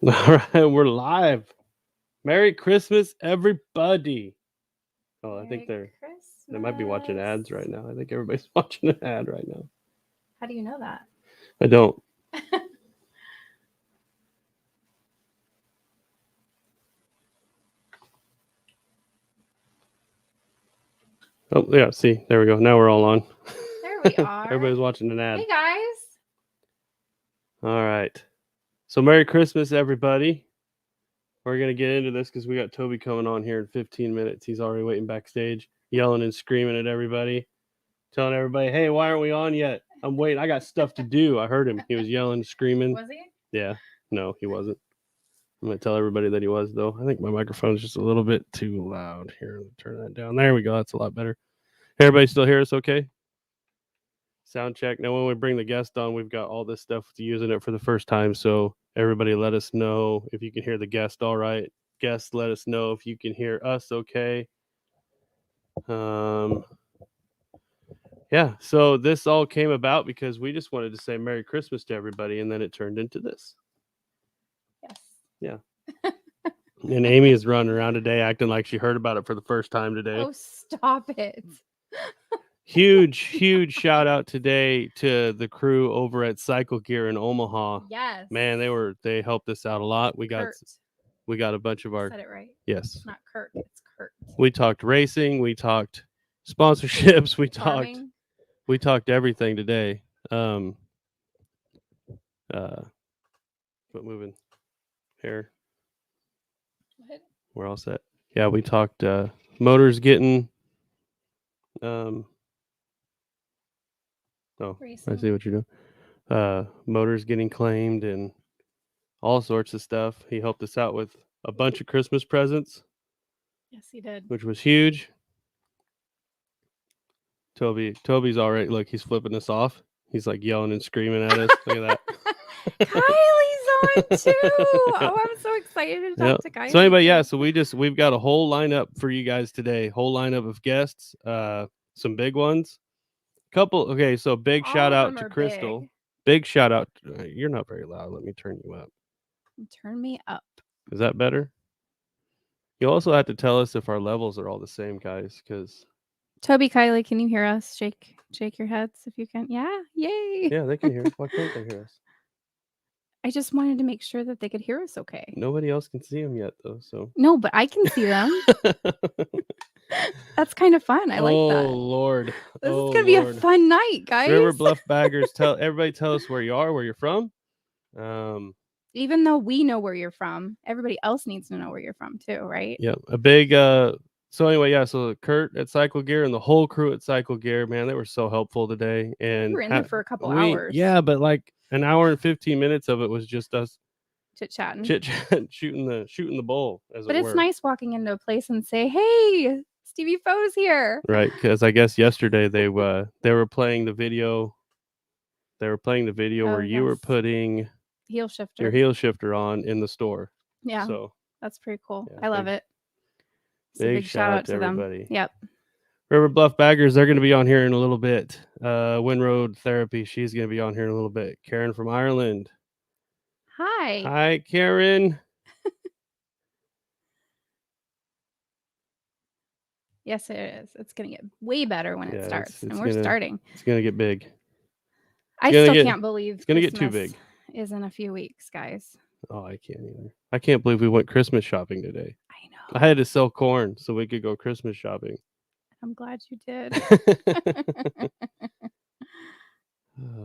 All right, we're live. Merry Christmas, everybody. Oh, I think Merry they might be watching ads Christmas. right now. I think everybody's watching an ad right now. How do you know that? I don't. Oh, yeah, see. There we go. Now we're all on. There we are. Everybody's watching an ad. Hey guys. All right. So, Merry Christmas, everybody. We're going to get into this because we got Toby coming on here in 15 minutes. He's already waiting backstage, yelling and screaming at everybody, telling everybody, hey, why aren't we on yet? I'm waiting. I got stuff to do. I heard him. He was yelling, screaming. Was he? Yeah. No, he wasn't. I'm going to tell everybody that he was, though. I think my microphone's just a little bit too loud. Here, let me turn that down. There we go. That's a lot better. Everybody still hear us okay? Sound check. Now, when we bring the guest on, we've got all this stuff using it for the first time. So, everybody let us know if you can hear the guest all right. Guests, let us know if you can hear us okay. Yeah, so this all came about because we just wanted to say Merry Christmas to everybody, and then it turned into this. Yes. Yeah. And Amy is running around today acting like she heard about it for the first time today. Oh, stop it. Huge shout out today to the crew over at Cycle Gear in Omaha. Yes. Man, they helped us out a lot. We got a bunch of I our said it right. Yes. It's not Kirk, it's Kurt. We talked racing, we talked sponsorships, Farming. we talked everything today. Quit moving here. What? We're all set. Yeah, we talked motors getting Racing. I see what you're doing. Motors getting claimed and all sorts of stuff. He helped us out with a bunch of Christmas presents. Yes, he did. Which was huge. Toby's all right. Look, he's flipping us off. He's like yelling and screaming at us. Look at that. Kylie's on too. Oh, I'm so excited to talk to Kylie. So anyway, yeah, so we've got a whole lineup for you guys today. Whole lineup of guests. Some big ones. Okay, so big shout out to Crystal. Big shout out. You're not very loud. Let me turn you up. Turn me up. Is that better? You also have to tell us if our levels are all the same, guys, because Toby, Kylie, can you hear us? Shake your heads if you can. Yeah, yay. Yeah, they can hear us. Why can't they hear us? I just wanted to make sure that they could hear us okay. Nobody else can see them yet, though. So no, but I can see them. That's kind of fun. I like that. Oh Lord, this is gonna be a fun night, guys. River Bluff Baggers, tell us where you are, where you're from. Even though we know where you're from, everybody else needs to know where you're from too, right? Yep. A big so anyway, yeah, so Kurt at Cycle Gear and the whole crew at Cycle Gear, man, they were so helpful today. And we were in there for a couple hours. Yeah, but like an hour and 15 minutes of it was just us chit-chatting, shooting the bull, as but it it's were. Nice walking into a place and say, hey, Stevie Faux here. Right, because I guess yesterday they were playing the video. They were playing the video where you were putting your heel shifter on in the store. Yeah, so that's pretty cool. Yeah, I love it. Big shout out to everybody. Them. Yep. River Bluff Baggers, they're going to be on here in a little bit. Winroad Therapy, she's going to be on here in a little bit. Karen from Ireland. Hi, Karen. Yes, it is. It's going to get way better when it starts, and we're starting. It's going to get big. I still can't believe it's going to get too big. Is in a few weeks, guys. Oh, I can't either. I can't believe we went Christmas shopping today. I know. I had to sell corn so we could go Christmas shopping. I'm glad you did.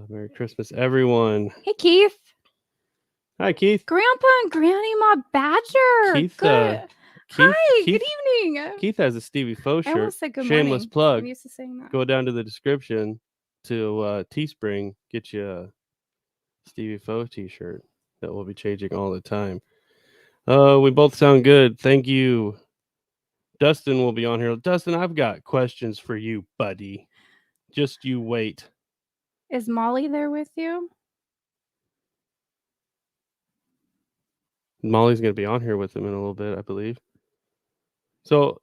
Merry Christmas, everyone. Hey, Keith. Hi, Keith. Grandpa and Grandma Badger. Keith, good. Hi, good evening. Keith has a Stevie Faux shirt. I almost said good Shameless morning. plug. I'm used to saying that. Go down to the description to Teespring. Get you a Stevie Faux t-shirt that will be changing all the time. We both sound good. Thank you. Dustin will be on here. Dustin, I've got questions for you, buddy. Just you wait. Is Molly there with you? Molly's going to be on here with him in a little bit, I believe. So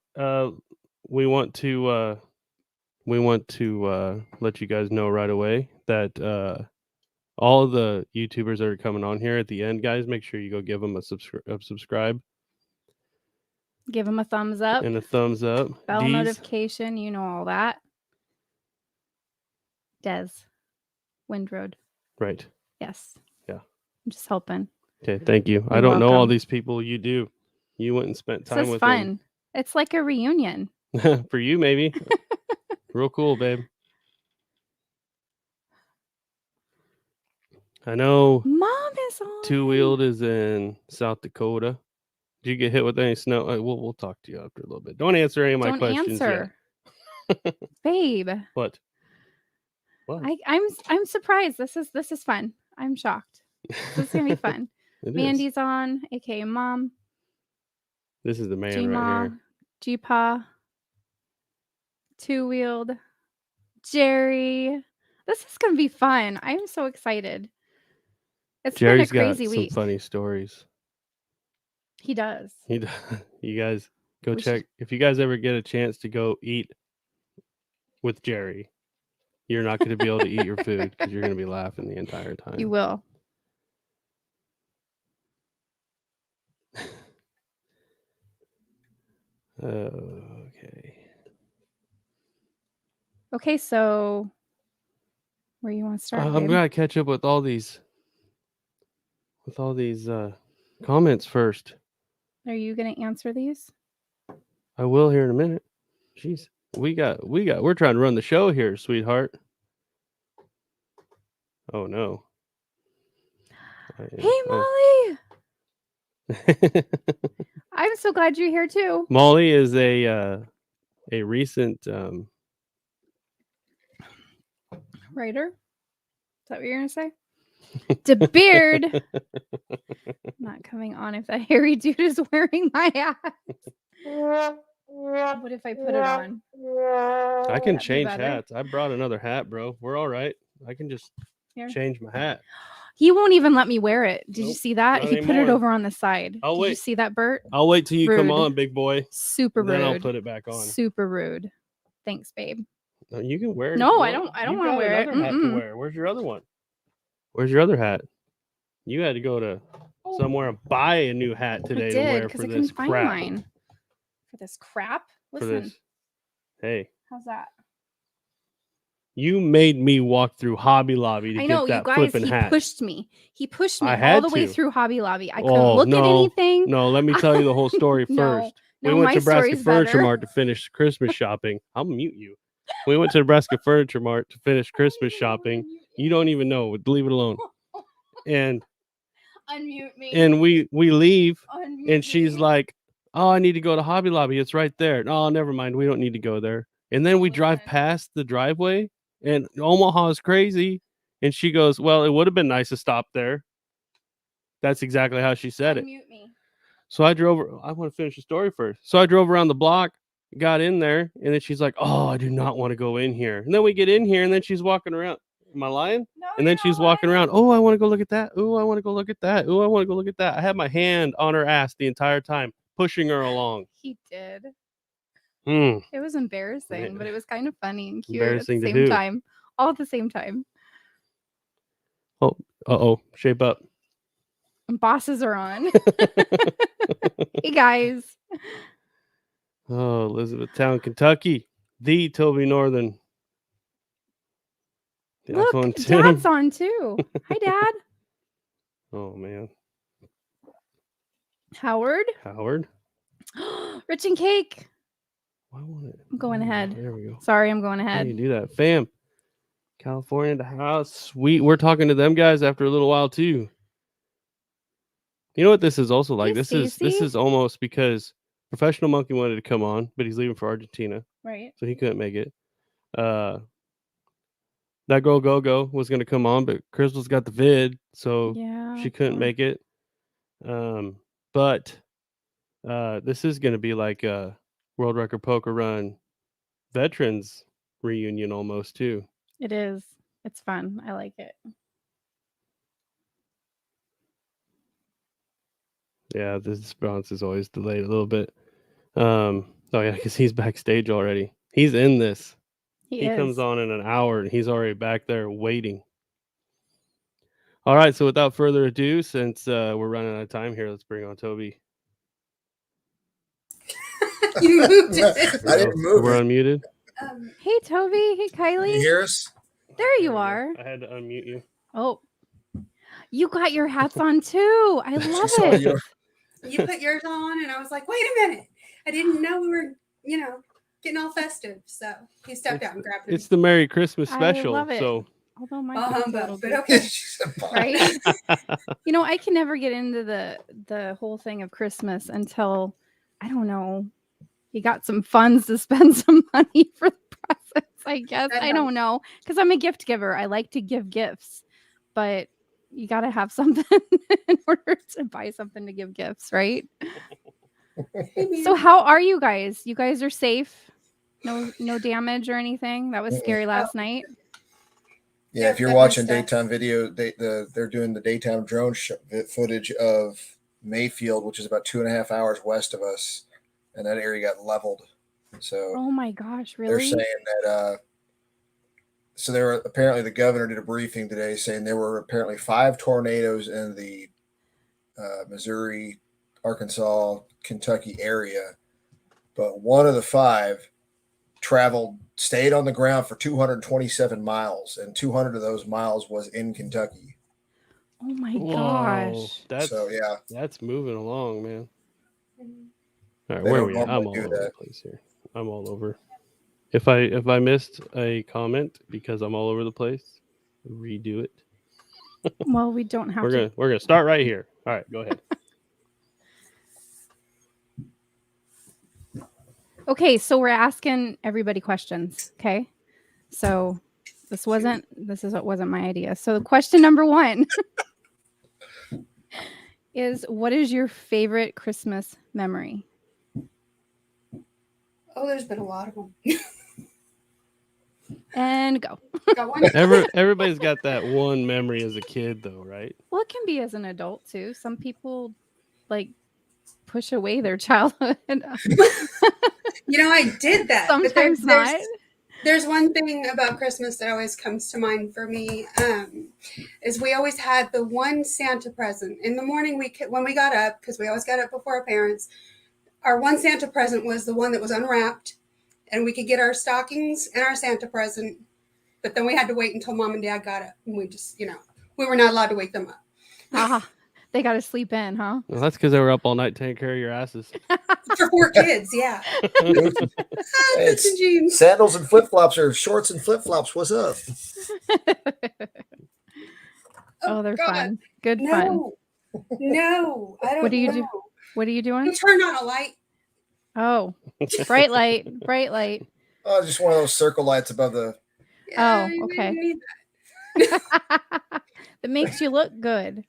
we want to let you guys know right away that all the YouTubers that are coming on here at the end, guys, make sure you go give them a subscribe Give them a thumbs up. and a thumbs up. Bell D's, notification. You know all that. Des. Windroad. right? Yes. Yeah. I'm just helping. Okay, thank you. I You're don't know all welcome. these people. You do. You went and spent This time is with fun. It's like a reunion. them. For you, maybe. Real cool, babe. I know Mom is on. Two Wheeled is in South Dakota. Did you get hit with any snow? We'll talk to you after a little bit. Don't answer any of my Don't questions answer. yet. Babe. What? What? I'm surprised. This is fun. I'm shocked. This is gonna be fun. Mandy's is. on, aka Mom. This is the man G-Ma, right here. G-Pa, Two Wheeled, Jerry. This is gonna be fun. I'm so excited. It's Jerry's been a got crazy some week. funny stories. He does. You guys go We check. should- If you guys ever get a chance to go eat with Jerry, you're not going to be able to eat your food because you're going to be laughing the entire time. You will. Okay. Okay, so where you want to start? I'm going to catch up with all these comments first. Are you gonna answer these? I will here in a minute. Jeez. We're trying to run the show here, sweetheart. Oh no. Hey Molly. I'm so glad you're here too. Molly is a recent Writer? Is that what you're gonna say? The beard. Not coming on if that hairy dude is wearing my hat. What if I put it on? I can That'd be change better. hats. I brought another hat, bro. We're all right. I can just Here. change my hat. He won't even let me wear it. Did you Nope, see that? not He put it anymore. over on the side. I'll Did you wait. see that, Bert? I'll wait till you come Rude. on, big boy. Super Then rude. I'll put it back on. Super rude. Thanks, babe. No, you can wear it. No, if you I want. don't You've wanna got wear it. another hat to Mm-mm. wear. Where's your other one? Where's your other hat? You had to go to somewhere and buy a new hat I today to did wear because for I this couldn't find crap. mine. For this crap? For Listen, this. Hey, how's that? you made me walk through Hobby Lobby to I know, get you that guys. flipping He hat. pushed me. He pushed me I all had the way to. through Hobby Lobby. I couldn't Oh look at anything. no! Let me tell you the whole story No, first. no, We went my to Nebraska story's Furniture better. Mart to finish Christmas shopping. I'll mute you. We went to Nebraska Furniture Mart to finish Christmas shopping. You don't even know. Leave it alone. And Unmute me. and we leave, Unmute and she's me. like, "Oh, I need to go to Hobby Lobby. It's right there." No, never mind. We don't need to go there. And then we drive Listen. past the driveway, and Omaha is crazy. And she goes, "Well, it would have been nice to stop there." That's exactly how she said it. Unmute me. So I drove. I want to finish the story first. So I drove around the block, got in there, and then she's like, "Oh, I do not want to go in here." And then we get in here, and then she's walking around. Am I lying? No, And then you're she's not walking lying. around. Oh, I want to go look at that. Oh, I want to go look at that. Oh, I want to go look at that. I had my hand on her ass the entire time, pushing her along. He did. Hmm. It was embarrassing, Yeah. but it was kind of funny and cute Embarrassing at to the same who? time. All at the same time. Oh, shape up. Bosses are on. Hey guys. Oh, Elizabethtown, Kentucky. The Toby Northern. The Look, iPhone 10. Dad's on too. Hi, Dad. Oh man, Howard. Howard. Rich and Cake. Why won't it? I'm going ahead. There we go. Sorry, I'm going How do you ahead. do that, fam? California, the house, sweet. We're talking to them guys after a little while too. You know what this is also like? Hey, This Stacy. is almost because Professional Monkey wanted to come on, but he's leaving for Argentina, Right. so he couldn't make it. That girl Go was gonna come on, but Crystal's got the vid, so Yeah. she couldn't make it. But this is gonna be like a World Record Poker Run veterans reunion almost too. It is. It's fun. I like it. Yeah, this response is always delayed a little bit. Oh yeah, because he's backstage already. He's in this. He is. comes on in an hour and he's already back there waiting. All right. So without further ado, since we're running out of time here, let's bring on Toby. You moved No, it. I didn't move We're it. unmuted. Hey, Toby. Hey, Can you Kylie. hear us? There you we go. are. I had to unmute you. Oh, you got your hats on too. I She love saw it. you. You put yours on, and I was like, wait a minute. I didn't know we were, getting all festive. So he stepped out and grabbed it. It's the Merry Christmas I special. love it. So Although my Bah feet's a humbug, little but goofy, okay. She said, "Bye." right? You know, I can never get into the whole thing of Christmas until, I don't know, you got some funds to spend some money for the presents, I guess. That I don't know, because I'm a gift giver. I like to give gifts, but you got to have something in order to buy something to give gifts, right? Hey, man. So how are you guys? You guys are safe? No damage or anything? That was Mm-mm. scary last night. Yeah, if you're That watching messed up. daytime video, they're doing the daytime drone footage of Mayfield, which is about 2.5 hours west of us, and that area got leveled. So Oh my gosh, they're really? saying that. So there were apparently the governor did a briefing today saying there were apparently 5 tornadoes in the Missouri, Arkansas, Kentucky area, but one of the 5 stayed on the ground for 227 miles, and 200 of those miles was in Kentucky. Oh my whoa, gosh. that's So yeah, that's moving along, man. All right, they where are don't we at? I'm normally all do over the that. place here. I'm all over. If I missed a comment because I'm all over the place, redo it. Well, we don't have to. We're gonna start right here. All right, go ahead. Okay, so we're asking everybody questions. Okay, so this wasn't my idea. So question number 1 is, what is your favorite Christmas memory? Oh, there's been a lot of them. And go. Got one. Everybody's got that one memory as a kid, though, right? Well, it can be as an adult too. Some people like push away their childhood. I did that. but Sometimes not. There's one thing about Christmas that always comes to mind for me, is we always had the one Santa present. In the morning, when we got up, because we always got up before our parents, our one Santa present was the one that was unwrapped, and we could get our stockings and our Santa present, but then we had to wait until Mom and Dad got up, and we just, we were not allowed to wake them up. They got to sleep in, huh? Well, that's because they were up all night taking care of your asses. For 4 kids, yeah. It's Jeans. sandals and flip flops, or shorts and flip flops. What's up? Oh, they're God. fun. Good fun. No, I don't. What do you know. do? What are you doing? You turned on a light. Oh, bright light. Oh, just one of those circle lights above the. Yeah, Oh, you okay. need that. That makes you look good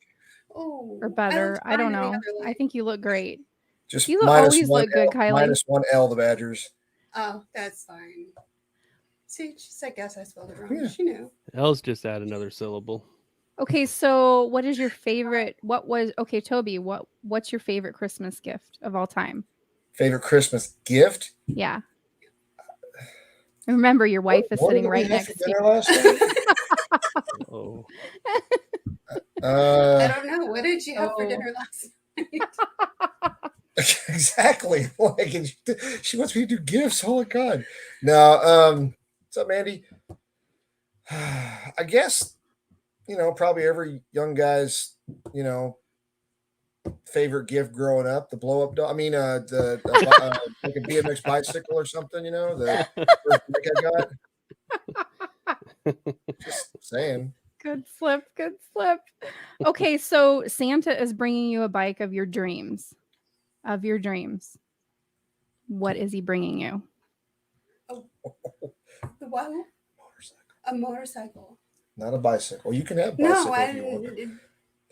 Oh, or better. I don't find any know. other I light. think you look great. Just You minus always one look good, L, Kylie. minus 1 L, the Badgers. Oh, that's fine. See, I guess I spelled it wrong. Yeah. She knew. L's just add another syllable. Okay, so what is your favorite? Toby, what's your favorite Christmas gift of all time? Favorite Christmas gift? Yeah. Remember, your wife is What sitting did we right have for next to dinner you. last night? Oh, I don't know. What did you have for Oh. dinner last night? Exactly. Like, she wants me to do gifts. Holy God. No. What's up, Mandy? I guess, probably every young guy's, favorite gift growing up, the blow up doll. I mean, like a BMX bicycle or something, the first bike I got. Just saying. Good slip. Okay, so Santa is bringing you a bike of your dreams. What is he bringing you? The what? A motorcycle. Not a bicycle. You can have No, bicycle if you want.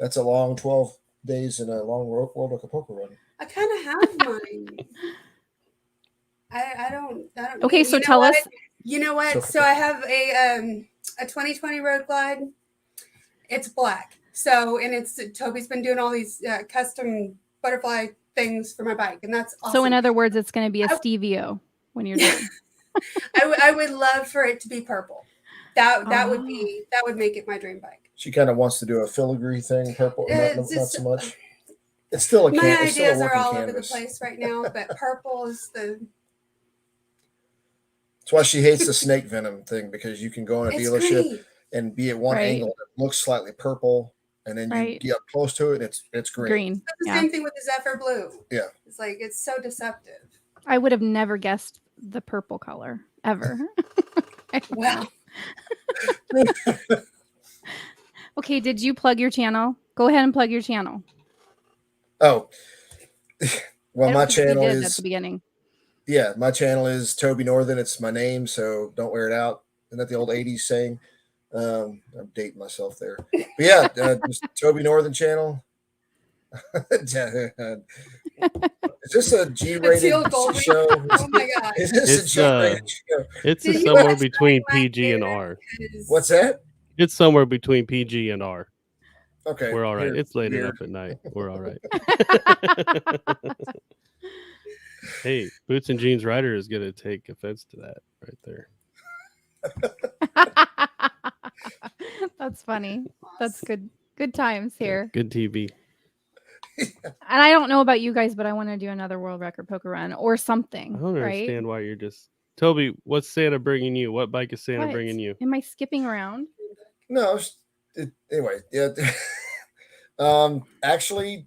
That's a long 12 days in a long World Acapulco run. I kind of have mine. I don't. Okay, so tell us. You know what? So I have a 2020 Road Glide. It's black. So, and Toby's been doing all these custom butterfly things for my bike, and that's awesome. So in other words, it's going to be a Stevio when you're done. I would love for it to be purple. That would make it my dream bike. She kind of wants to do a filigree thing, purple, not Just, so much. It's still a my it's still a ideas are working all over the canvas. place right now, but purple is the. That's why she hates the snake venom thing, because you can go in a It's dealership green. and be at one Right. angle that looks slightly purple, and then you Right. get up close to it and it's green. Green. It's the Yeah. same thing with the Zephyr Blue. Yeah. It's like it's so deceptive. I would have never guessed the purple color ever. Wow. Okay, did you plug your channel? Go ahead and plug your channel. Oh, well, I my don't think you channel did at is the beginning. my channel is Toby Northern. It's my name, so don't wear it out. Isn't that the old '80s saying? I'm dating myself there, but yeah, just Toby Northern channel. Is this a G-rated Teal Gold. show? Oh my god. Is this a It's G-rated show? it's Did you somewhere watch between Black PG and Mirror? R. Because- What's that? It's somewhere between PG and R. Okay, We're all right. here, It's late weird. enough at night. We're all right. Hey, Boots and Jeans Rider is gonna take offense to that right there. That's funny. That's good. Good times here. Good TV. And I don't know about you guys, but I want to do another world record poker run or I something. don't Right? understand why you're just Toby. What's Santa bringing you? What bike is Santa What? bringing you? Am I skipping around? No, anyway, yeah. Actually,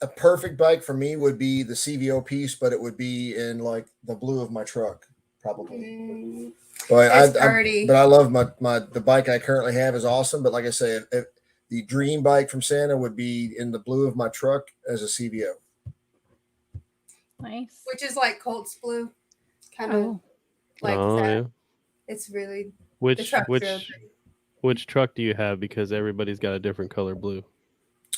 a perfect bike for me would be the CVO piece, but it would be in like the blue of my truck, probably. Mm, But It's I dirty. love the bike I currently have is awesome. But like I say, if the dream bike from Santa would be in the blue of my truck as a CVO. Nice. which is like Colt's Blue. Kind of Oh, like Oh that. yeah. It's really the Which truck's which really pretty. which truck do you have? Because everybody's got a different color blue.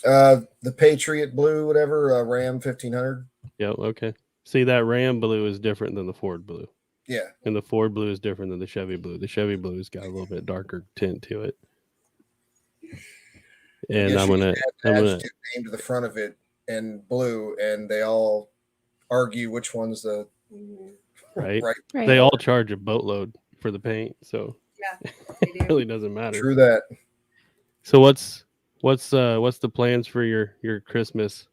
The Patriot Blue, whatever, Ram 1500. Yeah. Okay. See, that Ram blue is different than the Ford blue, Yeah, and the Ford blue is different than the Chevy blue. The Chevy blue's got a little bit darker tint to it. And Yes, I'm you gonna can I'm add gonna adjective name to the front of it in blue, and they all argue which one's the Mhm. right. right. They all charge a boatload for the paint, so Yeah, it they do. really doesn't matter. True that. So what's the plans for your Christmas?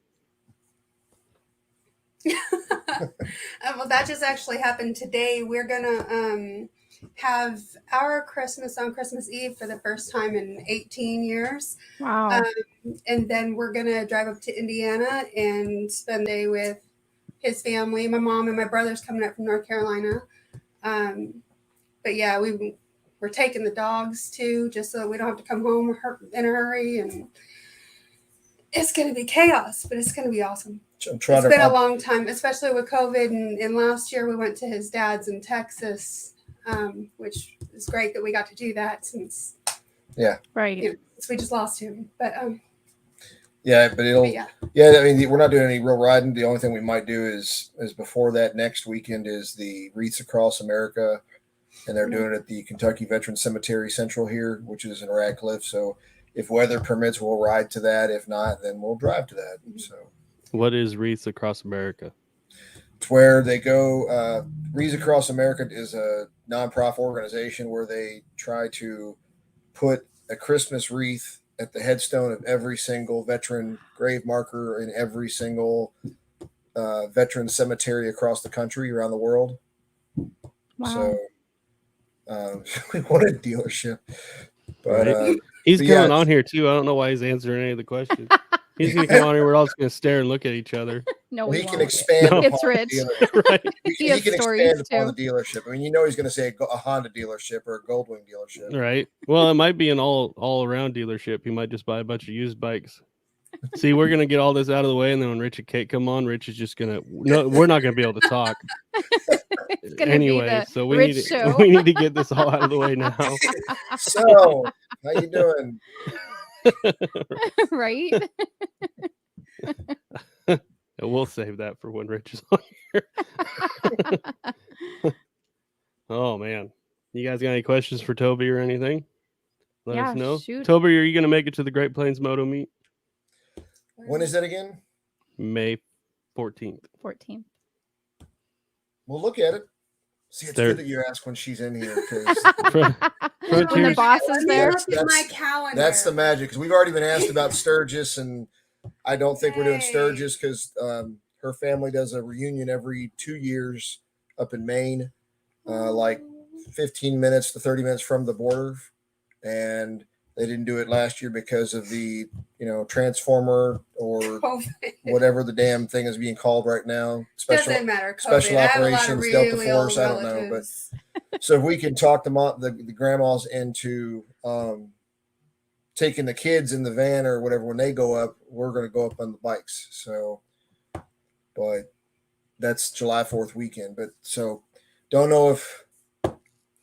Well, that just actually happened today. We're gonna have our Christmas on Christmas Eve for the first time in 18 years. Wow. And then we're gonna drive up to Indiana and spend a day with his family. My mom and my brother's coming up from North Carolina. But yeah, we're taking the dogs too, just so that we don't have to come home in a hurry. And it's gonna be chaos, but it's gonna be awesome. I'm trying It's been a to. long time, especially with COVID. And last year we went to his dad's in Texas, which is great that we got to do that since Right. since we just lost him. But Yeah, but it'll. yeah. Yeah, I mean, we're not doing any real riding. The only thing we might do is before that next weekend is the Wreaths Across America, and they're doing it at the Kentucky Veteran Cemetery Central here, which is in Radcliffe. So if weather permits, we'll ride to that. If not, then we'll drive to that. So What is Wreaths Across America? it's where they go. Wreaths Across America is a nonprofit organization where they try to put a Christmas wreath at the headstone of every single veteran grave marker in every single veteran cemetery across the country, around the world. Wow. So we want a dealership, but Right. He's but coming yeah. on here too. I don't know why he's answering any of the questions. He's gonna come on here. We're all just gonna stare and look at each other. No, well, we he can won't. expand No. upon It's the rich. dealership. Right. He has can stories, expand upon too. the dealership. I mean, he's going to say a Honda dealership or a Goldwing dealership. Right. Well, it might be an all around dealership. He might just buy a bunch of used bikes. See, we're gonna get all this out of the way, and then when Rich and Kate come on, Rich is just gonna we're not gonna be able to talk. It's gonna Anyway, be the so we Rich need show. we need to get this all out of the way now. So, how you doing? Right? And we'll save that for when Rich is on here. Oh man, you guys got any questions for Toby or anything? Let Yeah, us know. shoot. Toby, are you gonna make it to the Great Plains Moto Meet When is that again? May 14th? 14. We'll look at it. See, it's There- good that you ask when she's in here because When the Frontiers. boss is Let me there. look at my calendar. that's the magic. Because we've already been asked about Sturgis, and I don't think we're doing Yay. Sturgis because her family does a reunion every 2 years up in Maine, like 15 minutes to 30 minutes from the border, and they didn't do it last year because of the transformer or COVID. whatever the damn thing is being called right now. Doesn't matter. COVID. special I have a lot of operations, Delta really Force, old I don't know, but relatives. so if we can talk the grandmas into taking the kids in the van or whatever when they go up, we're going to go up on the bikes. So, but that's July 4th weekend. But so don't know if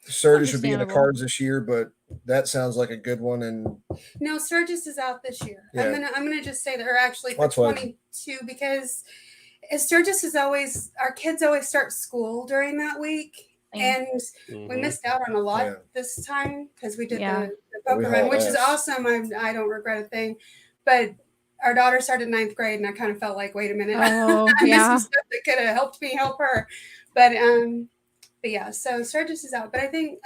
Sturgis would be in the Understandable. cards this year, but that sounds like a good one. And No, Sturgis is out this year. Yeah. I'm gonna just say that, or actually for That's why- 22, because Sturgis is always, our kids always start school during that week, and we Mhm. missed out on a lot Yeah. this time because we did Yeah. the We poker run, haul which is ass. awesome. I don't regret a thing, but our daughter started 9th grade, and I kind of felt like, wait a minute, Oh, I yeah. missed some stuff that could have helped me help her, but yeah. So Sturgis is out, but I think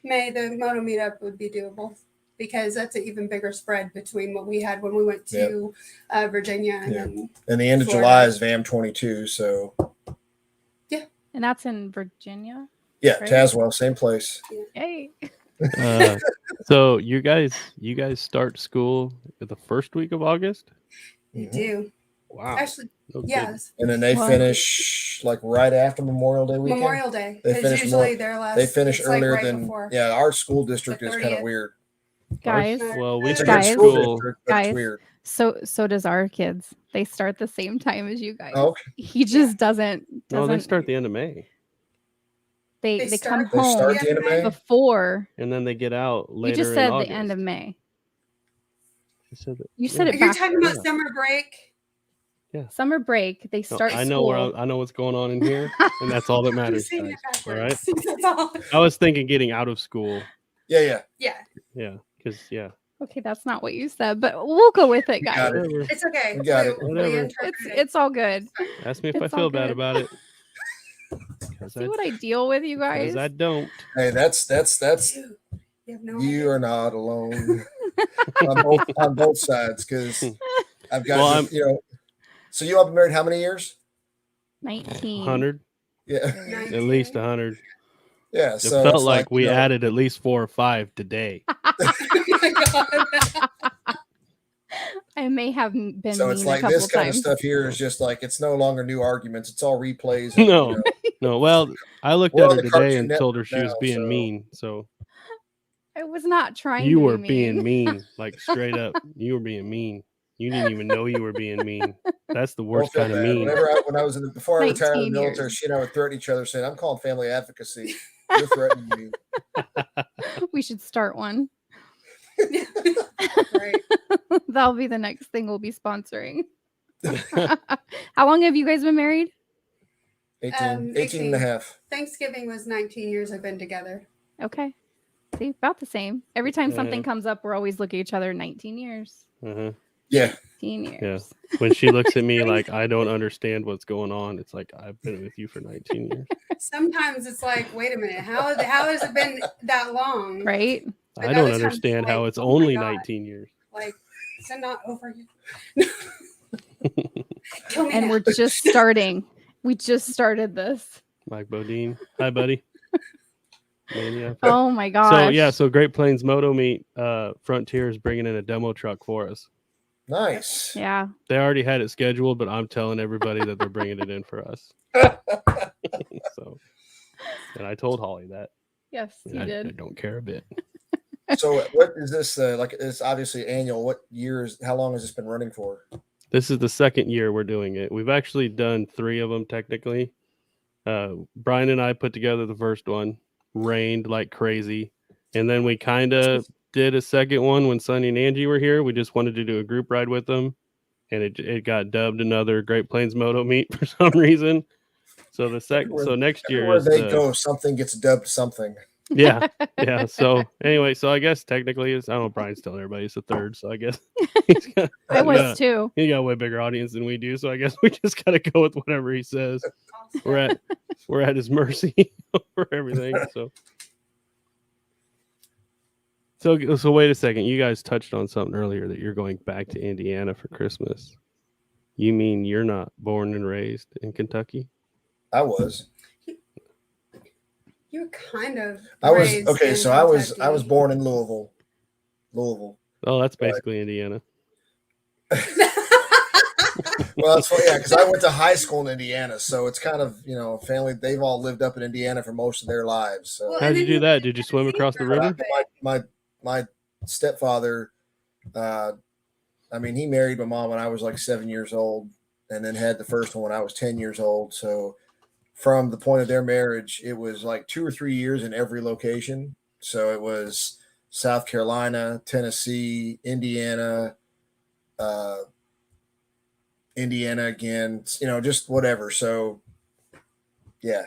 May the Moto meetup would be doable because that's an even bigger spread between what we had when we went to Virginia and Yeah. then and the end of Florida. July is VAM 22. So And that's in Virginia. yeah, Right. Tazewell, same place. Yay. So you guys start school the first week of August? you Mhm. do. Wow. Actually, No kidding. yes, And then they Wow. finish like right after Memorial Day weekend. Memorial Day They is finish usually their last. They finish it's like earlier right than before. yeah. Our school district The is kind of 30th. weird. Guys. Well, we It's It's a start good Guys. school school. district, but Guys. it's weird. So does our kids. They start the same time as you guys. Oh, okay. He just doesn't No, they start the end of May, they They come start- They home start the end of May. before. and then they get out later. You just in said the August. end of May. You said that. You said it You're back. talking about Yeah. summer break. Summer break. They No, start I know school. I know what's going on in here, and that's all that I'm matters, saying guys. it All right. backwards. That's all. I was thinking getting out of school. Yeah. Yeah, Yeah, because Okay, that's not what you said, but we'll go with it, We guys. got it. whatever. it's okay. We got it. Whatever. interpreted it. It's all good. Ask me if I It's all feel bad good. about it. Because See what I deal with, you guys. I don't. Hey, that's Dude, you have no you idea. are not alone on both sides because I've got Well, So you all been married how many years? 19. 100, Yeah, at 19. least 100. yeah. It So felt it's like we you know, added at least 4 or 5 today. Oh my God. I may have been So mean it's a like couple this kind times. of stuff here is just like it's no longer new arguments. It's all replays. And, No. No, well, I looked We're at on her the today Cartoon and told her she was Network now, being so- mean. So I was not trying you to were be being mean. mean, like straight up. You were being mean. You didn't even know you were being mean. That's the Don't worst feel kind of bad. mean. When I was before I retired in the 19 military, years. she and I would threaten each other, saying, "I'm calling family advocacy. You're threatening me." We should start one. Right. That'll be the next thing we'll be sponsoring. How long have you guys been married? 18 18. and a half. Thanksgiving was 19 years I've been together. Okay. See, about the same. Every time something Uh-huh. comes up, we're always looking at each other. 19 years. Uh-huh. Yeah. 19 years. When she looks at me like I don't understand what's going on, it's like I've been with you for 19 years. Sometimes it's like, wait a minute, how has it been that long? Right? But I don't other times understand it's how like, it's oh my only God. 19 years. Like, is it not over yet? Kill me And now. we're just starting. We just started this. Mike Bodine. Hi, buddy. Mania. Oh my gosh. So yeah, so Great Plains Moto Meet, Frontier is bringing in a demo truck for us. Nice. Yeah. They already had it scheduled, but I'm telling everybody that they're bringing it in for us. So, and I told Holly that. Yes, you I did. don't care a bit. So what is this like? It's obviously annual. What years? How long has this been running for? This is the second year we're doing it. We've actually done 3 of them technically. Brian and I put together the first one. Rained like crazy, and then we kind of did a second one when Sonny and Angie were here. We just wanted to do a group ride with them, and it got dubbed another Great Plains Moto Meet for some reason. So so next year Everywhere is they go, something gets dubbed something. Yeah. Yeah. So anyway, so I guess technically it's, I don't know, Brian's telling everybody it's the third. So I guess he's got, I was too. he got a way bigger audience than we do. So I guess we just got to go with whatever he says. We're at his mercy over everything. So wait a second. You guys touched on something earlier that you're going back to Indiana for Christmas. You mean you're not born and raised in Kentucky? I was. You were kind of. I was raised okay. in So I was Kentucky. born in Louisville. Louisville. Oh, that's basically Indiana. Well, that's funny, yeah, because I went to high school in Indiana, so it's kind of family. They've all lived up in Indiana for most of their lives. So Well, How'd and you then do that? Did you swim across the river? my stepfather, I mean, he married my mom when I was like 7 years old, and then had the first one when I was 10 years old. So from the point of their marriage, it was like 2 or 3 years in every location. So it was South Carolina, Tennessee, Indiana, Indiana again, just whatever. So yeah,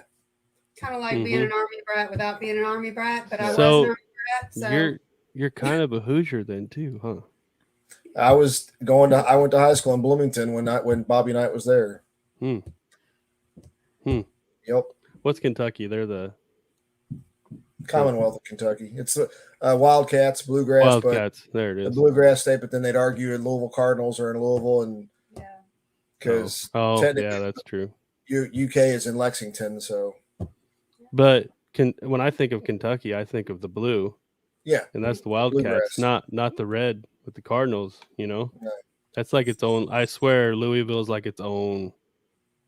kind of like being an army brat without being an army brat, but I was So, an army brat. So You're kind of a Hoosier then too, huh? I went to high school in Bloomington when Bobby Knight was there. Yep. What's Kentucky? They're the Commonwealth of Kentucky. It's the Wildcats, Bluegrass, Wildcats. There it but the is. Bluegrass state. But then they'd argue the Louisville Cardinals are in Louisville, and yeah. because yeah, that's true. UK is in Lexington, so. But when I think of Kentucky, I think of the blue. Yeah, and that's the Wildcats, Bluegrass. not the red with the Cardinals. Right. That's like its own. I swear, Louisville's like its own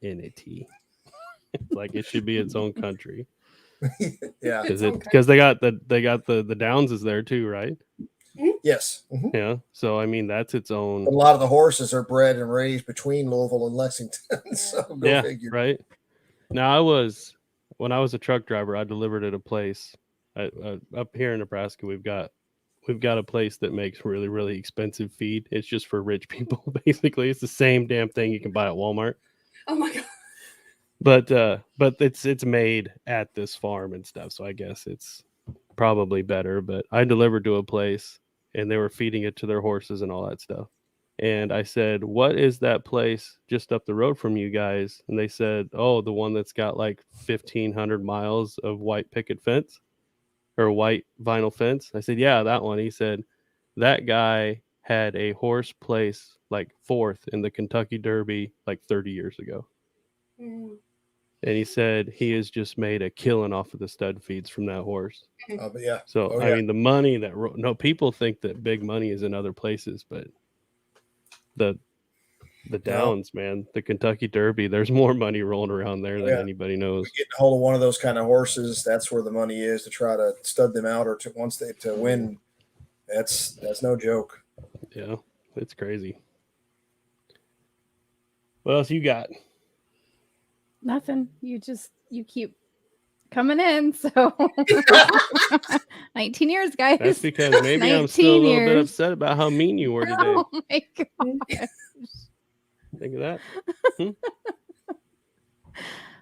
entity. Like it should be its own country. Yeah, because they got the Downs is there too, right? Yes. Mm-hmm. Yeah. So I mean, that's its own. A lot of the horses are bred and raised between Louisville and Lexington. So go figure. Right. Now when I was a truck driver, I delivered at a place up here in Nebraska. We've got a place that makes really, really expensive feed. It's just for rich people. Basically, it's the same damn thing you can buy at Walmart. Oh my god. But it's made at this farm and stuff. So I guess it's probably better. But I delivered to a place and they were feeding it to their horses and all that stuff. And I said, "What is that place just up the road from you guys?" And they said, "Oh, the one that's got like 1,500 miles of white picket fence or white vinyl fence." I said, "Yeah, that one." He said, "That guy had a horse place like fourth in the Kentucky Derby like 30 years ago." Mm. And he said he has just made a killing off of the stud feeds from that horse. But yeah. So, I mean, the money that people think that big money is in other places, but the Downs, man, the Kentucky Derby, there's more money rolling around there than anybody knows. Getting a hold of one of those kind of horses, that's where the money is, to try to stud them out or to win. That's no joke. Yeah, it's crazy. What else you got? Nothing. You keep coming in. So 19 years, guys. That's because maybe I'm still a little bit upset about how mean you were today. Oh my gosh. Think of that.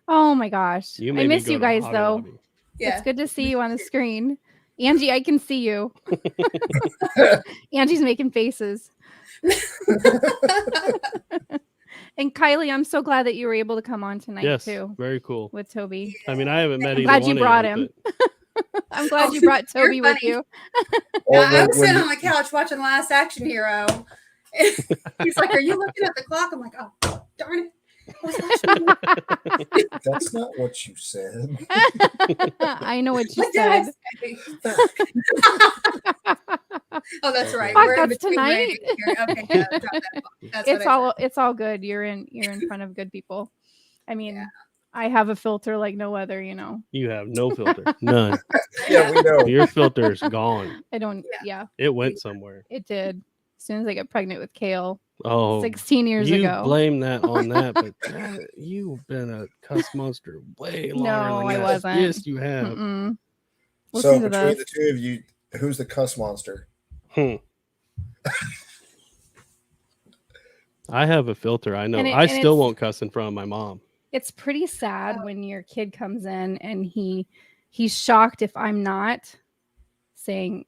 Oh my gosh. You I made me miss go you to guys Hobby though. Lobby. Yeah. It's good to see you on the screen. Angie, I can see you. Angie's making faces. And Kylie, I'm so glad that you were able to come on tonight too. Very cool. With Toby. I mean, I haven't met I'm either glad one you of brought you, him. I'm glad you brought Toby with you. I was sitting on the couch watching Last Action Hero. He's like, "Are you looking at the clock?" I'm like, "Oh, darn it." That's not what you said. I know what you What did I said. say? Oh, that's right. Fuck, We're in that's between tonight. Randy here. Okay, yeah, drop that. That's It's all good. You're in front of good people. I mean, I have a filter like no other, You have no filter. None. Yeah, we know. Your filter's gone. I don't It went somewhere. It did. As soon as I got pregnant with Kale. Oh, 16 years ago. You blame that on that, but you've been a cuss monster way longer No, than I that. wasn't. Yes, you have. Mm-mm. So between the two of you, who's the cuss monster? I have a filter. I know. I still won't cuss in front of my mom. It's pretty sad when your kid comes in and he he's shocked if I'm not saying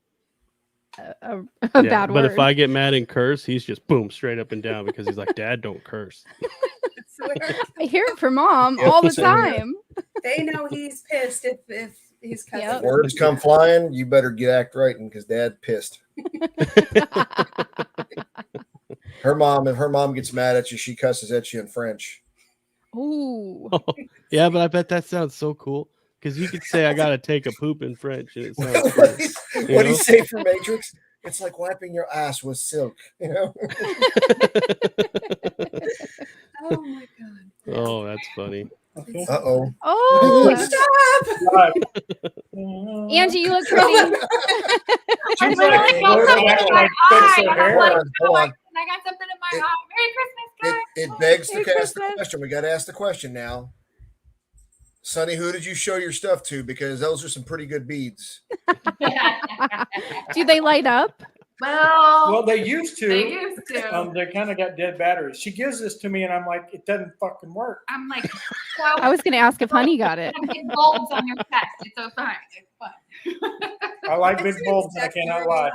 a Yeah, bad but word. if I get mad and curse, he's just boom straight up and down because he's like, Dad, don't curse. I hear it from Mom Yep, all the same here. time. They know he's pissed if he's cussing. Yep. Words come flying, you better get act right because Dad pissed. Her mom, if her mom gets mad at you, she cusses at you in French. Ooh. Yeah, but I bet that sounds so cool because you could say I gotta take a poop in French and it sounds cool. What do know? you say for Matrix? It's like wiping your ass with silk, you know? Oh my god. Oh, that's funny. Okay. Uh-oh. Oh, Stop! Right. Angie, you look pretty. She's literally like, got something back in like my fix eye, her and I'm hair. like, Hold on. I got something in my It- eye. Merry Christmas, guys. It begs to Merry ask the Christmas. question. We got to ask the question now. Sonny, who did you show your stuff to? Because those are some pretty good beads. Do they light up? Well, they used to. They used to. They kind of got dead batteries. She gives this to me, and I'm like, it doesn't fucking work. I'm like, so I was going to ask if Honey got it. big bulbs on your chest. It's so fun. It's fun. I like big It's bulbs, and I cannot lie.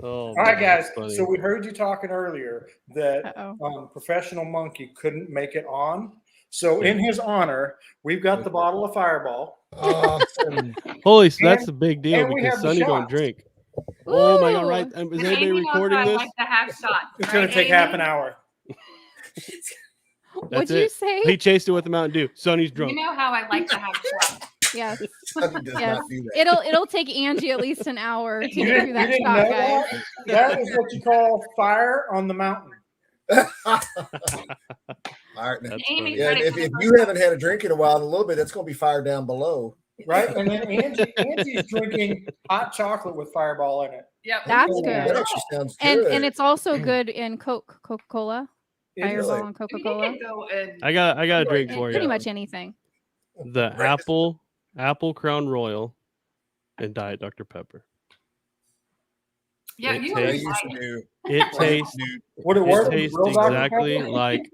Oh, All right, man, guys. that's funny. So we heard you talking earlier that Uh-oh. Professional Monkey couldn't make it on. So in his honor, we've got the bottle of Fireball. Awesome. Holy, so that's a big deal and we because have the Sonny don't shots. drink. Oh my god! Ooh. Right? Is And anybody Amy knows recording I this? like to have shots. It's going right, to take half Amy? an hour. What'd you say? He chased it with a Mountain Dew. Sonny's drunk. You know how I like to have shots. Yes. Sonny does Yes. not do that. It'll take Angie at least an hour to You get through that didn't shot, know guys. that? That is what you call fire on the mountain. All right. Now. That's Amy funny. Yeah, tried it if for the you first haven't had a drink in a while, in a little bit, that's going to be fire down below. Right? And then Angie's drinking hot chocolate with Fireball in it. Yep. That's Oh, That good. actually sounds And good. and it's also good in Coca-Cola. It Really? Fireball and We Coca-Cola. need to go and I got a drink And for pretty you. much anything. The apple Crown Royal and Diet Dr Pepper. yeah, It you They always tastes- used like to do. It tastes Would it work? it with tastes real Dr. exactly Pepper? like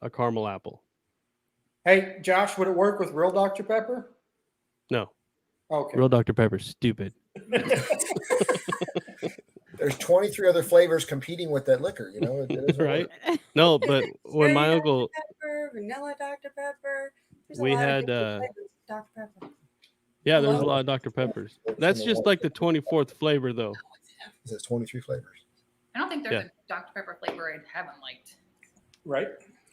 a caramel apple. Hey, Josh, would it work with real Dr. Pepper? No, Okay. real Dr Pepper's stupid. There's 23 other flavors competing with that liquor, you know? It doesn't Right? work. No, but when my Cherry uncle, Dr. Pepper, vanilla Dr. Pepper. There's a We lot of had, different flavors of Dr. Pepper. yeah, there's a Hello? lot of Dr Peppers. That's just like the 24th flavor, though. It says 23 flavors. I don't think there's Yeah. a Dr. Pepper flavor I haven't liked. Right?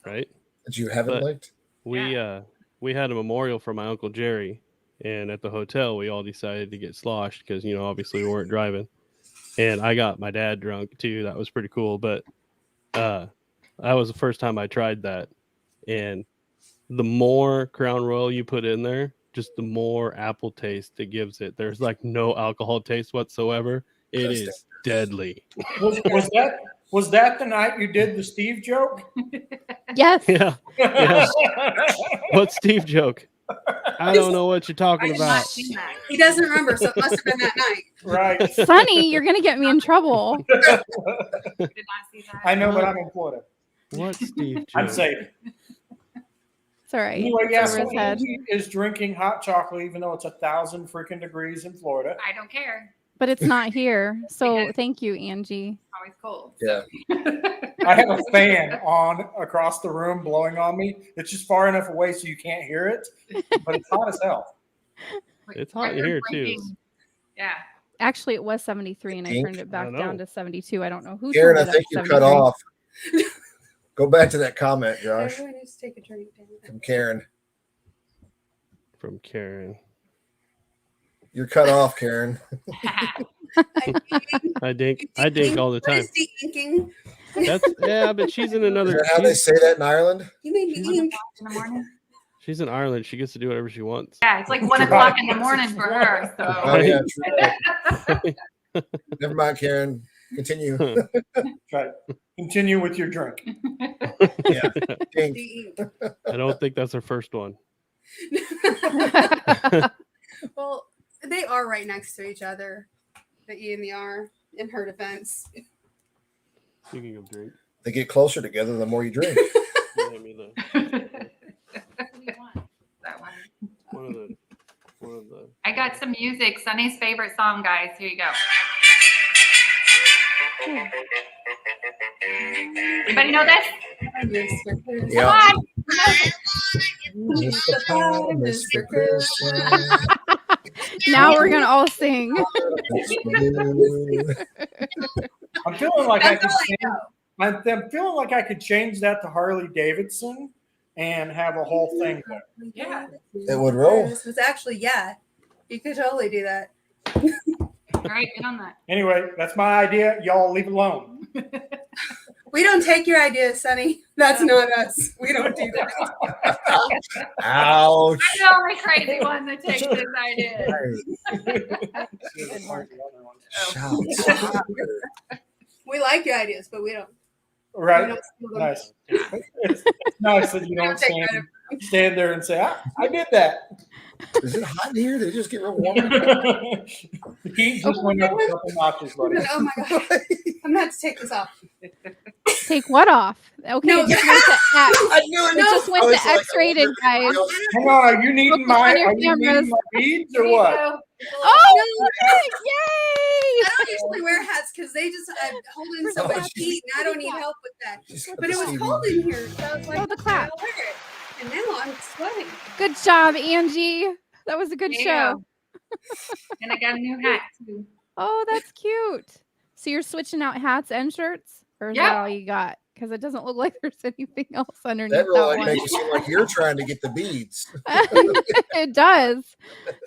Right? That you haven't But- liked? We had a memorial for my Uncle Jerry, and at the hotel we all decided to get sloshed because obviously we weren't driving, and I got my dad drunk too. That was pretty cool. But that was the first time I tried that, and the more Crown Royal you put in there, just the more apple taste it gives it. There's like no alcohol taste whatsoever. It That's is deadly. Was that the night you did the Steve joke? Yes. Yeah. Yeah. What Steve joke? I don't know what you're I talking did not about. see that. He doesn't remember, so it must have been that night. Right. Sonny, you're gonna get me in trouble. I did not see that. I know, but I'm in Florida. What Steve joke? I'm safe. It's all right. Anyway, yeah, It's over so his head. Angie is drinking hot chocolate, even though it's 1,000 freaking degrees in Florida. I don't care. But it's not here. So Because- thank you, Angie. Always cold. Yeah. I have a fan on across the room blowing on me. It's just far enough away so you can't hear it, but it's hot as hell. It's hot in You're here, too. drinking- Yeah. Actually, it was 73, and I Pink? turned it back I down know. to 72. I don't know who. Karen, I turned it up think to you cut 73. off. Go back to that comment, Josh, Everyone needs to take a drink. from Karen. From Karen. You're cut off, Karen. I dink all the What time. is de-inking? That's but she's in Is another. that how they say that in Ireland? You made me ink. In the morning. She's in Ireland. She gets to do whatever she wants. Yeah, it's like 1 o'clock in the morning for her. Oh, So yeah, true. Never mind, Karen. Continue. Try it. Continue with your drink. Yeah. Dink. De-ink. I don't think that's her first one. Well, they are right next to each other, the E and the R, in her defense. Speaking of drink, They get closer together the more you drink. hand me the- one of the. I got some music. Sunny's favorite song, guys. Here you go. Anybody know this? Yeah. Come on. Mr. Christmas. Now we're gonna all sing. I'm feeling like I That's could all I change, know. I'm feeling like I could change that to Harley Davidson and have a whole thing there. Yeah. It would roll. This was actually, yeah, you could totally do that. All right, get on that. Anyway, that's my idea. Y'all leave it alone. We don't take your ideas, Sonny. That's not us. We don't do that. Ouch. I'm the only crazy one that takes this idea. Didn't work. Shouts. We like your ideas, but we don't. We Right. don't steal them. Nice. It's nice that you We don't don't take credit. stand there and say, I did that. Is it hot in here? They just get real warm. The heat just went up a couple notches, buddy. Oh my god! I'm gonna have to take this off. Take what off? Okay, No, it just went to X. I knew it. It just I went was to like, X-rated, guys. Hang on, are you needing Focus my on your are you cameras. needing my beads Here or you what? go. Oh, I don't usually wear hats because they just I'm holding so Oh, much geez. heat, and I don't need help with that. Just But it was Stevie. cold in here, so I was like, Oh, the clap. I'll wear it. And now I'm sweating. yay! Good job, Angie. That was a good There you show. go. And I got a new hat too. Oh, that's cute. So you're switching out hats and shirts, or is Yeah. that all you got? Because it doesn't look like there's anything else underneath That that, really one. makes it seem like you're trying to get the beads. It does.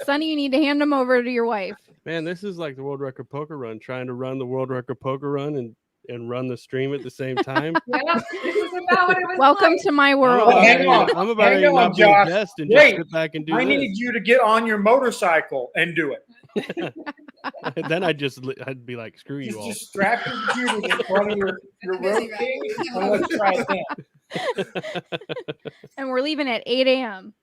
Sonny, you need to hand them over to your wife. Man, this is like the world record poker run, trying to run the world record poker run and run the stream at the same time. Yep, this is about what it was Welcome like. to my I'm world. about hang ready on. to- I'm about Hang ready to on, not be a Josh. guest and Wait. just sit back and do I this. need you to get on your motorcycle and do it. Then I'd be like, screw you Just, all. just strap your computer in front of your road king and let's try it then. And we're leaving at 8 a.m.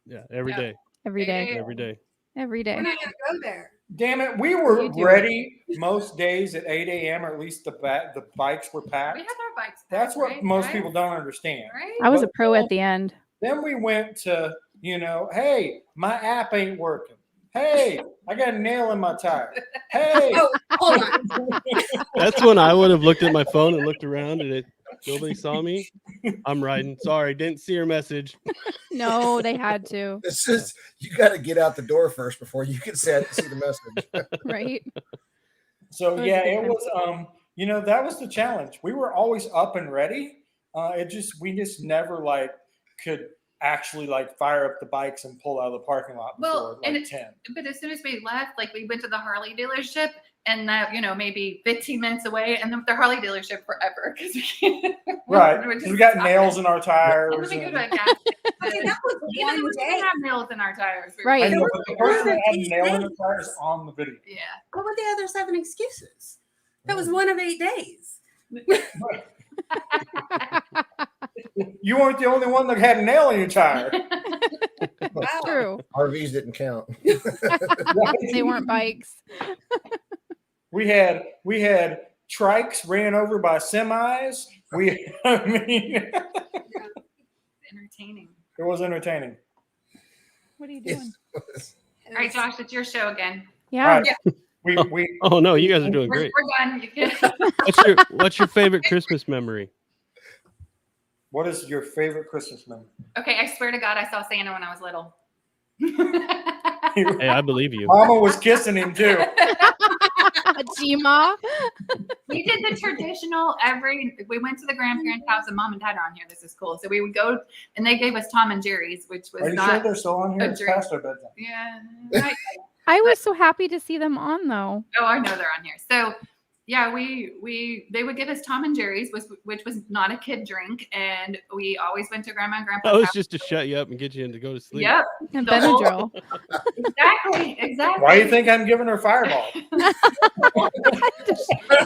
Yeah, every Yeah. day, every day. every day. Every We're day. not gonna go there. Damn it, we were You do. ready most days at 8 a.m. or at least the bikes were packed. We had our bikes. That's what right, most guys? people don't understand. Right? I was a But pro then- at the end. Then we went to, hey, my app ain't working. Hey, I got a nail in my tire. Hey. Oh, hold on. That's when I would have looked at my phone and looked around and nobody saw me. I'm riding. Sorry, didn't see your message. No, they had to. This is you got to get out the door first before you can see the message. Right? So That was yeah, a good it time. was that was the challenge. We were always up and ready. We just never could actually fire up the bikes and pull out of the parking lot Well, before and 10. But as soon as we left, we went to the Harley dealership, and that maybe 15 minutes away, and then the Harley dealership forever because we can't. Right. we're 'Cause just we got stuck. nails in our And tires. then we go and- to a gas Okay, station. that was Even though one we day. didn't have nails in our tires. we were Right. I know, like, but the person that had a These nail in the days. tire is on the video. Yeah. What were the other 7 excuses? That was one of 8 days. You weren't the only one that had a nail in your tire. Wow. True. RVs didn't count. They weren't bikes. We had trikes ran over by semis. It Entertaining. was entertaining. What are you doing? Yes. All right, Josh, it's your show again. Yeah. All right. We Oh no, you guys are doing We're, great. we're done. You can- What's your favorite Christmas memory? What is your favorite Christmas memory? Okay, I swear to God, I saw Santa when I was little. Hey, I believe you. Mama was kissing him too. Gma. We did the traditional we went to the grandparents' house and mom and dad are on here. This is cool. So we would go and they gave us Tom and Jerry's, which was Are you sure not they're still on here? a It's drink. past our bedtime. yeah. Right. I was so happy to see them on though. Oh, I know they're on here. So yeah, they would give us Tom and Jerry's, which was not a kid drink, and we always went to grandma and grandpa's That was house. just to shut you up and get you in to go to sleep. Yep, And The whole- Benadryl. exactly. Why do you think I'm giving her Fireball?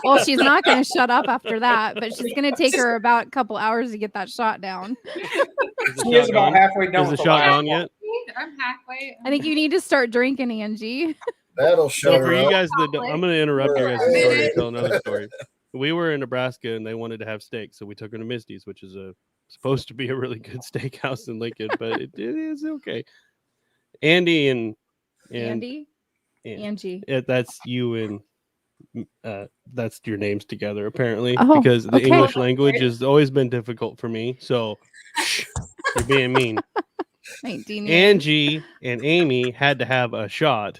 Well, she's not going to shut up after that, but she's going to take her about a couple hours to get that shot down. Is the She is shot about gone? halfway done Is the with shot light. gone yet? I'm halfway. I think you need to start drinking, Angie. That'll So shut for her you up. guys that don't, I'm going to interrupt your guys' Yeah. story and tell another story. We were in Nebraska and they wanted to have steak, so we took her to Misty's, which is supposed to be a really good steakhouse in Lincoln, but it is okay. Andy and Andy, and Angie. that's you and that's your names together apparently Oh, because the okay. English language has always been difficult for me. So you're being mean. 19 years. Angie and Amy had to have a shot,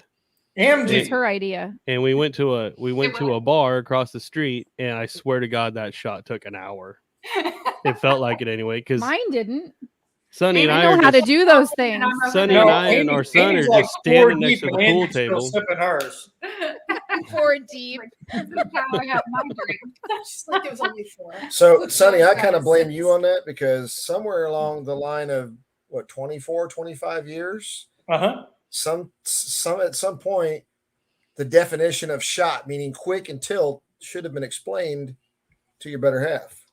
It's MG. her idea. and we went to a bar across the street, and I swear to God that shot took an hour. It felt like it anyway because Mine didn't. Sonny and I I know are how to just do those things. Sonny No, and I and Amy- our son Amy's are like just 4 standing next deep to the and pool Andy's still table. sipping hers. 4 deep. This is how I have my drink. Just like it was only 4. So, With Sonny, I those kind of guys. blame you on that because somewhere along the line of 24, 25 years, Uh-huh. some at some point, the definition of shot, meaning quick and tilt, should have been explained to your better half.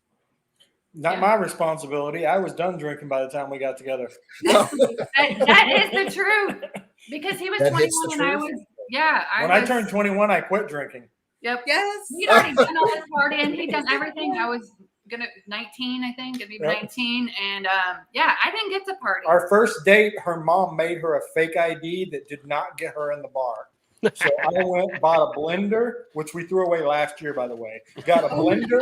Not Yeah. my responsibility. I was done drinking by the time we got together. That is the truth. Because he was That hits 21 the and I truth? was, yeah. When I turned 21, I quit drinking. Yep. Yes. He'd already done all this partying. He'd done everything. I was 19, I think, gonna be Yep. 19. And yeah, I didn't get to party. Our first date, her mom made her a fake ID that did not get her in the bar. So I went and bought a blender, which we threw away last year, by the way. Got a blender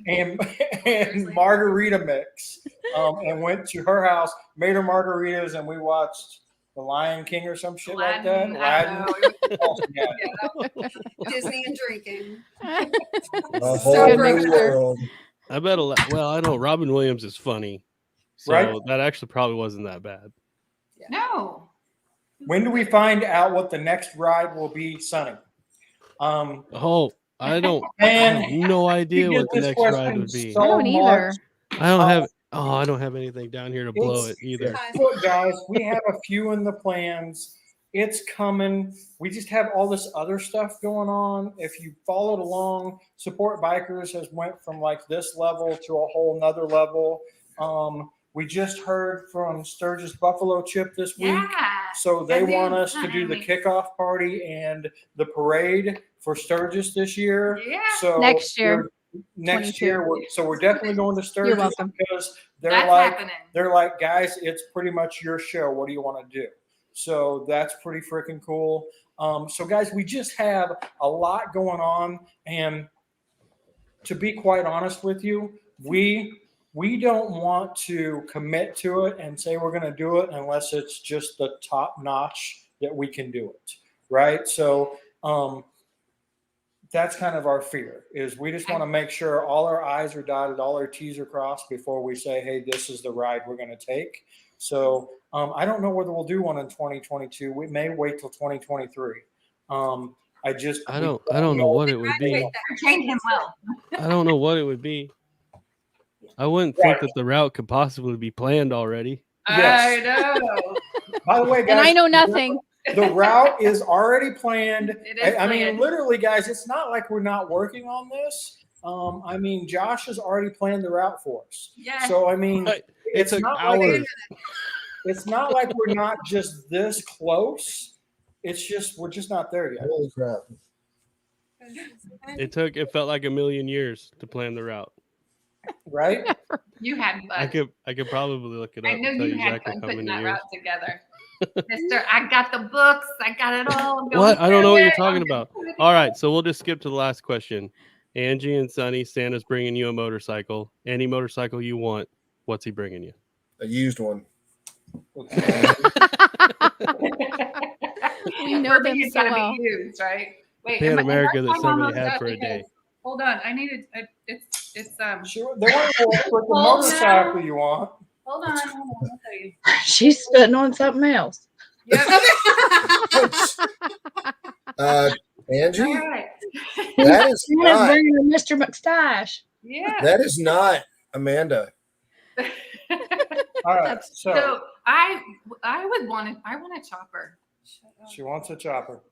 and margarita mix, and went to her house, made her margaritas, and we watched The Lion King or some shit like that. Aladdin, I don't know. It was- Yeah. Disney and drinking. A So whole good new mixture. world. I bet well, I know Robin Williams is funny. So Right. that actually probably wasn't that bad. No. When do we find out what the next ride will be, Sonny? Oh, I have And no idea we what the get this next ride question would be. so I don't either. much. I don't have anything down here to blow it either. Look, guys, we have a few in the plans. It's coming. We just have all this other stuff going on. If you followed along, Support Bikers has went from like this level to a whole nother level. We just heard from Sturgis Buffalo Chip this week. Yeah. So they And want then us to do the finally- kickoff party and the parade for Sturgis this year. Yeah. So Next year. next 22. year, we're definitely going to Sturgis welcome. because they're That's like, happening. guys, it's pretty much your show. What do you want to do? So that's pretty freaking cool. So guys, we just have a lot going on, and to be quite honest with you, we don't want to commit to it and say we're going to do it unless it's just the top notch that we can do it, right? So that's kind of our fear, is we just want to make sure all our I's are dotted, all our T's are crossed before we say, hey, this is the ride we're going to take. So I don't know whether we'll do one in 2022. We may wait till 2023. I don't know what it would be. Train him well. I don't know what it would be. I wouldn't think that the route could possibly be planned already. Yes. I know. By the way, guys, And I know nothing. The route is already planned. It is I mean, planned. literally, guys, it's not like we're not working on this. I mean, Josh has already planned the route for us. Yeah. So, I mean, It it's took not hours. like it's not like we're not just this close. It's just we're just not there yet. Holy crap. It felt like a million years to plan the route. Right? You had fun. I could probably look it up I know and tell you you had exactly fun how putting many that years. route together. Mister, I got the books. I got it all. I'm going What? I don't know what you're through it. talking about. All right, so we'll just skip to the last question. Angie and Sonny, Santa's bringing you a motorcycle. Any motorcycle you want. What's he bringing you? A used one. We know them Everything's so gotta well. be used, right? Wait, Pan am I America that talking somebody almost had up for a because- day. Hold on, I needed. It's Sure. They want to put the Hold motorcycle now. you want. Hold on. I'll tell you. She's spitting on something else. Angie, All right. that is Santa's not, bringing her Mr. McStash. Yeah. that is not Amanda. All right. That's- So So I want a chopper. she wants a chopper.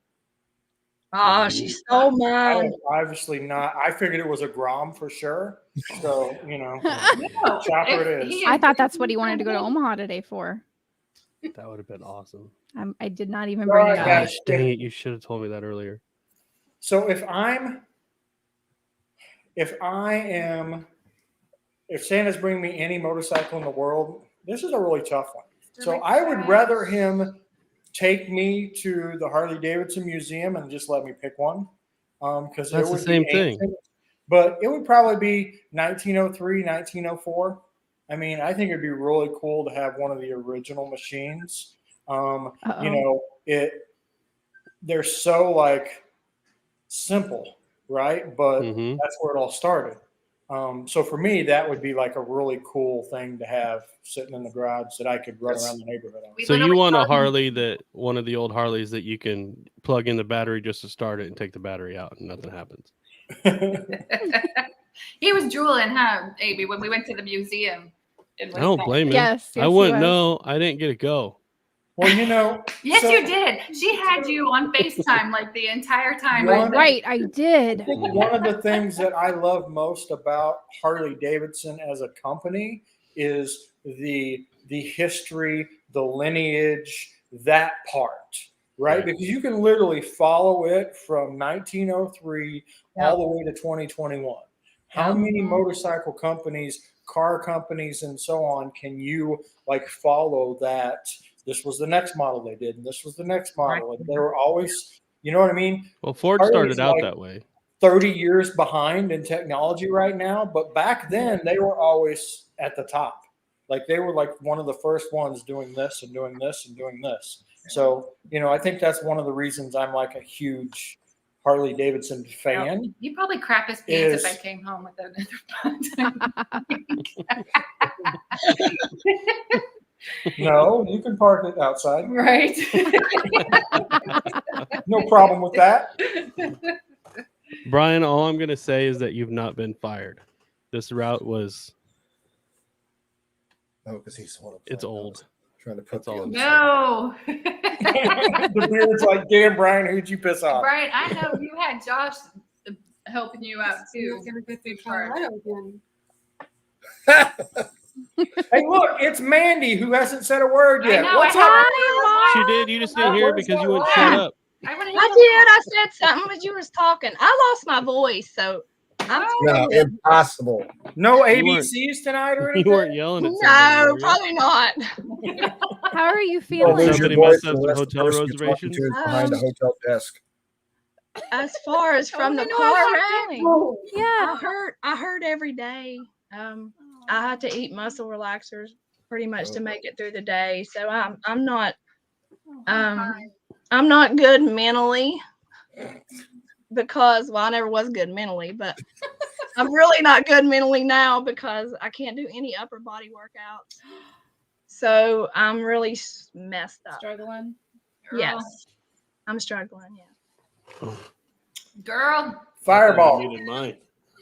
Oh, she stole I mine. am obviously not. I figured it was a Grom for sure. So, No, chopper it is. he I thought that's what he wanted to go to Omaha today for. That would have been awesome. I did not even bring it Alright, up. guys. Gosh, dang it. You should have told me that earlier. So if Santa's bringing me any motorcycle in the world, this is a really tough one. So I would rather him take me to the Harley Davidson Museum and just let me pick one. Because That's the same thing. But it would probably be 1903, 1904. I mean, I think it'd be really cool to have one of the original machines. They're so like simple, right? But Mhm. that's where it all started. So for me, that would be like a really cool thing to have sitting in the garage that I could run around the neighborhood on. So you want a Harley one of the old Harleys that you can plug in the battery just to start it and take the battery out and nothing happens. He was drooling, huh, Amy, when we went to the museum. I don't blame him. Yes, I he wouldn't was. know. I didn't get to go. Well, you know. Yes, you did. She had you on FaceTime like the entire time. Right, I did. I think one of the things that I love most about Harley Davidson as a company is the history, the lineage, that part, right? Because you can literally follow it from 1903 all the way to 2021. How many motorcycle companies, car companies, and so on can you like follow that? This was the next model they did, and this was the next model. And they were always, you know what I mean? Well, Ford Harley's started out like that way. 30 years behind in technology right now, but back then they were always at the top. Like they were like one of the first ones doing this and doing this and doing this. So, you know, I think that's one of the reasons I'm like a huge Harley Davidson fan. You probably crap his pants if I came home with another. No, you can park it outside. Right. No problem with that. Brian, all I'm going to say is that you've not been fired. This route was. Oh, because he's one of It's old. Trying to put all. No. The beard's like, damn, Brian, who'd you piss off? Brian, I know you had Josh helping you out too. You're gonna go through Colorado again. Hey, look, it's Mandy who hasn't said a word yet. I know, What's I up? She did. You just didn't hear it because you wouldn't shut up. I did. I said something, but you was talking. I lost my voice, so I'm No, impossible. No You weren't- ABCs tonight or You anything? weren't yelling at no, somebody, were you? probably not. How are you You'll feeling? lose Somebody your must voice have some unless the hotel person you're talking reservations. to is behind a hotel desk. As far as from the I know car how rally, feeling. Yeah. I hurt every day. I had to eat muscle relaxers pretty much to make it through the day. So I'm not good mentally because I never was good mentally, but I'm really not good mentally now because I can't do any upper body workouts. So I'm really messed up. Struggling? Yes. I'm struggling, yeah. Girl. Fireball. Muted mine.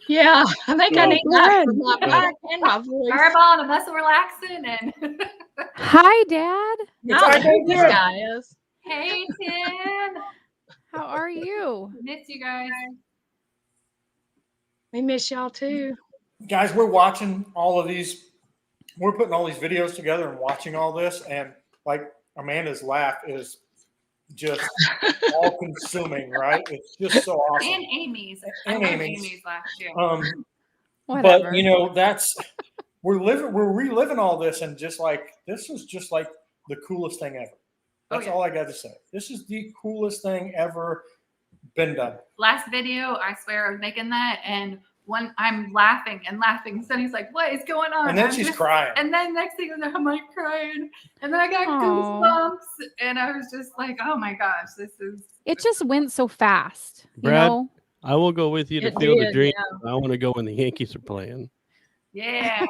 Yeah, I think I need that for good. my back and my voice. Fireball and a muscle relaxing and Hi, Dad. Not who this guy is. hey Tim. How are you? Miss you guys. We miss y'all too. Guys, we're watching all of these. We're putting all these videos together and watching all this. And like Amanda's laugh is just all consuming, right? It's just so awesome. And Amy's. And I love Amy's. last year. Whatever. But you know, we're reliving all this, and just like this is just like the coolest thing ever. That's all I got to say. This is the coolest thing ever been done. Last video, I swear I was making that, and I'm laughing and laughing. Sonny's like, "What is going on?" And then I'm she's just- crying. And then next thing I'm like crying, and then I got Aw. goosebumps, and I was just like, "Oh my gosh, this is." It just went so fast. Brad, You know? I will go with you to It feel the did, dream. I want to go when the Yankees are playing. Yeah.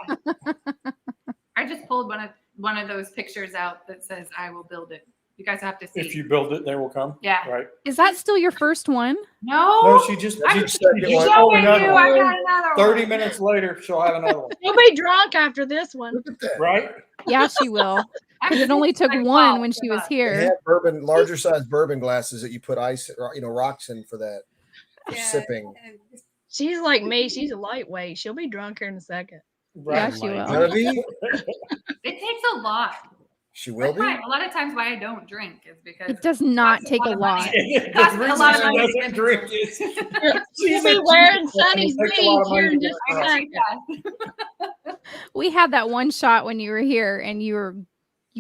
I just pulled one of those pictures out that says "I will build it." You guys have to see. If you build it, they will come. Yeah. Right. Is that still your first one? No. No, she just I'm she showing just you. pulled another I one. got another 30 one. minutes later, she'll have another one. You'll be drunk after this one. Look at that. Right? Yeah, she will. I'm Because it only took like, one wow, when she come was on. They here. had bourbon, larger size bourbon glasses that you put ice, rocks in for that. For Yeah. sipping. She's like me. She's a lightweight. She'll be drunk here in a second. Yeah, Right. she will. Genevieve, It takes a lot. she will That's be. why a lot of times why I don't drink is because It does not costs a take a lot of lot. money. The Costs a reason lot of she money to doesn't get drink drunk. is She'll she's be a wearing cheap person. Sonny's It takes a lot beads of money here in to just get a drunk. second. We had that one shot when you were here and you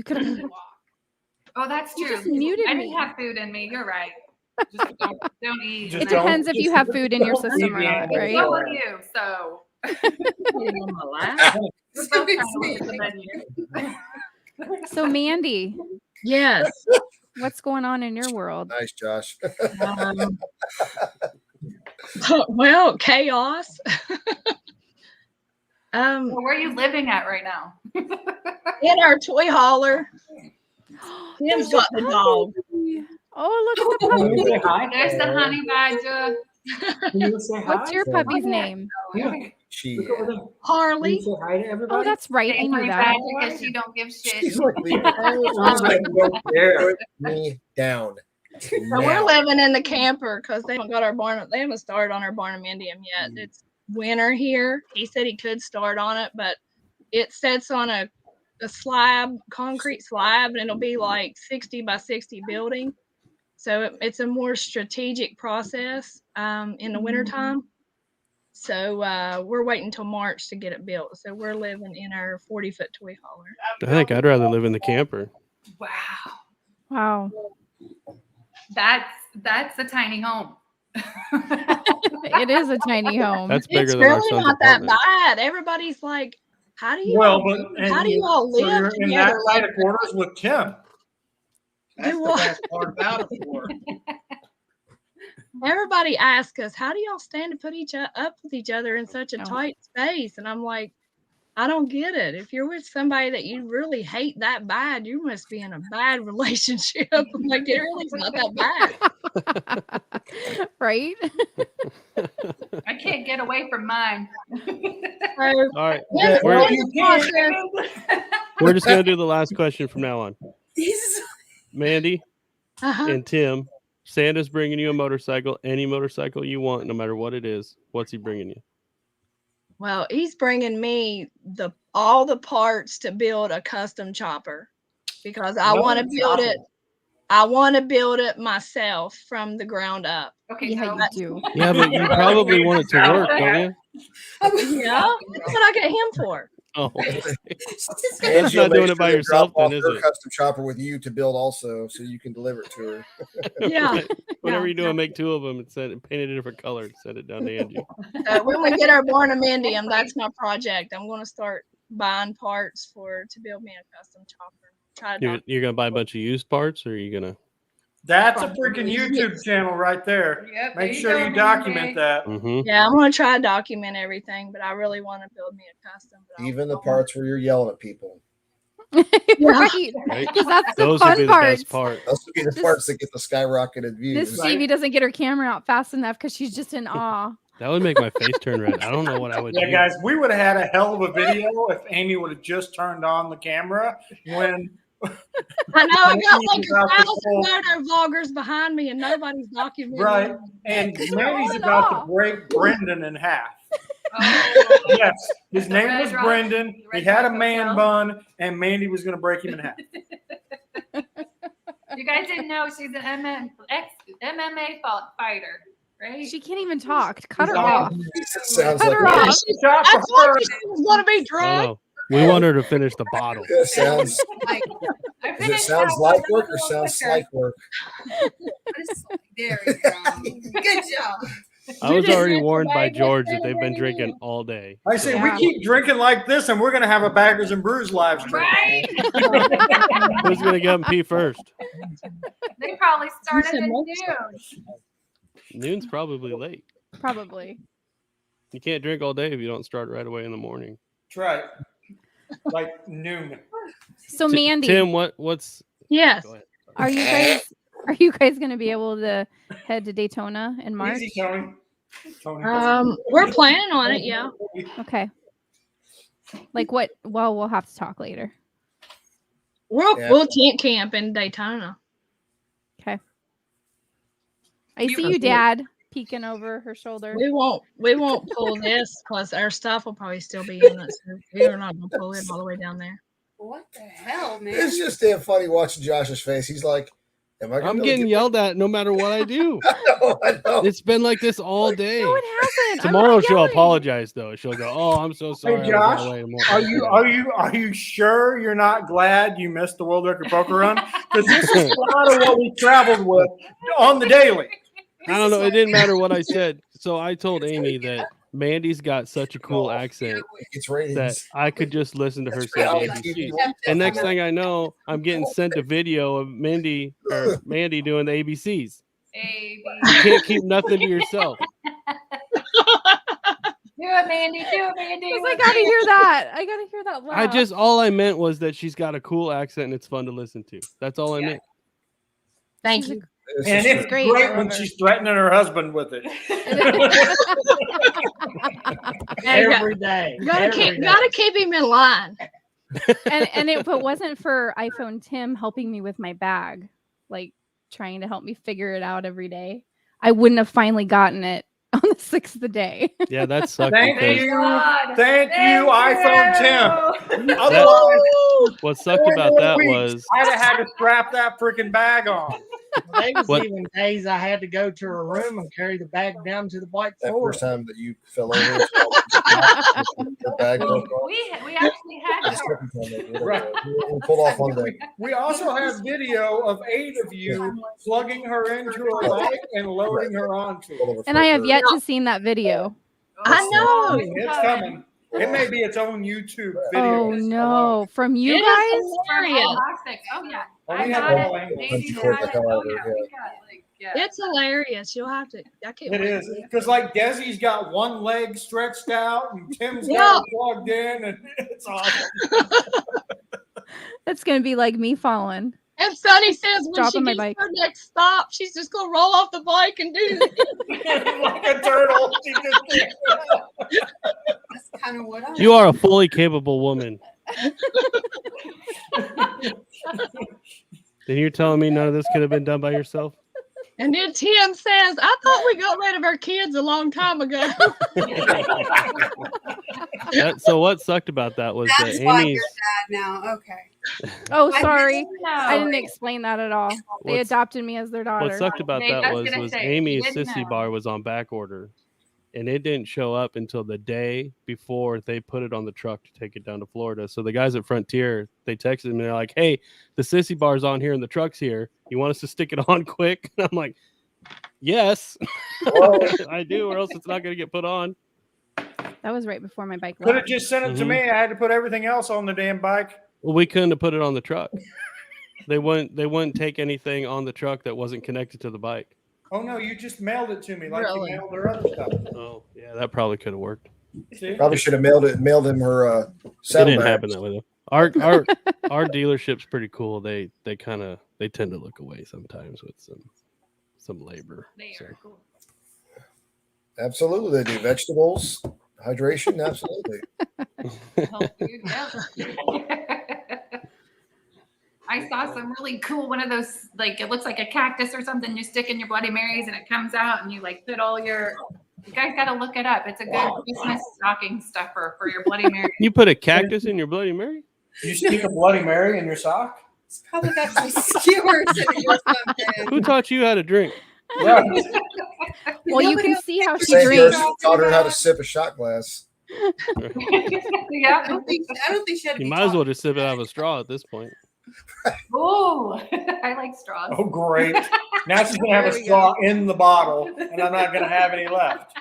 could have walked. Oh, that's You true. just muted I me. didn't have food in me. You're right. Just don't eat. Just It don't- depends if you have food in your don't system eat or the not, animal. right? So will you. So On my lap. we're both trying to look at the menu. So Mandy, Yes. what's going on in your world? Nice, Josh. Um, well, chaos. So where are you living at right now? In our toy hauler, Tim's got the dog. Oh, look at the Can you say puppy. hi? There's the honey badger. Can you say hi? What's your puppy's name? Yeah. She, Look over there. Can you Harley. say hi to everybody? Oh, that's right. I Say knew honey that. badger because she don't give shit. she's like, She's like, don't care. put me down. So we're living in the camper because they haven't got our barn. They haven't started on our barnamendium yet. It's winter here. He said he could start on it, but it sits on a slab, concrete slab, and it'll be like 60 by 60 building. So it's a more strategic process in the wintertime. So we're waiting until March to get it built. So we're living in our 40-foot toy hauler. I think I'd rather live in the camper. Wow. Wow. That's a tiny home. It is a tiny home. That's bigger It's than our really son's not that apartment. bad. Everybody's like, how do you Well, all, but how do you all so live you're in that together? side of quarters with Tim. That's Do the what? best part about it for. Everybody asks us, how do y'all stand to put up with each other in such a Oh. tight space? And I'm like, I don't get it. If you're with somebody that you really hate that bad, you must be in a bad relationship. I'm like, it really is not that bad. Right? I can't get away from mine. So, All right. yeah, We're, it's a process. we're just going to do the last question from now on. He's Mandy Uh-huh. and Tim, Santa's bringing you a motorcycle, any motorcycle you want, no matter what it is. What's he bringing you? Well, he's bringing me all the parts to build a custom chopper because I want to build it. I want to build it myself from the ground up. Okay, Yeah, so you do. Yeah, but you probably want it to work, don't you? Yeah, that's what I get him for. Oh, Angie not will doing make it by sure to yourself drop then, off is her it? custom chopper with you to build also, so you can deliver it to her. Yeah. Right. Whenever Yeah. you do it, make two of them and paint it a different color and send it down to Angie. When we get our barnamendium, that's my project. I'm going to start buying parts to build me a custom chopper. Try to You're going to buy a bunch of used parts, or are you going to? That's a freaking YouTube channel right there. Yep, Make there sure go, you document Mandy. that. Mm-hmm. Yeah, I'm going to try to document everything, but I really want to build me a custom. But Even the I want- parts where you're yelling at people. Right. Right? Because that's the Those would fun be the parts. best part. Those would be the This- parts that get the skyrocketed This views. Stevie doesn't get her camera out fast enough because she's just in awe. That would make my face turn red. I don't know what I would Yeah, do. guys, we would have had a hell of a video if Amy would have just turned on the camera when I know I got like Mandy's about to 1,000 moto vloggers behind me and nobody's documenting. right, and Mandy's Showing about off. to break Brendan in half. Oh, Yes, his The name Red was Rock- Brendan. He Red had a Rock man Hotel. bun, and Mandy was going to break him in half. you guys didn't know she's an MMA fighter, right? She can't even talk. Cut her Sorry. off. It sounds Cut like her a- off. Shot I for told her. you she was going to be I drunk. don't know. We want her to finish the bottle. it sounds. like, I Is it finished sounds that one like a work or little sounds quicker. like work? there we go. Good job. I was didn't already get warned by the George bag that they've been yesterday. drinking all day. I say Yeah. we keep drinking like this, and we're going to have a Baggers and Brews live stream. Right? Who's going to get them pee first? They probably started said at most. noon. Noon's probably late. Probably. You can't drink all day if you don't start right away in the morning. That's right. Like noon. So Mandy, Tim, what's Yes. go ahead. are you guys going to be able to head to Daytona in March? Easy, Tony. Tony. We're planning on it. Yeah. Okay. Like what? Well, we'll have to talk later. We'll tent camp in Daytona. Okay. I see you, Dad, peeking over her shoulder. We won't pull this because our stuff will probably still be in it. So we're not gonna pull it all the way down there. What the hell, man? It's just damn funny watching Josh's face. He's like, Am I gonna I'm be able to getting get yelled at no matter what I do. I know. It's been like this all day. No, it hasn't. I'm Tomorrow not she'll yelling. apologize though. She'll go, "Oh, I'm so sorry. Hey, I was Josh, that way." And won't Are do you that." are you sure you're not glad you missed the World Record Poker Run? Because this is a lot of what we traveled with on the daily. I don't know. It didn't matter what I said. So I told Amy that Mandy's got such a cool accent It's that ratings. I could just listen to her That's say the reality ABCs. TV. And next thing I know, I'm getting sent a video of Mandy doing the ABCs. A, You can't keep nothing to yourself. Do it, Mandy. Do it, Mandy. 'Cause I gotta hear that. I gotta hear that laugh. All I meant was that she's got a cool accent and it's fun to listen to. That's all I meant. Thank She's a- you. It's And just it's great. great, I when love her. she's threatening her husband with it. Hey, Every day. gotta keep him in line. and if it wasn't for iPhone Tim helping me with my bag, like trying to help me figure it out every day, I wouldn't have finally gotten it on the 6th day. Yeah, that sucked Thank because you. God. Thank you, iPhone 10. Tim. Otherwise, what sucked 4 about more that weeks, was I'd have had to strap that freaking bag on. There was What- even days I had to go to a room and carry the bag down to the white that floor. first time that you fell over. The bag broke off. We actually had The second time they did it, Right. we pulled off one day. We also have video of 8 of you plugging her into her bike and loading her onto it. And I have yet to see that video. I know. It's coming. It may be its own YouTube video. Oh no, from you It guys? is hilarious. Oh yeah. Oh, I we got have it. all angles. Maybe Record got the it. hell out Oh of it, yeah. yeah. We got like yeah. It's hilarious. You'll have to. I can't It wait. is. Because like Desi's got one leg stretched out and Tim's Yeah. got it plugged in and it's awesome. That's gonna be like me falling. And Sonny says when Dropping she my gets bike. her next stop, she's just gonna roll off the bike and do it. Like a turtle. She just That's kind of what I you are a fully capable woman. Then you're telling me none of this could have been done by yourself? And then Tim says, I thought we got rid of our kids a long time ago. So what sucked about that was That's that why Amy's you're sad now. Okay. Oh, I sorry. didn't I didn't explain that at all. They What's- adopted me as their daughter. what sucked about Nate, I that was was gonna say, you Amy's didn't sissy know. bar was on back order, and it didn't show up until the day before they put it on the truck to take it down to Florida. So the guys at Frontier, they texted me, they're like, "Hey, the sissy bar's on here and the truck's here. You want us to stick it on quick?" And I'm like, "Yes, I do, or else it's not going to get put on." That was right before my bike could have left. just sent it to Mhm. me. I had to put everything else on the damn bike. Well, we couldn't have put it on the truck. They wouldn't take anything on the truck that wasn't connected to the bike. Oh no, you just mailed it to me like Really? you mailed her other stuff. Oh, yeah, that probably could have worked. See? Probably should have mailed him her It saddle didn't bag. happen that way though. Our dealership's pretty cool. They tend to look away sometimes with some labor. They So, are cool. Absolutely, they do vegetables, hydration. Absolutely. Help you, yeah. I saw some really cool one of those, like it looks like a cactus or something. You stick in your Bloody Marys and it comes out, and you like put all your. You guys got to look it up. It's a good Christmas stocking stuffer for your Bloody Mary. you put a cactus in your Bloody Mary? You stick a Bloody Mary in your sock? It's probably got some skewers in it or something. Who taught you how to drink? Right. Well, you Nobody can else see how thinks she Same drinks. person taught her how to sip a shot glass. I Yeah. don't think she had to You be might as taught. well just sip it out of a straw at this point. Oh, I like straws. Oh, great. Now she's going to have a There we straw in the bottle, and I'm not going to have any left.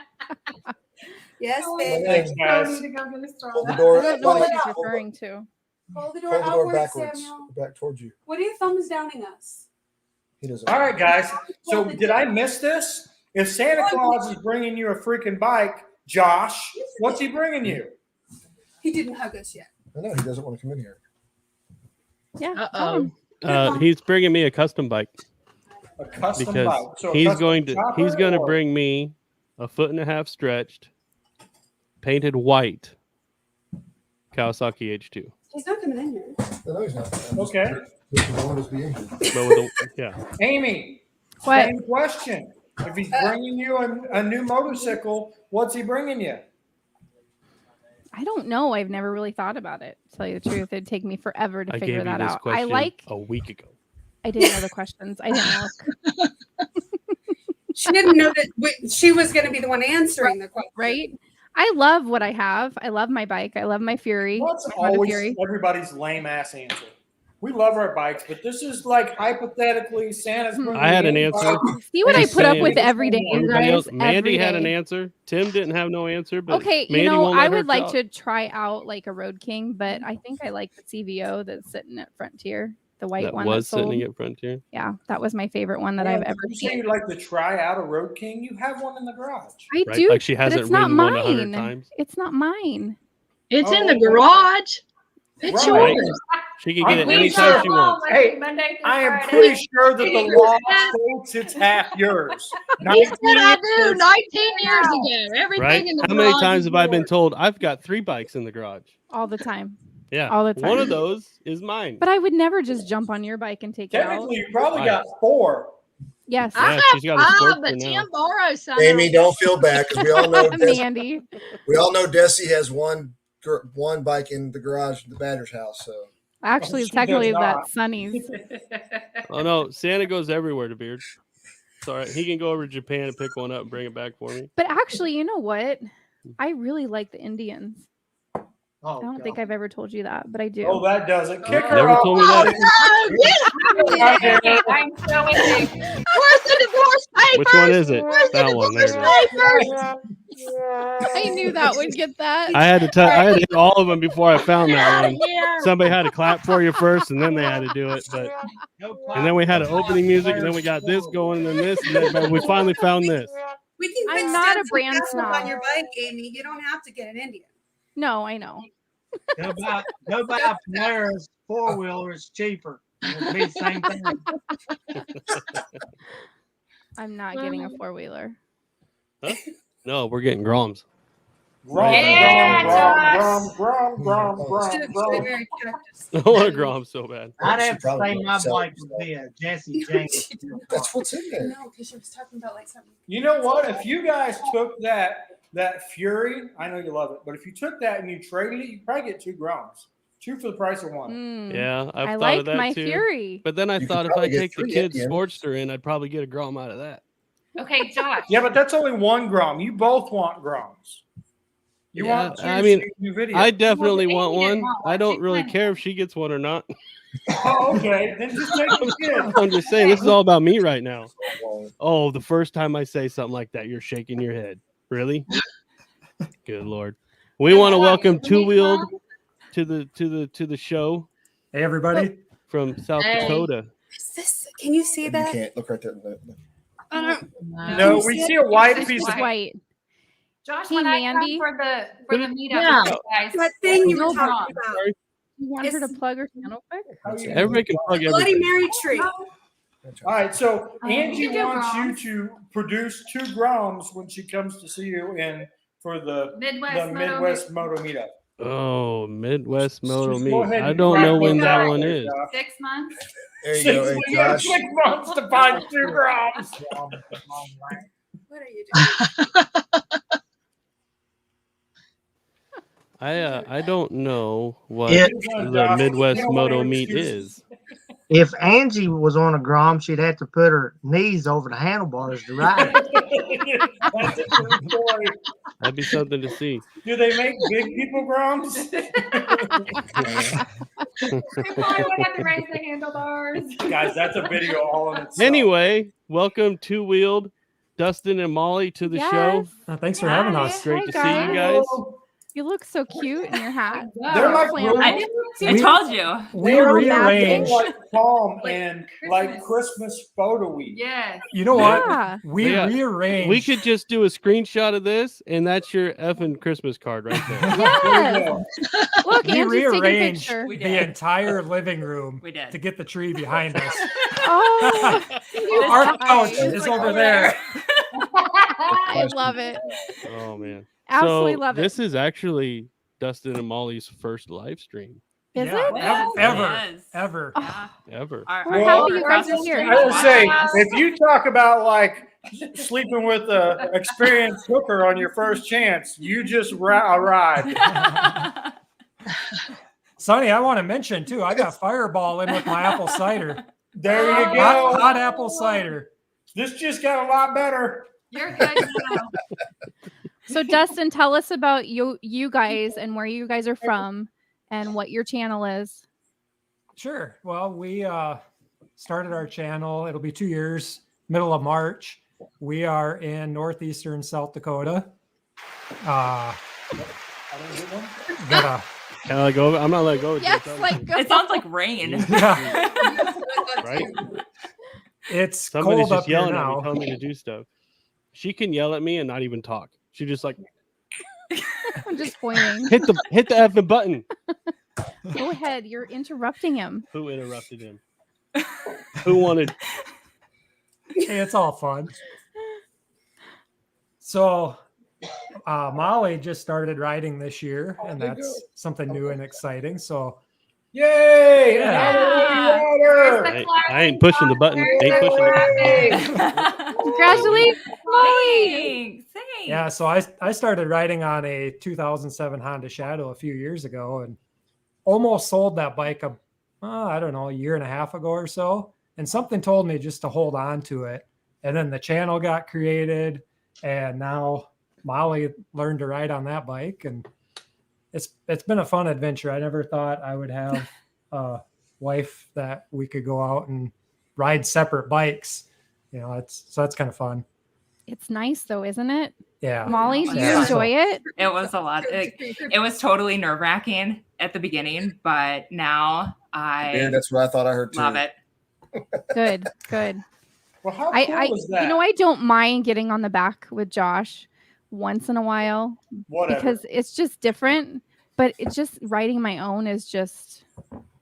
Yes, Oh, baby. Thanks, I guys. need to go get a straw. Hold the I door. don't know what she's hold the- referring to. Hold the door Hold the door outwards, backwards. Samuel. Back towards you. What are you thumbs downing us? He doesn't. All right, guys. So did I miss this? If Santa Claus is bringing you a freaking bike, Josh, what's he bringing you? He didn't hug us yet. I know he doesn't want to come in here. Yeah. Uh-oh. tell him. He's bringing me a custom bike A custom because bike. So a he's custom going to chopper or- bring me a 1.5 foot stretched, painted white Kawasaki H2. He's not coming in here. No, he's not. Okay. He doesn't want us to be injured. But with a, yeah, Amy, What? same question. If he's bringing you a new motorcycle, what's he bringing you? I don't know. I've never really thought about it. To tell you the truth, it'd take me forever to I figure gave you that this out. I question like a week ago. I didn't know the questions. I didn't look. She didn't know that she was going to be the one answering the question. Right? I love what I have. I love my bike. I love my Fury. What's my Honda always Fury. everybody's lame ass answer? We love our bikes, but this is like hypothetically Santa's. bringing I had an in answer. See what I Just put up saying. with every day, you Everybody guys. else, Mandy every had an day. answer. Tim didn't have no answer, but Okay, Mandy you know, won't let I her would like talk. to try out like a Road King, but I think I like the CVO that's sitting at Frontier, the white That one was that's sold. sitting at Frontier. Yeah, that was my favorite one that Well, I've ever you say seen. you'd like to try out a Road King. You have one in the garage. I Right? do, Like she but hasn't it's not ridden one 100 mine. times. It's not mine. It's in the Oh, garage. It's right. yours. She can get it I'm anytime sure- she wants. Hey, Monday through I am Friday. pretty sure that the law states it's half yours. He said I 19 do years- 19 years ago. Everything Right? in the How many garage times is have I been yours. told I've got 3 bikes in the garage? All the time. Yeah. All the One time. of those is mine. But I would never just jump on your bike and take it out. Technically, you probably Right. got 4. Yes. I Yeah, she's got a have 5, Sportster but now. Tim borrows some. Amy, don't feel bad because we all know Mandy. Desi has one bike in the garage at the Badger's house. So Actually, She technically does not. that's Sunny's. Oh no, Santa goes everywhere to Beard. It's all right. He can go over to Japan and pick one up and bring it back for me. But actually, you know what? I really like the Indians. Oh, I don't God. think I've ever told you that, but I do. Oh, that does it. Kick her Never off. told me that. Oh, yes. I'm so with you. Where's the divorce papers? Which one is it? Where's That the one. There divorce it is. papers? I knew that would get that. I had to hit all of them before I found that one. Yeah. Somebody had to clap for you first, and then they had to do it. But and then we had an opening music, and then we got this going, and then this, and then but we finally found this. We can I'm put not a stencil brand castle snob. on your bike, Amy. You don't have to get an Indian. No, I know. Go buy Polaris 4-wheeler. It's cheaper. It'll be the same thing. I'm not getting a 4-wheeler. No, we're getting Groms. Grom, Yeah, grom, grom, grom, grom, Should grom, have grom. married Cactus. I want a Grom so bad. I'd She have to probably say won't my sell bike it. would be a Jesse James. that's what's in there. No, because she was talking about like something. You know what? If you guys took that Fury, I know you love it, but if you took that and you traded it, you'd probably get 2 Groms. 2 for the price of 1. Mm. Yeah, I've I thought like of that my too. Fury. But then I You thought could if I probably get take the 3 kid's Indians. Sportster in, I'd probably get a Grom out of that. Okay, Josh. Yeah, but that's only 1 Grom. You both want Groms. You Yeah, want 2 I mean, new video. I definitely Well, want Amy didn't one. want I one. don't She really wanted care if she gets one or not. Oh, okay. Then just take the kid. I'm just saying, this is all about me right now. Well, Oh, the first time I say something like that, you're shaking your head. Really? Good Lord. We want to welcome Two Wheeled to the show Hey, everybody. from South Hey. Dakota. Is this? Can you see you that? can't look right there. I don't. No, we see a white It's piece It's of white. Josh, Hey, when I Mandy. come for the meetup, Yeah. with you guys, That thing you were no talking Grom. about. You want her to It's- plug her channel quick? Everybody can plug Bloody everything. Mary tree. All right, so Angie You can do wants you Groms. to produce 2 Groms when she comes to see you in for the Midwest, Midwest Moto Meetup. Oh, Midwest Moto Just Meet. go ahead I and don't wrap know when those that out one there, is. Josh. 6 months. There you go. Hey, You have Josh. 6 months to find 2 Groms. What are you doing? I don't know what Yeah. the Midwest Moto Meet is. If Angie was on a Grom, she'd have to put her knees over the handlebars to ride. That's a true story. That'd be something to see. Do they make big people Groms? I would have to raise the handlebars. Guys, that's a video all in itself. Anyway, welcome Two Wheeled, Dustin and Molly to the show. Yes. Thanks for having Hi. us. Great to see Hi, you guys. You look so cute in your hat. They're like Flannel. really- I told you. We They're rearranged. like palm Like and Christmas. like Christmas photo-y. Yes. You know what? Yeah. We Yeah. rearranged. We could just do a screenshot of this, and that's your effing Christmas card right there. There you Yes. go. Look, we Angie's taking a rearranged picture. We the did. entire living room We did. to get the tree behind us. Oh, you Our guys. couch It's is like over over there. I love it. Oh man. Absolutely so love it. this is actually Dustin and Molly's first live stream Is Yeah, it? Yes, ever, it is. ever. Yeah. ever. We're happy you guys are here. I would say, if you talk about like sleeping with a experienced hooker on your first chance, you just arrived. Sonny, I want to mention too. I got Fireball in with my apple cider. There you Oh. go. Hot apple cider. This just got a lot better. You're good now. So Dustin, tell us about you guys and where you guys are from and what your channel is. Sure. Well, we started our channel. It'll be 2 years, middle of March. We are in northeastern South Dakota. I didn't get one. Got Can I let go of it? I'm not letting go of it. Yes, Tell like me. go. It sounds like rain. yeah, Right? it's Somebody's cold up just here yelling at me, now. telling me to do stuff. She can yell at me and not even talk. She just like I'm just pointing. hit the effing button. Go ahead. You're interrupting him. Who interrupted him? Who wanted? Hey, it's all fun. So, Molly just started riding this year, and that's something new and exciting. So, Yay! Yeah. Another Where's Lady the Rider. I ain't pushing the button. Ain't pushing it. Congratulations, Molly. Thanks. Thanks. yeah, so I started riding on a 2007 Honda Shadow a few years ago, and almost sold that bike I don't know, a year and a half ago or so. And something told me just to hold on to it. And then the channel got created, and now Molly learned to ride on that bike, and it's been a fun adventure. I never thought I would have a wife that we could go out and ride separate bikes. You know, that's kind of fun. It's nice though, isn't it? Yeah. Molly, do you Yeah. enjoy it? It was a lot. It was totally nerve wracking at the beginning, but now Yeah, I that's what I thought I heard too. love it. Good, good. Well, how cool I is that? I don't mind getting on the back with Josh once in a while Whatever. because it's just different. But it's just riding my own is just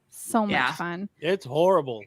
so much Yeah. fun. It's horrible.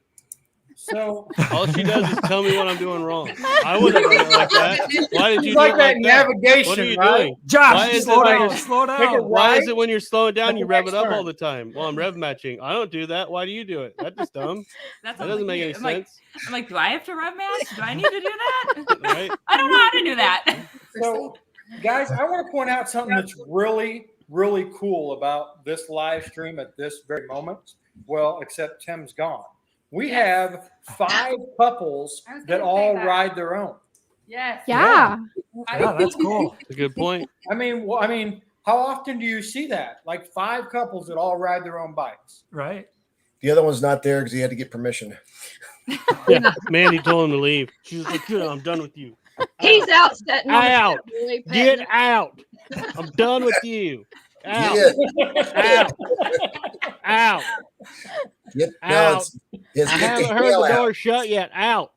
So All she does is tell me what I'm doing wrong. I wouldn't run it like that. Why did you it's do like it that like that? navigation, What are you right? doing? Why Josh, is slow it down, like- slow Take down. it Why is right. it when you're slowing down, you At the rev it next up turn. all the time? Well, I'm rev matching. I don't do that. Why do you do it? That's just dumb. That's That doesn't make any I'm like, sense. I'm like, do I have to rev match? Do I need to do that? Right? I don't know how to do that. So, guys, I want to point out something that's really, really cool about this live stream at this very moment. Well, except Tim's gone. We have 5 couples I was that gonna say all that. ride their own. Yes. Yeah. Yeah, that's cool. That's a good point. I mean, how often do you see that? Like 5 couples that all ride their own bikes. Right. The other one's not there because he had to get permission. Yeah. Mandy told him to leave. She was like, "Good, I'm done with you. He's out setting on the Out. boy, Get petting out. I'm done with you. Out. Yeah. Out. Out. Get, Out. no, it's I get haven't the heard hell the out. door shut yet. Out.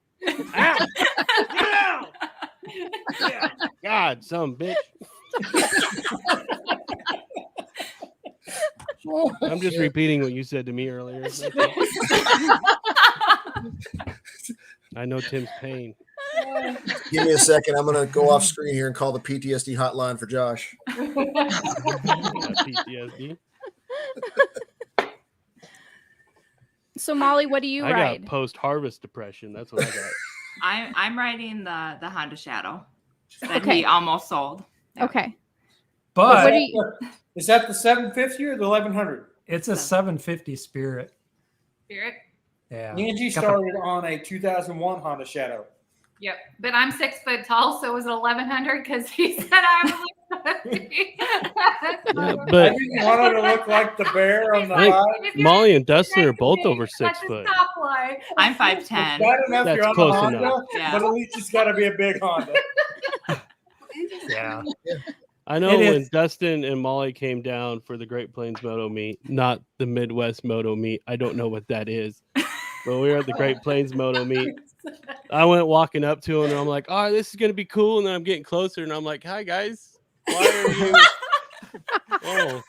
Out. Get out. Yeah. God, some bitch. I'm just repeating what you said to me earlier. I know Tim's pain. Give me a second. I'm going to go off screen here and call the PTSD hotline for Josh. I got PTSD. So Molly, what do you I ride? got post-harvest depression. That's what I got. I'm riding the Honda Shadow that Okay. he almost sold. Yeah. Okay. But What do you? Is that the 750 or the 1100? it's a 750 Spirit. Spirit. Yeah. Angie Got the- started on a 2001 Honda Shadow. Yep. But I'm 6 foot tall, so it was 1100 because he said I was. Yeah, I but didn't want her to look like the bear on the I think ride. Molly and Dustin are both over 6 That's a foot. stoplight. I'm It's 5'10". bad enough That's you're on close the Honda, enough. Yeah. but at least it's got to be a big Honda. Yeah. I know It when is. Dustin and Molly came down for the Great Plains Moto Meet, not the Midwest Moto Meet. I don't know what that is. But we were at the Great Plains Moto Meet. I went walking up to him and I'm like, oh, this is going to be cool. And then I'm getting closer and I'm like, hi, guys. Why are you? Oh,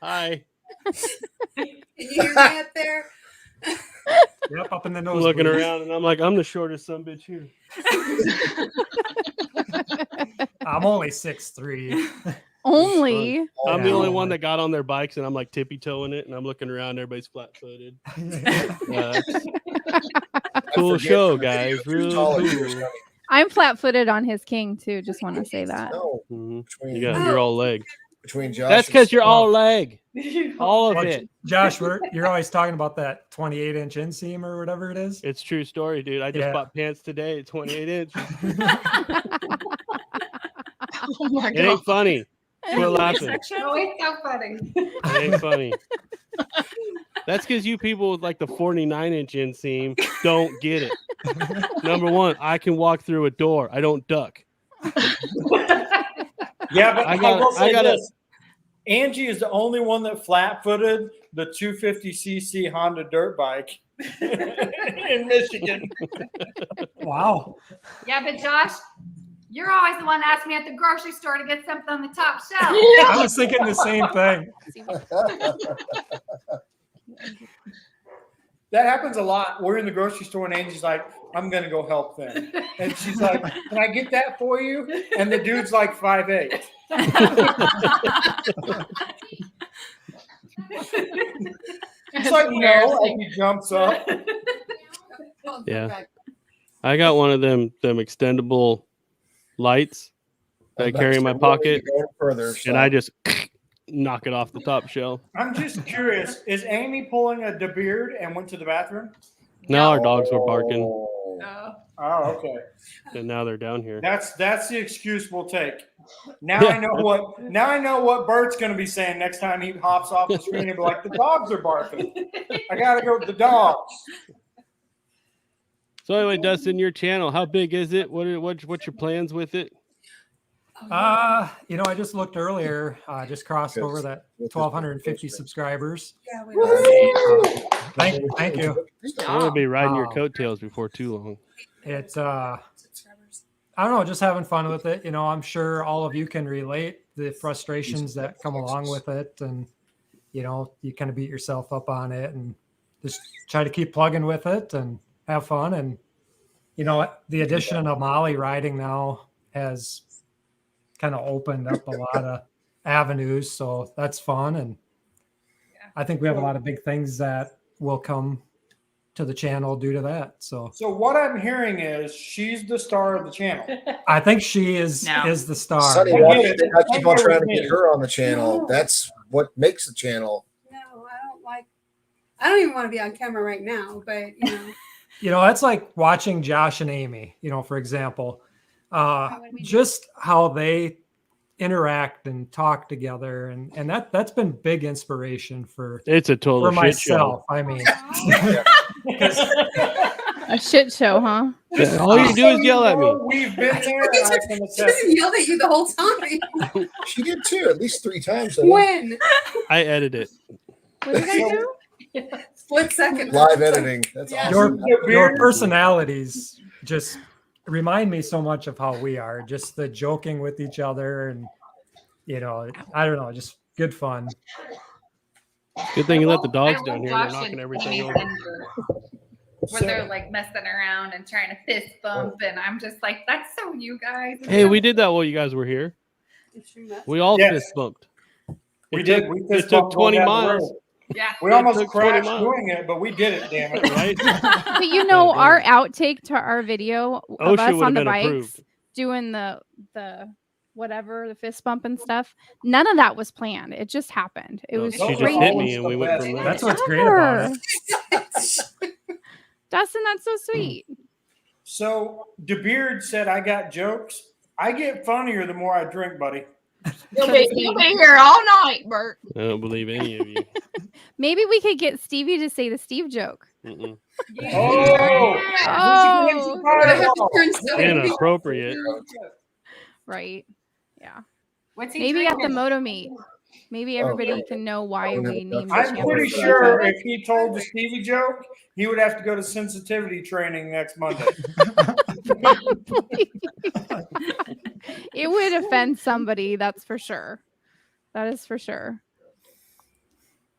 hi. Can you hear me up there? Yep, up in the I'm nose. looking around and I'm like, I'm the shortest sumbitch here. I'm only 6'3". Only. I'm the Yeah. only one that got on their bikes and I'm like tippy toeing it and I'm looking around. Everybody's flat footed. Cool forget show, you're guys. Real taller than cool. yours, honey. I'm flat-footed on his king too. Just want to say that. No, Mhm. between, You're all leg. between Josh That's and because you're all leg. All of Well, it. Josh, you're always talking about that 28-inch inseam or whatever it is. It's true story, dude. I just Yeah. bought pants today, 28 inch. Oh my It god. ain't funny. Quit laughing. Oh, it's so funny. It ain't funny. That's because you people with like the 49-inch inseam don't get it. Number one, I can walk through a door. I don't duck. Yeah, but I I got- will say I gotta- this. Angie is the only one that flat-footed the 250cc Honda dirt bike in Michigan. Wow. Yeah, but Josh, you're always the one that asks me at the grocery store to get something on the top shelf. I was thinking the same thing. That happens a lot. We're in the grocery store and Angie's like, I'm going to go help them. And she's like, can I get that for you? And the dude's like 5'8". It's like, no, and he jumps up. Yeah. I got one of them extendable lights that I carry in my pocket, Further, and I just knock it off the top shelf. I'm just curious, is Amy pulling a DeBeard and went to the bathroom? Now our dogs were barking, Oh, okay. and now they're down here. That's the excuse we'll take. Now I know what Bert's gonna be saying next time he hops off the screen and be like, the dogs are barking. I gotta go with the dogs. So anyway, Dustin, your channel, how big is it? What's your plans with it? I just looked earlier. Just crossed over that 1,250 subscribers. Yeah, we Thank you. I'm gonna be riding your Wow. coattails before too long. It's I don't know, just having fun with it. I'm sure all of you can relate the frustrations that come along with it, and you kind of beat yourself up on it, and just try to keep plugging with it and have fun. And the addition of Molly riding now has kind of opened up a lot of avenues, so that's fun. And I think we have a lot of big things that will come to the channel due to that. So what I'm hearing is she's the star of the channel. I think she is No. is the star. Sonny, I why get do it. you not keep on I get trying to what get you her on the channel? No. That's what makes the channel. No, I don't even want to be on camera right now, but That's like watching Josh and Amy, for example, just how they interact and talk together. And that's been big inspiration for It's a total shit myself. show. I mean, A shit show, huh? Yeah, all you do is yell at me. We've been there. And I can she attest. just yelled at you the whole time. She did too, at least 3 times. I think. When? I edit it. What did I do? Split second. Live editing. That's Yeah. awesome. your personalities just remind me so much of how we are, just the joking with each other, and I don't know, just good fun. Good thing you let the dogs I down love here. They're watching knocking everything Amy over. Bender when they're like messing around and trying to fist bump, and I'm just like, that's so you guys. Hey, we did that while you guys were here. We all Yes. fist bumped. We It did. took- We it fist took bumped going 20 down the miles. road. Yeah. We It almost took 20 crashed miles. doing it, but we did it. Damn it! Right? But our outtake to our video of OSHA us would on have the been bikes approved. doing the whatever, the fist bump and stuff. None of that was planned. It just happened. It No, was she just crazy. hit me and we went from there. That's what's great about it. Dustin, that's so sweet. So DeBeard said, "I got jokes. I get funnier the more I drink, buddy." You'll be here all night, Bert. I don't believe any of you. Maybe we could get Stevie to say the Steve joke. Mm-mm. Oh, Inappropriate. Right. Yeah. What's he Maybe at the drinking? Moto Meet. Maybe everybody can know why we named the I'm channel pretty Stevie sure Faux. if he told the Stevie joke, he would have to go to sensitivity training next Monday. It would offend somebody, that's for sure. That is for sure.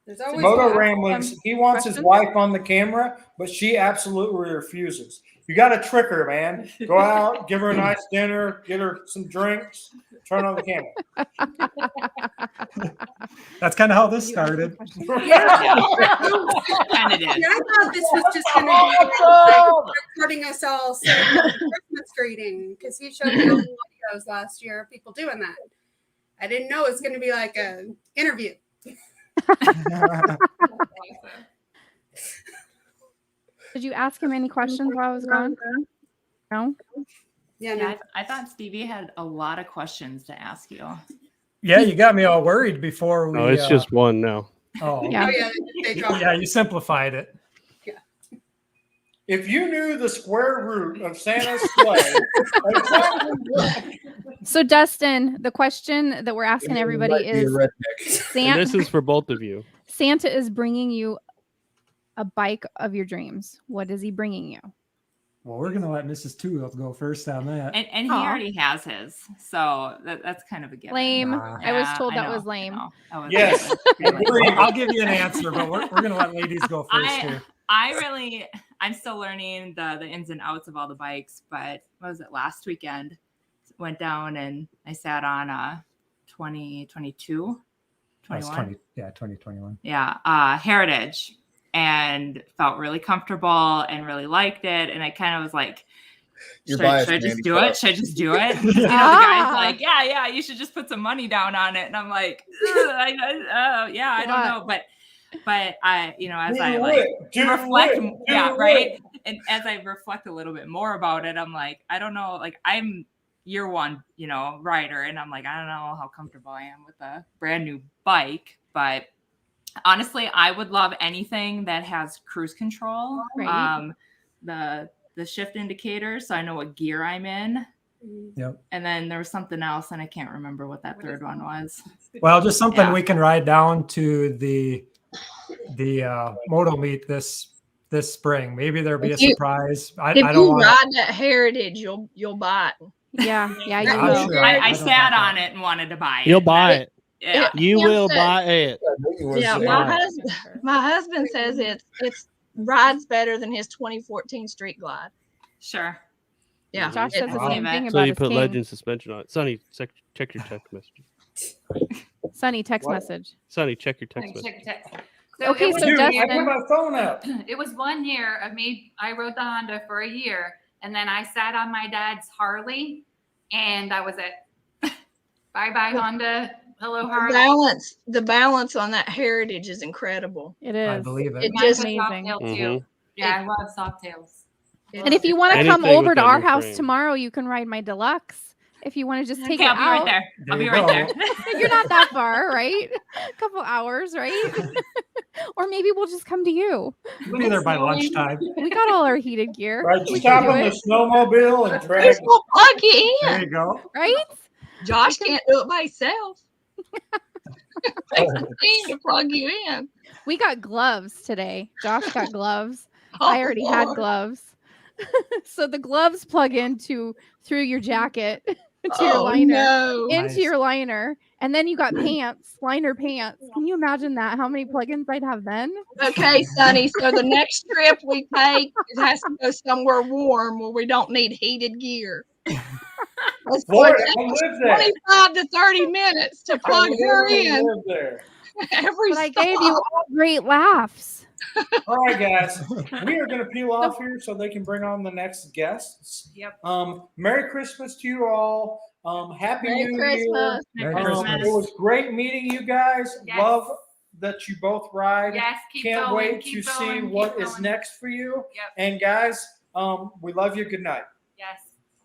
There's always Moto one. Ramblings, he wants his questions? wife on the camera, but she absolutely refuses. You got to trick her, man. Go out, give her a nice dinner, get her some drinks, turn on the camera. That's kind of how this started. Kind of did. Yeah, I thought this was just going to be like recording us all saying Christmas greeting because he showed me all the videos last year of people doing that. I didn't know it was going to be like an interview. Did you ask him any questions while I was gone? No. Yeah, Yeah, no. I thought Stevie had a lot of questions to ask you. Yeah, you got me all worried before we. Oh, it's just one now. Oh, Yeah. Oh yeah, they dropped yeah, you simplified it. If you knew the square root of Santa's sleigh, exactly what- So Dustin, the question that we're asking He everybody might be a is redneck. And this Santa, is for both of you. Santa is bringing you a bike of your dreams. What is he bringing you? Well, we're gonna let Mrs. Two go first on that. And he Aw. already has his, so that's kind of a given. Lame. Nah. I was Yeah, told I that know, was I lame. know. That was Yes. really Agreed. I'll give you an answer, but we're gonna let ladies go first here. I'm still learning the ins and outs of all the bikes, but what was it, last weekend? Went down and I sat on 2022, That's 21. 2021. Yeah, Heritage, and felt really comfortable and really liked it. And I kind of was like, You're should I biased, just Mandy. do it? Should I just do it? 'Cause, you know, the Ah. guy's like, yeah, you should just put some money down on it. And I'm like, I don't know. But I, as I like reflect, right. And as I reflect a little bit more about it, I'm like, I don't know, like I'm year one, rider. And I'm like, I don't know how comfortable I am with a brand new bike, but honestly, I would love anything that has cruise control. Right. The shift indicator, so I know what gear I'm in. Yep. And then there was something else, and I can't remember what that third one was. Well, just something Yeah. we can ride down to the moto meet this spring. Maybe there'll be a If you- surprise. I If don't you want. ride that Heritage, you'll buy it. Yeah, yeah, you I'm will. sure. I don't sat think on that. it and wanted to buy it. You'll buy it. Yeah. You Kim will said- buy it. Yeah, Right. my husband says it's rides better than his 2014 Street Glide. Sure. Yeah, Josh said the Wow. same thing So about you his put king. legend suspension on it. Sonny, check your text message. Sonny, text What? message. Sonny, check your text Check message. your text. Okay, it was, so Dude, I Dustin- put my phone up. it was 1 year of me. I rode the Honda for a year, and then I sat on my dad's Harley, and that was it. Bye bye Honda. Hello Harley. the balance on that Heritage is incredible. It is. I believe it. It Mine's just a amazing. Softail too. Mhm. Yeah, I love Softails. And if you want to come Anything over with to that our new house frame. tomorrow, you can ride my deluxe. If you want to just take Okay, it I'll be out. right there. There I'll be you right go. there. You're not that far, right? A couple hours, right? Or maybe we'll just come to you. We'll be there by lunchtime. We got all our heated gear. Right, We just can hop do on the it, snowmobile and drag. Just will plug you There in. you go. right? Josh can't do it by himself. Takes a team to plug you in. We got gloves today. Josh got gloves. Oh, I already had Lord. gloves. So the gloves plug into through your jacket to your Oh, liner. no. Into Nice. your liner, and then you got pants, liner pants. Can you imagine that? How many plugins I'd have then? Okay, Sonny. So the next trip we take, it has to go somewhere warm where we don't need heated gear. Let's Boy, put I live there. 25 to 30 minutes to plug her in Live there. every But I gave you all great laughs. All right, guys, we are going to peel off here so they can bring on the next guests. Yep. Merry Christmas to you all. Happy Merry New Christmas. Merry Merry Christmas. Year. It was great meeting you guys. Yes. Love that you both ride. Yes, keep Can't going. wait keep to going, see keep what is going. next for you. Yep. And guys, we love you. Good night. Yes.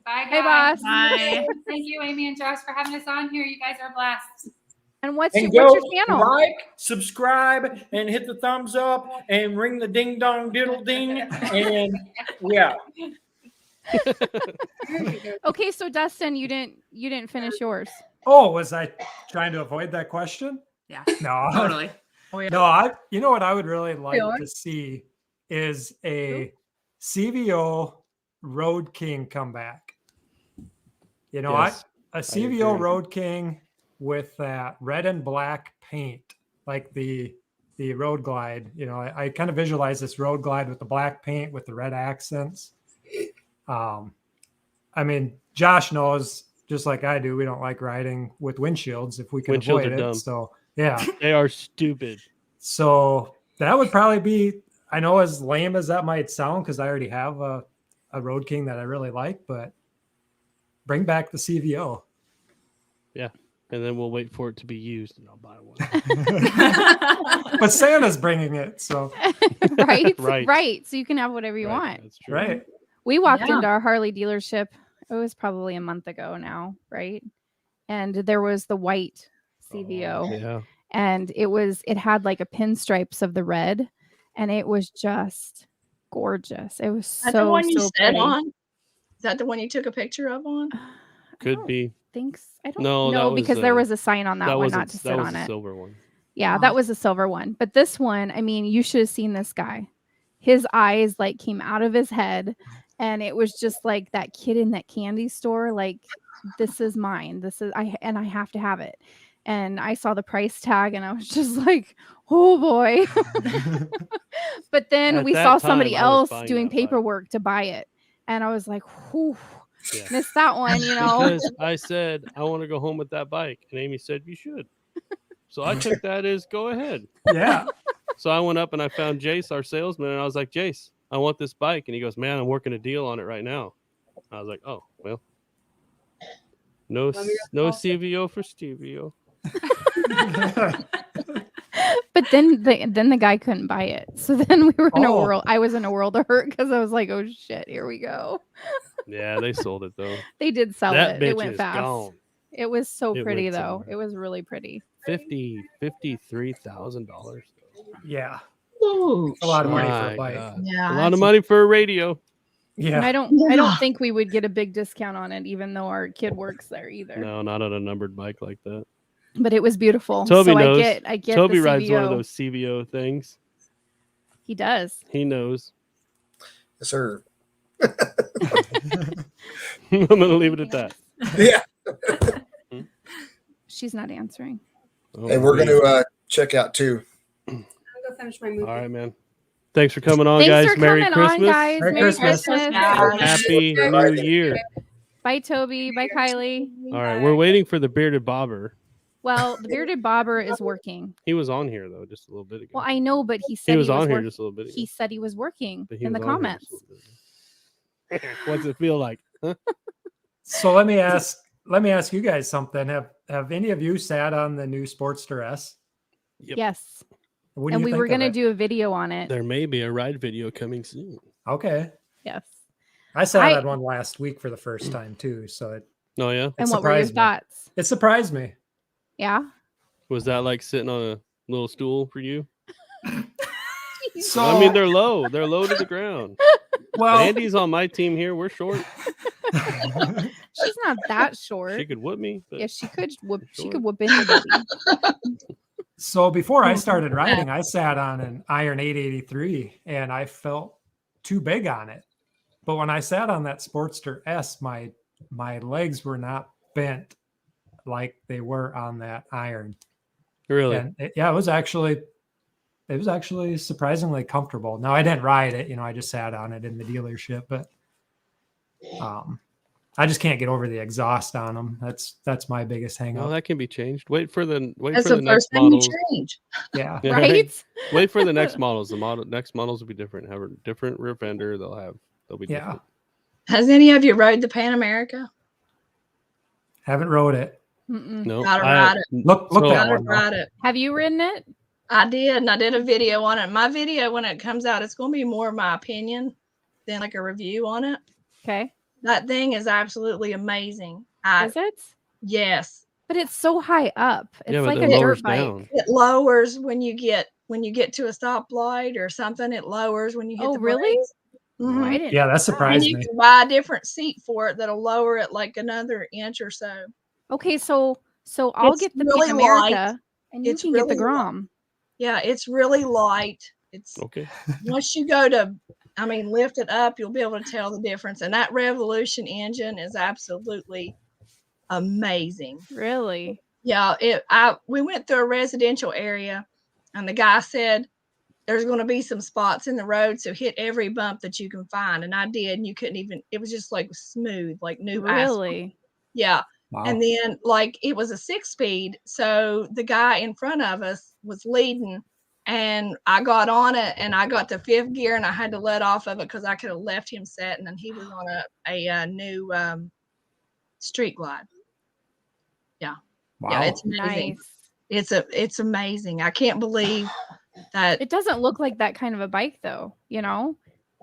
Bye, guys. Hey, boss. Bye. Thank you, Amy and Josh, for having us on here. You guys are a blast. And what's And your go channel? like, subscribe, and hit the thumbs up, and ring the ding dong diddle ding, and yeah. Okay, so Dustin, you didn't finish yours. Oh, was I trying to avoid that question? Yeah, No, totally. no. You know what I would really like Sure. to see is a CVO Road King comeback. You know, Yes, a CVO agree. Road King with that red and black paint, like the Road Glide. You know, I kind of visualize this Road Glide with the black paint with the red accents. I mean, Josh knows just like I do, we don't like riding with windshields if we can Windshields avoid are it. dumb. So yeah, They are stupid. so that would probably be. I know as lame as that might sound, because I already have a Road King that I really like, but bring back the CVO. and then we'll wait for it to be used, and I'll buy one. But Santa's bringing it, so right? Right. Right. So you can have whatever you want. That's true. right. We walked Yeah. into our Harley dealership. It was probably a month ago now, right? And there was the white CVO, Yeah. and it had like a pinstripes of the red, and it was just gorgeous. It was Is that the one you so said pretty. on? Is that the one you took a picture of on? Could be. I don't No, know that because was, there was a sign on that one was not to sit that was on a it. silver one. Yeah, Oh. that was a silver one. But this one, I mean, you should have seen this guy. His eyes like came out of his head, and it was just like that kid in that candy store. Like, this is mine. I have to have it. And I saw the price tag, and I was just like, oh boy. But then At we that saw time, somebody I was else buying doing that bike. paperwork to buy it, and I was like, whew, Yeah. missed that one, you know. Because I said I want to go home with that bike, and Amy said you should. So I took that as go ahead. Yeah. So I went up and I found Jace, our salesman, and I was like, Jace, I want this bike. And he goes, man, I'm working a deal on it right now. I was like, oh, well, no CVO for Stevio. But then the guy couldn't buy it. So then we were in a Oh. world. I was in a world of hurt because I was like, oh shit, here we go. Yeah, they sold it though. They did sell That it. bitch It went is fast. gone. It was so It pretty went though. somewhere. It was really pretty. $53,000. Yeah. Ooh, It's a lot of money for My a bike. God. yeah, A lot of money for a radio. And Yeah. I don't think we would get a big discount on it, even though our kid works there either. No, not on a numbered bike like that. But it was beautiful. Toby so knows. I get Toby the rides one of CVO. those CVO things. He does. He knows. Yes, sir. I'm going to leave it at that. Yeah. She's not answering. Oh, Hey, we're man. going to check out too. I'll go finish my movie. All right, man. Thanks for coming on, Thanks guys. for Merry coming Christmas. on, guys. Merry Merry Christmas. Christmas. Yeah. Happy New Year. Bye, Toby. Bye, Kylie. All right, we're waiting for the bearded bobber. Well, the bearded bobber is working. He was on here though, just a little bit ago. Well, I know, but he said he was on here work- just a little bit ago. He said he was working But he in the was on here comments. just a little bit ago. What's it feel like? Huh? So let me ask you guys something. Have any of you sat on the new Sportster S? Yep. Yes. What do And you we think were of going to it? do a video on it. There may be a ride video coming soon. Okay. Yes. I sat I- on one last week for the first time too, so it Oh yeah, And what were your surprised me. thoughts? It surprised me. Yeah. was that like sitting on a little stool for you? So I mean, they're low. They're low to the ground. well, Andy's on my team here. We're short. She's not that short. She could whoop me. But Yeah, she could whoop. She Sure. could whoop anybody. so before I started riding, I sat on an Iron 883 and I felt too big on it. But when I sat on that Sportster S, my legs were not bent like they were on that Iron. really, And it was actually surprisingly comfortable. Now I didn't ride it, I just sat on it in the dealership, but I just can't get over the exhaust on them. That's my biggest hang well, up. that can be changed. Wait for the that's the next first thing models. you change. Yeah. Yeah, Right? Wait for the next models. Next models will be different. Have a different rear fender. They'll be Yeah. different. Has any of you rode the Pan America? Haven't rode it. Mm-mm. No, Gotta ride it. Look So- that Gotta one. though. ride it. Have you ridden it? I did, and I did a video on it. My video, when it comes out, it's going to be more of my opinion than like a review on it. Okay. That thing is absolutely amazing. Is it? Yes, But it's so high up. It's Yeah, but like it a lowers dirt bike. down. it lowers when you get to a stoplight or something. It lowers when you hit Oh, the really? brakes. Mhm. I didn't. Yeah, that And surprised you me. can buy a different seat for it that'll lower it like another inch or so. Okay, so I'll It's get the really Pan America, light. and you It's can get the really light. Grom. Yeah, it's really light. It's Okay. once you go to, lift it up, you'll be able to tell the difference. And that Revolution engine is absolutely amazing. Really? Yeah, we went through a residential area, and the guy said there's going to be some spots in the road, so hit every bump that you can find. And I did, and you couldn't even. It was just like smooth, like new asphalt. Really? Yeah. Wow. And then like it was a 6-speed. So the guy in front of us was leading, and I got on it and I got to 5th gear and I had to let off of it because I could have left him setting, and he was on a new Street Glide. Yeah. Wow. Yeah, it's amazing. Nice. It's amazing. I can't believe that It doesn't look like that kind of a bike though, you know?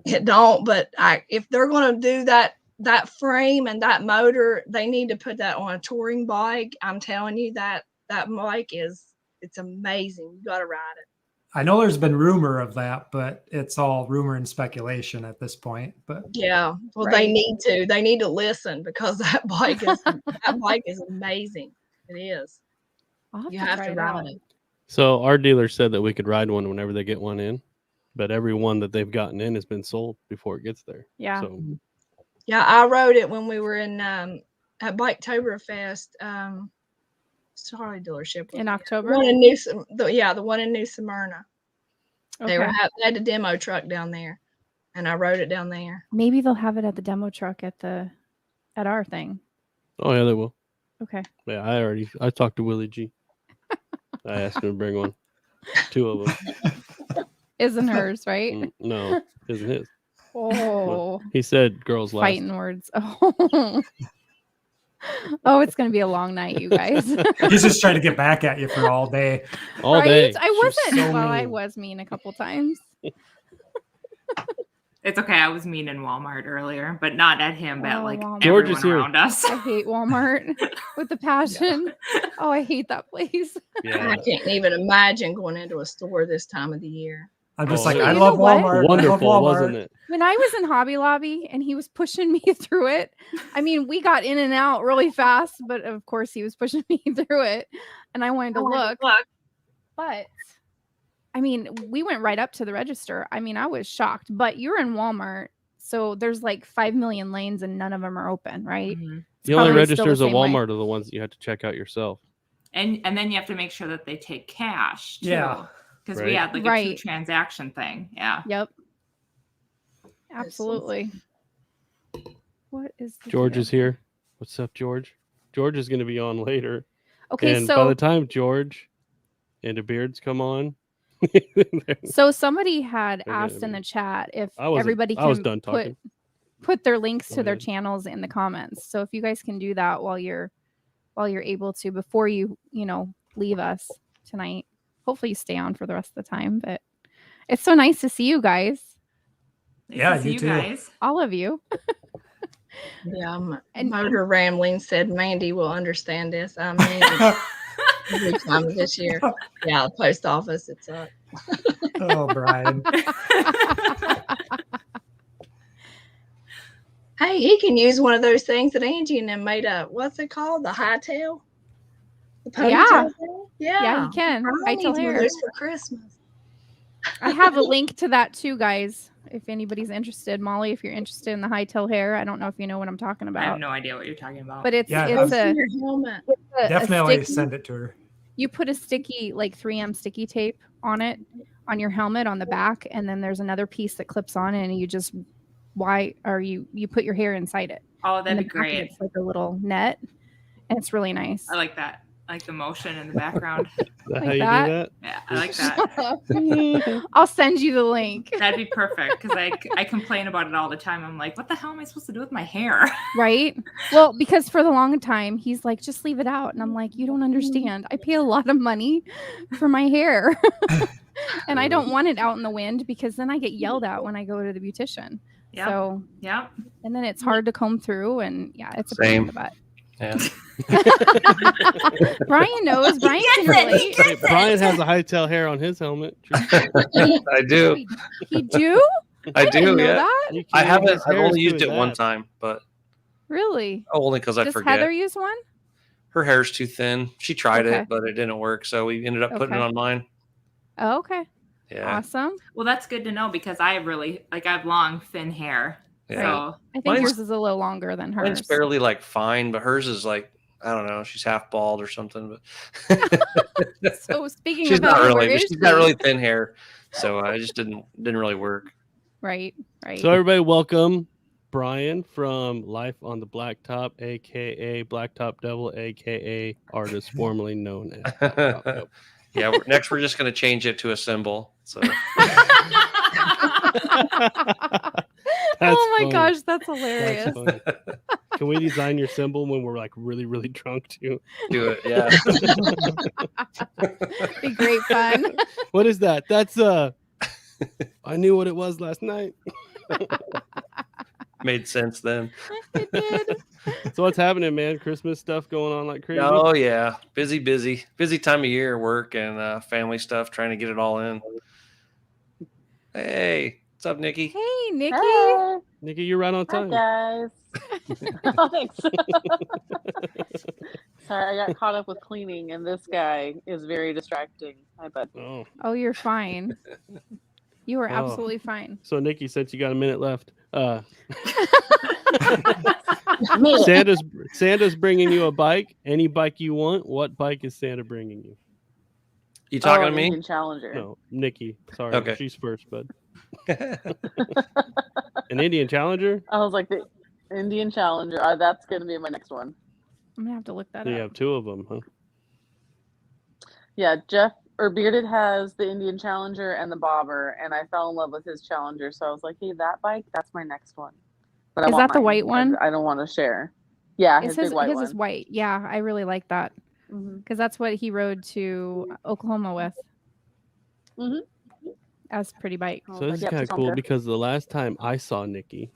it don't, but if they're going to do that frame and that motor, they need to put that on a touring bike. I'm telling you that bike it's amazing. You got to ride it. I know there's been rumor of that, but it's all rumor and speculation at this point. But Yeah, well, Right. they need to listen because that bike is amazing. It is. I'll You to have try to it ride out. it. So our dealer said that we could ride one whenever they get one in, but every one that they've gotten in has been sold before it gets there. Yeah. So Yeah, I rode it when we were in at Biketoberfest. Harley dealership In the October. one in New the one in New Smyrna. Okay. They had a demo truck down there, and I rode it down there. Maybe they'll have it at the demo truck at our thing. oh yeah, they will. Okay. Yeah, I talked to Willie G. I asked him to bring one. 2 of them. Isn't hers, right? No, isn't his. Oh, He said girls last. fighting words. Oh. Oh, it's gonna be a long night, you guys. he's just trying to get back at you for all day. All Right? day. I She was wasn't. so Well, I mean. was mean a couple times. It's okay. I was mean in Walmart earlier, but not at him, but Oh, like Walmart. George everyone is here. around us. I hate Walmart with a passion. Oh, I hate that place. Yeah. I can't even imagine going into a store this time of the year. I'm just Oh, like, yeah. I You love know what? Walmart. I love Wonderful, Walmart. wasn't it? When I was in Hobby Lobby and he was pushing me through it, I mean, we got in and out really fast, but of course he was pushing me through it, and I wanted to look. But I mean, we went right up to the register. I mean, I was shocked. But you're in Walmart, so there's like 5 million lanes and none of them are open, right? Mhm. It's The only probably still registers the at same way. Walmart are the ones that you have to check out yourself. And then you have to make sure that they take cash too. Yeah. Because Right. we had like a Right. 2-transaction thing. Yeah. Yep. Absolutely. What is the George deal? is here. What's up, George? George is going to be on later. Okay, and by so the time George and the Beards come on, so somebody had They're gonna asked in be- the chat if I wasn't- everybody I was can done talking. put their links Go to their ahead. channels in the comments. So if you guys can do that while you're able to before you leave us tonight. Hopefully you stay on for the rest of the time, but it's so nice to see you guys, Nice Yeah, to see you you too. guys. all of you. Yeah, And- Motor Rambling said Mandy will understand this. I mean, every time this year. Yeah, the post office, it's up. Oh, Brian. Hey, he can use one of those things that Angie and them made up. What's it called? The high tail? The ponytail Yeah. thing? Yeah, you can. I I need tell one of hair. those for Christmas. I have a link to that too, guys. If anybody's interested, Molly, if you're interested in the high tail hair, I don't know if you know what I'm talking I have about, no idea what you're talking about. but it's Yeah, it's In a, your helmet. a Definitely sticky- send it to her. you put a sticky like 3M sticky tape on it on your helmet on the back, and then there's another piece that clips on it, and you just you put your hair inside it. Oh, And that'd the be back of great. It's like a little net, and it's really nice. I like that. I like the motion in the background. Is that Like how you that? do that? Yeah, I like that. I'll send you the link. That'd be perfect because I complain about it all the time. I'm like, what the hell am I supposed to do with my hair? Right? Well, because for the long time, he's like, just leave it out. And I'm like, you don't understand. I pay a lot of money for my hair. And I don't want it out in the wind because then I get yelled at when I go to the beautician. Yeah. So, Yeah. and then it's hard to comb through. And yeah, it's a pain in Same. the butt. Yeah. Brian knows. Brian can relate. Hey, Brian has a hightail hair on his helmet. I do. He do? I didn't do. know Yeah. that. You I can't- haven't. his I've hair is only used it doing one that. time, but Really? only because I Does forget. Heather use one? Her hair's too thin. She tried Okay. it, but it didn't work. So we ended up putting it Okay. on mine. Oh, okay. Yeah. Awesome. Well, that's good to know because I have long, thin hair. Yeah. So I think Mine's- yours is a little longer than hers. Mine's barely like fine, but hers is like, I don't know. She's half bald or something, but So speaking she's of not Heather, really. where But is she's got she? really thin hair, so I just didn't really work. Right. So everybody, welcome Brian from Life on the Blacktop, aka Blacktop Devil, aka artist formerly known as Blacktop Devil. Yeah. Next, we're just gonna change it to a symbol. So Oh my funny. gosh, that's That's hilarious. funny. Can we design your symbol when we're like really, really drunk too? Do it. Yeah. Be great fun. What is that? That's I knew what it was last night. Made sense then. It did. So what's happening, man? Christmas stuff going on like crazy? Oh yeah. Busy time of year, work and family stuff, trying to get it all in. Hey, what's up, Nikki? Hey, Nikki. Hey, Nikki, you're right on hi time. guys. Oh, thanks. Sorry, I got caught up with cleaning, and this guy is very distracting. Hi, bud. Oh. Oh, you're fine. You are Oh. absolutely fine. So Nikki, since you got a minute left, Me. Santa's bringing you a bike. Any bike you want. What bike is Santa bringing you? You talking to an me? Indian Challenger. No, Nikki. Sorry, Okay. she's first, bud. An Indian Challenger? I was like, the Indian Challenger. That's going to be my next one. I'm gonna have to look that So you up. have two of them, huh? Yeah, Jeff or Bearded has the Indian Challenger and the Bobber, and I fell in love with his Challenger. So I was like, hey, that bike, that's my next one. But I Is want that the mine. white one? I don't want to share. Yeah, his big white his one. is white. Yeah, I really like that because that's what he rode to Oklahoma with. Mhm. That's a pretty bike. I was So like, this is yep, kind of sounds cool good. because the last time I saw Nikki,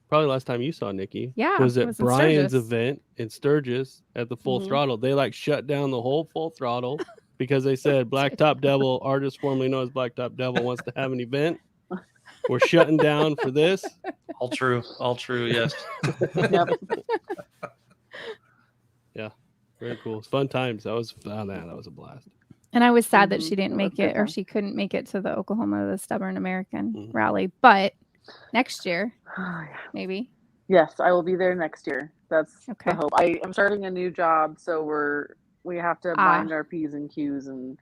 probably the last time you saw Nikki, Yeah, was it at was in Brian's Sturgis. event in Sturgis at the Full Mhm. Throttle. They like shut down the whole Full Throttle because they said Blacktop Devil, artist formerly known as Blacktop Devil, wants to have an event. We're shutting down for this. All true. Yes. Yep. Yeah, very cool. It's fun times. That was that was a blast. And I was sad that Mhm. she didn't It make was good it, or time. she couldn't make it to the Oklahoma, the Stubborn American Mhm. rally. But next year, Oh, yeah. maybe. Yes, I will be there next year. That's Okay. the hope. I am starting a new job, so we have to mind our P's and Q's and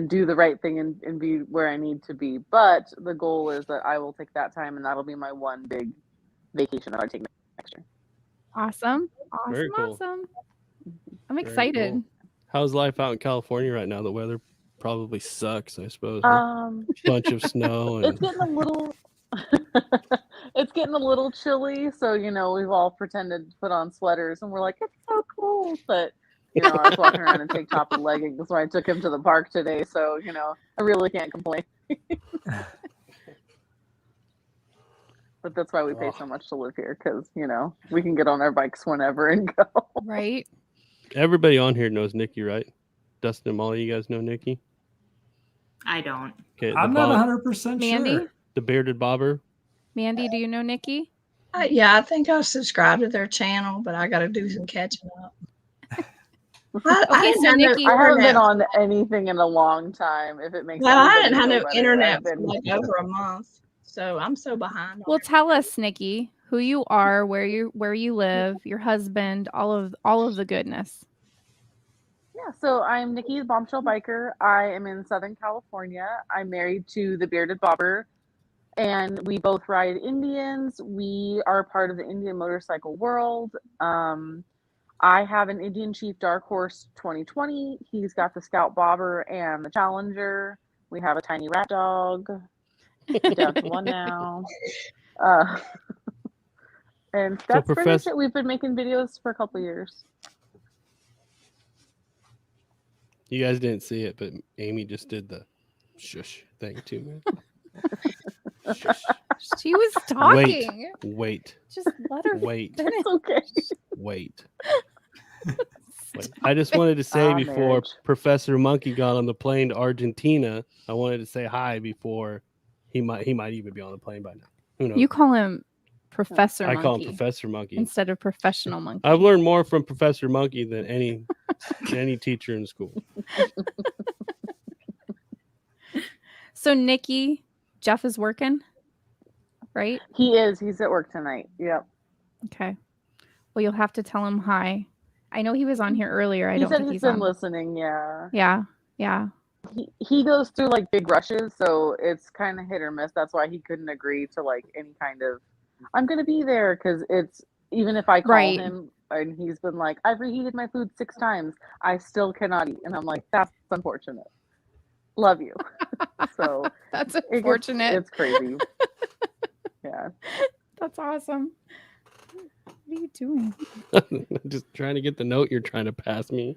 do the right thing and be where I need to be. But the goal is that I will take that time, and that'll be my one big vacation that I take next year. Awesome. Very Awesome. cool. Awesome. I'm Very excited. cool. How's life out in California right now? The weather probably sucks, I suppose. Huh? Bunch of snow and It's getting a little it's getting a little chilly, so we've all pretended to put on sweaters and we're like, it's so cool. But I was walking around in tank top and leggings when I took him to the park today, so I really can't complain. But that's why we pay so much to live here, because we can get on our bikes whenever and go. Right. everybody on here knows Nikki, right? Dustin and Molly, you guys know Nikki? I don't. Okay, I'm not 100% Mandy? sure. The bearded bobber. Mandy, do you know Nikki? Yeah, I think I subscribed to their channel, but I got to do some catching up. I Okay, didn't so have no Nikki, I haven't been internet. on anything in a long time. If it makes Well, I anybody didn't have feel no better, internet I've for been- like over a month, so I'm so behind. well, tell us, Nikki, who you are, where you live, your husband, all of the goodness. Yeah, so I'm Nikki, the bombshell biker. I am in Southern California. I'm married to the bearded bobber, and we both ride Indians. We are part of the Indian motorcycle world. I have an Indian Chief Dark Horse 2020. He's got the Scout Bobber and the Challenger. We have a tiny rat dog, down to one now. And that's pretty much it. We've been making videos for a couple of years. You guys didn't see it, but Amy just did the shush thing too, man. Shush. She was talking. Wait. Just let her Wait. finish. It's okay. Wait. I just wanted to say before marriage. Professor Monkey got on the plane to Argentina, I wanted to say hi before he might even be on the plane by now. Who knows? You call him Professor I Monkey call him Professor Monkey instead of Professional Monkey. I've learned more from Professor Monkey than any teacher in school. So Nikki, Jeff is working, right? He is. He's at work tonight. Yep. Okay. Well, you'll have to tell him hi. I know he was on here earlier. I He don't said think he's he's been on. listening. Yeah. Yeah. He goes through like big rushes, so it's kind of hit or miss. That's why he couldn't agree to like any kind of I'm gonna be there, because it's even if I call Right. him and he's been like, I've reheated my food 6 times, I still cannot eat, and I'm like, that's unfortunate. Love you. So That's unfortunate. It's crazy. Yeah. That's awesome. What are you doing? Just trying to get the note you're trying to pass me.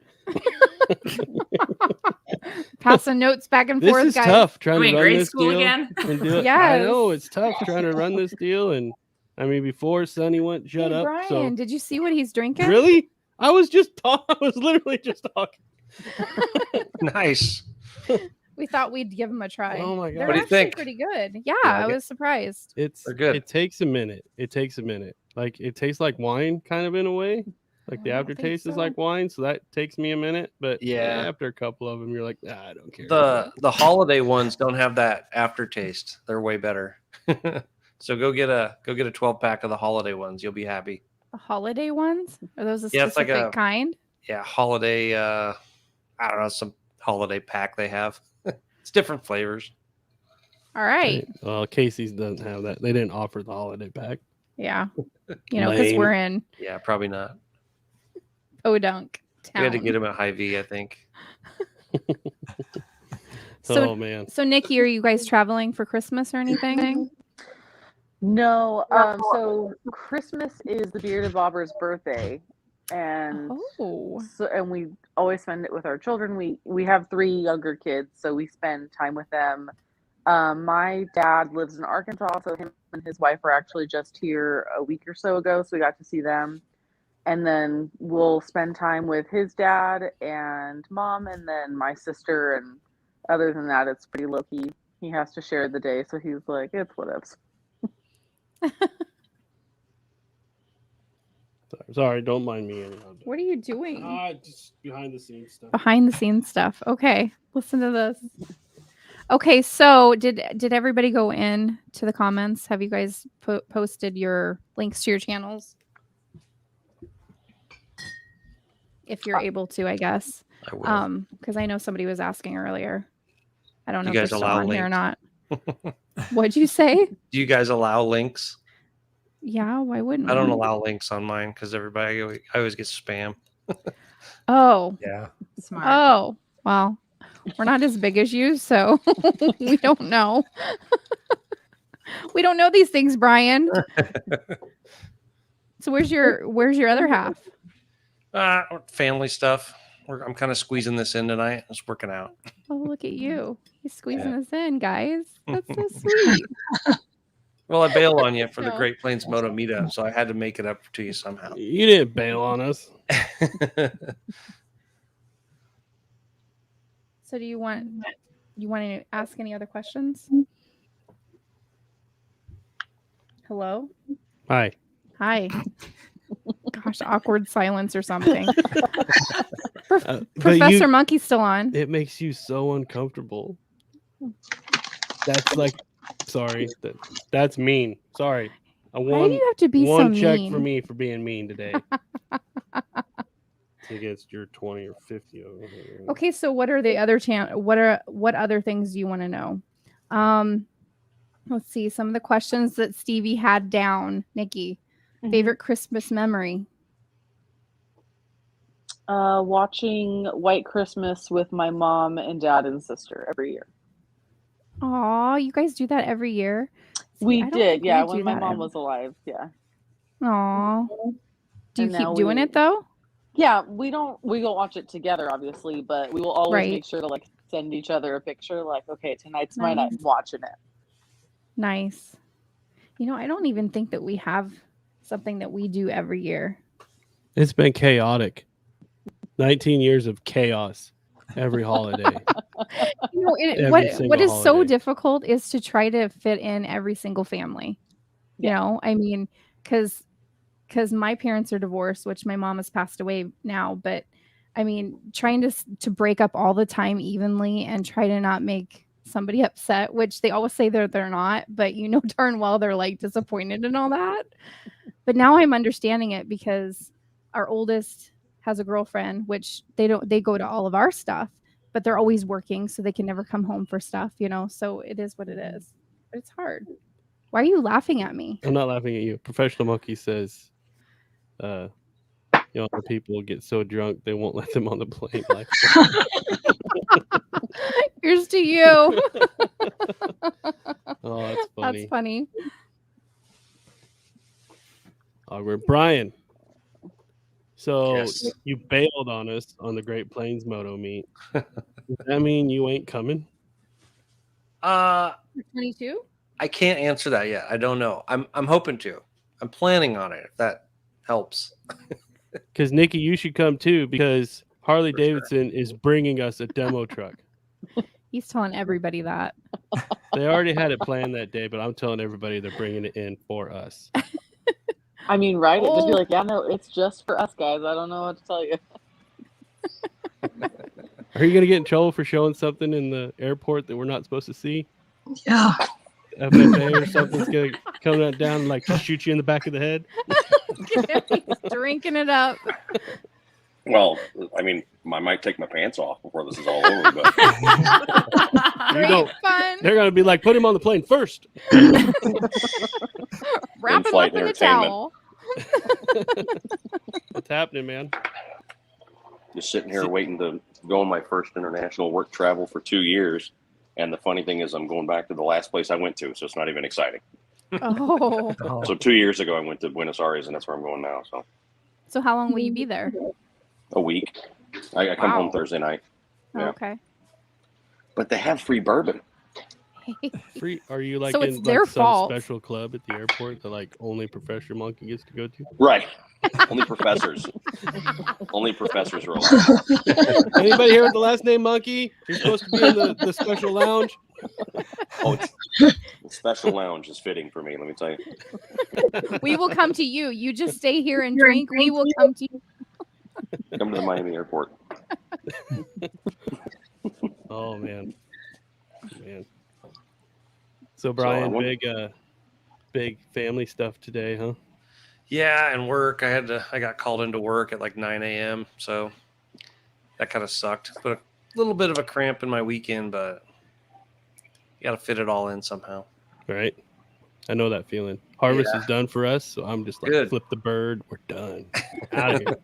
Passing notes back and This forth, is guys. tough trying to Doing run grade this school deal again? and do it. I know it's tough trying to run this deal, and I mean before Sonny went shut Hey, up. Brian, So did you see what he's drinking? really, I was just talking. I was literally just talking. Nice. We thought we'd give them a try. Oh my god, They're What do you actually think? pretty good. Yeah, like I it? was surprised. They're good. It takes a minute. It takes a minute. Like it tastes like wine, kind of in a way. Like the I don't think aftertaste is so. like wine, so that takes me a minute. But Yeah. after a couple of them, you're like, I don't care. The holiday ones don't have that aftertaste. They're way better. So go get a 12-pack of the holiday ones. You'll be happy. The holiday ones? Are those a Yeah, it's like specific a- kind? Yeah, holiday. I don't know, some holiday pack they have. It's different flavors. All right. Well, Casey's doesn't have that. They didn't offer the holiday pack. Yeah. You know, because Lame. we're in Yeah, probably not. Odunk We had to town. get him at Hy-Vee, I think. So- Oh man. So, Nikki, are you guys traveling for Christmas or anything? No. So Christmas is the Bearded Bobber's birthday, and Oh. and we always spend it with our children. We have 3 younger kids, so we spend time with them. My dad lives in Arkansas, so him and his wife are actually just here a week or so ago, so we got to see them. And then we'll spend time with his dad and mom, and then my sister. And other than that, it's pretty low key. He has to share the day, so he's like, it's whatevs. Sorry, don't mind me anyhow. What are you doing? Just behind the scenes stuff. Behind the scenes stuff. Okay. Listen to this. Okay, so did everybody go in to the comments? Have you guys posted your links to your channels? If you're able to, I guess. I will. Because I know somebody was asking earlier. I don't know You if guys they're still allow on here or links? not. What'd you say? Do you guys allow links? Yeah, why wouldn't I don't we? allow links on mine because I always get spam. Oh. Yeah. Smart. Oh. Well, we're not as big as you, so we don't know. We don't know these things, Brian. So where's your other half? Family stuff. I'm kind of squeezing this in tonight. It's working out. Oh, look at you. He's squeezing us in, guys. That's so sweet. Well, I bailed on you for the No. Great Plains Moto meetup, so I had to make it up to you somehow. You didn't bail on us. So do you want to ask any other questions? Hello? Hi. Hi. Gosh, awkward silence or something. But Professor Monkey's still on. It makes you so uncomfortable. That's like, sorry, that's mean. Sorry. Why do you have to be so one check mean? for me for being mean today. Against your 20 or 50. Okay, so what are the other what other things do you want to know? Let's see some of the questions that Stevie had down. Nikki, favorite Christmas memory? Watching White Christmas with my mom and dad and sister every year. Aw, you guys do that every year? See, We I don't did, think yeah, we when do my that mom every- was alive, yeah. Aw. Do you And keep now doing we- it though? Yeah, we go watch it together, obviously, but we will always Right. make sure to like send each other a picture, like, okay, tonight's my Nice. night, I'm watching it. Nice. You know, I don't even think that we have something that we do every year. It's been chaotic. 19 years of chaos every holiday. You know, Every what single is so holiday. difficult is to try to fit in every single family. You know, I mean, because my parents are divorced, which my mom has passed away now, but I mean, trying to break up all the time evenly and try to not make somebody upset, which they always say they're not, but you know darn well they're like disappointed and all that. But now I'm understanding it because our oldest has a girlfriend, which they go to all of our stuff, but they're always working, so they can never come home for stuff, you know. So it is what it is. But it's hard. Why are you laughing at me? I'm not laughing at you. Professional Monkey says, you know, the people get so drunk they won't let them on the plane. Like, Here's to you. oh, that's funny. That's funny. Awkward. Brian, So Yes. you bailed on us on the Great Plains Moto meet. Does that mean you ain't coming? 22? I can't answer that yet. I don't know. I'm hoping to. I'm planning on it. If that helps. Because Nikki, you should come too. Because Harley Davidson is bringing us a demo truck. He's telling everybody that. They already had it planned that day, but I'm telling everybody they're bringing it in for us. I mean, right? It'd just be Oh. like, yeah, no, it's just for us guys. I don't know what to tell you. Are you gonna get in trouble for showing something in the airport that we're not supposed to see? Yeah. FFA or something's gonna come down and like shoot you in the back of the head. He's drinking it up. Well, I mean, I might take my pants off before this is all over, but You don't. Fun. They're gonna be like, put him on the plane first. Wrap him in-flight up in a entertainment. towel. What's happening, man? Just sitting here waiting to go on my first international work travel for 2 years. And the funny thing is I'm going back to the last place I went to, so it's not even exciting. Oh. So 2 years ago I went to Buenos Aires, and that's where I'm going now. So So how long will you be there? a week. I come home Thursday night. Oh, Yeah. okay. But they have free bourbon. Free? Are you like So it's in their like, some fault. special club at the airport that like only Professor Monkey gets to go to? Right. Only professors. Only professors are allowed. Anybody here with the last name Monkey? You're supposed to be in the special lounge. Oh, the special lounge is fitting for me, let me tell you. We will come to you. You just stay here and drink. We will come to you. Come to the Miami airport. Oh man. So Brian, big family stuff today, huh? Yeah, and work. I got called into work at like 9 a.m. So that kind of sucked. But a little bit of a cramp in my weekend, but you got to fit it all in somehow. Right. I know that feeling. Harvest is done for us, so I'm just like, Good. flip the bird. We're done. Out of here.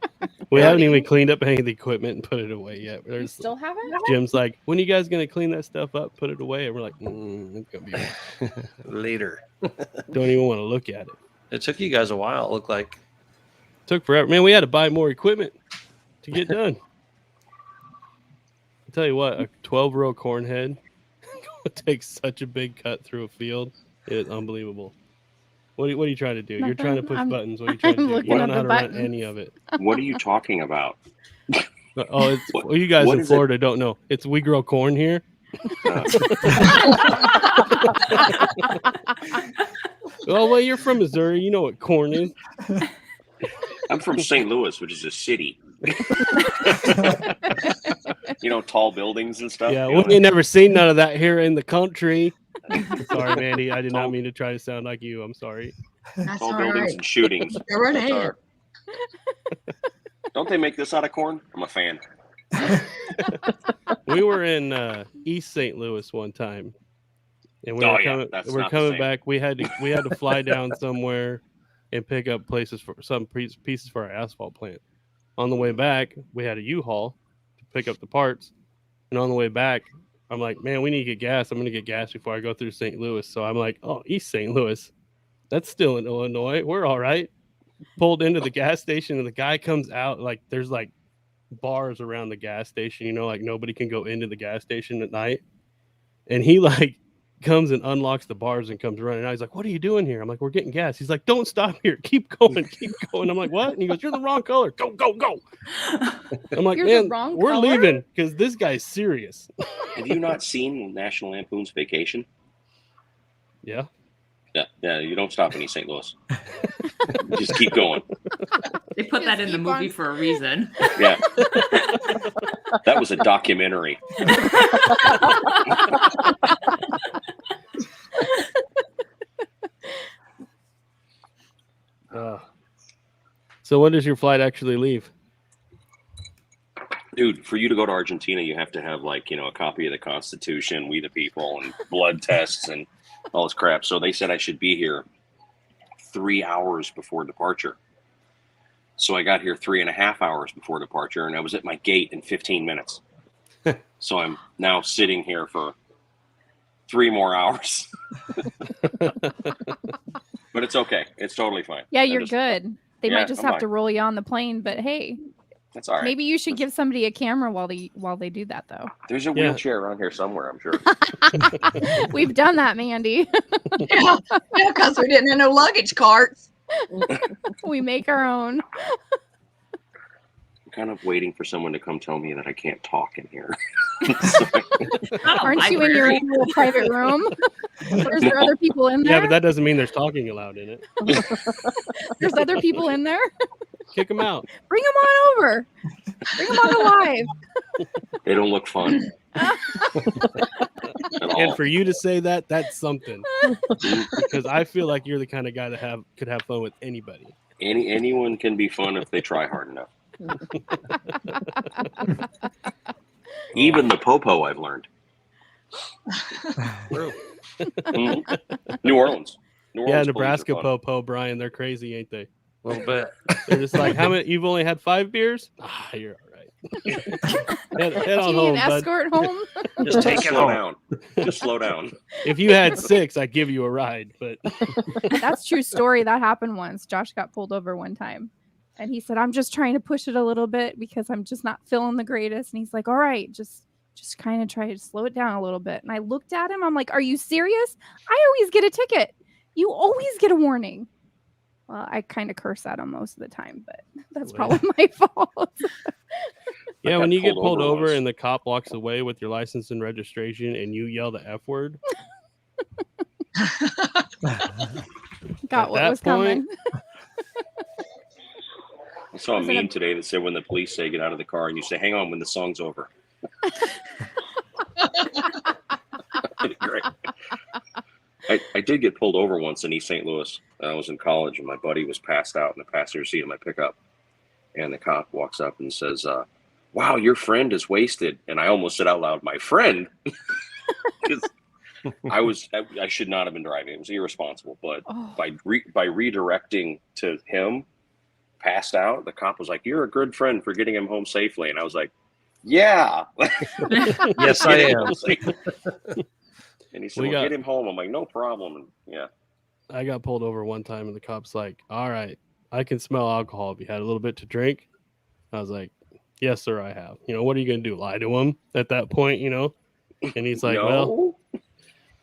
We haven't even cleaned up any of the equipment and put it away yet. You still haven't? Jim's like, when are you guys going to clean that stuff up, put it away? And we're like, it's going to be Later. Don't even want to look at it. It took you guys a while, it looked like. Took forever. Man, we had to buy more equipment to get done. I'll tell you what, a 12-row corn head takes such a big cut through a field. It's unbelievable. What are you trying to do? You're trying to push buttons. What are you trying to do? You don't know how to run any of it. What are you talking about? Oh, it's well, you guys in Florida don't know. It's we grow corn here. Well, you're from Missouri. You know what corn is. I'm from St. Louis, which is a city. You know, tall buildings and stuff. Yeah, you know? we ain't never seen none of that here in the country. Sorry, Mandy. I did not mean to try to sound like you. I'm sorry. That's Tall all buildings right. and shootings. Go right That's ahead. our- Don't they make this out of corn? I'm a fan. We were in East St. Louis one time, and we Oh, were yeah, coming. that's We're not the coming same. back. We had to fly down somewhere and pick up places for some pieces for our asphalt plant. On the way back, we had a U-Haul to pick up the parts, and on the way back, I'm like, man, we need to get gas. I'm gonna get gas before I go through St. Louis. So I'm like, oh, East St. Louis, that's still in Illinois. We're all right. Pulled into the gas station, and the guy comes out like there's like bars around the gas station, you know, like nobody can go into the gas station at night. And he like comes and unlocks the bars and comes running out. He's like, what are you doing here? I'm like, we're getting gas. He's like, don't stop here. Keep going. I'm like, what? And he goes, you're the wrong color. Go. I'm like, You're the man, wrong we're color? leaving because this guy's serious. Have you not seen National Lampoon's Vacation? Yeah. Yeah, you don't stop in East St. Louis. Just keep going. They put that in the movie for a reason. Yeah. That was a documentary. So when does your flight actually leave? Dude, for you to go to Argentina, you have to have like, you know, a copy of the Constitution, We the People, and blood tests and all this crap. So they said I should be here 3 hours before departure. So I got here 3.5 hours before departure, and I was at my gate in 15 minutes. So I'm now sitting here for 3 more hours. But it's okay. It's totally fine. Yeah, I you're just- good. They Yeah, might just I'm have like- to roll you on the plane, but hey, That's all right. maybe you should give somebody a camera while they do that though. There's a Yeah. wheelchair around here somewhere, I'm sure. We've done that, Mandy. Yeah, because we didn't have no luggage carts. We make our own. I'm kind of waiting for someone to come tell me that I can't talk in here. Aren't you in your own little private room? There's there other people in there? Yeah, but that doesn't mean there's talking allowed in it. There's other people in there? Kick them out. Bring them on over. Bring them on alive. They don't look fun. At all. And for you to say that, that's something. Because I feel like you're the kind of guy that could have fun with anybody. Anyone can be fun if they try hard enough. Even the popo, I've learned. True. New Orleans. New Yeah, Orleans Nebraska police are fun. po, Brian, they're crazy, ain't they? A little bit. They're just like, how many? You've only had 5 beers? Ah, you're all right. head Do on you need home, an bud. escort home? Just take it Slow home. down. Just slow down. If you had 6, I'd give you a ride. But That's true story. That happened once. Josh got pulled over one time. And he said, I'm just trying to push it a little bit because I'm just not feeling the greatest. And he's like, all right, just kind of try to slow it down a little bit. And I looked at him. I'm like, are you serious? I always get a ticket. You always get a warning. Well, I kind of curse at him most of the time, but that's probably my fault. yeah, got when you get pulled pulled over over once. and the cop walks away with your license and registration and you yell the F word, Got At what that was coming. I saw a Was it a- meme today that said when the police say get out of the car and you say, hang on when the song's over. Great. I did get pulled over once in East St. Louis. I was in college and my buddy was passed out in the passenger seat of my pickup. And the cop walks up and says, wow, your friend is wasted. And I almost said out loud, my friend? Because I should not have been driving. It was irresponsible. But Oh. by redirecting to him, passed out, the cop was like, you're a good friend for getting him home safely. And I was like, yeah. Yes, I Get him am. home safely. And he said, We well, got- get him home. I'm like, no problem. And yeah. I got pulled over one time and the cop's like, all right, I can smell alcohol. Have you had a little bit to drink? I was like, yes, sir, I have. What are you going to do? Lie to him at that point, And he's like, well, No.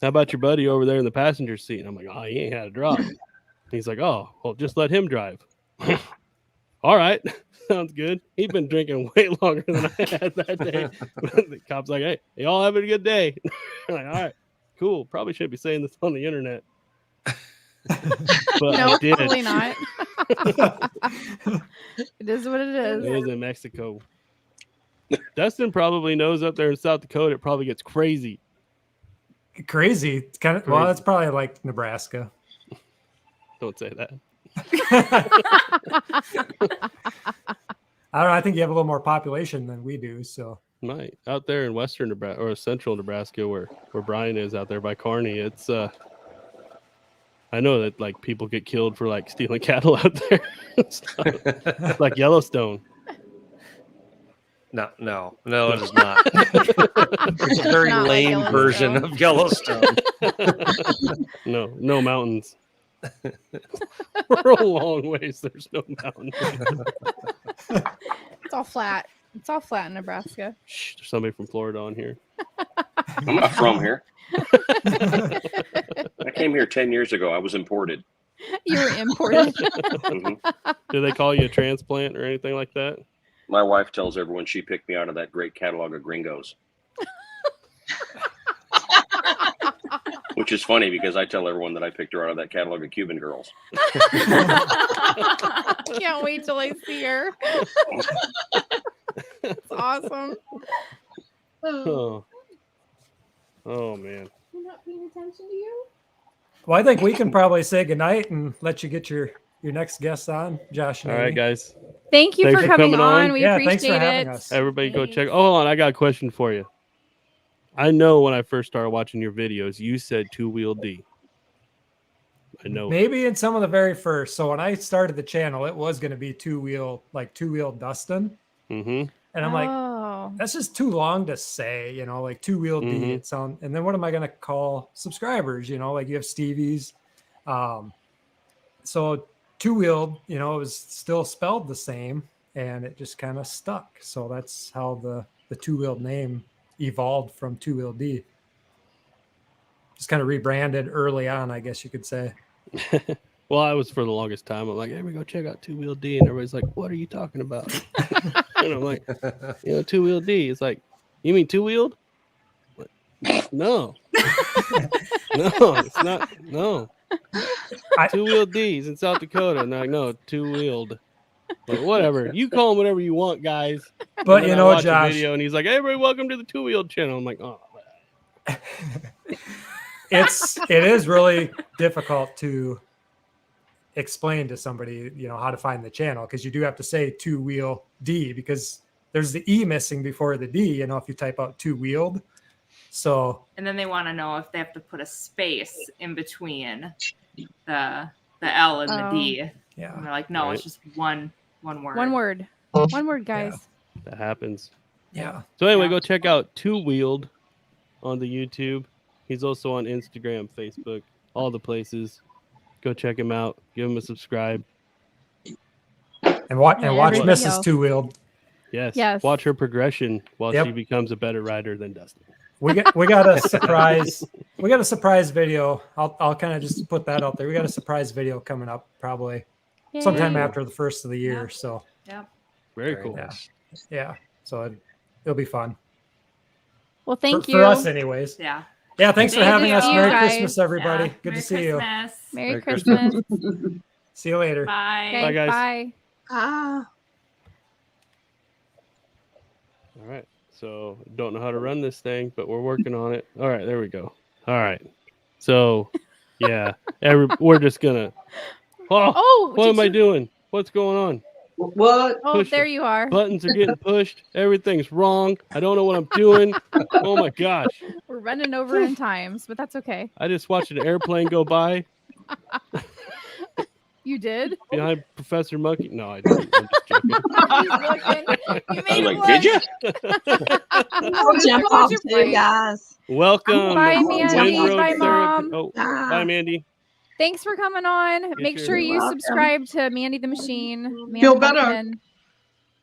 how about your buddy over there in the passenger seat? And I'm like, oh, he ain't had a drop. He's like, oh, well, just let him drive. All right. Sounds good. He'd been drinking way longer than I had that day. The cop's like, hey, y'all having a good day. I'm like, all right, cool. Probably shouldn't be saying this on the internet. But No, I did. probably not. It is what it It is. was in Mexico. Dustin probably knows up there in South Dakota, it probably gets crazy. Crazy. It's kind of well, Crazy. that's probably like Nebraska. Don't say that. I don't know. I think you have a little more population than we do. So Might out there in western Nebraska or central Nebraska, where Brian is out there by Kearney, it's I know that like people get killed for like stealing cattle out there. It's like Yellowstone. No, it is not. It's a very Not like lame version Yellowstone. of Yellowstone. No mountains. We're a long ways. There's no mountains. It's all flat. It's all flat in Nebraska. Shh, there's somebody from Florida on here. I'm not from here. I came here 10 years ago. I was imported. You were imported. Mhm. Do they call you a transplant or anything like that? My wife tells everyone she picked me out of that great catalog of gringos. Which is funny because I tell everyone that I picked her out of that catalog of Cuban girls. Can't wait till I see her. It's awesome. Oh man. You're not paying attention to you? well, I think we can probably say goodnight and let you get your next guest on, Josh. And All right, Amy. guys. Thank you Thanks for for coming coming on. on. We Yeah, appreciate thanks for having it. us. Everybody go check. Oh, hold on. I got a question for you. I know when I first started watching your videos, you said 2-wheel D. I know. Maybe in some of the very first. So when I started the channel, it was going to be two-wheel Dustin. Mm-hmm. And I'm like, Oh. that's just too long to say, like 2-wheel D. Mhm. It sound, and then what am I going to call subscribers? Like you have Stevie's. So two-wheeled, it was still spelled the same, and it just kind of stuck. So that's how the two-wheeled name evolved from two-wheeled D. Just kind of rebranded early on, I guess you could say. Well, I was for the longest time. I'm like, hey, we go check out two-wheel D, and everybody's like, what are you talking about? And I'm like, two-wheel D. It's like, you mean two-wheeled? Like, no, no, it's not. No, two-wheel D's in South Dakota. And I'm like, no, two-wheeled. Like, whatever. You call them whatever you want, guys. But I watch Josh, a video, and he's like, hey, everybody, welcome to the two-wheeled channel. I'm like, oh. it is really difficult to explain to somebody, how to find the channel, because you do have to say two-wheel D, because there's the E missing before the D, if you type out two-wheeled. So, and then they want to know if they have to put a space in between the L and the D. Yeah. And they're like, no, it's just one word. One word, guys. Yeah, that happens. Yeah. So anyway, go check out Two-Wheeled on the YouTube. He's also on Instagram, Facebook, all the places. Go check him out. Give him a subscribe. And watch Mrs. Two-Wheeled. Yes. Watch her progression while she becomes a better rider than Dustin. We got a surprise. We got a surprise video. I'll kind of just put that out there. We got a surprise video coming up probably sometime after the first of the year. Yeah. So very cool. Yeah. So it'll be fun. Well, thank you for us, anyways. Yeah. Yeah. Thanks for having us. Merry guys. Christmas, everybody. Yeah. Good Merry to see you. Merry Christmas. See you later. Bye. Okay, Bye, guys. Bye. All right. So don't know how to run this thing, but we're working on it. All right, there we go. All right. So yeah, we're just gonna. Oh, what am I doing? What's going on? What? Oh, there you are. Buttons are getting pushed. Everything's wrong. I don't know what I'm doing. Oh my gosh. We're running over in times, but that's okay. I just watched an airplane go by You did? behind Professor Monkey. No, I didn't. I'm just joking. He's looking. You made it Did you? I'll jump off too, guys. Welcome. Bye, Mandy. Windroad Bye, Therapy. Mom. Oh, bye, Mandy. Thanks for coming on. Make sure you welcome. subscribe to Mandy the Machine. Mandy Feel better. Buckman.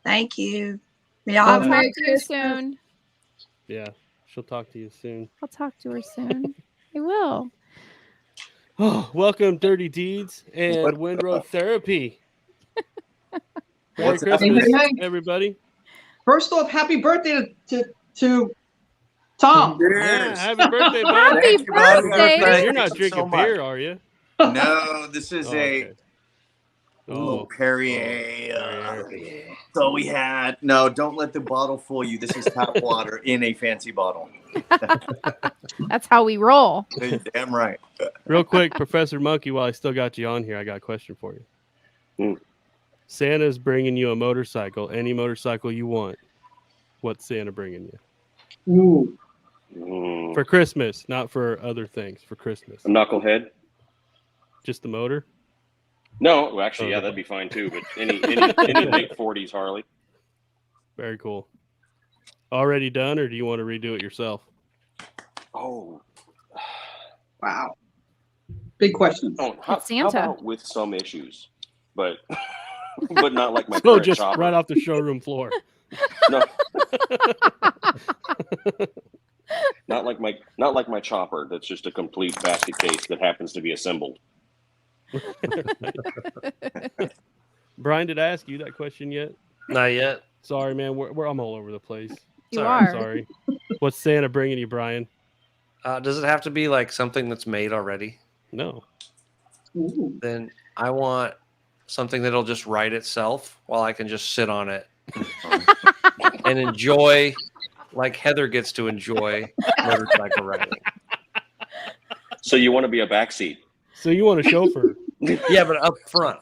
Thank you. Y'all I'll have a talk Merry to you Christmas. soon. Yeah, she'll talk to you soon. I'll talk to her soon. I will. Oh, welcome, Dirty Deeds and Windroad Therapy. Merry What's Christmas, happening? everybody. First off, happy birthday to Tom. Yeah, happy birthday, bud. Happy Thank you, bud. birthday. You're not Thank you so drinking much. beer, are you? No, this is Okay. Oh, Perrier. So we had don't let the bottle fool you. This is tap water in a fancy bottle. That's how we roll. You're damn right. real quick, Professor Monkey, while I still got you on here, I got a question for you. Santa's bringing you a motorcycle, any motorcycle you want. What's Santa bringing you? Ooh. For Christmas, not for other things, for Christmas. A knucklehead? Just the motor? No, well, actually, yeah, that'd be fine too. But any late 40s Harley. Very cool. Already done, or do you want to redo it yourself? Oh, Wow. Big question. oh, It's how Santa. about with some issues, but but not like my So current just chopper. right off the showroom floor. No. Not like my chopper. That's just a complete basket case that happens to be assembled. Brian, did I ask you that question yet? Not yet. Sorry, man. I'm all over the place. You Sorry, are. I'm sorry. What's Santa bringing you, Brian? Does it have to be like something that's made already? No. Ooh. Then I want something that'll just ride itself while I can just sit on it and enjoy, like Heather gets to enjoy motorcycle riding. So you want to be a backseat? So you want a chauffeur? Yeah, but up front.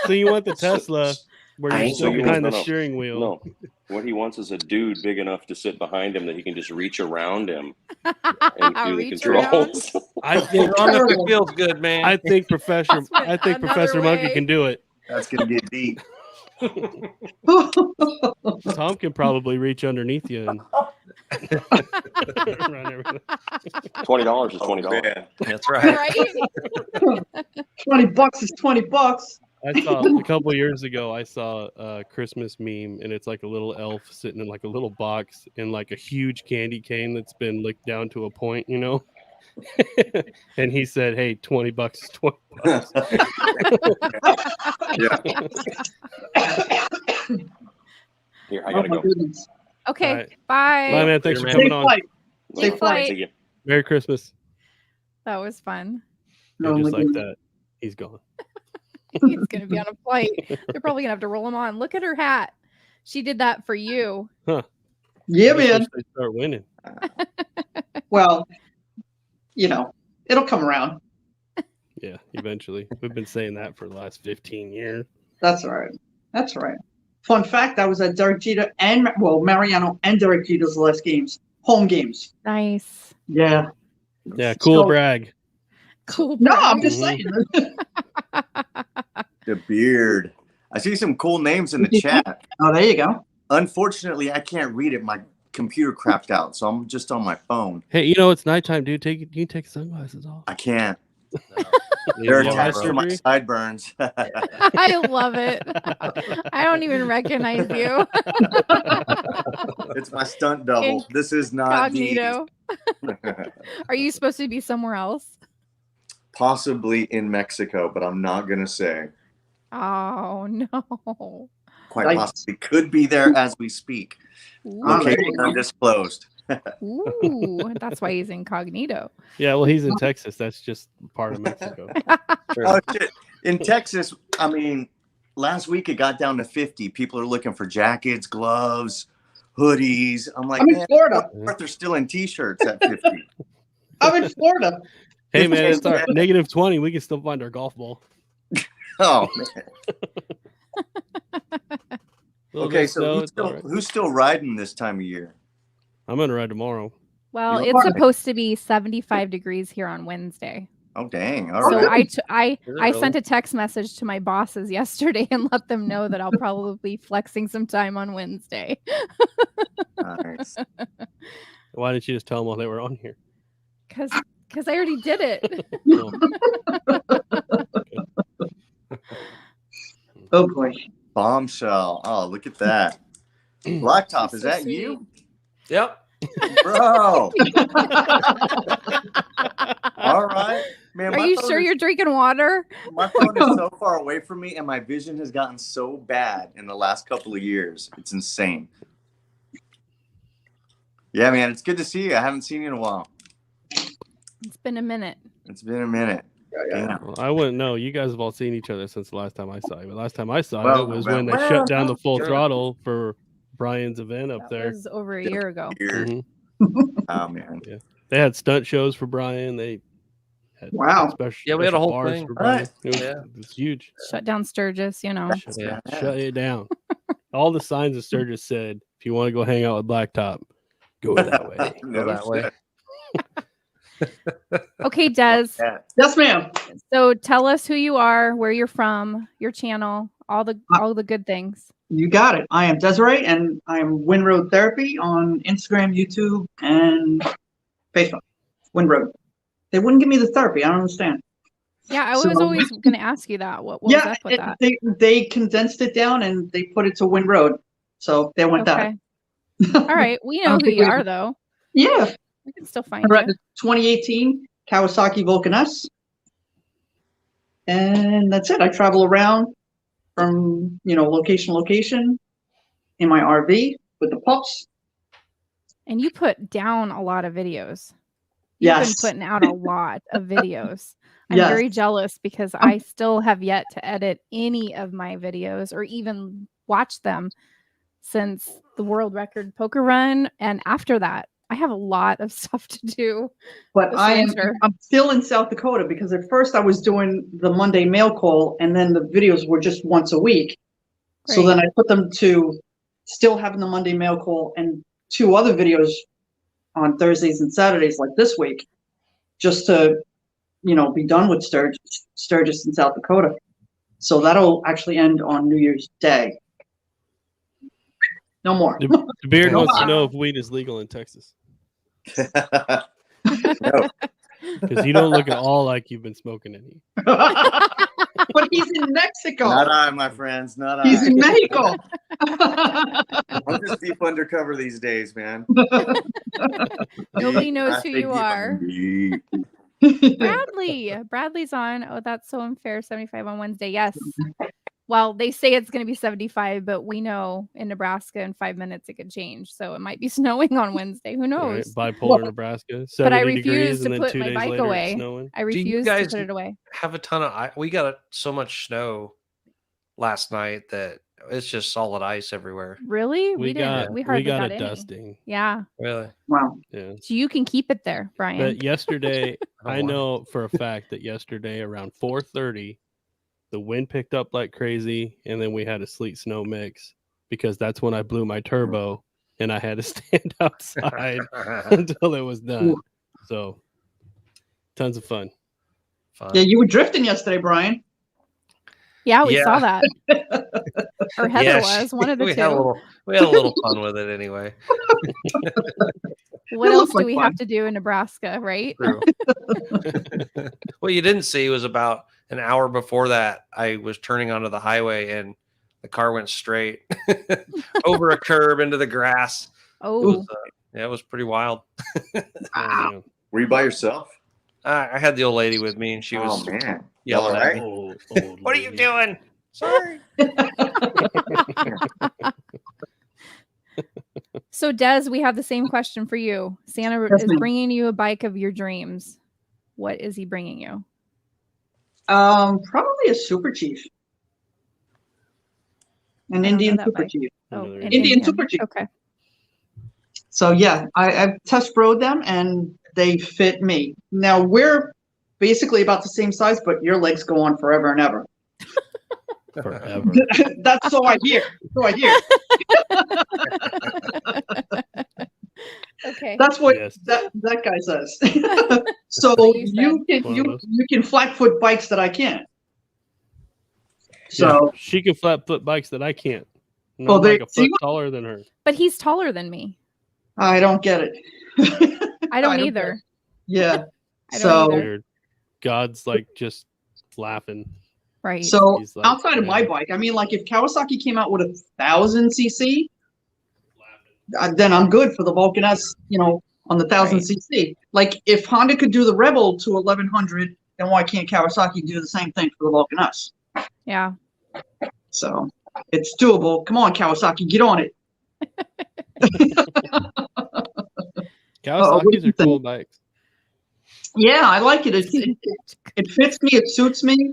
So you want the Tesla where I you're ain't still so you behind want- the no. steering wheel? No. What he wants is a dude big enough to sit behind him that he can just reach around him and do the Reach controls. I think As long as it feels good, man. I think Professor Another Monkey way. can do it. That's gonna get deep. Tom can probably reach underneath you and Run everything. $20 is $20. That's right. Right? $20 is $20. I saw a couple of years ago. I saw a Christmas meme, and it's like a little elf sitting in like a little box in like a huge candy cane that's been licked down to a point, you know. And he said, "Hey, $20 is $20." Here, I gotta go. Goodness. Okay. All right. Bye. Bye, man. Thanks for Safe coming on. flight. Safe flight. See you. Merry Christmas. That was fun. Yeah, Oh, just my like goodness. that, he's gone. He's gonna be on a flight. They're probably gonna have to roll him on. Look at her hat. She did that for you. Huh? Yeah, I just man. wish they start winning. Well, you know, it'll come around. Yeah, eventually. We've been saying that for the last 15 years. That's all right. That's all right. Fun fact, I was at Derek Jeter and, well, Mariano and Derek Jeter's last games. Home games. Nice. Yeah. Yeah, cool So- brag. Cool. No, I'm brag. just saying. The beard. I see some cool names in the chat. Oh, there you go. Unfortunately, I can't read it. My computer crapped out, so I'm just on my phone. Hey, you know it's nighttime, dude. You can take sunglasses off. I can't. You They're have eye attached to my surgery? sideburns. I love it. I don't even recognize you. It's my stunt double. This is not Incognito. Are you supposed to be somewhere else? possibly in Mexico, but I'm not gonna say. Oh no. Quite Nice. possibly could be there as we speak. Location undisclosed. Ooh, that's why he's incognito. Yeah, well, he's in Texas. That's just part of Mexico. Oh shit! In Texas, I mean, last week it got down to 50. People are looking for jackets, gloves, hoodies. I'm like, I'm in man, Florida. they're still in t-shirts at 50. I'm in Florida. Hey, man, it's our negative 20. We can still find our golf ball. Oh man. Little Okay, bit of so snow, who's it's all still, right. who's still riding this time of year? I'm gonna ride tomorrow. Well, You it's are. supposed to be 75 degrees here on Wednesday. Oh dang! All So right. I Is it I really? sent a text message to my bosses yesterday and let them know that I'll probably be flexing some time on Wednesday. Nice. Why didn't you just tell them while they were on here? Because I already did it. No. Oh boy. Bombshell. Oh, look at that. Blacktop, is So that sweet. you? Yep. Bro. All right. Man, Are you sure you're drinking water? my phone is so far away from me and my vision has gotten so bad in the last couple of years. It's insane. Yeah, man, it's good to see you. I haven't seen you in a while. It's been a minute. It's been a minute. Yeah. Well, I wouldn't know. You guys have all seen each other since the last time I saw you. But last time I saw Well, you was when they well, shut down the full sure. throttle for Brian's event up That there. was over a year ago. Weird. Mhm. Oh man. Yeah. They had stunt shows for Brian. They had Wow. special, Yeah, we had a special whole bars thing. for Brian. Right. It was, Yeah. it was huge. Shut down Sturgis, you know. Shut, Yeah. shut it down. All the signs of Sturgis said, if you want to go hang out with Blacktop, go that way. No that way. shit. Okay, Des. Yeah. Yes, ma'am. So tell us who you are, where you're from, your channel, all the good things. You got it. I am Desiree, and I am Windroad Therapy on Instagram, YouTube, and Facebook. Windroad. They wouldn't give me the therapy. I don't understand. Yeah, I was So- always going to ask you that. What was up with that? They condensed it down and they put it to Windroad. So they went Okay. that. All right. We know who you are, though. Yeah. We can still find I read you. the 2018 Kawasaki Vulcan S. And that's it. I travel around from, location to location in my RV with the pups. And you put down a lot of videos. You've Yes. been putting out a lot of videos. I'm Yes. very jealous because I still have yet to edit any of my videos or even watch them since the world record poker run. And after that, I have a lot of stuff to do. But this I'm winter. still in South Dakota because at first I was doing the Monday mail call and then the videos were just once a week. So then I put them to still having the Monday mail call and 2 other videos on Thursdays and Saturdays like this week, just to, be done with Sturgis in South Dakota. So that'll actually end on New Year's Day. No more. The beard No wants to more. know if weed is legal in Texas. No. Because you don't look at all like you've been smoking any. But he's in Mexico. Not I, my friends. Not He's I. in Mexico. I'm just deep undercover these days, man. Nobody Deep, knows I who say you deep, I are. mean deep. Bradley's on. Oh, that's so unfair. 75 on Wednesday. Yes. Well, they say it's going to be 75, but we know in Nebraska in 5 minutes it could change. So it might be snowing on Wednesday. Who Right? knows? Bipolar Nebraska, 70 But I degrees, refuse to and then put 2 my days bike later it's away. snowing. I Do you refuse to guys put it away. have a ton of we got so much snow last night that it's just solid ice everywhere. Really? We didn't. We hardly got got a any. dusting. Yeah. Really? Wow. Yeah. So you can keep it there, Brian. But yesterday, Oh, I wow. know for a fact that yesterday around 4:30, the wind picked up like crazy, and then we had a sleet snow mix because that's when I blew my turbo, and I had to stand outside until it was done. So, tons of fun. Yeah, you were drifting yesterday, Brian. Yeah, we Yeah. saw that. Or Heather Yeah, was one of the we two. had a little fun with it anyway. What It else looked do like we fun. have to do in Nebraska, right? True. What you didn't see was about an hour before that, I was turning onto the highway and the car went straight over a curb into the grass. Oh, Yeah, it was pretty wild. Wow. Were you by yourself? I had the old lady with me, and she was Oh man. yelling All at right. me. Old What are you lady. doing? Sorry. so Des, we have the same question for you. Santa Yes, is ma'am. bringing you a bike of your dreams. What is he bringing you? Probably a Super Chief. An I don't know Indian that Super bike. Chief. Oh, Another an Indian Super Chief. Okay. So yeah, I've test rode them and they fit me. Now we're basically about the same size, but your legs go on forever and ever. Forever. That's so I hear. So I hear. Okay. That's what Yes. that guy says. So what you you said. can One of those. you can flat foot bikes that I can't. Yeah, So she can flat foot bikes that I can't. And Well, I'm they- like a see foot what- taller than her. But he's taller than me. I don't get it. I don't I don't either. Yeah. I don't So either. Weird. God's like just laughing. Right. so He's like, outside of my yeah. bike, I mean, like if Kawasaki came out with 1,000 cc, then I'm good for the Vulcan S. You know, on the 1,000 Right. cc. Like if Honda could do the Rebel to 1,100, then why can't Kawasaki do the same thing for the Vulcan S? Yeah. So it's doable. Come on, Kawasaki, get on it. Kawasaki's what do you are cool think? bikes. Yeah, I like it. It fits me. It suits me.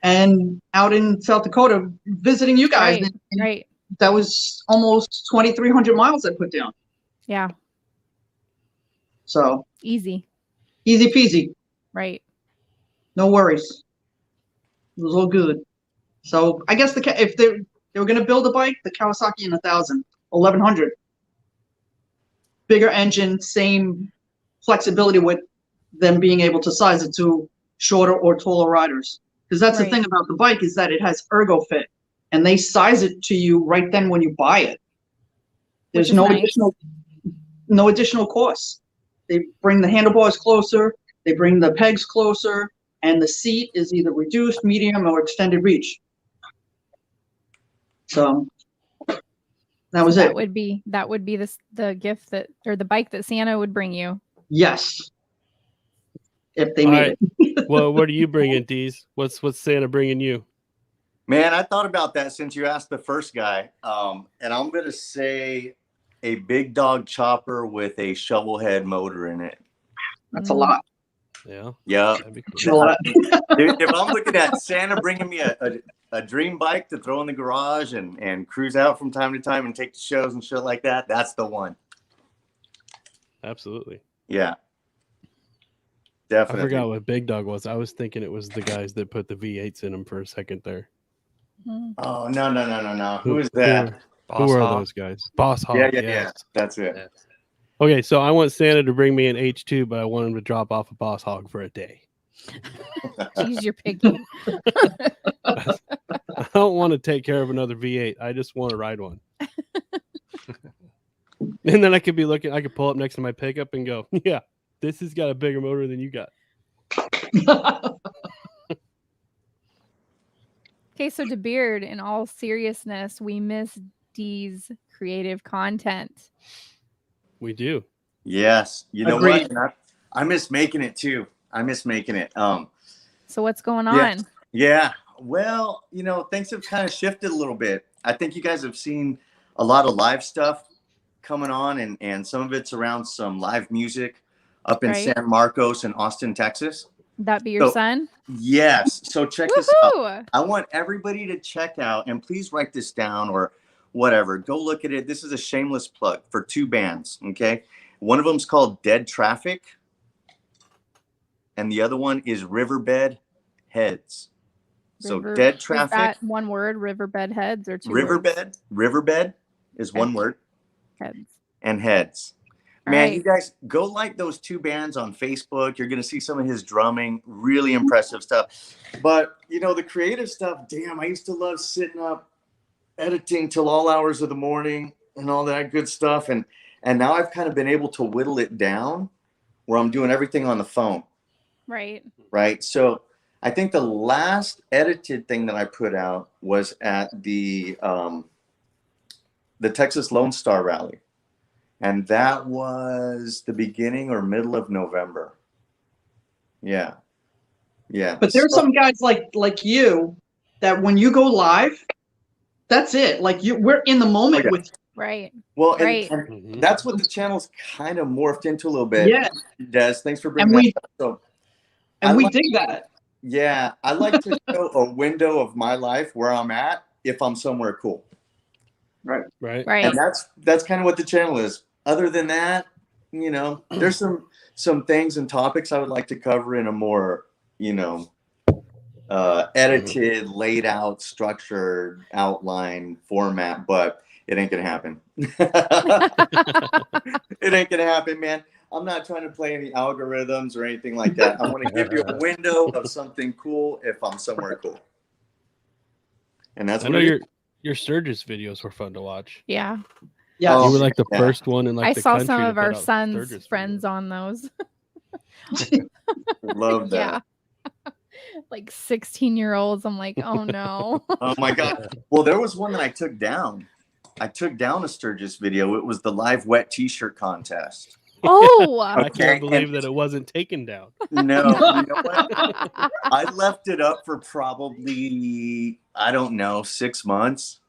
And out in South Dakota, visiting you guys, Right. Right. that was almost 2,300 miles I put down. Yeah. So Easy. easy peasy, Right. no worries. It was all good. So I guess if they were going to build a bike, the Kawasaki in 1,100, bigger engine, same flexibility with them being able to size it to shorter or taller riders. Because that's the Right. thing about the bike is that it has ergo fit, and they size it to you right then when you buy it. There's Which is no nice. additional costs. They bring the handlebars closer, they bring the pegs closer, and the seat is either reduced, medium, or extended reach. So that was That it. would be the gift that or the bike that Santa would bring you. Yes. If they All made right. it. Well, what are you bringing, Deez? What's Santa bringing you? Man, I thought about that since you asked the first guy. And I'm going to say a big dog chopper with a shovel head motor in it. That's a lot. Yeah. Yeah. That'd be That's a cool. lot. If I'm looking at Santa bringing me a dream bike to throw in the garage and cruise out from time to time and take to shows and shit like that, that's the one. Absolutely. Yeah. I Definitely. forgot what Big Dog was. I was thinking it was the guys that put the V8s in them for a second there. Oh, no. Who is that? Who are those guys? Boss Hog. Yeah. yes. That's it. Okay, so I want Santa to bring me an H2, but I want him to drop off a Boss Hog for a day. Jeez, you're picky. I don't want to take care of another V8. I just want to ride one. And then I could be looking. I could pull up next to my pickup and go, "Yeah, this has got a bigger motor than you got." Okay, so to Beard, in all seriousness, we miss Dee's creative content. We do. Yes. You know Agreed. what? And I miss making it too. I miss making it. So what's going Yeah. on? Yeah. Well, things have kind of shifted a little bit. I think you guys have seen a lot of live stuff coming on, and some of it's around some live music up in Right. San Marcos and Austin, Texas. That be your son? Yes. So check this Woohoo! out. I want everybody to check out, and please write this down or whatever. Go look at it. This is a shameless plug for 2 bands. Okay. One of them is called Dead Traffic, and the other one is Riverbed Heads. So Dead Traffic. Is that one word, Riverbed Heads, or 2 Riverbed. words? Riverbed is one word. Heads. And Heads. All Man, right. you guys go like those 2 bands on Facebook. You're going to see some of his drumming, really impressive stuff. But, the creative stuff, damn, I used to love sitting up, editing till all hours of the morning and all that good stuff. And now I've kind of been able to whittle it down where I'm doing everything on the phone. Right. Right. So I think the last edited thing that I put out was at the Texas Lone Star Rally. And that was the beginning or middle of November. Yeah. Yeah. But there's some guys like you that when you go live, that's it. Like we're in the moment with you. Right. Well, Right. and that's what the channel's kind of morphed into a little bit. Yeah. Des, thanks for bringing that up. So And we dig that. Yeah, I like to show a window of my life where I'm at if I'm somewhere cool. Right. Right. Right. And that's kind of what the channel is. Other than that, there's some things and topics I would like to cover in a more, edited, laid out, structured, outline format, but it ain't gonna happen. It ain't gonna happen, man. I'm not trying to play any algorithms or anything like that. I want to give you a window of something cool if I'm somewhere cool. And that's I what know it is. your Sturgis videos were fun to watch. Yeah. Yeah. You were like the first one in like I the saw country some to of put our out son's Sturgis friends on those. Love that. Yeah. Like 16-year-olds. I'm like, oh no. Oh my God. Well, there was one that I took down. I took down a Sturgis video. It was the live wet t-shirt contest. Oh, I can't believe that it wasn't taken down. No, you know what? I left it up for probably, I don't know, 6 months.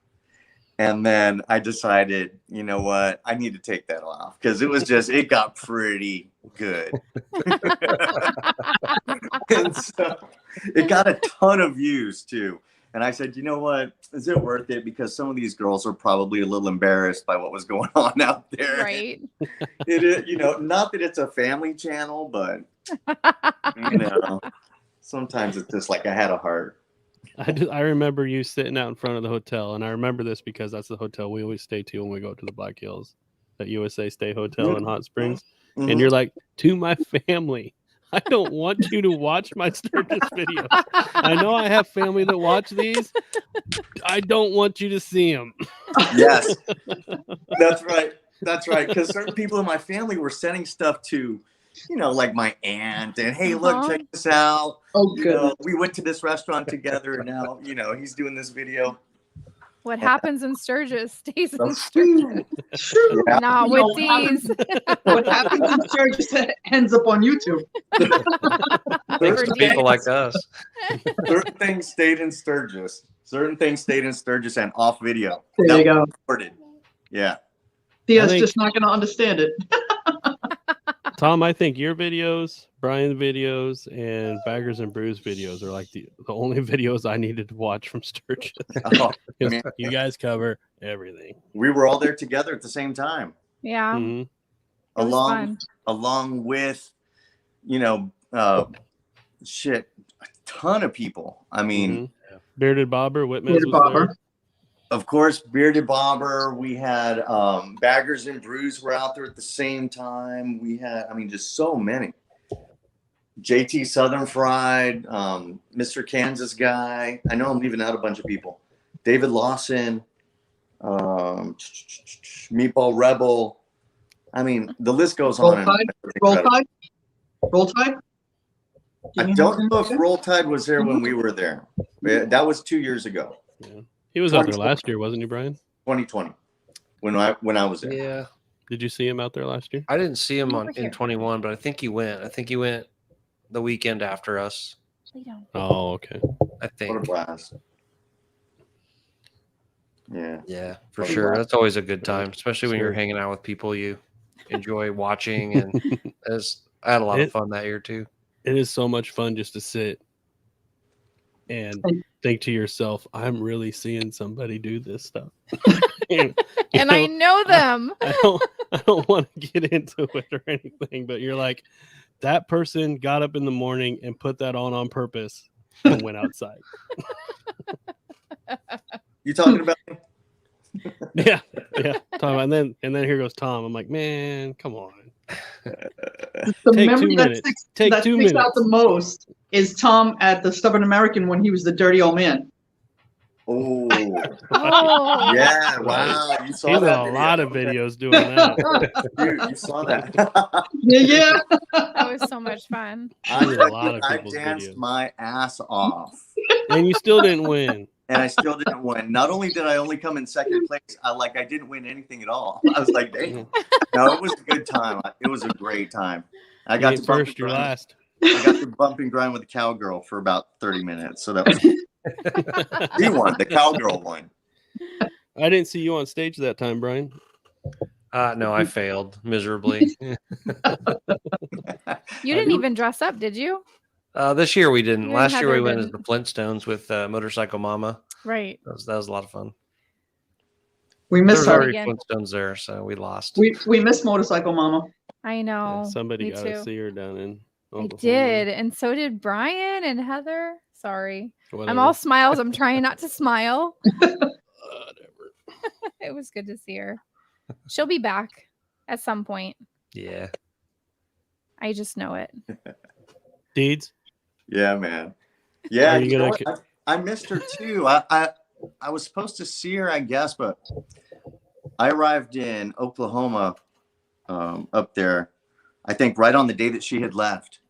And then I decided, you know what? I need to take that off because it got pretty good. And so it got a ton of views too. And I said, you know what? Is it worth it? Because some of these girls are probably a little embarrassed by what was going on out there. Right. It is, not that it's a family channel, but sometimes it's just like I had a heart. I remember you sitting out in front of the hotel, and I remember this because that's the hotel we always stay to when we go to the Black Hills, that USA Stay Hotel in Hot Springs. Mm-hmm. And you're like, to my family, I don't want you to watch my Sturgis videos. I know I have family that watch these. I don't want you to see them. Yes, that's right. That's right. Because certain people in my family were sending stuff to, like my aunt, and hey, look, check this out. Oh, good. We went to this restaurant together, and now, he's doing this video. What happens in Sturgis stays in That's Sturgis. Yeah. Not with these. What happens in Sturgis ends up on YouTube. Thanks to people like us. Certain things stayed in Sturgis. Certain things stayed in Sturgis and off video. There you go. Recorded. Yeah. Thea's just not going to understand it. Tom, I think your videos, Brian's videos, and Baggers and Brews videos are like the only videos I needed to watch from Sturgis. Oh, man. You guys cover everything. We were all there together at the same time. Yeah. Mm-hmm. Along with, a ton of people. I mean, Bearded Bobber, Whitman. Bearded Bobber. Of course, Bearded Bobber. We had Baggers and Brews were out there at the same time. We had, just so many. JT Southern Fried, Mr. Kansas Guy. I know I'm leaving out a bunch of people. David Lawson. Meatball Rebel. I mean, the list goes Roll on. Tide? Roll Tide? Roll Tide? I don't know if Roll Tide was there when we were there. That was 2 years ago. Yeah. He was out there last year, wasn't he, Brian? 2020. When I was there. Yeah. Did you see him out there last year? I didn't see him Over in here. 21, but I think he went. I think he went the weekend after us. Lay down. Oh, okay. I What a think. blast. Yeah. Yeah, for What a sure. blast. That's always a good time, especially when you're Sure. hanging out with people you enjoy watching. And I had a lot of fun that year too. It is so much fun just to sit and think to yourself, I'm really seeing somebody do this stuff. And I know them. I don't want to get into it or anything, but you're like, that person got up in the morning and put that on purpose and went outside. You talking about me? Yeah. Tom, and then here goes Tom. I'm like, man, come on. The Take 2 memory that minutes. sticks, Take that 2 sticks minutes. out the most is Tom at the Stubborn American when he was the dirty old man. Oh. Oh. Yeah. Wow. You saw He's that in a video. lot of videos doing that. Dude, you saw that. Yeah. That was so much fun. He's in a lot of I people's danced videos. my ass off. And you still didn't win. And I still didn't win. Not only did I only come in second place, I didn't win anything at all. I was like, dang. No, it was a good time. It was a great time. I got You to ain't bump first, and you're grind. last. I got to bump and grind with the cowgirl for about 30 minutes. So that was he won. The cowgirl won. I didn't see you on stage that time, Brian. No, I failed miserably. You didn't even dress up, did you? This year we didn't. You and Last year Heather we went as didn't. the Flintstones with Motorcycle Mama. Right. That was a lot of fun. We There miss was her. already Again. Flintstones there, so we lost. We miss Motorcycle Mama. I know. Somebody Me got too. to see her down in I Oklahoma. did, and so did Brian and Heather. Sorry, I'm Whatever. all smiles. I'm trying not to smile. It was good to see her. She'll be back at some point. Yeah. I just know it. Deeds? Yeah, man. Yeah, Are you you know gonna what? I missed her too. I was supposed to see her, I guess, but I arrived in Oklahoma up there, I think right on the day that she had left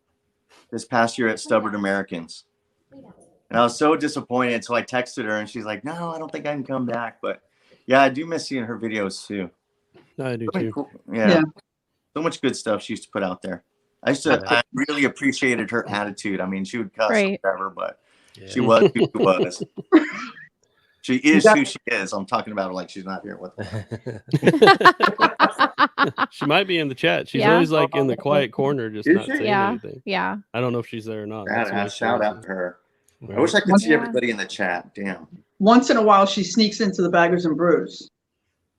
this past year at Stubborn Americans. And I was so disappointed. So I texted her and she's like, no, I don't think I can come back. But yeah, I do miss seeing her videos too. I do So many too. cool- yeah. So much good stuff she used to put out there. I really appreciated her attitude. I mean, she would cuss Right. or whatever, but Yeah. she was who she was. She is who she is. I'm talking about her like she's not here with us. She might be in the chat. She's Yeah. always like in the quiet corner, just Is not she? saying Yeah. anything. Yeah. I don't know if she's there or not. That's why she Shout out was- to her. I Right. wish I could see Yeah. everybody in the chat. Damn. Once in a while, she sneaks into the Baggers and Brews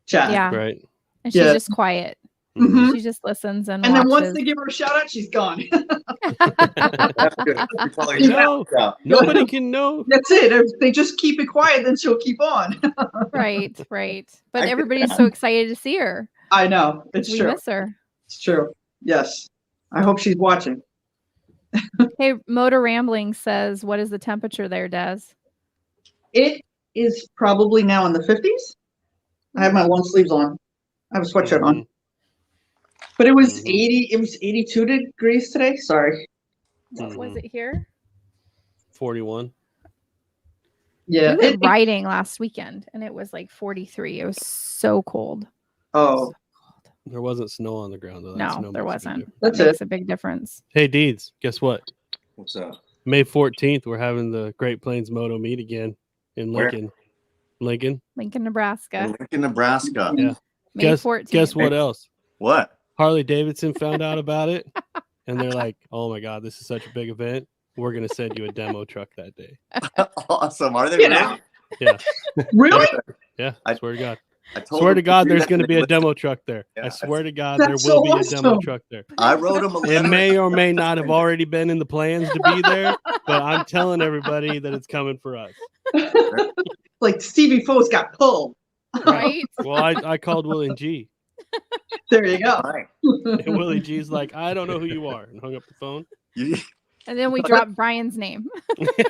chat. Yeah. Right. And she's Yeah. just quiet. Mhm. She just listens and And then once watches. they give her a shout out, she's gone. That's good. You probably No, yeah. nobody can know. That's it. If they just keep it quiet, then she'll keep on. Right. Right. But I get everybody's that. so excited to see her. I know. It's We true. miss her. It's true. Yes. I hope she's watching. Hey, Motor Rambling says, what is the temperature there, Des? It is probably now in the 50s. I have my long sleeves on. I have a sweatshirt on. But it was 80, it was 82 degrees today. Sorry. What was it here? 41. Yeah. We went riding last weekend and it was like 43. It was so cold. Oh, There wasn't snow on the ground though. That No, snow there makes a big wasn't. difference. That's That makes it. a big difference. Hey Deeds, guess what? What's up? May 14th, we're having the Great Plains Moto meet again in Where? Lincoln. Lincoln. Lincoln, Nebraska. Lincoln, Nebraska. Yeah. May Guess 14th. guess what else? What? Harley Davidson found out about it and they're like, "Oh my god, this is such a big event. We're going to send you a demo truck that day." Awesome. Are they Get really? out. Yeah. Really? Yeah, I swear to God. I told Swear them to God, do there's that going to and be they a demo truck there. Yeah, I swear to God, That's there will so be a demo awesome. truck there. I wrote them a It letter. may or may not have already been in the plans to be there, but I'm telling everybody that it's coming for us. Like Stevie Faux got pulled. Right? Well, I called Willie G. There you go. Right. And Willie G's like, "I don't know who you are," and hung up the phone. You, And then we dropped Brian's name.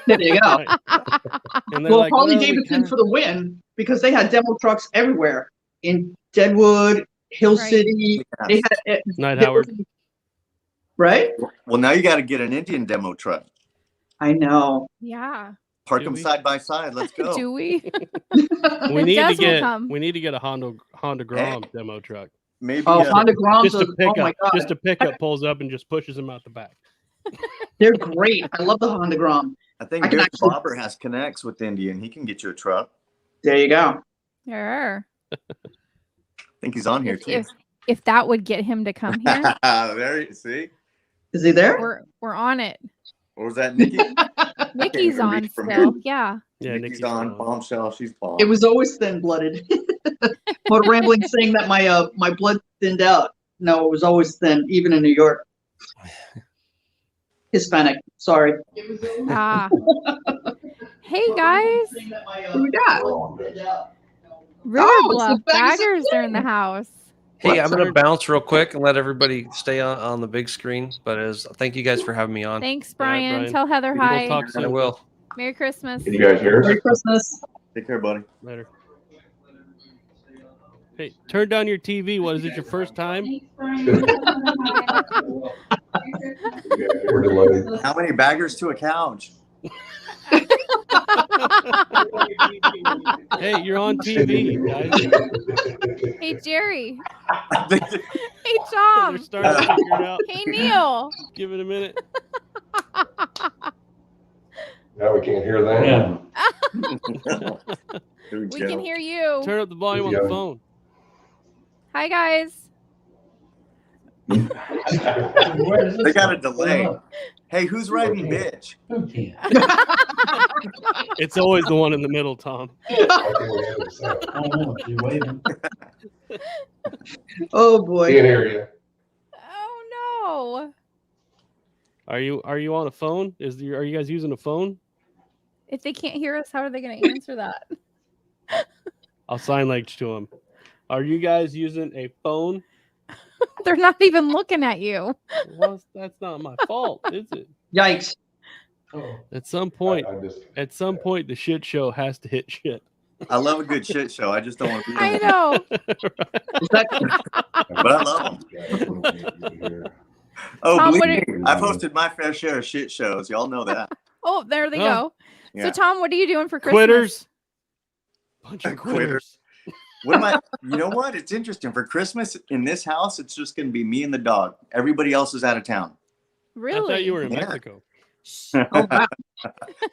There you go. And they're Well, like, Harley well, we Davidson kinda- for the win because they had demo trucks everywhere in Deadwood, Hill Right. City. They had Night they Howard. were- right? Well, now you got to get an Indian demo truck. I know. Yeah. Park Do them we? side by side. Let's go. Do we? We need to Des will get come. a Honda Grom demo truck. Maybe Oh, uh, Honda Groms Just are, a pickup. oh my God. Just a pickup pulls up and just pushes them out the back. They're great. I love the Honda Grom. I think I can Barry actually- Bobber has connects with Indian. He can get you a truck. There you go. Sure. I think he's on here If, too. if that would get him to come here, There you see. Is he there? we're on it. Or was that Nikki? Nikki's even on read from still. here. Yeah. Yeah, Nikki's on. Bombshell. She's bomb. It was always thin blooded. But rambling saying that my blood thinned out. No, it was always thin, even in New York. Hispanic. Sorry. Ah. Hey guys. Who we got? River Oh, it's Bluff the bags of baggers are in the house. Hey, I'm going to bounce real quick and let everybody stay on the big screen. But thank you guys for having me on. Thanks, All right, Brian. Brian. Tell Heather We'll hi. talk I soon. will. Merry Christmas. Can you guys hear us? Merry Christmas. Take care, buddy. Later. Hey, turn down your TV. What is it? Your first time? We're delayed. How many baggers to a couch? Hey, you're on TV, guys. Hey Jerry. Hey, Hey Tom. They're starting to figure it out. Hey Neil. Give it a minute. Now we can't hear them. Here We can hear you. Turn up the volume on the phone. Hi guys. They got a delay. Hey, who's riding bitch? It's always the one in the middle, Tom. Oh boy. Can't hear you. Oh no. Are you on a phone? Are you guys using a phone? If they can't hear us, how are they going to answer that? I'll sign language to them. Are you guys using a phone? They're not even looking at you. Well, that's not my fault, is it? Yikes. At some point, I just, the shit show has to hit shit. I love a good shit show. I just don't want to be I in it. know. But I love them. Oh, Tom, believe what me, I've hosted my fair share of shit shows. Y'all know that. Oh, there they Oh. go. Yeah. So Tom, what are you doing for Christmas? Quitters. Bunch of Quitters. quitters. What am I? You know what? It's interesting. For Christmas in this house, it's just going to be me and the dog. Everybody else is out of town. Really? I thought you were in Yeah. Mexico.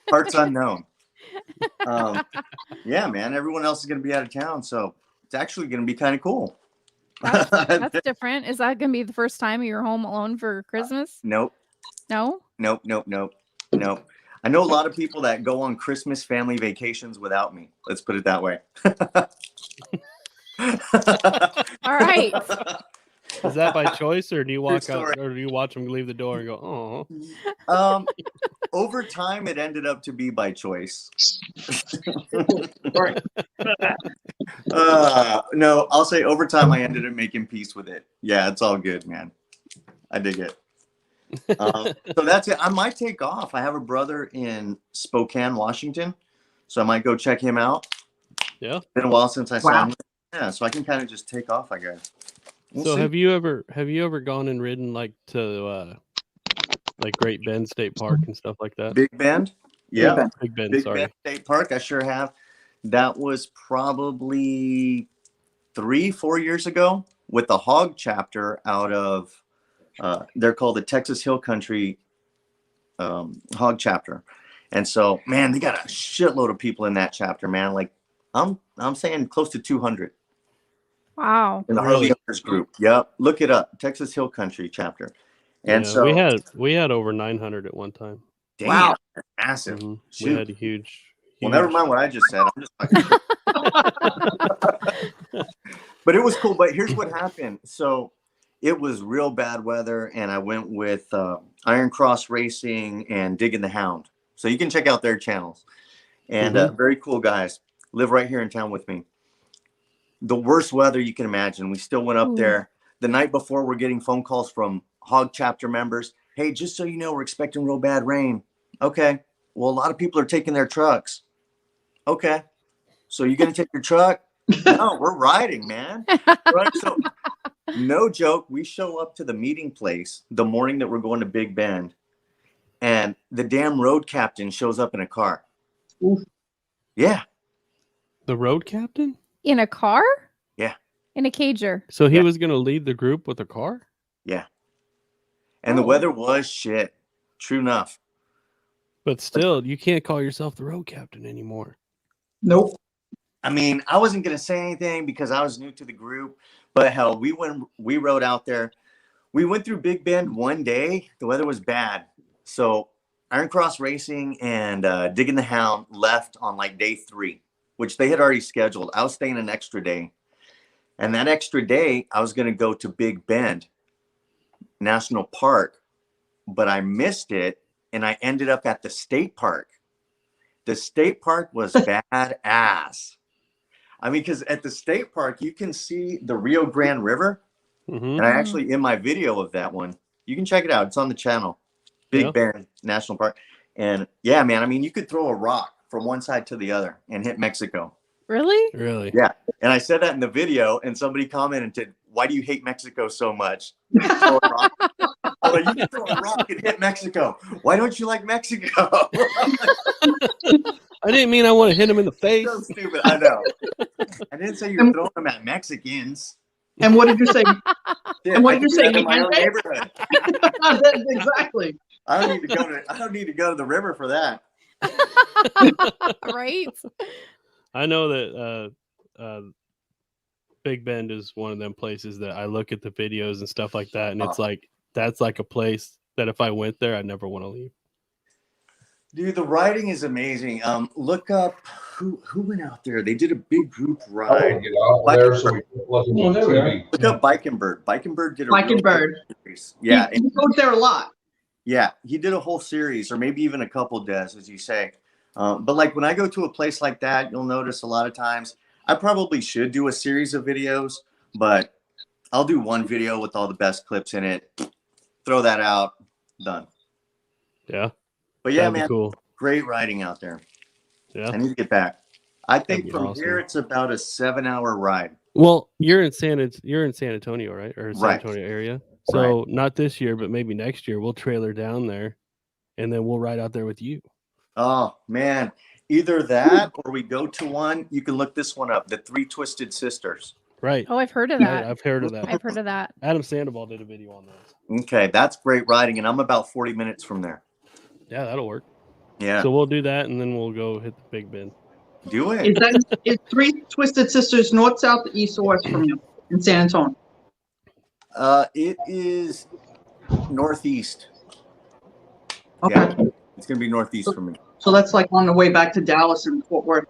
Parts unknown. Yeah, man. Everyone else is going to be out of town, so it's actually going to be kind of cool. That's different. Is that going to be the first time you're home alone for Christmas? Nope. No? Nope. I know a lot of people that go on Christmas family vacations without me. Let's put it that way. All right. Is that by choice, or do you walk story. out, or do you watch them leave the door and go, "Oh"? Over time, it ended up to be by choice. No, I'll say over time, I ended up making peace with it. Yeah, it's all good, man. I dig it. So that's it. I might take off. I have a brother in Spokane, Washington, so I might go check him out. Yeah. Been a while since I saw Wow. him. Yeah, so I can kind of just take off, I guess. We'll So see. have you ever gone and ridden like to like Great Bend State Park and stuff like that? Big Bend? Yeah. Big Bend. Big Sorry. Bend State Park, I sure have. That was probably 3-4 years ago with the hog chapter out of they're called the Texas Hill Country hog chapter. And so, man, they got a shitload of people in that chapter, man. Like I'm saying close to 200 Wow. in the Harley Owners group. Yep. Look it up. Texas Hill Country chapter. And Yeah, so we had over 900 at one time. damn, Wow. that's massive. Mhm. We Shoot. had a huge. Well, never mind what I just said. I'm just But it was cool. But here's what happened. So it was real bad weather, and I went with Iron Cross Racing and Digging the Hound. So you can check out their channels. And very cool guys. Live right here in town with me. The worst weather you can imagine. We still went up Ooh. there. The night before, we're getting phone calls from hog chapter members. Hey, just so you know, we're expecting real bad rain. Okay. Well, a lot of people are taking their trucks. Okay. So you're going to take your truck? No, we're riding, man. Right? So no joke. We show up to the meeting place the morning that we're going to Big Bend, and the damn road captain shows up in a car. Oof. Yeah. The road captain? In a car? Yeah. In a cager. So he was going to lead the group with a car? Yeah. And the weather was shit. True enough. But still, you can't call yourself the road captain anymore. Nope. I mean, I wasn't going to say anything because I was new to the group, but hell, we rode out there. We went through Big Bend one day. The weather was bad. So Iron Cross Racing and Digging the Hound left on like day 3, which they had already scheduled. I was staying an extra day. And that extra day, I was going to go to Big Bend National Park, but I missed it. And I ended up at the state park. The state park was badass. I mean, because at the state park, you can see the Rio Grande River. Mm-hmm. And I actually, in my video of that one, you can check it out. It's on the channel, Big Bend National Park. And yeah, man, I mean, you could throw a rock from one side to the other and hit Mexico. Really? Really? Yeah. And I said that in the video, and somebody commented, "Why do you hate Mexico so much?" Throw a rock. I'm like, you can throw a rock and hit Mexico. Why don't you like Mexico? I didn't mean I want to hit him in the face. So stupid. I know. I didn't say you were throwing them at Mexicans. And what did you say? Yeah, And what I did you do say? that in my own neighborhood. Exactly. I don't need to go to the river for that. Right? I know that Big Bend is one of them places that I look at the videos and stuff like that, and it's like that's like a place that if I went there, I'd never want to leave. Dude, the riding is amazing. Look up who went out there. They did a big group ride. Look up Bike and Bird. Bike and Bird did a Bike and Bird. Series. Yeah, He goes there a lot. Yeah, he did a whole series, or maybe even a couple, Des, as you say. But like when I go to a place like that, you'll notice a lot of times I probably should do a series of videos, but I'll do one video with all the best clips in it. Throw that out, done. Yeah. But yeah, That'd be man, cool. Great riding out there. Yeah. I need to get back. I think be from awesome. here it's about a 7-hour ride. Well, you're in San Antonio, right? Or San Right. Antonio area. So not this year, but maybe next year we'll trailer down there, and then we'll ride out there with you. Oh man, either that or we go to one. You can look this one up, the Three Twisted Sisters. Right. Oh, I've heard of that. I've heard of that. I've heard of that. Adam Sandoval did a video on those. Okay, that's great riding, and I'm about 40 minutes from there. Yeah, that'll work. Yeah. So we'll do that, and then we'll go hit the Big Bend. Do it. Is Three Twisted Sisters north, south, east, or west from you in San Antonio? It is northeast. Okay. Yeah, it's gonna be northeast for me. So that's like on the way back to Dallas and Fort Worth.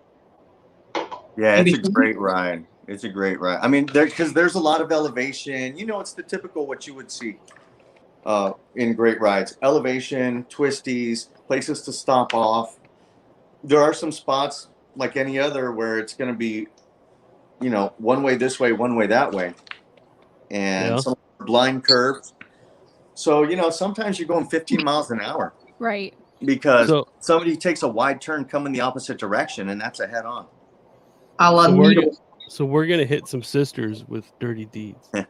Yeah, it's a Maybe. great ride. It's a great ride. I mean, because there's a lot of elevation. You know, it's the typical what you would see in great rides: elevation, twisties, places to stop off. There are some spots like any other where it's going to be, you know, one way this way, one way that way, and some blind curves. So you know, sometimes you're going 15 miles an hour. Right. Because somebody takes a wide turn coming the opposite direction, and that's a head on. So we're gonna hit some sisters with dirty deeds. You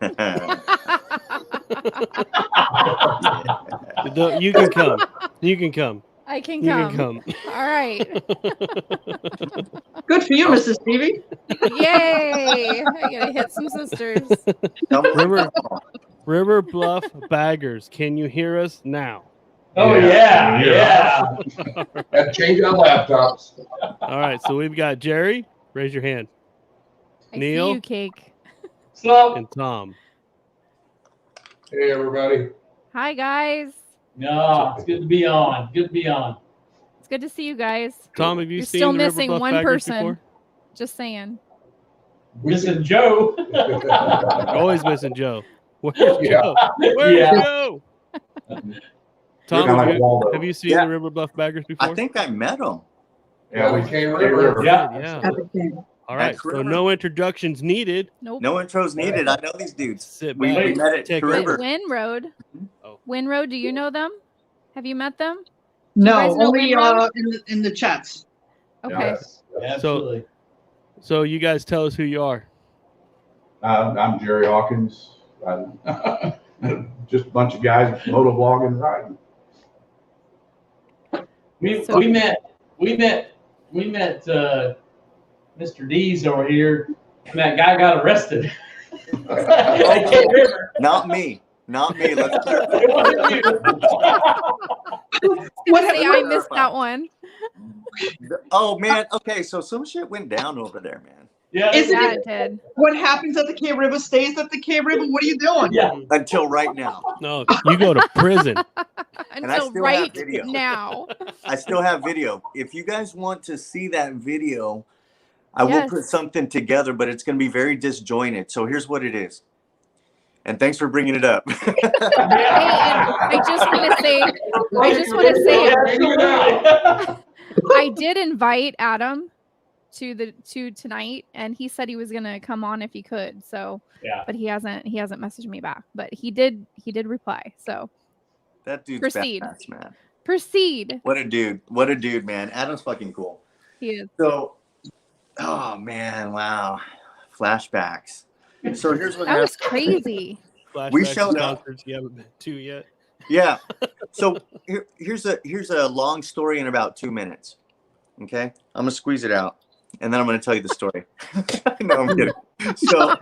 can come. You can come. I can You come. can come. All right. Good for you, Mrs. Stevie. Yay! I gotta hit some sisters. River Bluff Baggers, can you hear us now? Oh, yeah. Change our laptops. All right, so we've got Jerry. Raise your hand. I Neil see you, Cake. and Tom. Hey, everybody. Hi, guys. No, it's good to be on. Good to be on. It's good to see you guys. Tom, have you You're seen still the River missing Bluff one Baggers person. before? Just saying. Missing Joe. Always missing Joe. Where's Yeah. Joe? Where's Yeah. Joe? Tom, have you seen the River Bluff Baggers before? I think I met them. Yeah, we came River. Yeah. Yeah. All right, so no introductions needed. Nope. No intros needed. I know these dudes. Sit We back. met at Take River. Win Road. Oh, Winrow, do you know them? Have you met them? Do you No, guys know only Winrow? in the chats. Okay. Yes, absolutely. So you guys tell us who you are. I'm Jerry Hawkins. Just a bunch of guys motovlogging and riding. We met Mr. D's over here, and that guy got arrested. Not me. Not me. Let's clarify. I missed that one. Oh man. Okay, so some shit went down over there, man. Yeah, it did. What happens at the K River stays at the K River. What are you doing? Yeah. Until right now. No, you go to prison. And I Until still right have video. now. I still have video. If you guys want to see that video, I will put something together, but it's going to be very disjointed. So here's what it is. And thanks for bringing it up. I just want to say, I did invite Adam to tonight, and he said he was gonna come on if he could. So, but he hasn't messaged me back. But he did reply. So That dude's proceed, badass, man. Proceed. What a dude! What a dude, man. Adam's fucking cool. He is. So, oh man, wow, flashbacks. So here's what That was happened. crazy. We showed up. Concerts you haven't been to yet. Yeah. So here's a long story in about 2 minutes. Okay, I'm gonna squeeze it out, and then I'm gonna tell you the story. No, I'm kidding. So,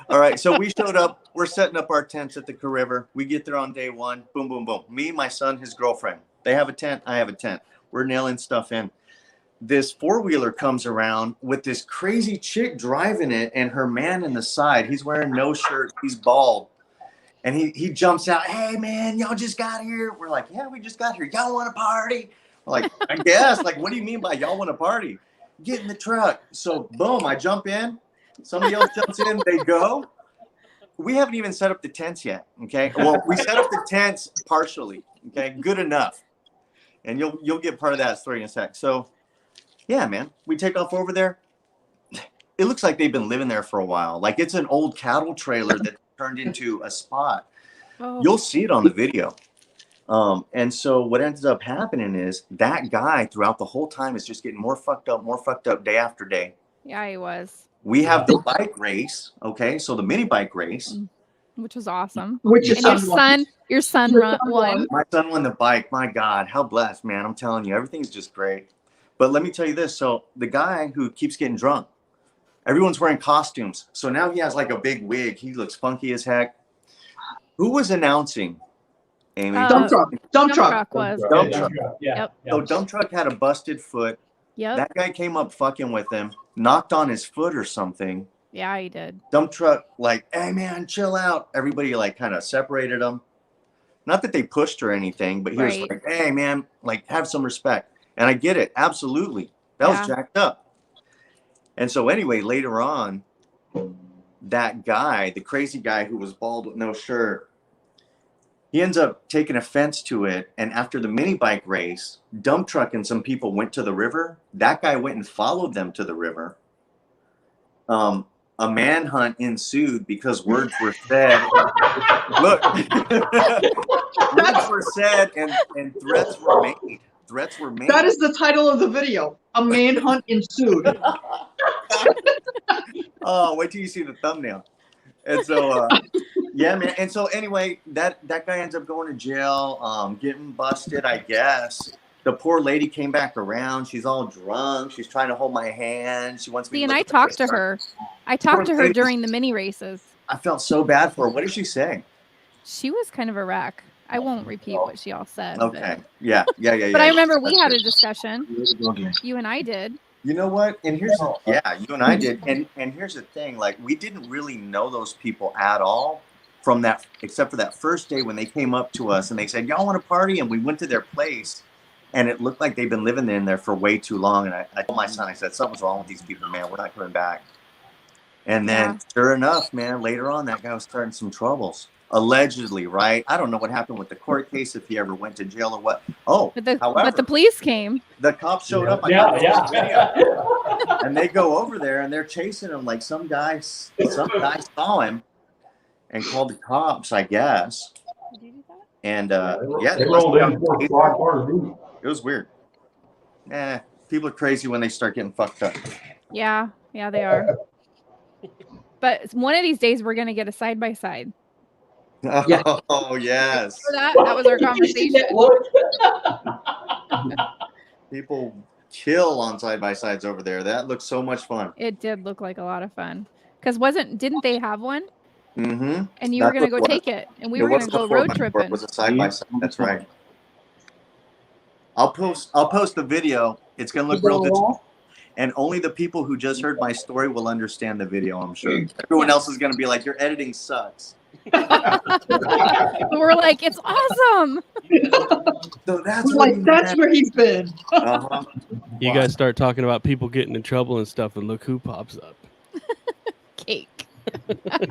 all right. So we showed up. We're setting up our tents at the K River. We get there on day one. Boom, boom, boom. Me, my son, his girlfriend. They have a tent. I have a tent. We're nailing stuff in. This four-wheeler comes around with this crazy chick driving it, and her man in the side. He's wearing no shirt. He's bald. And he jumps out, hey, man, y'all just got here. We're like, yeah, we just got here. Y'all want to party? We're like, I guess. Like, what do you mean by y'all want to party? Get in the truck. So, boom, I jump in. Somebody else jumps in. They go. We haven't even set up the tents yet, okay? Well, we set up the tents partially, okay? Good enough. And you'll get part of that story in a sec. So, yeah, man, we take off over there. It looks like they've been living there for a while. Like, it's an old cattle trailer that turned into a spot. Oh. You'll see it on the video. And so what ends up happening is that guy throughout the whole time is just getting more fucked up day after day. Yeah, he was. We have the bike race. Okay. So the mini bike race, which was awesome. Which and your son won. My son won the bike. My God, how blessed, man. I'm telling you, everything's just great. But let me tell you this. So the guy who keeps getting drunk, everyone's wearing costumes. So now he has like a big wig. He looks funky as heck. Who was announcing, Amy? Dump truck. Dump truck was. Dump truck. Yeah. So dump truck had a busted foot. Yep. That guy came up fucking with him, knocked on his foot or something. Yeah, he did. Dump truck like, hey man, chill out. Everybody like kind of separated him. Not that they pushed or anything, but he was like, hey man, like have some respect. And I get it. Absolutely. That was jacked up. And so anyway, later on, that guy, the crazy guy who was bald with no shirt, he ends up taking offense to it. And after the mini bike race, dump truck and some people went to the river. That guy went and followed them to the river. A manhunt ensued because words were said. Look, words were said and threats were made. Threats were made. That is the title of the video. A manhunt ensued. Oh, wait till you see the thumbnail. And so, yeah, man. And so anyway, that guy ends up going to jail, getting busted, I guess. The poor lady came back around. She's all drunk. She's trying to hold my hand. She wants me. And I talked to her. I talked to her during the mini races. I felt so bad for her. What did she say? She was kind of a wreck. I won't repeat what she all said. Okay. Yeah. But I remember we had a discussion. You and I did. You know what? And here's you and I did. And here's the thing, like we didn't really know those people at all from that, except for that first day when they came up to us and they said, y'all want to party? And we went to their place and it looked like they've been living in there for way too long. And I told my son, I said, something's wrong with these people, man. We're not coming back. And then sure enough, man, later on, that guy was starting some troubles. Allegedly, right? I don't know what happened with the court case, if he ever went to jail or what. Oh, but the police came. The cops showed up. And they go over there and they're chasing him like some guy saw him. and called the cops, I guess. And yeah, They rolled in 4 squad cars. it was weird. People are crazy when they start getting fucked up. Yeah, they are. But one of these days we're gonna get a side by side. Oh yes. That was our conversation. People chill on side by sides over there. That looks so much fun. It did look like a lot of fun. Because didn't they have one? Mm-hmm. And you were gonna go take it, and we were gonna go road tripping. It was a side by side. That's right. I'll post the video. It's gonna look real good. And only the people who just heard my story will understand the video, I'm sure. Everyone else is gonna be like, your editing sucks. We're like, it's awesome. So that's where he's been. Uh-huh. You guys start talking about people getting in trouble and stuff, and look who pops up. Cake.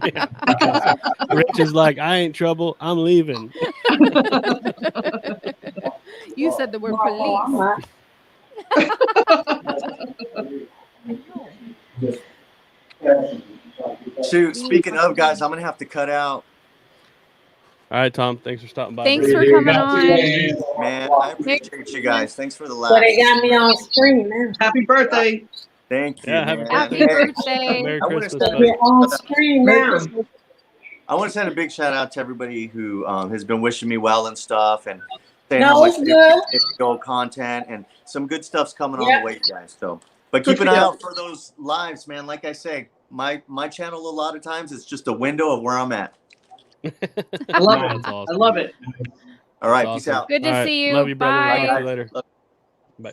Yeah, Rich is like, I ain't trouble. I'm leaving. You said the word police. Shoot, speaking of, guys, I'm gonna have to cut out. All right, Tom. Thanks for stopping by. Thanks for coming on. Man, I appreciate you guys. Thanks for the laugh. So they got me on screen now. Happy birthday. Thank you. Yeah, man. Happy birthday. Merry I wanna Christmas, send- buddy. You're on screen now. I want to send a big shout out to everybody who has been wishing me well and stuff, and saying No, how much it's they good. appreciate the old content, and some good stuff's coming on Yep. the way, guys. So, but Good keep an for eye you. out for those lives, man. Like I say, my channel a lot of times is just a window of where I'm at. I love That's it. awesome. I love it. All right, That's peace awesome. out. Good to All right, see you. Love you, brother. Bye. Talk to you later. Bye.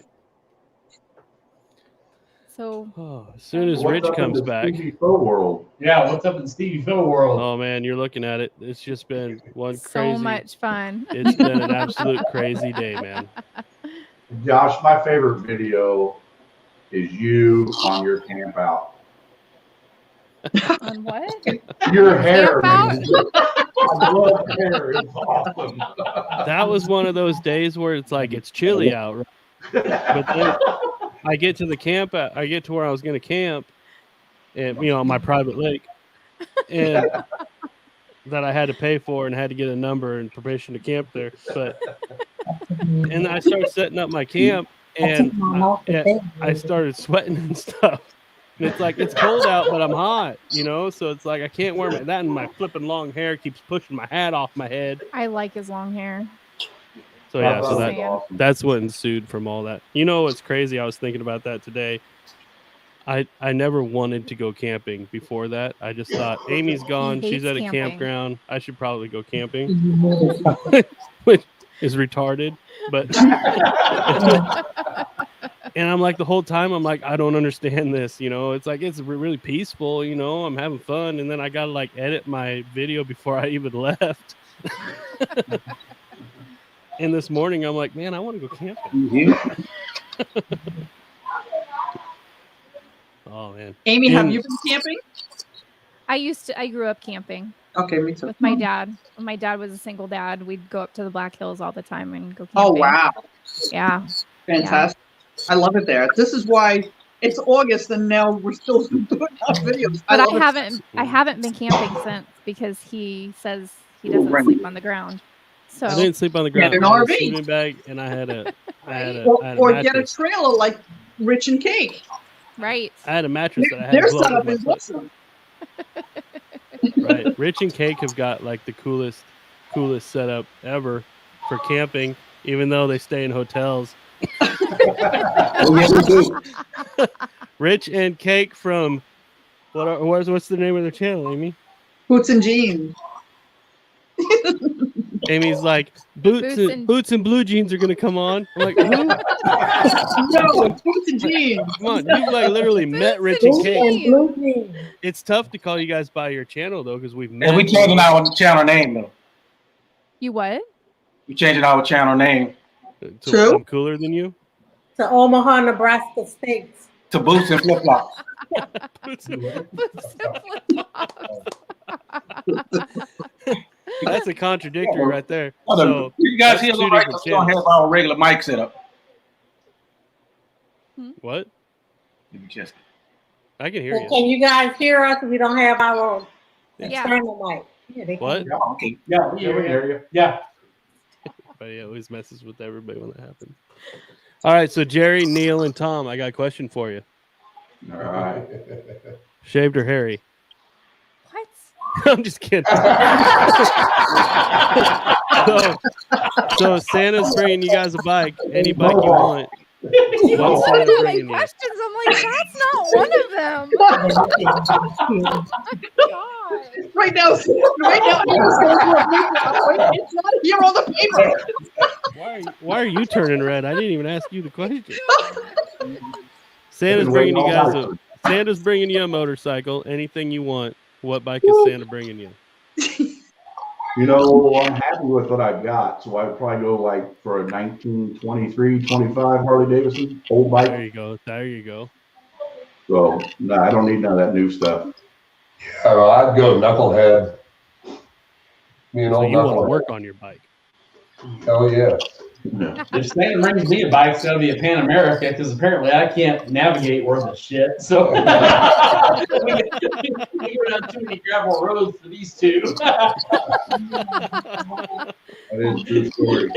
So Oh, as soon as What's Rich up in comes the back. Stevy Faux world? Yeah, what's up in Stevie Faux world? Oh man, you're looking at it. It's just been one so crazy. much fun. It's been an absolute crazy day, man. Josh, my favorite video is you on your camp out. On what? Your hair. Camp out? I love hair. It's awesome. That was one of those days where it's like it's chilly out, right? But then I get to the camp. I get to where I was going to camp, and on my private lake, and that I had to pay for and had to get a number and permission to camp there. And I started setting up my camp, and I started sweating and stuff. And it's like it's cold out, but I'm hot, So it's like I can't wear that, and my flipping long hair keeps pushing my hat off my head. I like his long hair. So yeah, Just so saying. that's what ensued from all that. What's crazy? I was thinking about that today. I never wanted to go camping before that. I just thought Amy's gone. She's hates at a camping. campground. I should probably go camping, which is retarded. But and I'm like the whole time I'm like I don't understand this. It's like it's really peaceful. I'm having fun, and then I gotta like edit my video before I even left. And this morning, I'm like, man, I want to go camping. Oh man, Amy, have you been camping? I grew up camping Okay, me too. with my dad. When my dad was a single dad, we'd go up to the Black Hills all the time and go camping. Oh wow, Yeah. fantastic! I love it there. This is why it's August and now we're still doing our videos. But love it. I haven't been camping since because he says he doesn't Right. sleep on the ground. So I didn't sleep on the Get ground. an I had a RV. sleeping bag, and I had a Or get a mattress. trailer like Rich and Cake. right. I had a mattress that I had Their blown setup with is my awesome. Right. Rich and Cake have got like the coolest setup ever for camping, even though they stay in hotels. Rich and Cake from what's the name of their channel, Amy? Boots and jeans. Amy's like boots and blue jeans are gonna come on. I'm like, who? No, it's Boots and jeans. Come on, you've like literally met Rich and Cake. It's tough to call you guys by your channel though, because we've met. And we changing our channel name though. You what? We changing our channel name So True. I'm cooler than you. To Omaha, Nebraska Steaks. to Boots and Flip Flops. That's a contradictory right there. So, So you guys that's hear two the right? different We don't have channels. our regular mic set up. What? Let me just. I can hear Well, you. can you guys hear us? We don't have our Yeah. external mic. What? Yeah, okay. Yeah, Yeah, we hear you. Yeah. But he always messes with everybody when that happens. All right, so Jerry, Neil, and Tom, I got a question for you. All right. Shaved or hairy? What? I'm just kidding. so Santa's bringing you guys a bike, any bike you want. What's Santa So bringing many you? questions. I'm like, that's not one of them. God. Right now, Amos going through a paper. It's not here on the paper. Why are you turning red? I didn't even ask you the question. Santa's bringing you a motorcycle. Anything you want. What bike is Santa bringing you? You know, I'm happy with what I've got, so I'd probably go like for a 1923, 25 Harley Davidson old bike. There you go. There you go. So no, I don't need none of that new stuff. Yeah, well, I'd go knucklehead. Me and So old you want to knucklehead. work on your bike. Oh yeah. If Santa brings me a bike, it's got to be a Pan America because apparently I can't navigate worth a shit. So we go down too many gravel roads for these two. That is a true story.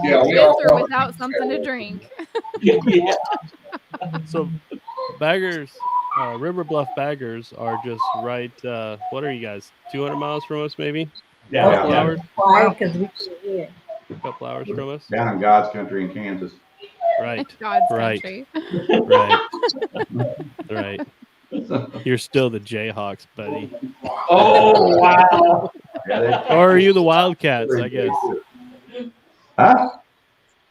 Yeah, we With all or without something to drink. Yeah. So baggers, River Bluff baggers are just right. What are you guys? 200 miles from us, maybe? Yeah. Couple hours. Why? Because we can hear. Couple hours from us. Down in God's country in Kansas. Right. God's Right. country. Right. Right. You're still the Jayhawks, buddy. Oh wow. Or are you the Wildcats? I guess. Huh?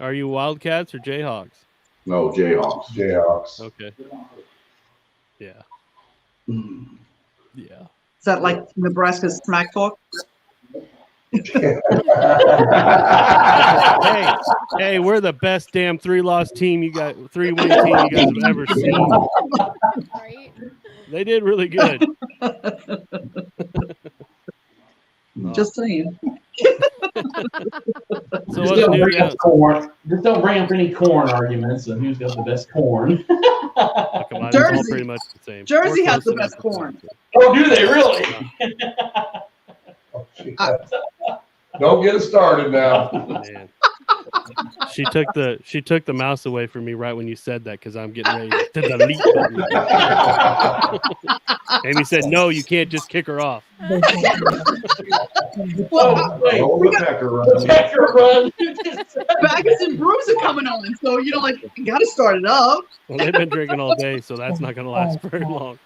Are you Wildcats or Jayhawks? No, Jayhawks. Jayhawks. Okay. Yeah. Yeah. Is that like Nebraska's smack talk? Hey, we're the best damn 3-loss team 3-win team you guys have ever seen. Right? They did really good. Just saying. So what's new? Yeah. Just don't bring up any corn arguments of who's got the best corn. Come on, it's all Jersey. pretty much the same. Jersey We're has the close best enough. corn. Oh, do they really? Don't get us started now. Man. She took the mouse away from me right when you said that because I'm getting ready to delete button. Amy said, "No, you can't just kick her off." Well, wait, we got Pecker run. Baggers and Brews are coming on, so you know, like, you got to start it up. Well, they've been drinking all day, so that's not going to last very long.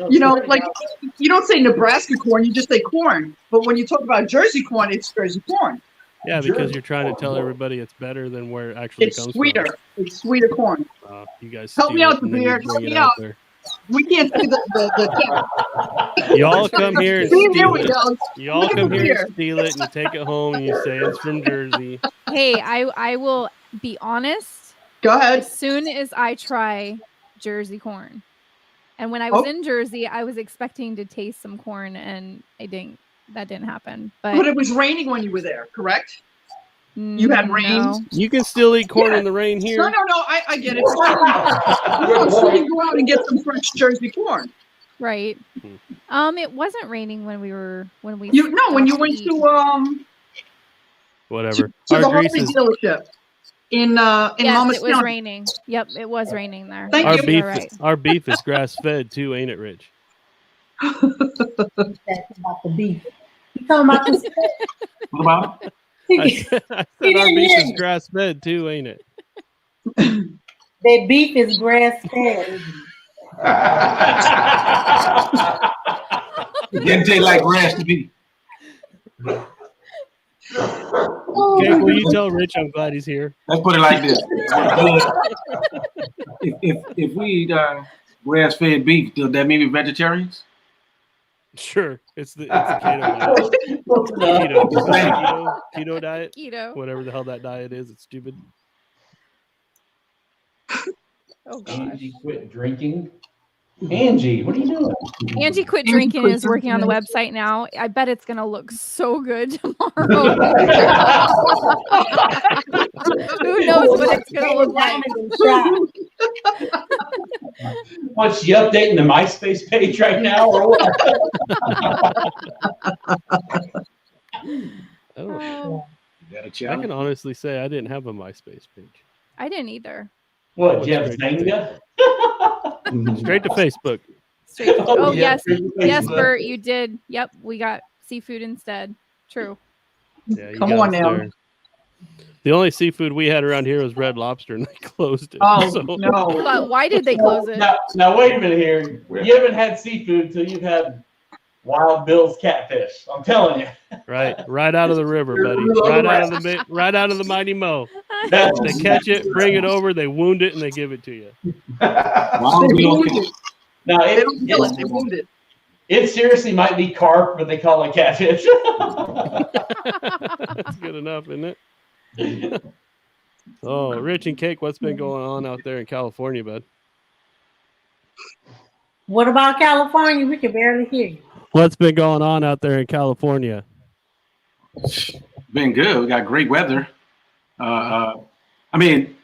You know, like, you don't say Nebraska corn, you just say corn. But when you talk about Jersey corn, it's Jersey corn. Yeah, because you're trying to tell everybody it's better than where it actually It's comes sweeter. from. It's sweeter corn. You guys Help me steal out, it the and then you beard. bring Help it me out out. there. We can't say the Y'all come here and See, there steal we it. go. Y'all Look at come the here beard. and steal it and you take it home and you say it's from Jersey. Hey, I will be honest. Go ahead. As soon as I try Jersey corn. And when I was in Jersey, I was expecting to taste some corn and that didn't happen. But it was raining when you were there, correct? You had rain. No. You can still eat corn in the rain here. No, I get it. You can go out and get some fresh Jersey corn. Right. It wasn't raining when we when you went to whatever. to the Our Harley grease is dealership in yes, Mama's it was County. raining. Yep, it was raining there. Thank our you. beef. You're right. Our beef is grass fed too, ain't it, Rich? That's about the beef. You talking about the steak? What about it? I said our beef is grass fed too, ain't it? That beef is grass fed. It didn't taste like grass to me. Okay, will you tell Rich I'm glad he's here? Let's put it like this: if we eat grass-fed beef, does that mean we're vegetarians? Sure, it's the keto diet. Keto diet. Keto. Whatever the hell that diet is, it's stupid. Oh gosh. You quit drinking. Angie, what are you doing? Angie quit drinking and is working on the website now. I bet it's gonna look so good tomorrow. Who knows what it's gonna look like? What's she updating the MySpace page right now, or what? Oh. That a I challenge? can honestly say I didn't have a MySpace page. I didn't either. What? Do you have Straight to Zanga? Straight to Facebook. Straight to, oh Yeah, yes, straight to yes, Facebook. Bert, you did. Yep, we got seafood instead. True. Yeah, you Come got on us now. there. The only seafood we had around here was Red Lobster, and they closed it. Oh, so. no. But why did they close it? Now wait a minute here. You haven't had seafood until you've had Wild Bill's catfish. I'm telling you. Right out of the river, buddy. Right out of the Mighty Mo. That's- They catch it, bring it over, they wound it, and they give it to you. Now They don't kill it, they wound it. it seriously might be carp, but they call it catfish. That's good enough, isn't it? Oh, Rich and Cake, what's been going on out there in California, bud? What about California? We can barely hear you. What's been going on out there in California? Been good. We got great weather. I mean,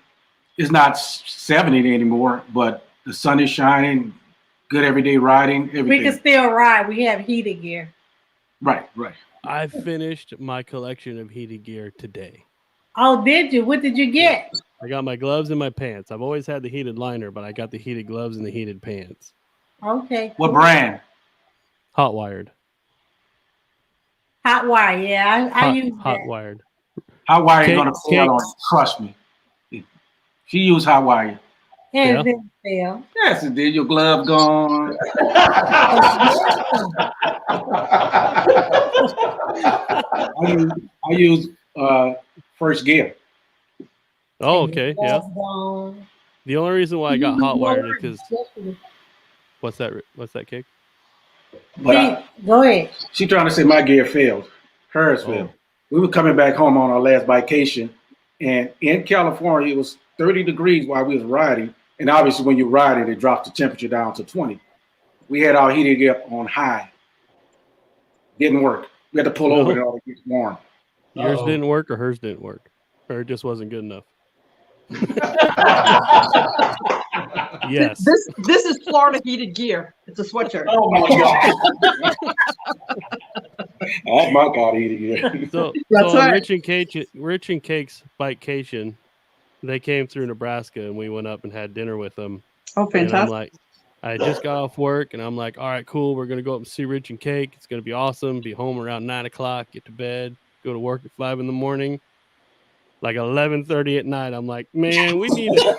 it's not 70 anymore, but the sun is shining. Good everyday riding. Everything. We can still ride. We have heated gear. Right. I finished my collection of heated gear today. Oh, did you? What did you get? I got my gloves and my pants. I've always had the heated liner, but I got the heated gloves and the heated pants. Okay. What brand? Hot wired. Hot wire. Yeah, I use hot that. wired. Hot wire ain't Cake- gonna fail on it. Trust me. She used hot wire. Yeah, Yeah. it didn't fail. Yes, it did. Your glove gone. I use First Gear. Oh, okay. Yeah. Gloves gone. The only reason why I got hot wired is because Yesterday. what's that, Cake? But Go ahead. she trying to say my gear failed. Hers failed. We were coming back home on our last vacation, and in California it was 30 degrees while we was riding. And obviously, when you ride it, it drops the temperature down to 20. We had our heated gear on high. Didn't work. We had to pull over in order to get warm. Yours didn't work, or hers didn't work, or it just wasn't good enough. Yes. This is Florida heated gear. It's a sweatshirt. Oh my god. Oh my god, heated gear. So That's on right. Rich and Cake's bikecation, they came through Nebraska, and we went up and had dinner with them. Oh, And fantastic. I'm like, I just got off work, and I'm like, all right, cool. We're gonna go up and see Rich and Cake. It's gonna be awesome. Be home around 9 o'clock. Get to bed. Go to work at 5 in the morning. Like 11:30 at night. I'm like, man, we need to.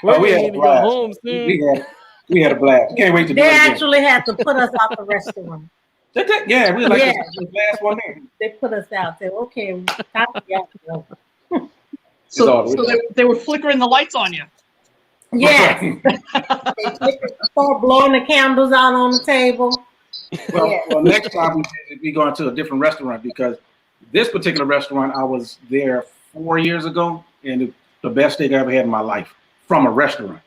We had need a to go blast. home soon. We had a blast. Can't wait to do They it again. actually had to put us out the restaurant. Yeah, we were like Yeah. the last one there. They put us out. Said, okay, time to get out. So they were flickering the lights on you. Yes. They start blowing the candles out on the table. Well, next time we going to a different restaurant, because this particular restaurant, I was there 4 years ago, and the best steak I ever had in my life from a restaurant.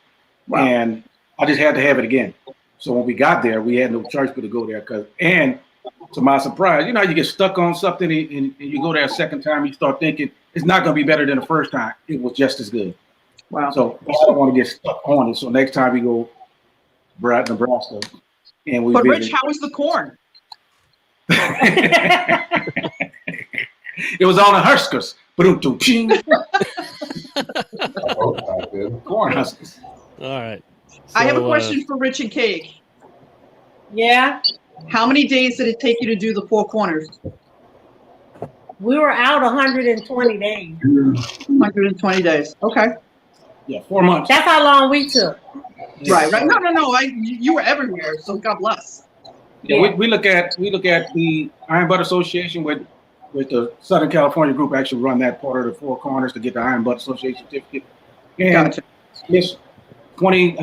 Wow. And I just had to have it again. So when we got there, we had no choice but to go there. And to my surprise, you know, you get stuck on something and you go there a second time, you start thinking it's not going to be better than the first time. It was just as good. Wow. So I don't want to get stuck on it. So next time we go to Nebraska, and we But visit. Rich, how was the corn? It was on the Huskers. Corn Huskers. All right. I have a So, question for Rich and Cake. Yeah. How many days did it take you to do the Four Corners? We were out 120 days. 120 days. Okay. Yeah, 4 months. That's how long we took. Right. No. You were everywhere, so God bless. Yeah, we look at the Iron Butt Association with the Southern California group actually run that part of the Four Corners to get the Iron Butt Association certificate. And Gotcha. it's 21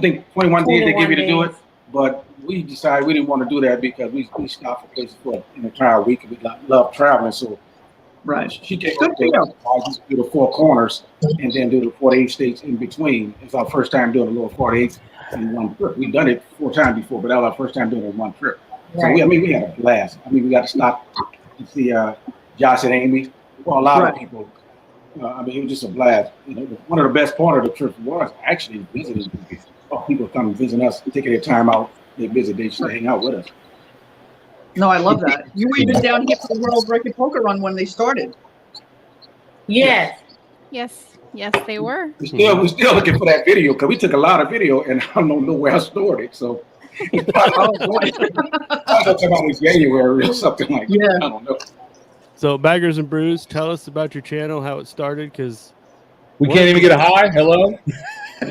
days they give you to do 21 it, but we decided we didn't want to do that because we stopped for places for an entire week and we love traveling. So Right. She can Good for you. just do the 4 corners and then do the 48 states in between. It's our first time doing a little 48 in one trip. We've done it 4 times before, but that was our first time doing it in one trip. So Right. we had a blast. I mean, we got to stop and see Josh and Amy. Well, a lot of people. I mean, it was just a blast. You know, one of the best part of the trip was actually visiting people. People come visit us, taking their time out. They visit, they just hang out with us. No, I love that. You were even down here for the World Record Poker Run when they started. Yes. Yes, they were. We're still looking for that video because we took a lot of video and I don't know where I stored it. So oh boy, I'll come out in January or something like that. I don't know. So Baggers and Brews, tell us about your channel, how it started, because we can't even get a hi. Hello. Hey,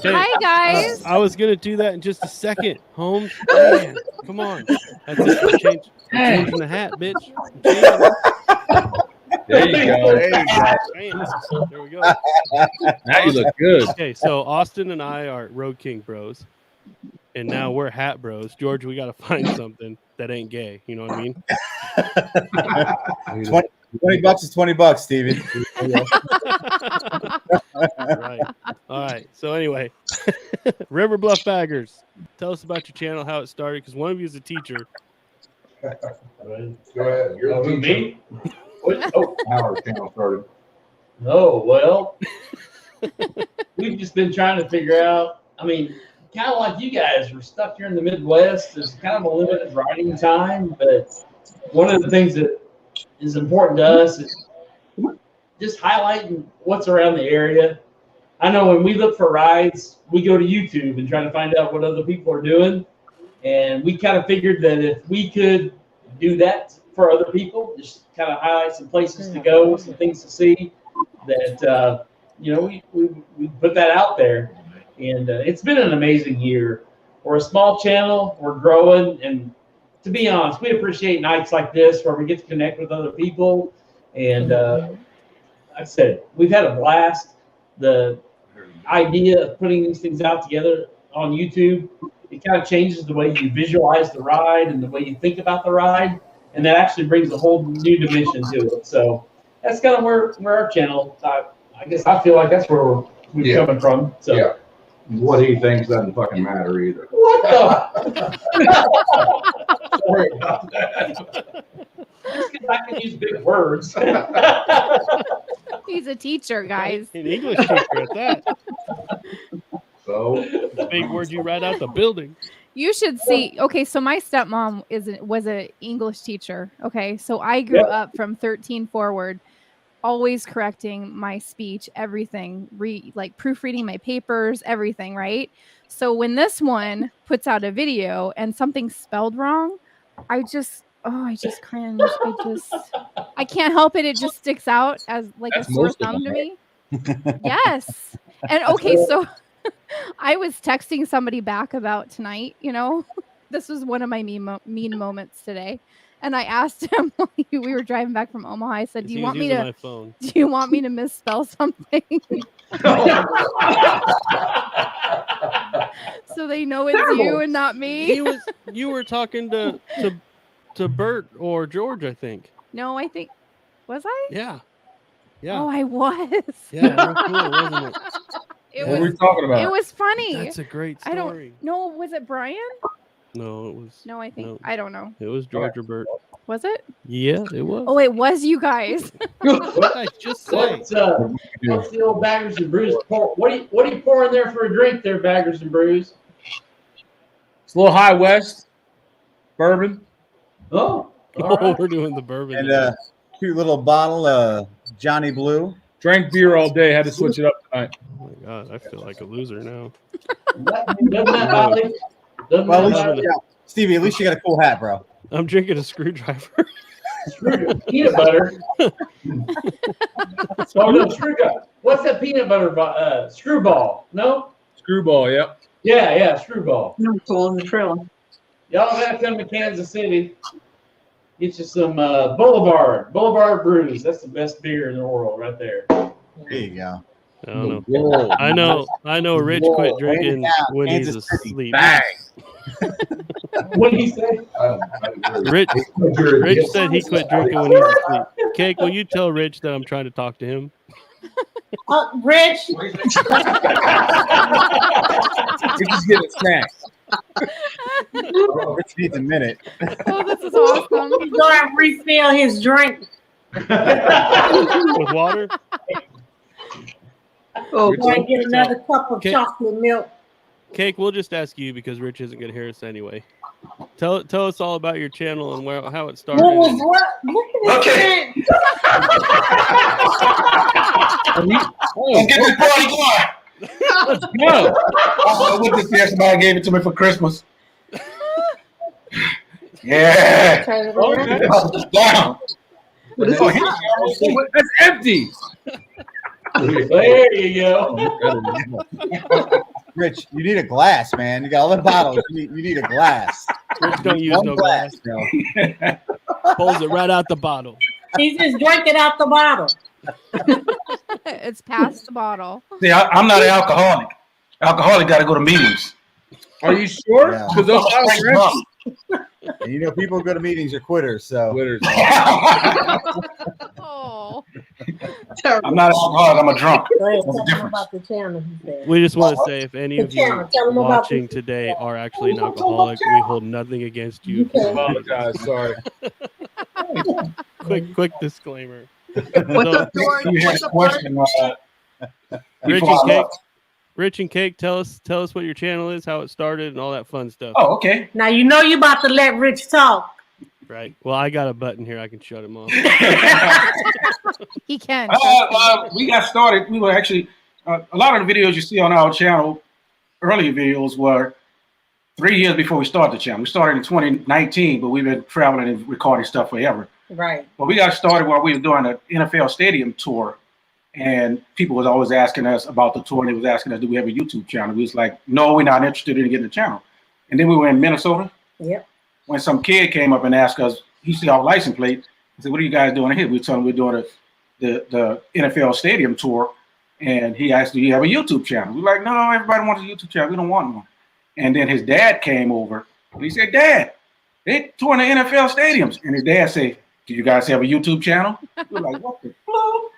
hi guys. I was gonna do that in just a second. Holmes, man, come on. That's it. I'm changing the hat, bitch. There you go. There we go. Now you look good. Okay, so Austin and I are Road King bros, and now we're hat bros. George, we got to find something that ain't gay. You know what I mean? 20 bucks is 20 bucks, Stevie. Right. All right. So anyway, River Bluff Baggers, tell us about your channel, how it started, because one of you is a teacher. Go ahead. You're the teacher. Me? Oh, How our channel started. Oh, well, we've just been trying to figure out. I mean, kind of like you guys, we're stuck here in the Midwest. There's kind of a limited writing time, but one of the things that is important to us is just highlighting what's around the area. I know when we look for rides, we go to YouTube and try to find out what other people are doing. And we kind of figured that if we could do that for other people, just kind of highlight some places to go, some things to see, that, we put that out there. And it's been an amazing year. We're a small channel, we're growing, and to be honest, we appreciate nights like this where we get to connect with other people. And like I said, we've had a blast. The idea of putting these things out together on YouTube, it kind of changes the way you visualize the ride and the way you think about the ride. And that actually brings a whole new dimension to it. So that's kind of where our channel, I guess I feel like that's where we're coming from. So. Yeah. What he thinks doesn't fucking matter either. What the? Sorry about that. Just because I can use big words. He's a teacher, guys. An English teacher at that. So the big word you write out the building. You should see. Okay, so my stepmom was an English teacher. Okay, so I grew up from 13 forward, always correcting my speech, everything, like proofreading my papers, everything, right? So when this one puts out a video and something's spelled wrong, I just cringe. I can't help it. It just sticks out as like a sore thumb to me. Yes. And okay, so I was texting somebody back about tonight, this was one of my mean moments today. And I asked him, we were driving back from Omaha. I said, do you want me to misspell something? So they know it's you and not me. You were talking to Bert or George, I think. No, was I? Yeah. Oh, I was. Yeah, real cool, wasn't it? What were we talking about? It was funny. That's a great story. I don't know. Was it Brian? No, it was. No, I think I don't know. It was George or Bert. Was it? Yeah, it was. Oh, it was you guys. What did I just say? What's the old Baggers and Brews? What are you pouring there for a drink there, Baggers and Brews? It's a little High West bourbon. Oh, we're doing the bourbon. And a cute little bottle of Johnny Blue. Drank beer all day. Had to switch it up tonight. Oh my god, I feel like a loser now. Stevie, at least you got a cool hat, bro. I'm drinking a screwdriver. Peanut butter. Oh no, screwdriver. What's that peanut butter? Screwball? No. Screwball. Yep. Yeah, screwball. No, it's all in the trailer. Y'all gotta come to Kansas City. Get you some Boulevard Brews. That's the best beer in the world, right there. There you go. I don't know. I know. Rich quit drinking when he's asleep. Bang. What did he say? Rich said he quit drinking when he's asleep. Cake, will you tell Rich that I'm trying to talk to him? Rich. We're just getting snacks. Rich needs a minute. Oh, this is awesome. He's going to refill his drink. With water? Oh, go and get another cup of Cake. chocolate milk. Cake, we'll just ask you because Rich isn't going to hear us anyway. Tell us all about your channel and how it started. What was what? Look at this Okay. man. Let's get this party going. Let's go. I went to see somebody gave it to me for Christmas. Yeah. Turn it around. Down. That's empty. There you go. Rich, you need a glass, man. You got all the bottles. You need a glass. Rich don't use no glass. No. Pulls it right out the bottle. He's just drinking out the bottle. It's past the bottle. See, I'm not an alcoholic. Alcoholic got to go to meetings. Are you sure? Yeah. Because those bottles are empty. And you know, people who go to meetings are quitters. So Quitters. Oh. I'm not an alcoholic. I'm a drunk. Go ahead, What's the tell him difference? about the channel. He said. We just want to say if any of you Tell him about watching today are actually an alcoholic, we hold nothing against you. I apologize. Sorry. Quick disclaimer. What's So, up, George? You had What's a up, question. Rich and Cake, tell us what your channel is, how it started, and all that fun stuff. Oh, okay. Now you know you about to let Rich talk. Right. Well, I got a button here. I can shut him off. He can. We got started. We were actually a lot of the videos you see on our channel, earlier videos were 3 years before we started the channel. We started in 2019, but we've been traveling and recording stuff forever. Right. Well, we got started while we were doing an NFL stadium tour, and people was always asking us about the tour, and they was asking us, do we have a YouTube channel? We was like, no, we're not interested in getting a channel. And then we were in Minnesota. Yep. When some kid came up and asked us, he see our license plate, he said, what are you guys doing here? We told him we're doing the NFL stadium tour, and he asked, do you have a YouTube channel? We're like, no, everybody wants a YouTube channel. We don't want one. And then his dad came over, and he said, Dad, they touring the NFL stadiums. And his dad said, do you guys have a YouTube channel? We're like, what the fuck?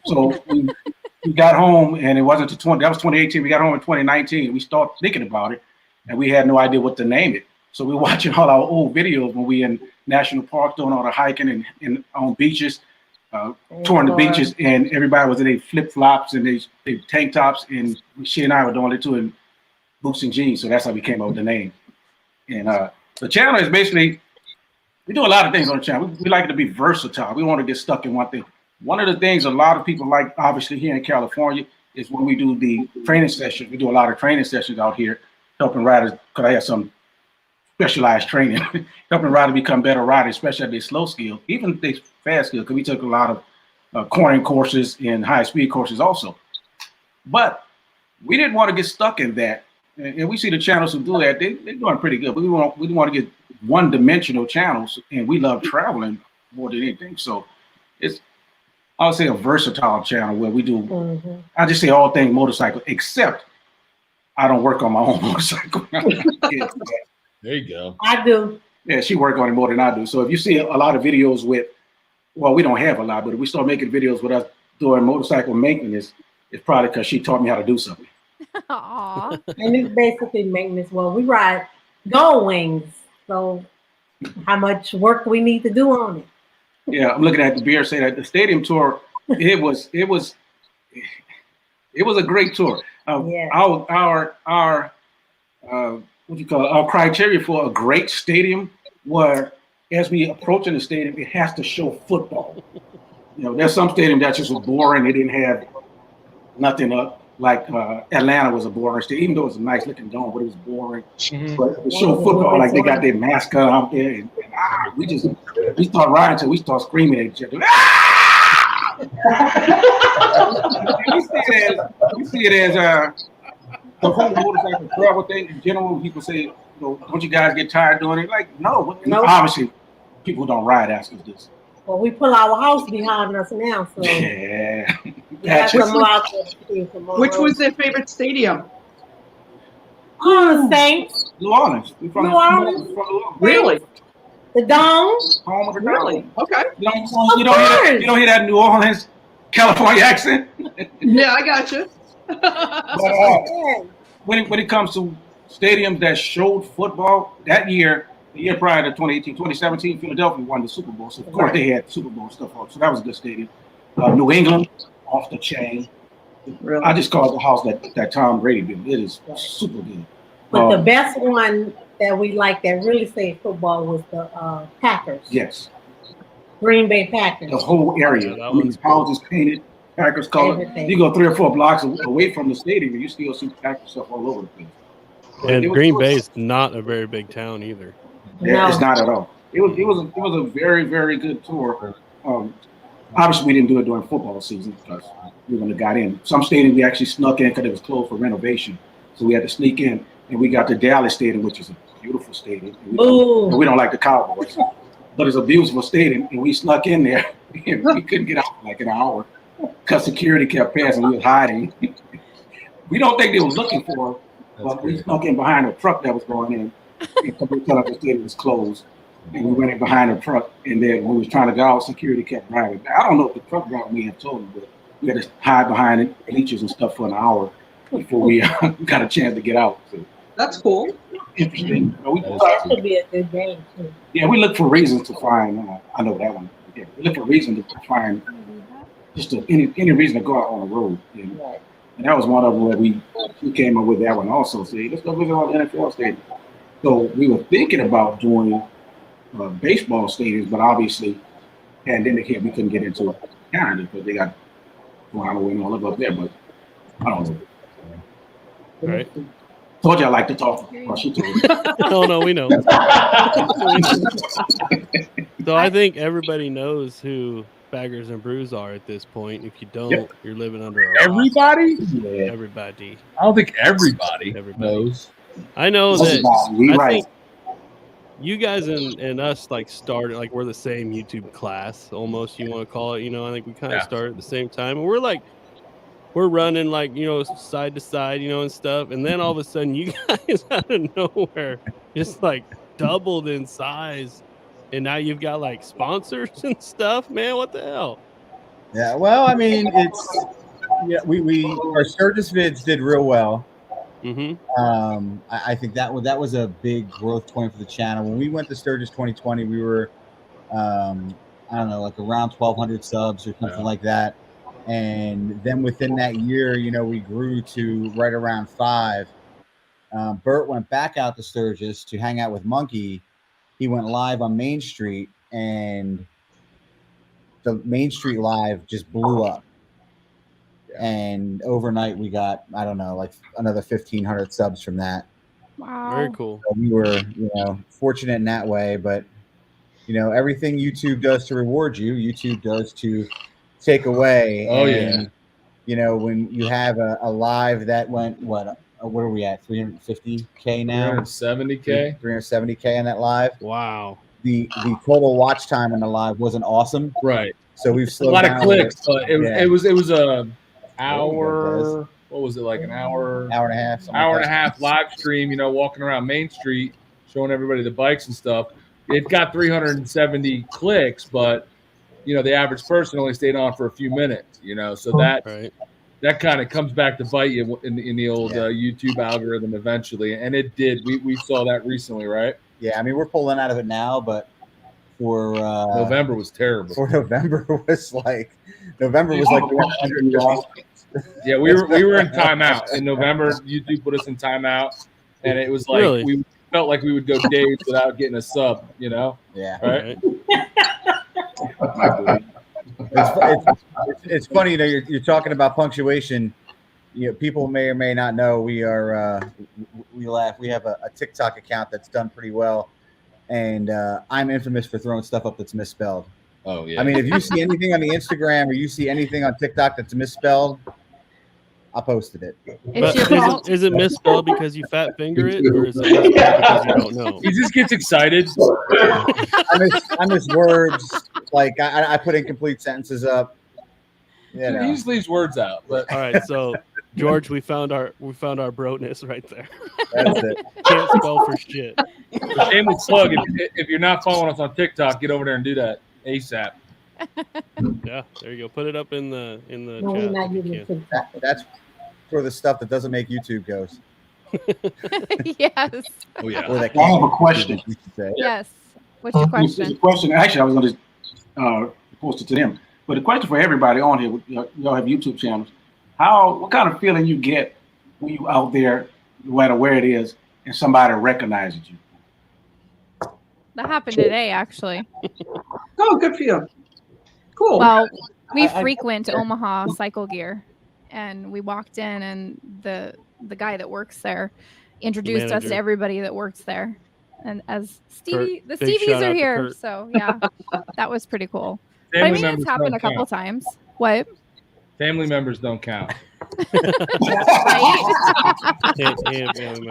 So we got home, and it wasn't until that was 2018. We got home in 2019. We started thinking about it, and we had no idea what to name it. So we were watching all our old videos when we in national parks doing all the hiking and on beaches, touring the beaches, and everybody was in their flip flops and they tank tops, and she and I were doing it too in boots and jeans. So that's how we came up with the name. And the channel is basically, we do a lot of things on the channel. We like it to be versatile. We want to get stuck in one thing. One of the things a lot of people like, obviously here in California, is when we do the training sessions. We do a lot of training sessions out here, helping riders, because I have some specialized training, helping riders become better riders, especially at their slow skill, even their fast skill, because we took a lot of cornering courses and high speed courses also. But we didn't want to get stuck in that. And we see the channels who do that, they're doing pretty good. But we want to get one-dimensional channels, and we love traveling more than anything. So it's, I would say, a versatile channel where we do, I just say all things motorcycle, except I don't work on my own motorcycle. There you go. I do. Yeah, she work on it more than I do. So if you see a lot of videos with, well, we don't have a lot, but if we start making videos with us doing motorcycle maintenance, it's probably because she taught me how to do something. Aww. And it's basically maintenance. Well, we ride Gold Wings, so how much work we need to do on it? Yeah, I'm looking at the beer saying that the stadium tour, it was a great tour. Yeah. Our what you call it, our criteria for a great stadium were, as we approach in the stadium, it has to show football. You know, there's some stadium that just was boring. They didn't have nothing up. Like Atlanta was a boring stadium, even though it was a nice looking dome, but it was boring. But to show football, like they got their mascot out there, and we start riding till we start screaming at each other. Ah! we see it as the whole motorcycle travel thing in general. People say, you know, don't you guys get tired doing it? Like, no. Obviously, people who don't ride ask us this. Well, we pull our house behind us now, so yeah. Which was their favorite stadium? Oh, the Saints. New Orleans. We from New Orleans. Really? The Dome. Home of the Really? Dome. Okay. You don't hear that New Orleans, California accent? Yeah, I got you. But when it comes to stadiums that showed football, that year, the year prior to 2018, 2017, Philadelphia won the Super Bowl. So, of course, they had Super Bowl stuff on. So that was a good stadium. New England, off the chain. Really? I just call it the house that Tom Brady built. It is super good. But the best one that we like that really saved football was the Packers. Yes. Green Bay Packers. The whole area. I mean, houses painted, Packers color. Everything. You go 3 or 4 blocks away from the stadium, and you still see Packers stuff all over the place. And Green Bay is not a very big town either. Yeah, it's not at all. It was a very, very good tour. Obviously, we didn't do it during football season because we wouldn't have got in. Some stadiums we actually snuck in because it was closed for renovation, so we had to sneak in. And we got to Dallas Stadium, which is a beautiful stadium. And we don't like the Cowboys, but it's a beautiful stadium. And we snuck in there, and we couldn't get out for like an hour because security kept passing. We was hiding. We don't think they were looking for us, but we snuck in behind a truck that was going in. And we tell us the stadium was closed. And we went in behind a truck, and then when we was trying to go out, security kept driving. I don't know if the truck driver may have told them, but we had to hide behind it, bleachers and stuff for an hour before we got a chance to get out. So that's cool. Interesting. That should be a good game too. Yeah, we look for reasons to find. I know that one. Yeah, we look for reasons to find any reason to go out on the road. And that was one of them where we came up with that one also. Say, let's go visit all the NFL stadiums. So we were thinking about doing baseball stadiums, but obviously pandemic hit, we couldn't get into Canada because they got Toronto and all up there. But I don't know. All right. Told you I like to talk. No, we know. So I think everybody knows who Baggers and Brews are at this point. If you don't, you're living under a rock. Everybody? Yeah. Everybody. I don't think everybody knows. I know that. I think you guys and us like started like we're the same YouTube class almost. You want to call it? You know, I think we kind of started at the same time, and we're running like, you know, side to side, you know, and stuff. And then all of a sudden you guys out of nowhere just like doubled in size. And now you've got like sponsors and stuff, man. What the hell? Yeah. Well, I mean, we our Sturgis vids did real well. Mm-hmm. I think that was a big growth point for the channel. When we went to Sturgis 2020, we were, I don't know, like around 1,200 subs or something like that. And then within that year, you know, we grew to right around 5. Bert went back out to Sturgis to hang out with Monkey. He went live on Main Street, and the Main Street live just blew up. And overnight, we got, I don't know, like another 1,500 subs from that. Wow. Very cool. So we were, you know, fortunate in that way. But, you know, everything YouTube does to reward you, YouTube does to take away. Oh, and, yeah. You know, when you have a live that went, what are we at? 350K now? 370K? 370K on that live. Wow. The total watch time on the live wasn't awesome. Right. So we've A slowed lot down of clicks, but Yeah. it was a hour. What was it, like an hour? Hour and a half. Hour and a half live stream. You know, walking around Main Street, showing everybody the bikes and stuff. It got 370 clicks, but you know, the average person only stayed on for a few minutes. You know, so that kind of comes back to bite you in the old YouTube algorithm eventually, and it did. We saw that recently, right? Yeah, I mean, we're pulling out of it now, but for November was terrible. For November was like 100. Yeah, we were in timeout in November. YouTube put us in timeout, and it was like we felt like we would go days without getting a sub. You know? Yeah. Right. It's funny, you know, you're talking about punctuation. You know, people may or may not know we laugh. We have a TikTok account that's done pretty well, and I'm infamous for throwing stuff up that's misspelled. Oh yeah. I mean, if you see anything on the Instagram or you see anything on TikTok that's misspelled, I posted it. But is it misspelled because you fat finger it, or is it misspelled because you don't know? He just gets excited. I miss words. Like I put incomplete sentences up. You know. He just leaves words out. But all right, so George, we found our broness right there. That's it. Can't spell for shit. Shameless plug. If you're not following us on TikTok, get over there and do that ASAP. Yeah, there you go. Put it up in the No, chat. we're not if you using can. TikTok. That's for the stuff that doesn't make YouTube goes. Yes. Oh yeah. Or that I have a can't, question. you should say. Yes. What's your It's a question? question. Actually, I was going to post it to them. But the question for everybody on here, y'all have YouTube channels. What kind of feeling you get when you out there, no matter where it is, and somebody recognizes you? That happened today, actually. Oh, good for you. Cool. Well, we I- frequent Omaha Cycle Gear, and we walked in, and the guy that works there introduced us Manager. to everybody that works there. And as Stevie, Kurt. the Big Stevies shout out are to here, Kurt. so yeah, that was pretty cool. But I Family mean, it's members happened don't a couple count. times. What? Family members don't count. Right?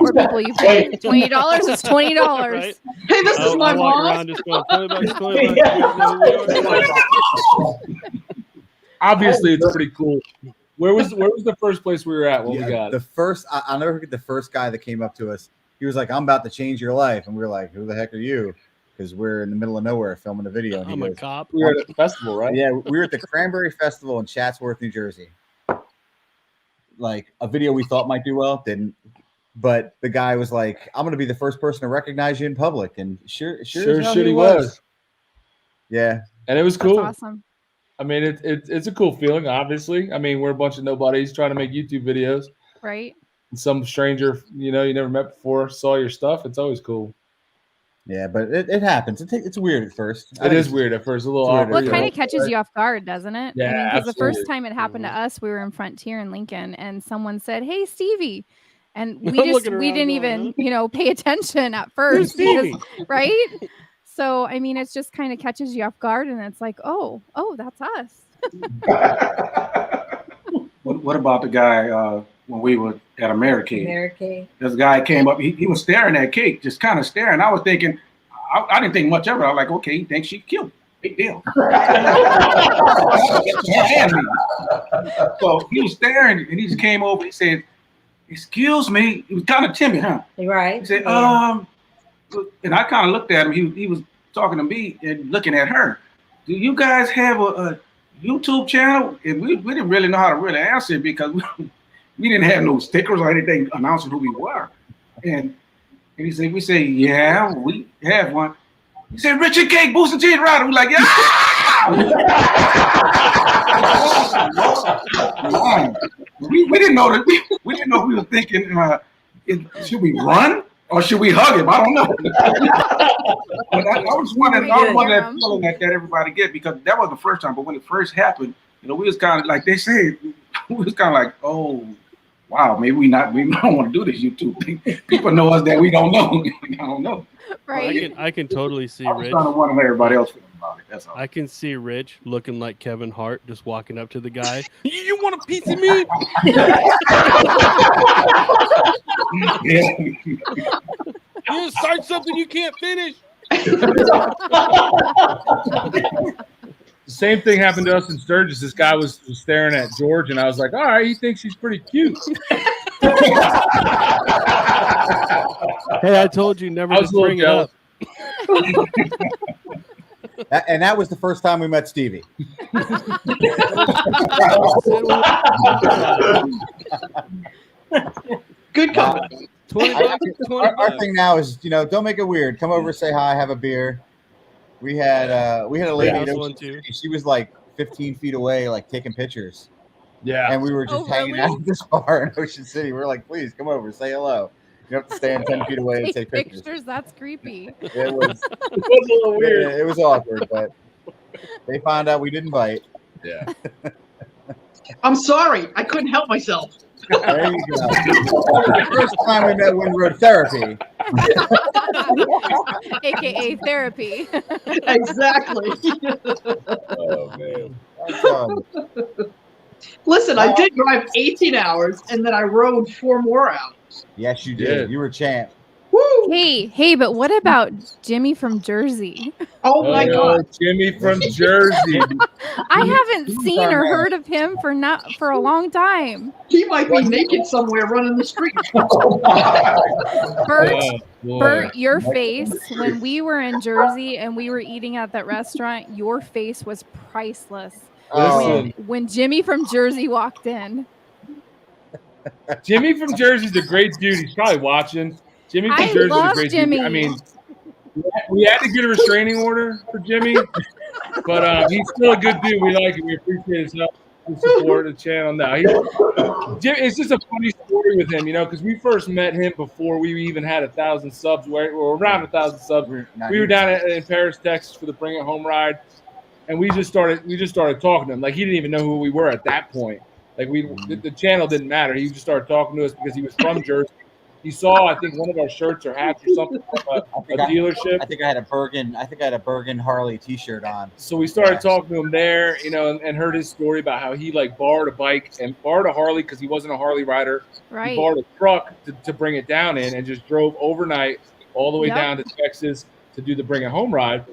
Or people you pay $20. It's $20. Right? Hey, this is my I walk mom. around just going, $20, $20. You guys know who we are? Obviously, it's pretty cool. Where was the first place we were at when we Yeah, got the it? first, I'll never forget the first guy that came up to us. He was like, "I'm about to change your life," and we were like, "Who the heck are you?" Because we're in the middle of nowhere filming a video. And he I'm a goes, cop. We were at a festival, right? Yeah, we were at the Cranberry Festival in Chatsworth, New Jersey. Like a video we thought might do well, didn't. But the guy was like, "I'm going to be the first person to recognize you in public," and sure as hell shit he was. Yeah, And it was That's cool. awesome. I mean, it's a cool feeling, obviously. I mean, we're a bunch of nobodies trying to make YouTube videos. Right? And some stranger, you never met before, saw your stuff. It's always cool. yeah, but it happens. It's weird at first. It is weird at first, a little It's weird. awkward. Well, it kind of catches you off guard, doesn't it? Yeah, I mean, because the first absolutely. time it happened to us, we were in Frontier in Lincoln, and someone said, "Hey, Stevie," and I'm we looking we around didn't going, even pay attention at first, because, right? So I mean, it's just kind of catches you off guard, and it's like, oh, that's us. What about the guy when we were at Americade? Americade. This guy came up. He was staring at Cake, just kind of staring. I was thinking, I didn't think much of it. I was like, okay, he thinks she killed him. Big deal. So he was staring, and he just came over. He said, "Excuse me." He was kind of timid, huh? Right. He said, yeah. and I kind of looked at him. He was talking to me and looking at her. Do you guys have a YouTube channel? And we didn't really know how to really answer it because we didn't have no stickers or anything announcing who we were. And we say, yeah, we have one. He said, Richard Cake, Booster Cheese Rider. We're like, yeah. we didn't know that. We didn't know we were thinking, should we run or should we hug him? I don't know. But I was wondering, that feeling that everybody get, because that was the first time. But when it first happened, we was kind of like they said, we was kind of like, oh, wow, maybe we don't want to do this YouTube thing. People know us that we don't know. I don't know. Right. I can totally see I was Rich. trying to wonder what everybody else feels about it. That's all. I can see Rich looking like Kevin Hart, just walking up to the guy. You want a piece of me? You start something you can't finish. The same thing happened to us in Sturgis. This guy was staring at George, and I was like, all right, he thinks she's pretty cute. Hey, I told you never to bring it up. And that was the first time we met Stevie. Good comment. Our thing now is, don't make it weird. Come over, say hi, have a beer. We had a lady. Yeah, one too. She was like 15 feet away, like taking pictures. Yeah. And we were just hanging out at this bar in Ocean City. We were like, please come over, say hello. You don't have to stand 10 feet away and take pictures. That's creepy. It was a little weird. It was awkward, but they found out we didn't bite. Yeah. I'm sorry. I couldn't help myself. There you go. The first time we met Windroad Therapy. AKA therapy. Exactly. Oh, man. Listen, I did drive 18 hours and then I rode 4 more hours. Yes, you did. You were champ. Hey, but what about Jimmy from Jersey? Oh my God. Jimmy from Jersey. I haven't seen or heard of him for a long time. He might be naked somewhere running the street. Bert, your face when we were in Jersey and we were eating at that restaurant, your face was priceless. When Jimmy from Jersey walked in. Jimmy from Jersey's a great dude. He's probably watching. Jimmy from I Jersey's a love great Jimmy. dude. I mean, we had to get a restraining order for Jimmy, but he's still a good dude. We like him. We appreciate his help and support the channel. Now, it's just a funny story with him, because we first met him before we even had 1,000 subs. We're around 1,000 subs. We were down in Paris, Texas for the Bring It Home ride, and we just started talking to him. Like, he didn't even know who we were at that point. Like, the channel didn't matter. He just started talking to us because he was from Jersey. He saw, I think, one of our shirts or hats or something from a dealership. I think I had a Bergen Harley T-shirt on. So we started talking to him there, and heard his story about how he borrowed a bike and borrowed a Harley because he wasn't a Harley rider. Right. He borrowed a truck to bring it down in, and just drove overnight all the way down to Texas to do the Bring It Home ride.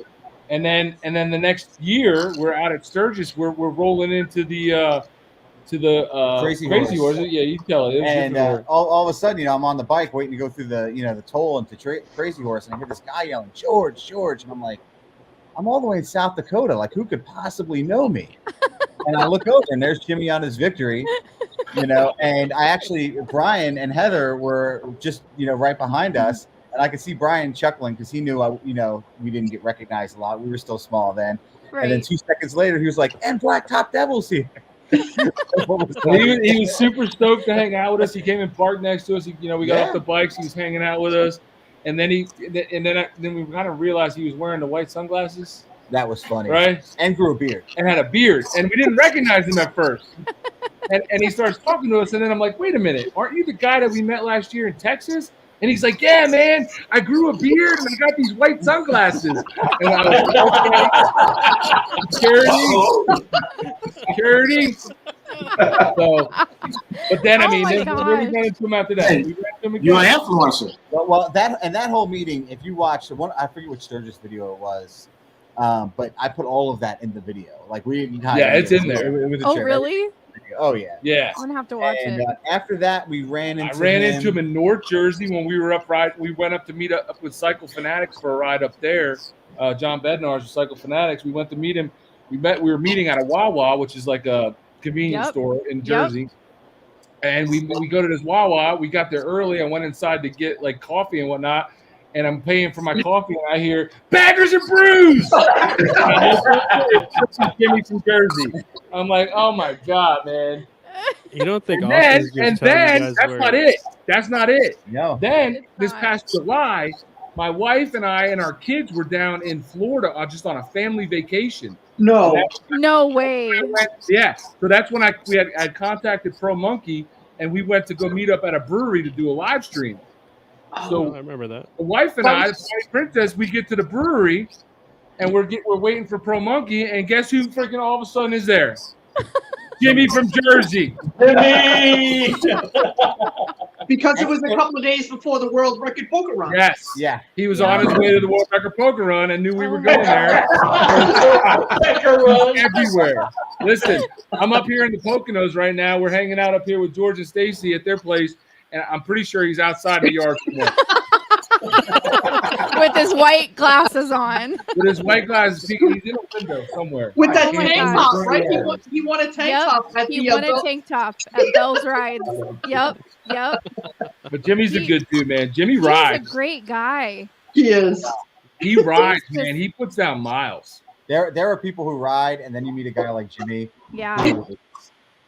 And then the next year, we're out at Sturgis. We're rolling into the Crazy Horse. Yeah, you tell it. And all of a sudden, I'm on the bike waiting to go through the toll into Crazy Horse, and I hear this guy yelling, George, and I'm like, I'm all the way in South Dakota. Like, who could possibly know me? And I look over, and there's Jimmy on his Victory, and I actually, Brian and Heather were just, right behind us, and I could see Brian chuckling because he knew, we didn't get recognized a lot. We were still small then. Right. And then 2 seconds later, he was like, and Black Top Devil's here. He was super stoked to hang out with us. He came and parked next to us. We got off the bikes. He was hanging out with us, and then we kind of realized he was wearing the white sunglasses. That was funny, right? And grew a beard. And had a beard, and we didn't recognize him at first. And he starts talking to us, and then I'm like, wait a minute, aren't you the guy that we met last year in Texas? And he's like, yeah, man, I grew a beard and I got these white sunglasses. And I was like, security. So, but then, then we ran into him after that. You're an influencer. Well, that whole meeting, if you watch the one, I forget which Sturgis video it was, but I put all of that in the video. Like, we didn't hide it's in there. It was really? Oh yeah. Yeah. I'm gonna have to watch it. After that, we ran into. I ran into him in North Jersey when we were we went up to meet up with Cycle Fanatics for a ride up there. John Bednar's with Cycle Fanatics. We went to meet him. We were meeting at a Wawa, which is like a convenience store in Jersey. And we go to this Wawa. We got there early. I went inside to get like coffee and whatnot. And I'm paying for my coffee, and I hear Baggers and Brews. Jimmy from Jersey. I'm like, oh my god, man! You don't think? And then that's not it. That's not it. No. Then this past July, my wife and I and our kids were down in Florida just on a family vacation. No way. Yeah. So that's when I contacted Pro Monkey, and we went to go meet up at a brewery to do a live stream. So I remember that. The wife and I, the Princess, we get to the brewery, and we're waiting for Pro Monkey, and guess who freaking all of a sudden is there? Jimmy from Jersey. Jimmy! Because it was a couple of days before the World Record Poker Run. Yes. Yeah. He was on his way to the World Record Poker Run and knew we were going there. Everywhere. Listen, I'm up here in the Poconos right now. We're hanging out up here with George and Stacy at their place. And I'm pretty sure he's outside the yard somewhere. With his white glasses on. With his white glasses, he's in a window somewhere. With that tank top, right? He won a tank top. He won a tank top at Bell's Rides. Yep. But Jimmy's a good dude, man. Jimmy rides. He's a great guy. He is. He rides, man. He puts down miles. There are people who ride, and then you meet a guy like Jimmy. Yeah.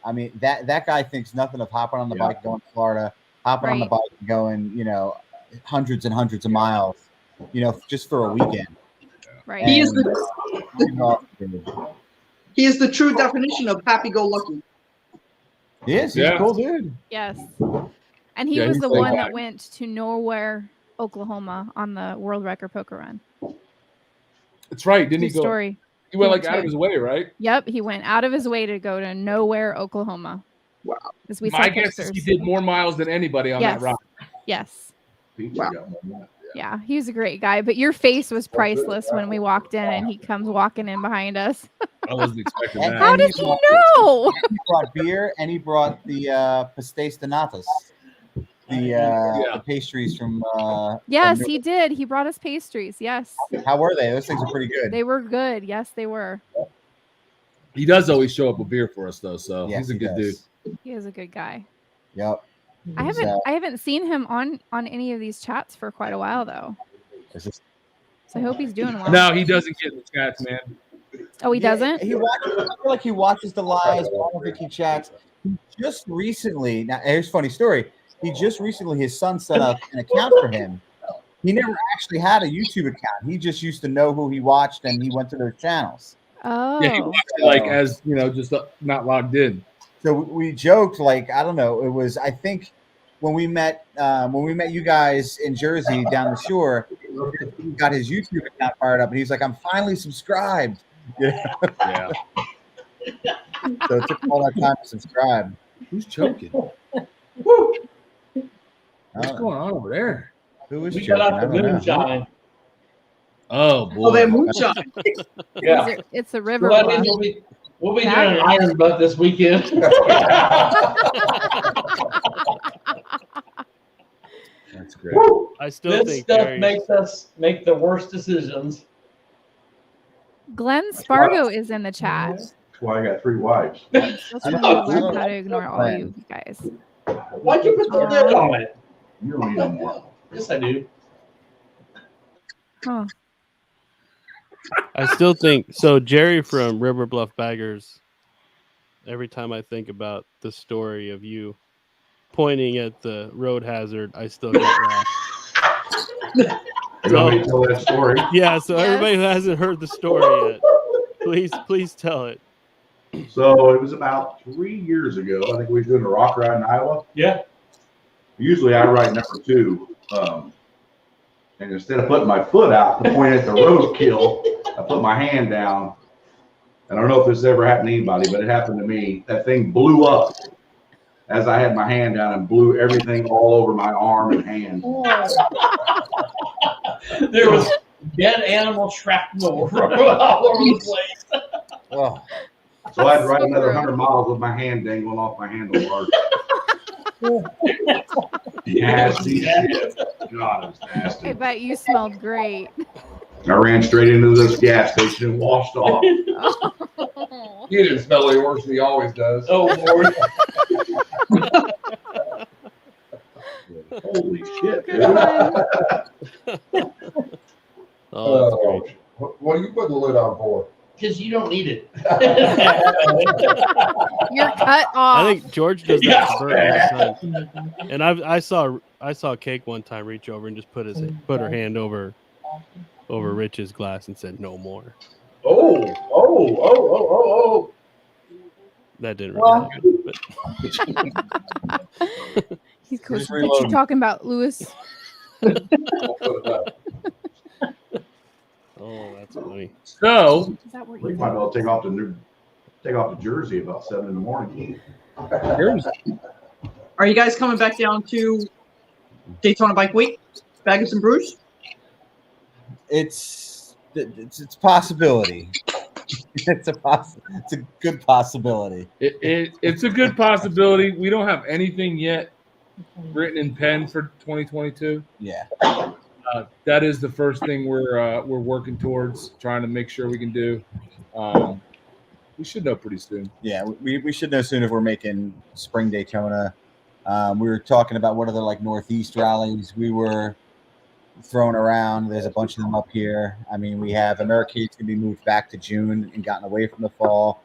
I mean, that guy thinks nothing of hopping on the bike, going to Florida, hopping on the bike and going, hundreds and hundreds of miles, just for a weekend. Right. He is the true definition of happy-go-lucky. He is. He's a cool dude. Yes. And he was the one that went to Nowhere, Oklahoma on the World Record Poker Run. That's right. Didn't he go? Story. He went out of his way, right? Yep. He went out of his way to go to Nowhere, Oklahoma. Wow. My guess is he did more miles than anybody on that ride. Yes. Peachy Wow. got more than that. Yeah, he's a great guy. But your face was priceless when we walked in, and he comes walking in behind us. I wasn't expecting And- that. How and does he know? He brought beer and he brought the pastéis de natas, the pastries from. Yes, from he did. He brought us pastries. Yes, How were they? Those things are pretty good. they were good. Yes, they were. He does always show up with beer for us, though, so Yes, he's a he good does. dude. He is a good guy. Yep. I haven't seen him on any of these chats for quite a while though. So I hope he's doing well. No, he doesn't get in the chats, man. Oh, he doesn't? He watches. I feel like he watches the lives. But I don't think he chats. He just recently. Now, here's a funny story. He just recently, his son set up an account for him. He never actually had a YouTube account. He just used to know who he watched, and he went to their channels. Oh. Yeah, he watched it like as just not logged in. So we joked, like, I don't know. It was, I think, when we met you guys in Jersey down the shore, he got his YouTube account fired up, and he's like, "I'm finally subscribed." Yeah. So it took all that time to subscribe. Who's choking? What's going on over there? Who is We choking? got I out the don't know. moonshine. Oh boy. Oh, that moonshine. Yeah. It's a river. So that bluff. means we'll be doing That- an iron butt this weekend. That's great. I still This think stuff Gary's- makes us make the worst decisions. Glenn Spargo is in the chat. That's why I got 3 wives. Just want to learn how to ignore all you guys. Why'd you put the lid on it? You don't even know. Yes, I do. Huh. I still think so. Jerry from River Bluff Baggers. Every time I think about the story of you pointing at the road hazard, I still get laughed. You want me to tell that story? Yeah, so everybody who hasn't heard the story yet, please tell it. So it was about 3 years ago. I think we were doing a rock ride in Iowa. Yeah. Usually I ride number 2. And instead of putting my foot out to point at the roadkill, I put my hand down. And I don't know if this ever happened to anybody, but it happened to me. That thing blew up as I had my hand down and blew everything all over my arm and hand. There was dead animal shrapnel all over the place. Oh. So I had to ride another 100 miles with my hand dangling off my handlebars. Nasty shit. God, it was nasty. I bet you smelled great. I ran straight into this gas station and washed off. He didn't smell any worse than he always does. Oh Lord. Holy shit. Oh, that's great. What are you putting the lid on for? Because you don't need it. You're cut off. I think George does that Yeah. to Bert all the time. And I saw Cake one time reach over and just put her hand over Rich's glass and said no more. Oh. That didn't really happen. But He goes, "What you talking about, Lewis?" Oh, that's funny. So Is that where We you might well take off to Jersey about 7 in the morning. Are you guys coming back down to Daytona Bike Week? Baggers and Brews? It's a possibility. It's a good possibility. It's a good possibility. We don't have anything yet written in pen for 2022. Yeah. That is the first thing we're working towards, trying to make sure we can do. We should know pretty soon. Yeah, we should know soon if we're making spring Daytona. We were talking about what other like Northeast rallies we were throwing around. There's a bunch of them up here. I mean, we have Americade's gonna be moved back to June and gotten away from the fall.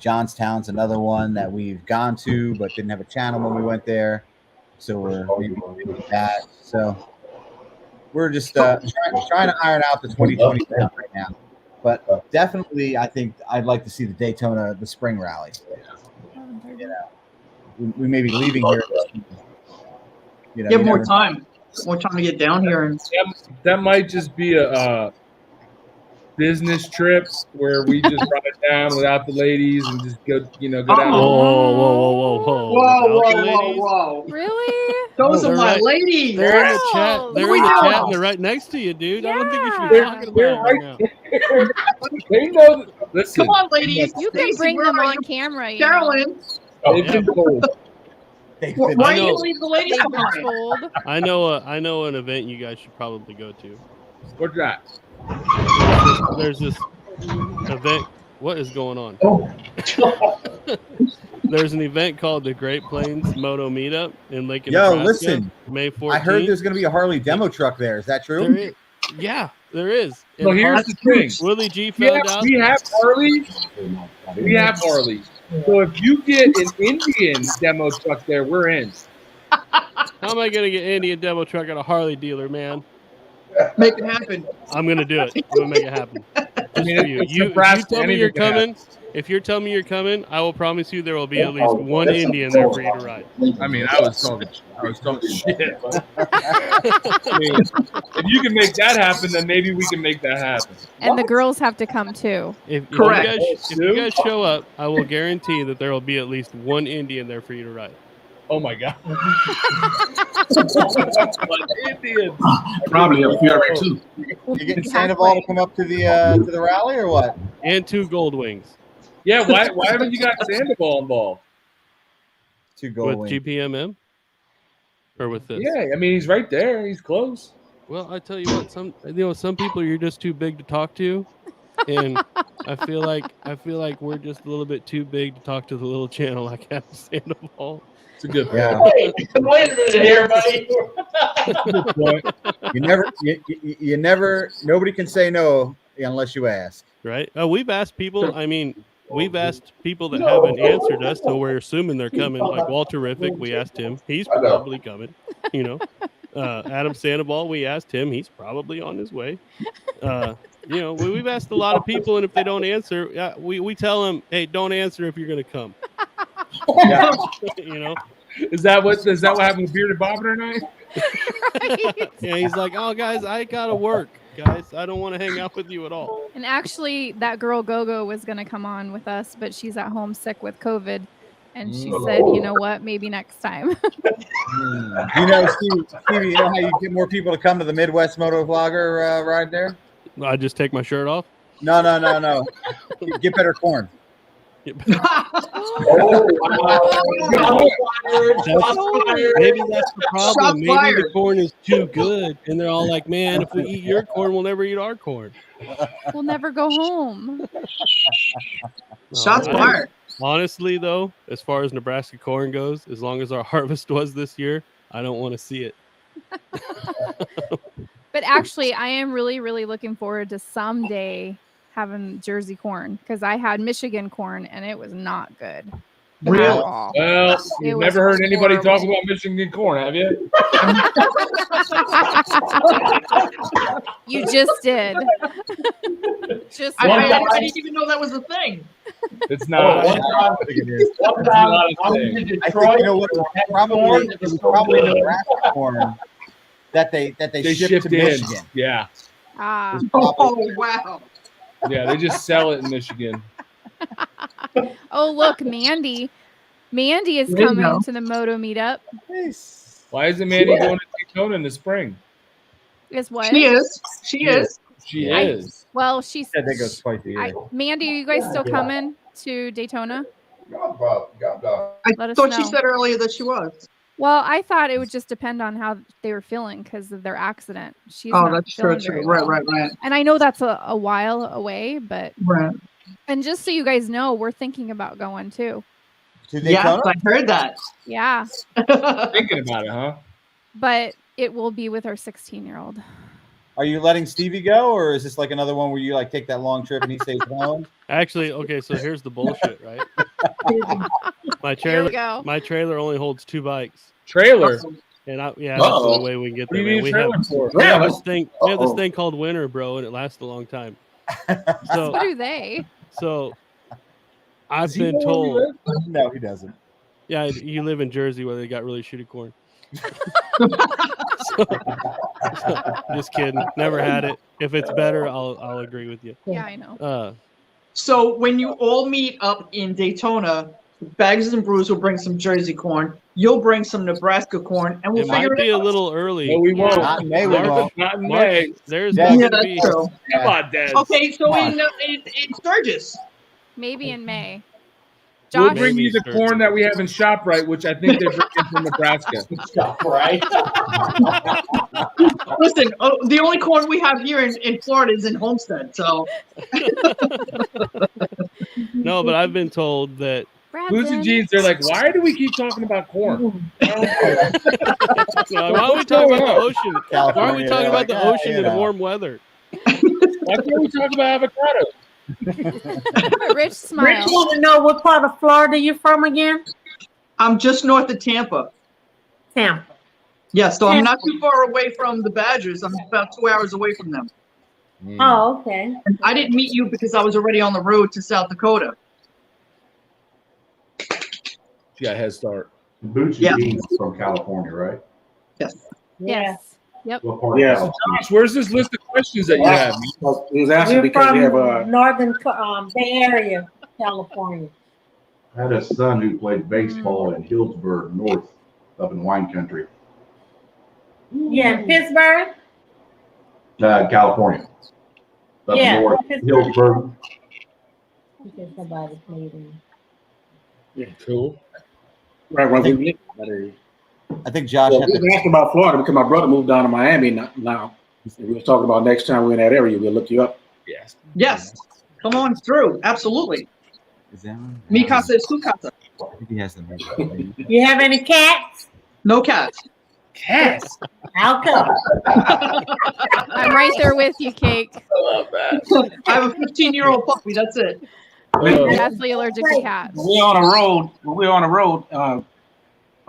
Johnstown's another one that we've gone to but didn't have a channel when we went there. So we're maybe doing that. So we're just trying to iron out the 2020 stuff right now. But definitely, I think I'd like to see the Daytona, the spring rally. You know, we may be leaving here. You know, You have more time to get down here and That might just be business trip where we just ride down without the ladies and just go, go down. Whoa. Really? Those They're are my right- ladies. They're in the chat. Girls. They're What in are the we chat, doing? and they're right next to you, dude. I don't think you should be Yeah. talking about it right now. They know. Listen, Come on, ladies. You can Stacy, bring where them are on you? camera, you know. Carolyn, they've been told. why I do you know. leave the ladies They've been behind? told. I know an event you guys should probably go to. What's that? There's this event. What is going on? Oh. There's an event called the Great Plains Moto Meetup in Lincoln, Yo, Nebraska, listen. May 14th. I heard there's going to be a Harley demo truck there. Is that true? There is. Yeah, there is. Well, And here's the thing. Willie G We found have, out. we have Harleys. We have Harleys. So if you get an Indian demo truck there, we're in. How am I going to get Indian demo truck at a Harley dealer, man? Make it happen. I'm going to do it. I'm going to make it happen. Just mean, for you. it's If you Nebraska, tell me anything you're can happen. coming, if you're telling me you're coming, I will promise you there will be at least one Indian there for you to ride. I mean, I was talking shit. But, I mean, if you can make that happen, then maybe we can make that happen. And the girls have to come too. If Correct. you guys show up, I will guarantee that there will be at least one Indian there for you to ride. Oh my god! Indians. Probably a few other too. You getting Sandoval to come up to the rally or what? And 2 gold wings. Yeah, why haven't you got Sandoval involved? 2 gold With wings. GPMM? Or with this? Yeah, I mean he's right there. He's close. Well, I tell you what, some people you're just too big to talk to, and I feel like we're just a little bit too big to talk to the little channel like Adam Sandoval. It's a good point. Yeah. Wait a minute here, buddy. Good point. You never. Nobody can say no unless you ask. Right? We've asked people. I mean, we've asked people that haven't answered us, so we're assuming they're coming. Like Walter Riffick, we asked him. He's probably coming. You know, Adam Sandoval, we asked him. He's probably on his way. You know, we've asked a lot of people, and if they don't answer, we tell them, hey, don't answer if you're going to come. Yeah. You know. Is that what happened with Bearded Bobber tonight? Right. Yeah, he's like, oh, guys, I gotta work, guys. I don't want to hang out with you at all. And actually, that girl Gogo was going to come on with us, but she's at home sick with COVID. And she said, you know what, maybe next time. You know, Stevie, you know how you get more people to come to the Midwest Moto Vlogger ride there? I just take my shirt off. No. Get better corn. Maybe that's the problem. Maybe the corn is too good, and they're all like, "Man, if we eat your corn, we'll never eat our corn." We'll never go home. Shots fired. Honestly, though, as far as Nebraska corn goes, as long as our harvest was this year, I don't want to see it. But actually, I am really, really looking forward to someday having Jersey corn, because I had Michigan corn and it was not good. Really? At all. Well, It you've was never heard anybody talk horrible. about Michigan corn, have you? You just did. Just I didn't even know that was a thing. It's not. I think it is. One time, I was in I think Detroit. you know what? Probably it was probably Nebraska corn that they shipped to in. Michigan. Yeah, Ah. Oh, wow. yeah. They just sell it in Michigan. Oh, look, Mandy. Mandy is There you coming go. to the Moto meetup. Why isn't Mandy going to Daytona in the spring? Is what? She is. She is. She is. Well, she's. Yeah, they go twice a year. Mandy, are you guys still coming to Daytona? I Let us thought she know. said earlier that she was. Well, I thought it would just depend on how they were feeling because of their accident. She's Oh, not that's true. feeling True. very Right, well. right. And I know that's a while away, but Right. and just so you guys know, we're thinking about going too. To Yes, Daytona? I heard that. Yeah, Thinking about it, huh? but it will be with our 16-year-old. Are you letting Stevie go, or is this like another one where you like take that long trip and he stays home? Actually, okay, so here's the bullshit, right? My Here we trailer, go. my trailer only holds 2 bikes, Trailer. and that's the only way we can get What do there. you Man. need a trailer for? We have this thing. We have this thing called winter, bro, and it lasts a long time. So do they? So I've Does he been know where we told. No, he doesn't. Yeah, you live in Jersey where they got really shitty corn. Just kidding. Never had it. If it's better, I'll agree with you. Yeah, I know. So when you all meet up in Daytona, Bags and Brews will bring some Jersey corn. You'll bring some Nebraska corn, and we'll It figure might it be a out. little early. No, we won't. Not in May, we won't. Not in March, May. there's Yeah. not Yeah, going to that's be. true. Come on, Des. Okay, so Come in Sturgis. Maybe in May. We'll Josh, bring you the Maybe corn that we have in ShopRite, which I think they're bringing from Nebraska. Right? Listen, the only corn we have here in Florida is in Homestead. So No, but I've been told that. Boots and Jeans, they're like, why do we keep talking about corn? Why are we talking about the ocean? Why are we talking about the ocean and warm weather? Why can't we talk about avocado? Rich Rich smile. want to know what part of Florida you're from again? I'm just north of Tampa. Tampa. Yeah, so I'm not too far away from the Badgers. I'm about 2 hours away from them. Oh, okay. I didn't meet you because I was already on the road to South Dakota. She got a head start. Boots and Jeans from California, right? Yes. Yes. Yep. What part of Yeah. California? Josh, where's this list of questions that you have? He was asking We're because from we have Northern Bay Area, California. I had a son who played baseball in Hillsburg, North, up in wine country, Yeah, in Pittsburgh. California. Up Yeah, north, Pittsburgh. Hillsburg. Because somebody played in. Cool. right when we lived in that area. I think Josh Well, had we were asking about Florida because my brother moved down to Miami now. We were talking about next time we're in that area, we'll look you up. Yes. Yes. Come on through. Absolutely. Is that one? Mi casa es tu casa. I think he has the You have any cats? No cats. Cats. How come? I'm right there with you, Cake. I love that. I have a 15-year-old puppy. That's it. I'm definitely allergic to cats. When we're on the road, a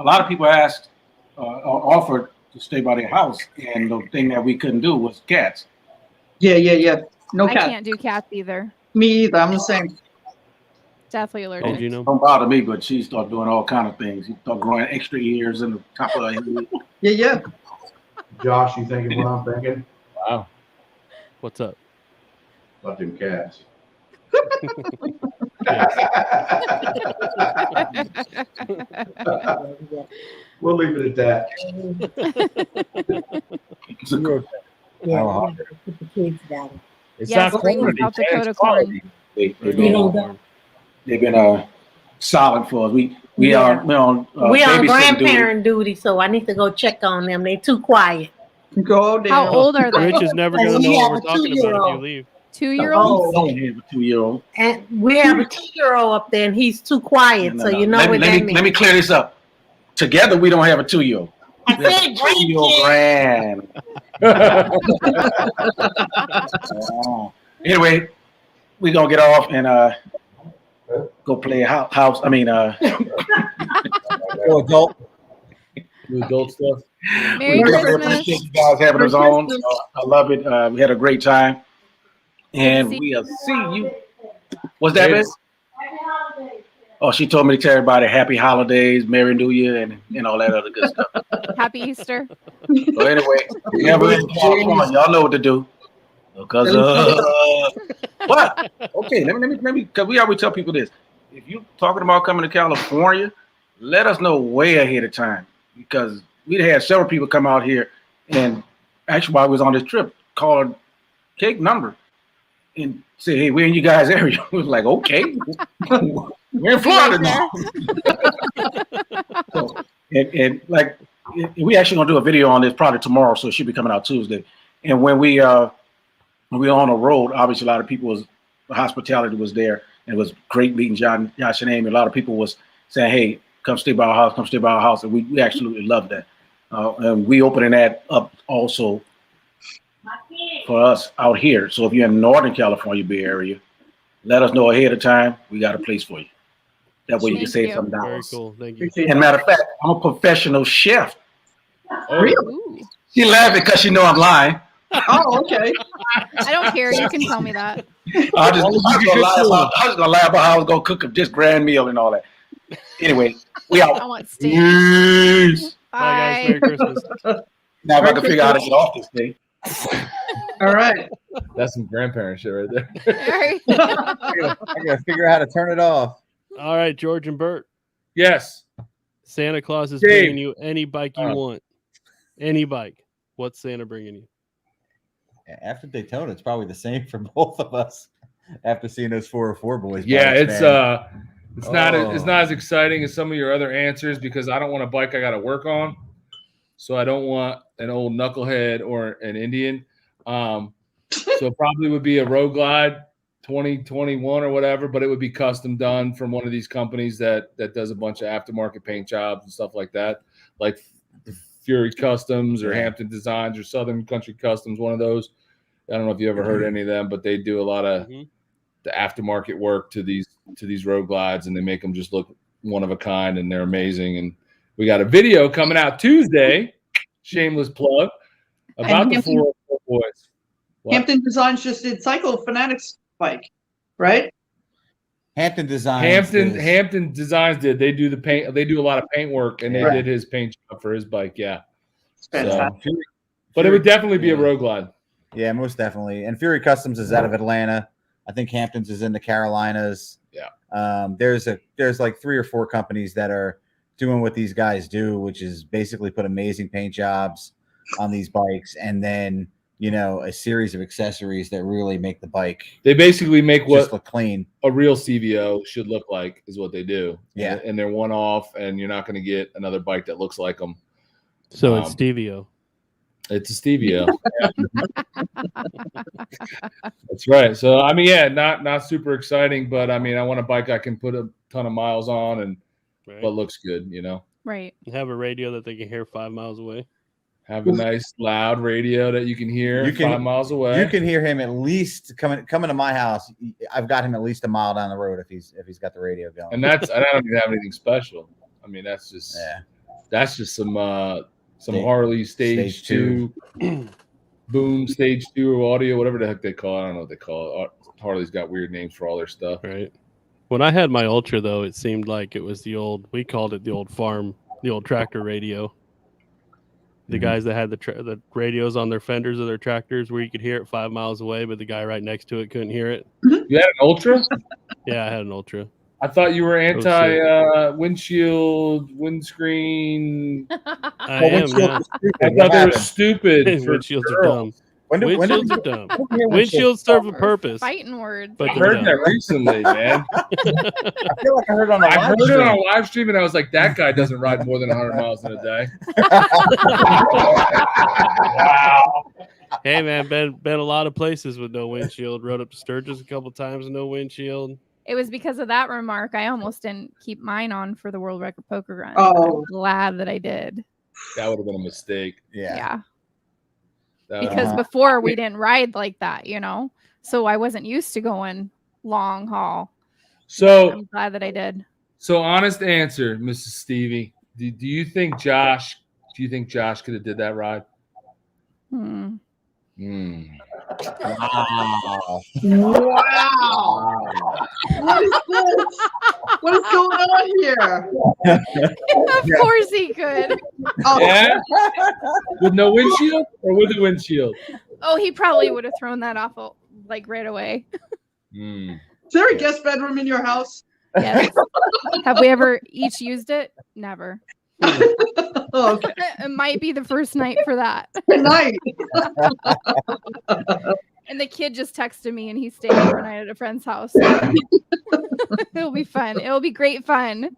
lot of people asked or offered to stay by their house, and the thing that we couldn't do was cats. Yeah. No I cats. can't do cats either. Me either. I'm the same. Definitely allergic. you know. Don't bother me, but she started doing all kind of things. She started growing extra ears in the top of her head. Yeah. Josh, you thinking what I'm thinking? Wow. What's up? About them cats. We'll leave it at that. Yeah, Oh, put the kids down. It's Yes, not bring corn. South It's Dakota quality. corn. They've been solid for us. We are We're on babysitting grandparent duty, so I need to go check on them. They're too quiet. Go down. How old are they? Rich is never going to know what we're talking about if you leave. 2-year-olds? Don't have a 2-year-old. And we have a 2-year-old up there, and he's too quiet. No, So no. you know let what me, that let me, means. let me clear this up. Together, we don't have a 2-year-old. I We have a said 2-year-old grand. Anyway, we're gonna get off and go play house. I mean, adult. Do adult stuff. Merry we Christmas. appreciate you guys having us on. I love it. We had a great time, and we'll see you. What's that, Miss? Oh, she told me to tell everybody happy holidays, Merry New Year, and all that other good stuff. Happy Easter. So anyway, whenever in California, y'all know what to do. Because what? Okay, let me because we always tell people this. If you're talking about coming to California, let us know way ahead of time. Because we had several people come out here, and actually while I was on this trip, called Cake number and say, hey, we're in you guys' area. We was like, okay. We're in Florida now. So, and like we actually gonna do a video on this probably tomorrow, so it should be coming out Tuesday. And when we were on the road, obviously a lot of people the hospitality was there, and it was great meeting Josh and Amy. A lot of people was saying, hey, come stay by our house, come stay by our house, and we absolutely loved that. And we opening that up also for us out here. So if you're in Northern California Bay Area, let us know ahead of time. We got a place for you. That way you can save some Very dollars. cool. Thank you. And matter of fact, I'm a professional chef. Really? She laughing because she know I'm lying. Oh, okay. I don't care. You can tell me that. I was gonna lie about how I was gonna cook this grand meal and all that. Anyway, we out. I want steak. Peace. Bye, guys. Merry Christmas. Now if I can figure out how to get off this thing. All right. That's some grandparent shit right there. I gotta figure out how to turn it off. All right, George and Bert. Yes. Santa Claus is Dave. bringing you any bike you want. Any bike. What's Santa bringing you? After Daytona, it's probably the same for both of us. After seeing those 404 boys. Yeah, bikes, it's man. it's not as exciting as some of your other answers because I don't want a bike I got to work on. So I don't want an old knucklehead or an Indian. So it probably would be a Road Glide 2021 or whatever, but it would be custom done from one of these companies that does a bunch of aftermarket paint jobs and stuff like that, like Fury Customs or Hampton Designs or Southern Country Customs, one of those. I don't know if you ever heard any of them, but they do a lot of the aftermarket work to these Road Glides, and they make them just look one of a kind, and they're amazing. And we got a video coming out Tuesday, shameless plug, about And the Hampton- 404 boys. What? Hampton Designs just did Cycle Fanatics bike, right? Hampton Designs. Hampton Designs did. They do the paint. They do a lot of paint work, and they Yeah. did his paint job for his bike. Yeah. Fantastic. But it would definitely be a Road Glide. Yeah, most definitely. And Fury Customs is out of Atlanta. I think Hampton's is in the Carolinas. Yeah. There's like 3 or 4 companies that are doing what these guys do, which is basically put amazing paint jobs on these bikes, and then a series of accessories that really make the bike. They basically make just what look clean. A real CVO should look like is what they do. Yeah. And they're one off, and you're not going to get another bike that looks like them. So it's Stevio. It's a Stevio. That's right. So I mean, yeah, not super exciting, but I mean, I want a bike I can put a ton of miles on and but looks good, Right. Have a radio that they can hear 5 miles away. Have a nice loud radio that you can hear 5 miles away. You can hear him at least coming to my house. I've got him at least a mile down the road if he's got the radio going. And I don't even have anything special. I mean, that's just some Harley stage 2 boom stage 2 audio, whatever the heck they call it. I don't know what they call it. Harley's got weird names for all their stuff. Right. When I had my Ultra, though, it seemed like it was we called it the old farm, the old tractor radio. The guys that had the radios on their fenders of their tractors where you could hear it 5 miles away, but the guy right next to it couldn't hear it. You had an Ultra? Yeah, I had an Ultra. I thought you were anti windshield, windscreen. I am. Yeah. I thought they were stupid. Windshials are dumb. Windshields are dumb. Windshields serve a purpose. Fighting words. But I heard that recently, man. I feel like I heard on a I live heard stream. it on a live stream, and I was like, that guy doesn't ride more than 100 miles in a day. Wow. Hey, man, been a lot of places with no windshield. Rode up to Sturgis a couple times with no windshield. It was because of that remark I almost didn't keep mine on for the world record poker run. Oh. I'm glad that I did. That would have been a mistake. Yeah. That Because before we didn't ride like that, so I wasn't used to going long haul. So I'm glad that I did. So honest answer, Mrs. Stevie. Do you think Josh could have did that ride? Hmm. Wow. Wow. What is this? What is going on here? Of course he could. Oh. Yeah? With no windshield or with a windshield? Oh, he probably would have thrown that off like right away. Is there a guest bedroom in your house? Yes. Have we ever each used it? Never. Okay. It might be the first night for that. Good night. And the kid just texted me and he stayed overnight at a friend's house. It'll be fun. It'll be great fun.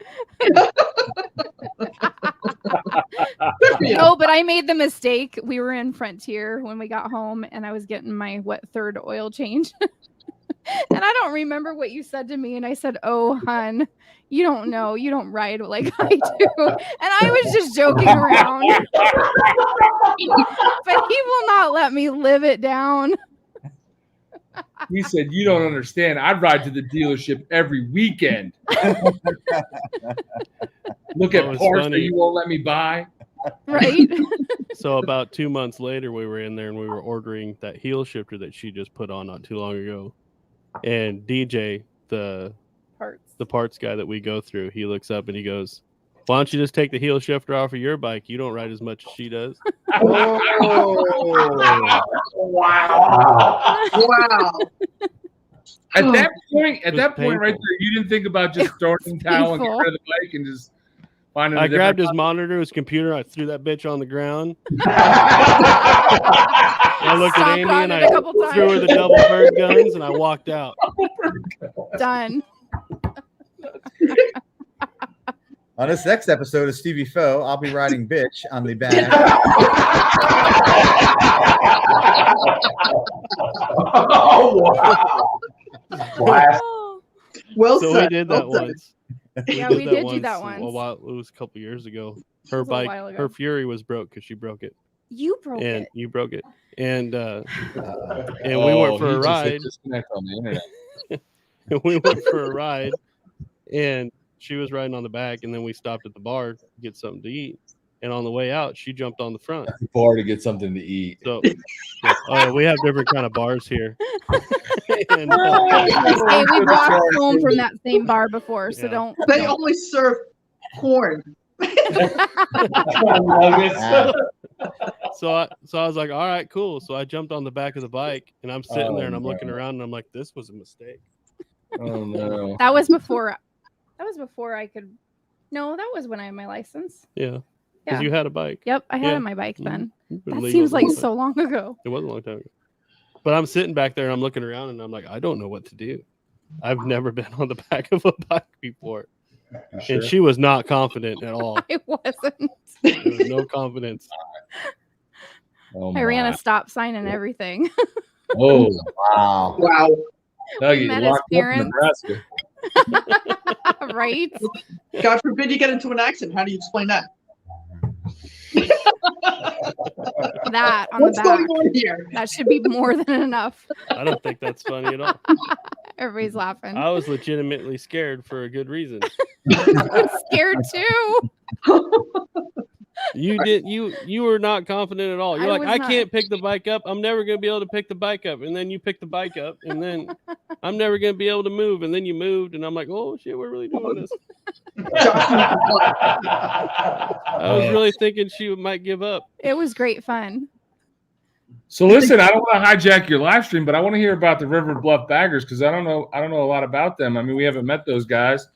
No, but I made the mistake. We were in Frontier when we got home and I was getting my third oil change. And I don't remember what you said to me. And I said, "Oh, hun, you don't know. You don't ride like I do." And I was just joking around. But he will not let me live it down. He said, "You don't understand. I ride to the dealership every weekend. Look at That was parts funny. that you won't let me buy." Right. So about 2 months later, we were in there and we were ordering that heel shifter that she just put on not too long ago. And DJ, the parts guy that we go through, he looks up and he goes, Why don't you just take the heel shifter off of your bike? You don't ride as much as she does. Wow. Wow. At that point, painful. right there, you didn't think about just throwing the towel and getting rid of the bike and just finding. I grabbed his monitor, his computer. I threw that bitch on the ground. I looked at Amy and I threw her the double bird guns and I walked out. Done. On this next episode of Stevie Faux, I'll be riding bitch on the back. Oh, wow. Well so said. we did that Well said. once. Yeah, we did do that once. A while, it was a couple years ago. It Her was a bike, while ago. her Fury was broke because she broke it. You broke And it. you broke it. And we Oh, went for he a just hit ride. disconnect on the internet. And we went for a ride, and she was riding on the back, and then we stopped at the bar to get something to eat. And on the way out, she jumped on the front. Bar to get something to eat. So we have different kind of bars here. And, Hey, we walked home from that same bar before, so don't. They only serve corn. So I was like, all right, cool. So I jumped on the back of the bike, and I'm sitting there, and I'm looking around, and I'm like, this was a mistake. Oh no. That was before. That was before I could. No, that was when I had my license. Yeah. Because you had a bike. Yep, I had Yeah. my bike then. You've been That legal seems like since so long ago. It was a long time ago. But I'm sitting back there and I'm looking around and I'm like, I don't know what to do. I've never been on the back of a bike before. Sure. And she was not confident at all. I wasn't. There was no confidence. Oh, I ran my. a stop sign and everything. Oh, wow. Wow. Dougie, Met his locked up in parents. Nebraska. Right? God forbid you get into an accident. How do you explain that? That on What's the back. going on here? That should be more than enough. I don't think that's funny at all. Everybody's laughing. I was legitimately scared for a good reason. I'm scared too. You were not confident at all. You're I like, was I not. can't pick the bike up. I'm never gonna be able to pick the bike up. And then you pick the bike up, and then I'm never gonna be able to move. And then you moved, and I'm like, oh shit, we're really doing this. I was really thinking she might give up. It was great fun. So listen, I don't want to hijack your live stream, but I want to hear about the River Bluff Baggers because I don't know a lot about them. I mean, we haven't met those guys.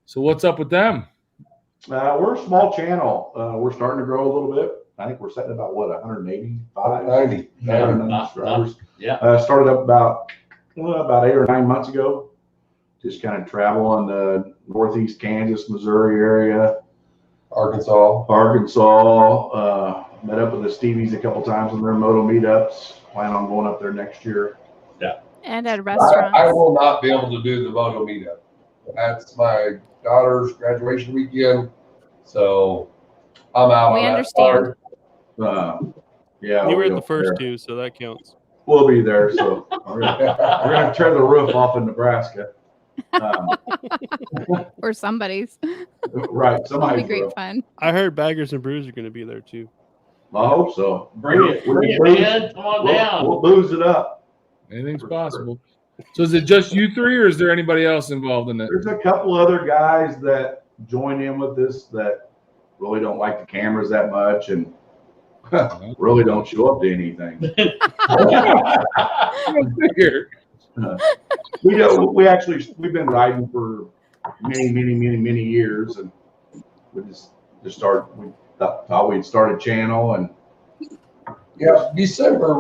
So what's up with them? We're a small channel. We're starting to grow a little bit. I think we're setting about 185, 90. subscribers. Yeah. Started up about 8 or 9 months ago. Just kind of traveling the northeast Kansas, Missouri area, Arkansas. Met up with the Stevies a couple times on their moto meetups. Plan on going up there next year. Yeah. And at restaurants. I will not be able to do the moto meetup. That's my daughter's graduation weekend, so I'm out. We on that understand. part. Yeah, You were we'll at be the first there. two, so that counts. We'll be there. So we're gonna tear the roof off in Nebraska. Or somebody's. Right, It'll somebody's be great roof. fun. I heard Baggers and Brews are going to be there too. I hope so. Bring it, man. Come on down. We'll booze it up. Anything's possible. So is it just you three, or is there anybody else involved in it? There's a couple other guys that join in with this that really don't like the cameras that much and really don't show up to anything. We've been riding for many years, and we thought we'd start a channel. And Yeah, December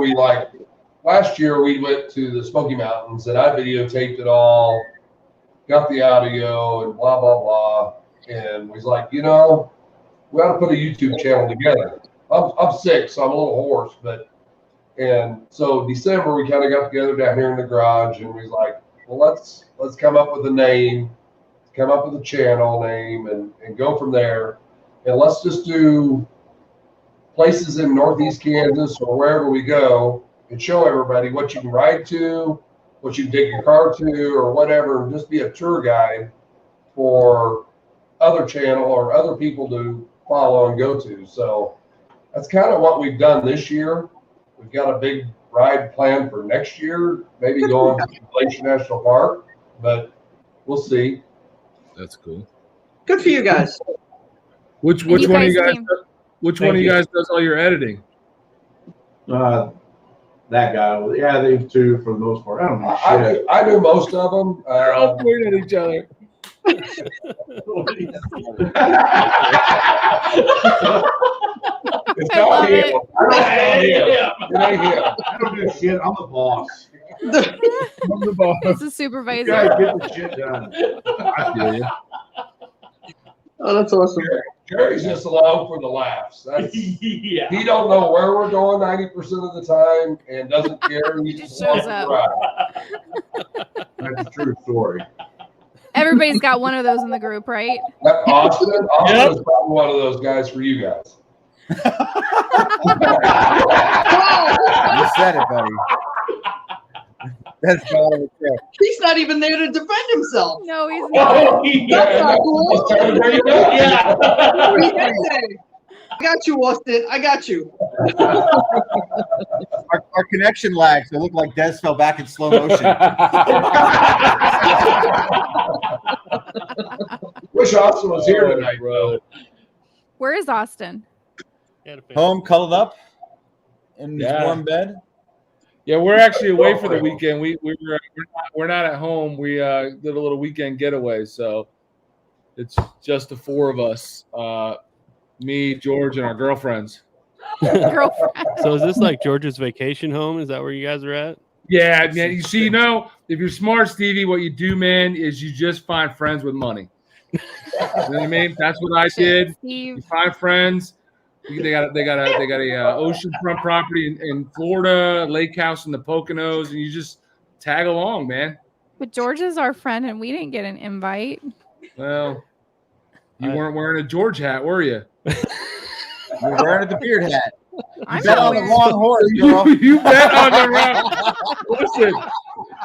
last year we went to the Smoky Mountains and I videotaped it all, got the audio and blah blah blah, and was like, we ought to put a YouTube channel together. I'm sick, so I'm a little hoarse, and so December we kind of got together down here in the garage and we was like, well, let's come up with a name, come up with a channel name, and go from there, and let's just do places in Northeast Kansas or wherever we go and show everybody what you can ride to, what you can take your car to, or whatever, and just be a tour guide for other channel or other people to follow and go to. So that's kind of what we've done this year. We've got a big ride planned for next year, maybe going to Glacier National Park, but we'll see. That's cool. Good for you guys. Which And one you of you guys guys? came- Which one of you guys does all your editing? That guy. Yeah, they two for the most part. I don't know shit. I do most of them. They're all pointing at each other. It's not him. It ain't him. I don't do shit. I'm the boss. I'm the boss. It's a You supervisor. guys get the shit done. I feel you. Oh, that's awesome. Jerry's just along for the laughs. That's, Yeah. He don't know where we're going 90% of the time and doesn't care. He just shows up. That's a true story. Everybody's got one of those in the group, right? Austin is probably one of those guys for you guys. You said it, buddy. That's all it said. He's not even there to defend himself. No, he's not. That's not cool. Yeah. I got you, Austin. I got you. Our connection lagged, so it looked like Des fell back in slow motion. Wish Austin was here tonight, bro. Where is Austin? Home, cuddled up in his Yeah. warm bed. Yeah, we're actually away for the weekend. We're not at home. We did a little weekend getaway, so it's just the four of us. Me, George, and our girlfriends. Girlfriend. So is this like George's vacation home? Is that where you guys are at? Yeah, man. You see, if you're smart, Stevie, what you do, man, is you just find friends with money. You know what I mean? That's what I did. You find friends. They got a oceanfront property in Florida, lake house in the Poconos, and you just tag along, man. But George is our friend, and we didn't get an invite. Well, you weren't wearing a George hat, were you? You're wearing the beard hat. I'm bet not on the wearing- wrong horse, girl. You bet on the wrong. Listen,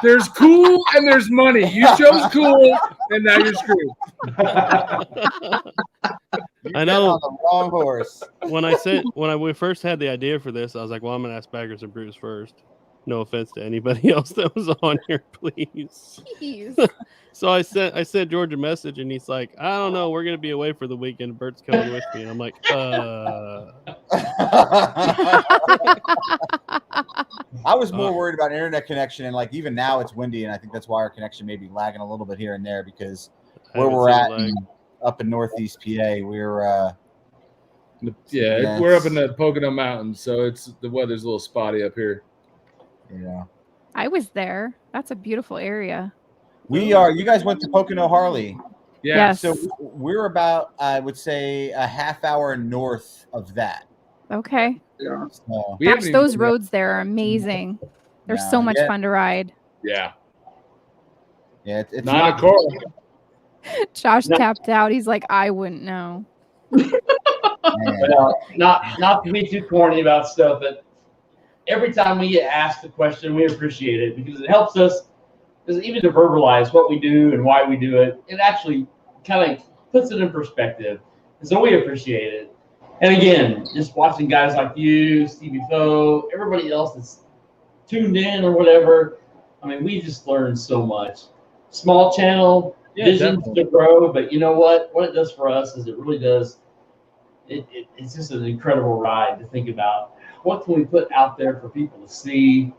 there's cool and there's money. You chose cool, and now you're screwed. I know. On the wrong horse. When we first had the idea for this, I was like, well, I'm gonna ask Baggers and Brews first. No offense to anybody else that was on here, please. Jeez. So I sent George a message, and he's like, I don't know, we're gonna be away for the weekend. Bert's coming with me, and I'm like, I was more worried about internet connection, and like even now it's windy, and I think that's why our connection may be lagging a little bit here and there because I where haven't we're seen at lag. up in Northeast PA, we're Yeah, we're up in the Pocono Mountains, so the weather's a little spotty up here. Yeah. I was there. That's a beautiful area. We are. You guys went to Pocono Harley. Yeah. Yes. So we're about, I would say, a half hour north of that. Okay. Yeah. So, Gosh, those roads there are amazing. They're Yeah, so much yeah. fun to ride. Yeah. Yeah, it's Not a car. Josh tapped out. He's like, I wouldn't know. Well, not to be too corny about stuff, but every time we get asked a question, we appreciate it because it helps us, because even to verbalize what we do and why we do it, it actually kind of puts it in perspective. And so we appreciate it. And again, just watching guys like you, Stevie Faux, everybody else that's tuned in or whatever, I mean, we just learned so much. Small channel, visions definitely. to grow, but you know what? What it does for us is it really does. It's just an incredible ride to think about. What can we put out there for people to see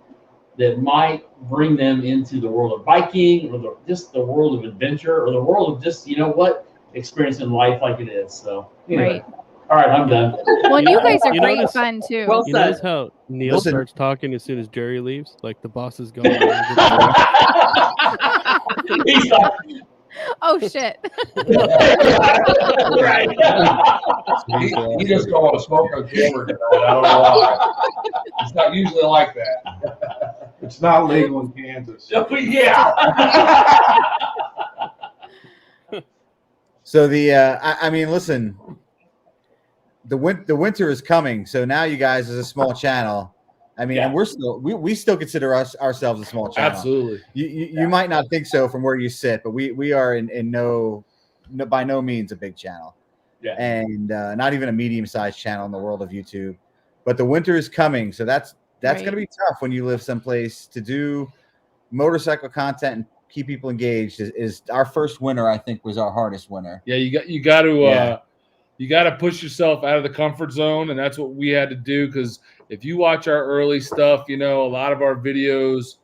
that might bring them into the world of biking or just the world of adventure or the world of just, you know what, experiencing life like it is. So, anyway. Right. All right, I'm done. Well, and you guys are You great notice- fun too. You notice how Neil Listen. starts talking as soon as Jerry leaves? Like the boss is gone. He's like, Oh shit. right. He just don't want to smoke on camera tonight. I don't know why. It's not usually like that. It's not legal in Kansas. Yeah. So I mean, listen, the winter is coming. So now you guys, as a small channel, I mean, and we still consider ourselves a small channel. Absolutely. You might not think so from where you sit, but we are in no by no means a big channel. Yeah. And not even a medium-sized channel in the world of YouTube. But the winter is coming, so that's Right. going to be tough when you live someplace. To do motorcycle content and keep people engaged is our first winter. I think was our hardest winter. Yeah, you got to You got to push yourself out of the comfort zone, and that's what we had to do. Because if you watch our early stuff, a lot of our videos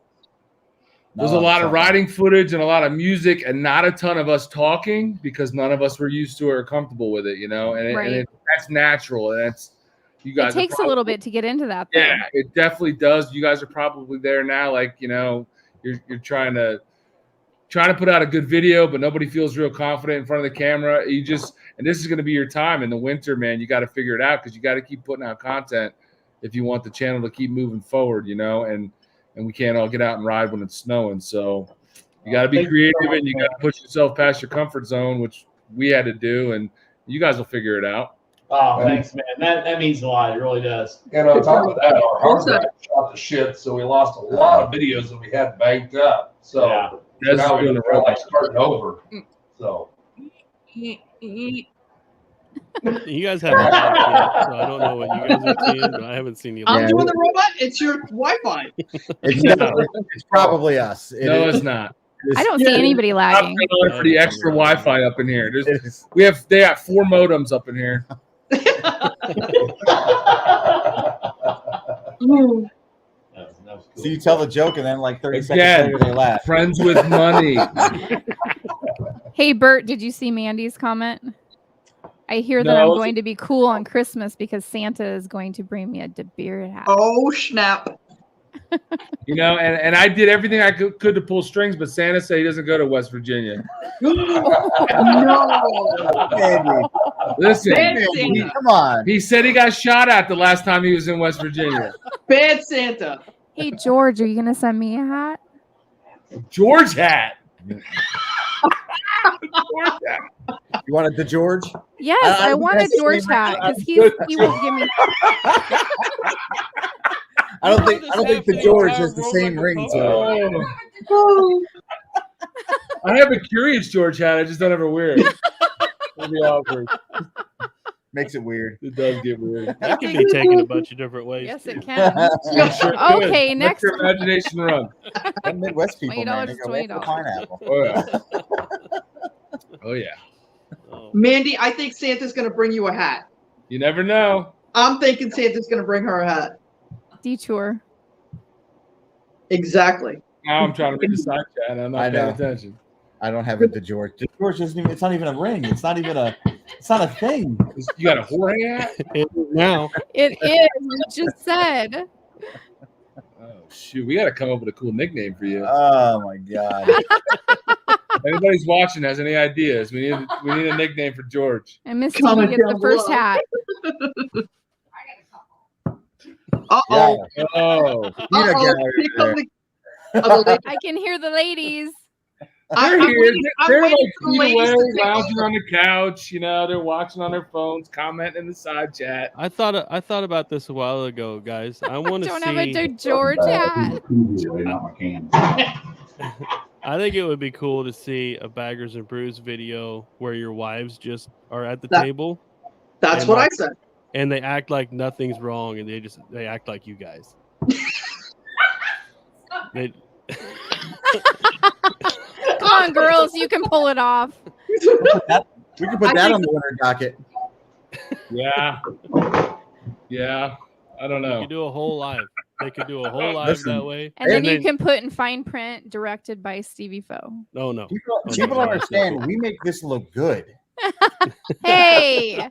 was a lot of riding footage and a lot of music, and not a ton of us talking because none of us were used to it or comfortable with it. That's natural, and that's you guys. It takes a little bit to get into that. Though. Yeah, it definitely does. You guys are probably there now. Like you're trying to put out a good video, but nobody feels real confident in front of the camera. And this is going to be your time in the winter, man. You got to figure it out because you got to keep putting out content if you want the channel to keep moving forward, and we can't all get out and ride when it's snowing. So you got to be creative and you got to push yourself past your comfort zone, which we had to do, and you guys will figure it out. Oh, thanks, man. That means a lot. It really does. And on top of that, our hard drive shot to shit, so we lost a lot of videos that we had banked up. So now we're like starting over. So you guys haven't live yet, so I don't know what you guys are seeing, but I haven't seen you. I'm doing the robot. It's your Wi-Fi. It's probably us. It's not. I don't see anybody lagging. For the extra Wi-Fi up in here. They got 4 modems up in here. So you tell the joke and then like 30 seconds later they laugh. Friends with money. Hey Bert, did you see Mandy's comment? I hear that I'm going to be cool on Christmas because Santa is going to bring me a beard hat. Oh snap! And I did everything I could to pull strings, but Santa said he doesn't go to West Virginia. No. Listen, come on. He said he got shot at the last time he was in West Virginia. Bad Santa. Hey George, are you gonna send me a hat? George hat. You wanted the George? Yes, I want a George hat because he won't give me. I don't think the George has the same ring to it. I have a Curious George hat. I just don't ever wear it. It'll be awkward. Makes it weird. It does get weird. That can be taken a bunch of different ways. Yes, it can. Okay, next. Let your imagination run. Them Midwest people, man, they go right for pineapple. Oh yeah. Mandy, I think Santa's going to bring you a hat. You never know. I'm thinking Santa's going to bring her a hat. Detour. Exactly. Now I'm trying to read the side chat. I'm not paying attention. I don't have it. The George. The George isn't even. It's not even a ring. It's not even a. It's not a thing. You got a Jorge hat? Now. It is. We just said. Oh shoot! We got to come up with a cool nickname for you. Oh my god! If anybody's watching has any ideas? We need a nickname for George. And Miss Stevie gets the first hat. Uh-oh. Oh. I can hear the ladies. They're here. They're like feet away, lounging on the couch. They're watching on their phones, commenting in the side chat. I thought about this a while ago, guys. I want to see. Don't have a George hat. I think it would be cool to see a Baggers and Brews video where your wives just are at the table. That's what I said. And they act like nothing's wrong, and they act like you guys. Come on, girls, you can pull it off. We can put that on the winter docket. Yeah. I don't know. They could do a whole live. That way. And then you can put in fine print, directed by Stevie Faux. No. People understand. We make this look good. Hey.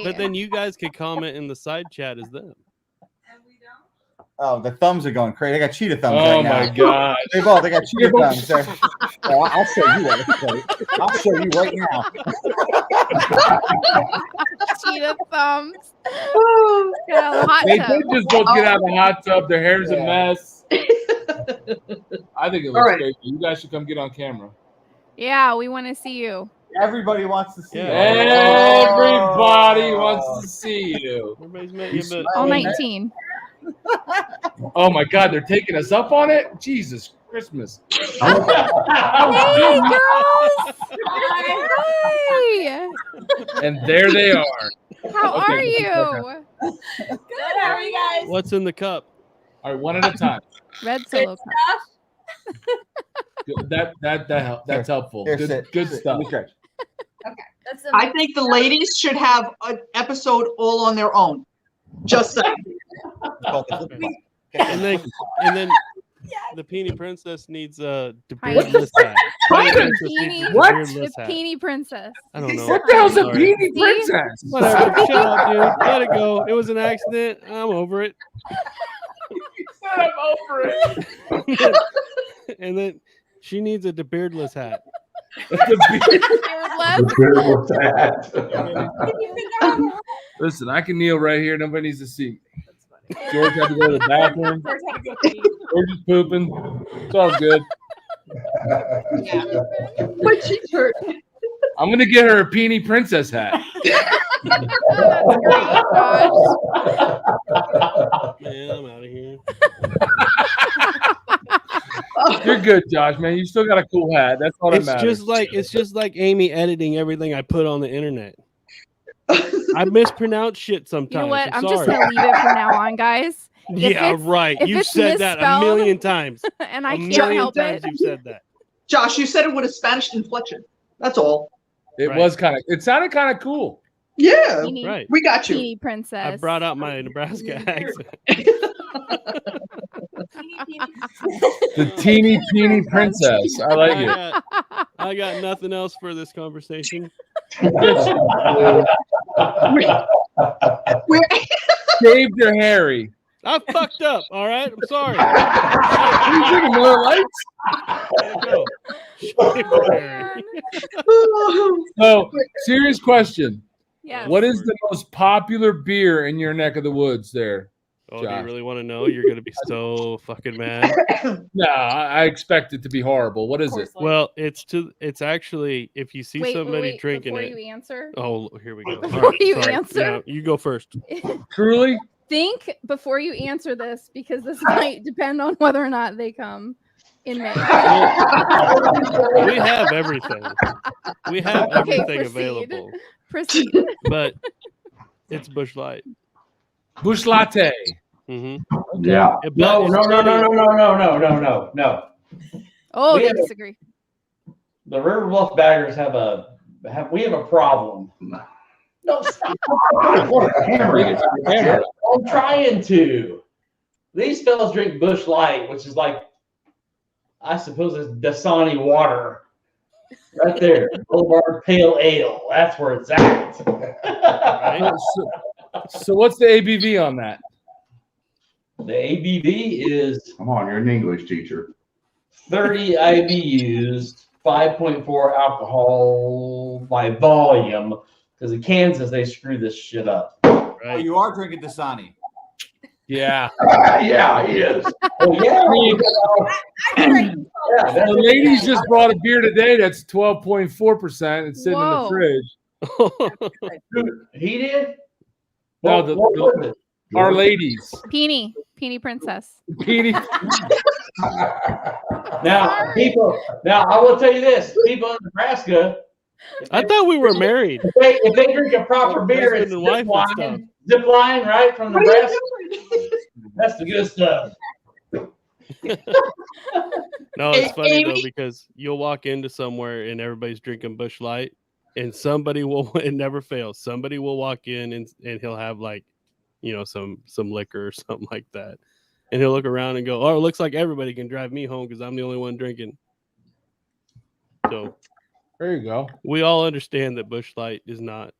But then you guys could comment in the side chat as them. Oh, the thumbs are going crazy. They got cheetah thumbs Oh right now. my god! They got cheetah thumbs. I'll show you that. I'll show you right now. Cheetah thumbs. They did just both get out of the hot tub. Their hair's a mess. I think it looks great. You guys should come get on camera. Yeah, we want to see you. Everybody wants to see you. Everybody wants to see you. Everybody's met you, but all 19. Oh my god, they're taking us up on it? Jesus Christmas. Hey girls! Hi! And there they are. How are you? Good, how are you guys? What's in the cup? All right, one at a time. Red Solo cup. That's helpful. Here, Good sit. stuff. Let me stretch. I think the ladies should have an episode all on their own. Just saying. And then the Peony Princess needs a What beardless hat. The Peony Princess. I don't know. What the hell's a Sorry. Peony Princess? Whatever. Shut up, dude. Let it go. It was an accident. I'm over it. I'm over it. And then she needs a beardless hat. Listen, I can kneel right here. Nobody needs to see me. George had to go to the bathroom. George is pooping. It's all good. But she's hurt. I'm gonna get her a Peony Princess hat. That's great, Josh. Man, I'm out of here. You're good, Josh, man. You still got a cool hat. That's all that matters. It's just like Amy editing everything I put on the internet. I mispronounce shit sometimes. You know what? I'm sorry. just gonna leave it from now on, guys. Yeah, right. You've said that a million times. And I a can't million help times it. You've said that. Josh, you said it with a Spanish inflection. That's all. It was kind of. It sounded kind of cool. Yeah, Right. We got you. Peony Princess. I brought out my Nebraska accent. The teeny peeny princess. I like it. I got nothing else for this conversation. Shaved your Harry. I fucked up. All right, I'm sorry. Are you drinking Miller Lights? So, serious question. Yes. What is the most popular beer in your neck of the woods there? Oh, do you Josh? really want to know? You're going to be so fucking mad. No, I expect it to be horrible. What is it? Well, it's actually, if you see somebody drinking before it. you answer. Oh, here we go. Before you answer? Now, you go first. Truly? Think before you answer this, because this might depend on whether or not they come in May. We have everything. We have everything available. Proceed. But it's Busch Light. Busch Latte. Mm-hmm. Yeah. No. Oh, We they have- disagree. The River Bluff Baggers have a problem. No, stop. I'm trying to. These fellas drink Busch Light, which is like, I suppose it's Dasani water. Right there. Boulevard Pale Ale. That's where it's at. So what's the ABV on that? The ABV is Come on, you're an English teacher. 30 IBUs, 5.4 alcohol by volume. Because in Kansas, they screw this shit up. Oh, you are drinking Dasani. Yeah. Yeah, he is. Well, yeah. The ladies just bought a beer today that's 12.4% and sitting in the fridge. He did? No, What was it? our ladies. Peony Princess. Peony. Now, I will tell you this: people in Nebraska, I thought we were married. if they drink a proper beer, it's Husband and wife and zip line, right from Nebraska. That's the good stuff. No, it's funny though, Amy? because you'll walk into somewhere and everybody's drinking Busch Light, and somebody will, it never fails. Somebody will walk in and he'll have like, some liquor or something like that. And he'll look around and go, "Oh, it looks like everybody can drive me home because I'm the only one drinking." So There you go. we all understand that Busch Light is not.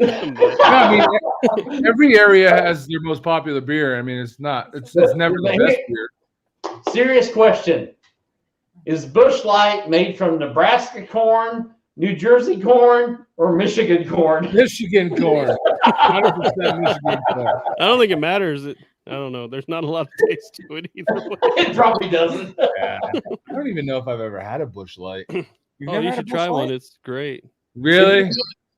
I mean, every area has their most popular beer. I mean, it's never the best beer. Serious question: is Busch Light made from Nebraska corn, New Jersey corn, or Michigan corn? Michigan corn. 100% Michigan corn. I don't think it matters. I don't know. There's not a lot of taste to it either way. It probably doesn't. Yeah. I don't even know if I've ever had a Busch Light. Oh, you should try one. It's great. Really?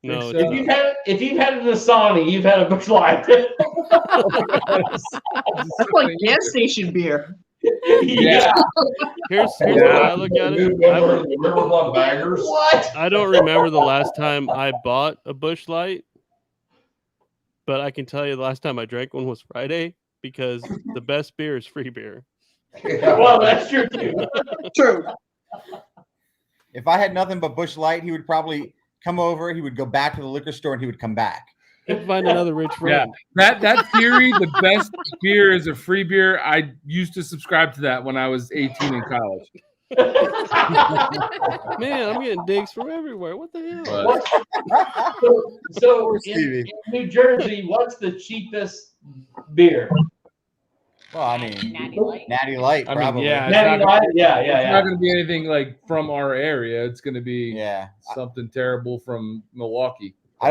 No. If you've had a Dasani, you've had a Busch Light. That's like gas station beer. Yeah. Here's the way I look at it. River Bluff Baggers. What? I don't remember the last time I bought a Busch Light, but I can tell you the last time I drank one was Friday, because the best beer is free beer. Well, that's true too. True. If I had nothing but Busch Light, he would probably come over. He would go back to the liquor store, and he would come back. He'd find another rich Yeah, friend. that theory, the best beer is a free beer. I used to subscribe to that when I was 18 in college. Man, I'm getting digs from everywhere. What the hell? So in New Jersey, what's the cheapest beer? Well, I mean, Natty Light, I probably. mean, yeah, Natty Light? Yeah. It's not going to be anything like from our area. It's going to be something terrible from Milwaukee. I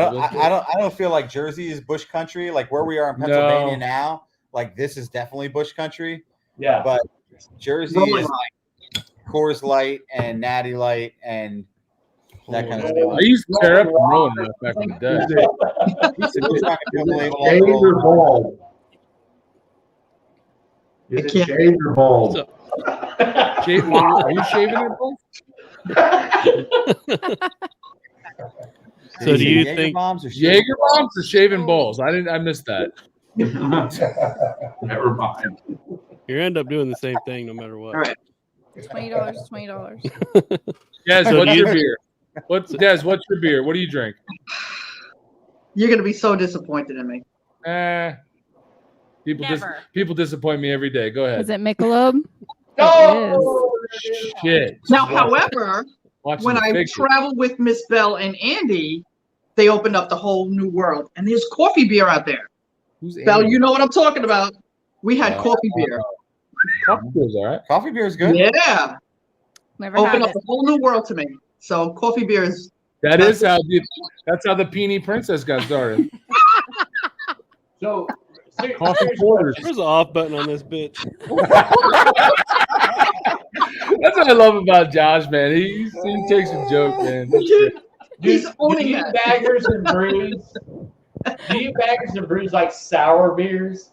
don't feel like Jersey is bush country. Like where we are in Pennsylvania now, like this is definitely bush country. Yeah. But Jersey is like Coors Light and Natty Light and that kind of stuff. I used to tear up the Rolling Rock back in the day. Shave or bald? Is it shaved or bald? Are you shaving your balls? So do you think Jaeger bombs or shaving balls? I missed that. Never mind. You end up doing the same thing no matter what. All right. $20, $20. Des, So what's do your you- beer? What's your beer? What do you drink? You're gonna be so disappointed in me. People disappoint me every day. Go ahead. Is it Michelob? Oh, Shit. Now, however, Watching when the I picture. traveled with Miss Bell and Andy, they opened up the whole new world, and there's coffee beer out there. Who's Bell, Andy? you know what I'm talking about. We had coffee beer. Coffee beer's all right. Coffee beer is good. Yeah. Never Opened had up it. a whole new world to me. So coffee beer is. That's how the Peony Princess got started. So Coffee quarters. There's an off button on this bitch. That's what I love about Josh, man. He takes a joke, man. He's owning do you that. baggers and brews? Do you baggers and brews like sour beers?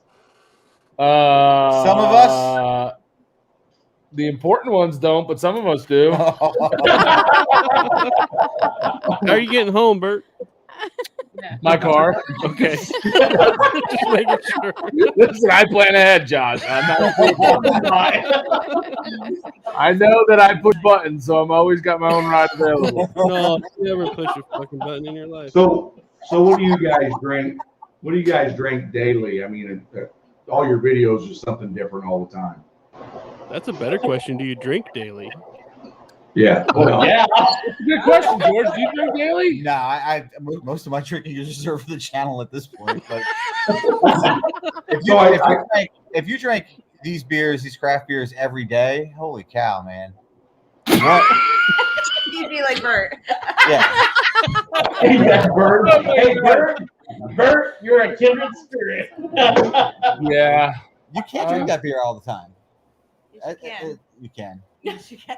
Some of us. The important ones don't, but some of us do. How are you getting home, Bert? My car. Okay. Just making sure. Listen, I plan ahead, Josh. I know that I push buttons, so I'm always got my own ride available. No, you never push a fucking button in your life. So what do you guys drink? What do you guys drink daily? I mean, all your videos are something different all the time. That's a better question. Do you drink daily? Yeah. Well, Yeah. That's a good question, George. Do you drink daily? No, I most of my drinking is reserved for the channel at this point. But if you drink these beers, these craft beers every day, holy cow, man! What? You'd be like Bert. Yeah. Hey, Bert, you're a kindred spirit. Yeah. You can't drink that beer all the time. Yes, you can. You can. Yes, you can.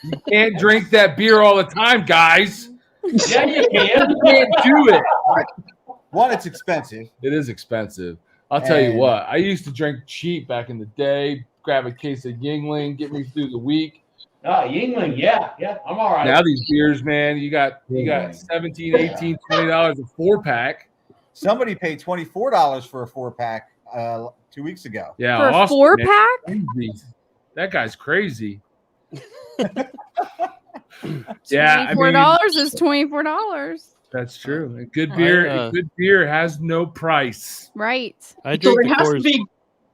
You can't drink that beer all the time, guys. Yeah, you can. You can't do it. One, it's expensive. It is expensive. I'll tell you And- what. I used to drink cheap back in the day. Grab a case of Yingling, get me through the week. Yingling, yeah, I'm all right. Now these beers, man, you got $17, $18, $20 a 4-pack. Somebody paid $24 for a 4-pack 2 weeks ago. Yeah, For a Austin, 4-pack? man, crazy. That guy's crazy. Yeah, $24 is $24. That's true. A good beer has no price. Right. I So drink it the has to Coors. be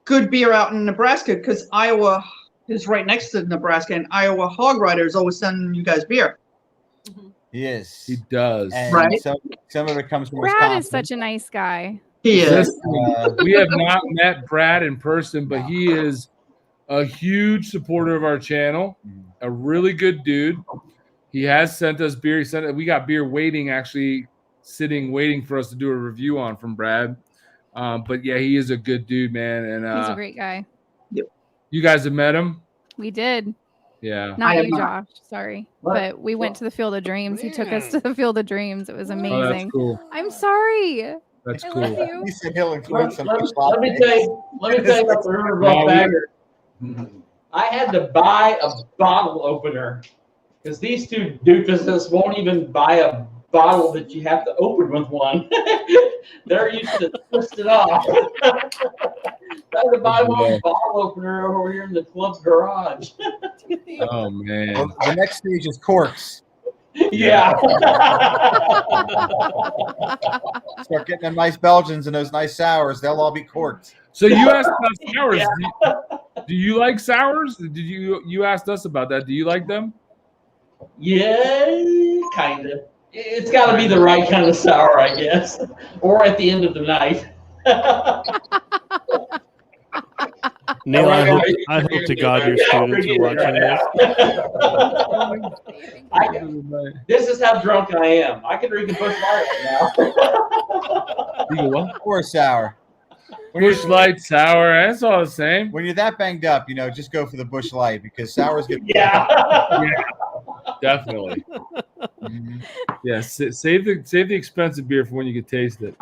good beer out in Nebraska because Iowa is right next to Nebraska, and Iowa Hog Rider is always sending you guys beer. He is. He does. And Right. some of it comes from Brad Wisconsin. is such a nice guy. He is. We have not met Brad in person, but he is a huge supporter of our channel. A really good dude. He has sent us beer. We got beer waiting for us to do a review on from Brad. But yeah, he is a good dude, man. And He's a great guy. you guys have met him? We did. Yeah. Not you, Josh. Sorry. But we went to the Field of Dreams. He took us to the Field of Dreams. It was amazing. Oh, that's cool. I'm sorry. That's I cool. love you. He said he'll include some. Let me tell you about the Riverboat Bagger. I had to buy a bottle opener because these two doofuses won't even buy a bottle that you have to open with one. They're used to twist it off. I had to buy one bottle opener over here in the club garage. Oh man. Well, the next stage is corks. Yeah. Start getting them nice Belgians and those nice sours. They'll all be corked. So you asked about sours. Do you like sours? Did you asked us about that? Do you like them? Yeah, kind of. It's got to be the right kind of sour, I guess, or at the end of the night. Neil, I hope to God your students are watching this. This is how drunk I am. I can drink a Busch Light right now. Or sour. Busch Light, sour, that's all the same. When you're that banged up, just go for the Busch Light because sours get. Yeah. Definitely. Yeah, save the expensive beer for when you can taste it.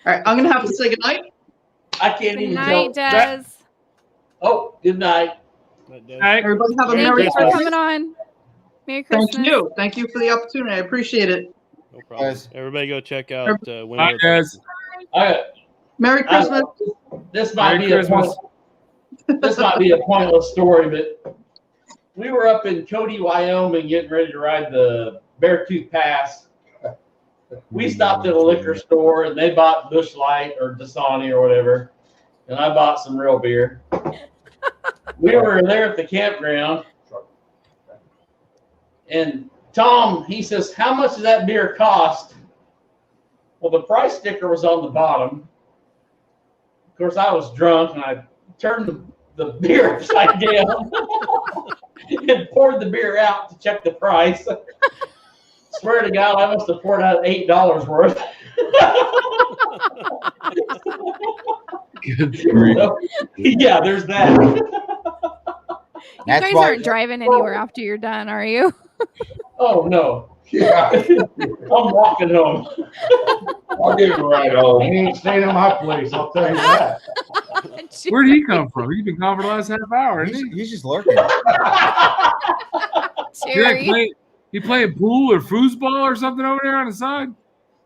All right, I'm gonna have to say goodnight. I can't Good even night, tell. Des. Oh, good night. Everybody have a Thank Merry you for Christmas. coming on. Merry Christmas. Thank you. Thank you for the opportunity. I appreciate it. No problem. Everybody go check out Hi, guys. Merry Christmas. This might Merry be Christmas. this might be a pointless story, but we were up in Cody, Wyoming, getting ready to ride the Beartooth Pass. We stopped at a liquor store and they bought Busch Light or Dasani or whatever, and I bought some real beer. We were there at the campground, and Tom, he says, "How much does that beer cost?" Well, the price sticker was on the bottom. Of course, I was drunk and I turned the beer upside down and poured the beer out to check the price. Swear to God, I must have poured out $8 worth. Yeah, there's that. You guys aren't driving anywhere after you're done, are you? Oh no. Yeah. I'm walking home. I'll give him a ride home. He ain't staying at my place, I'll tell you that. Where did he come from? He's been gone for the last half hour, isn't he? He's just lurking. Jerry. He playing pool or foosball or something over there on the side?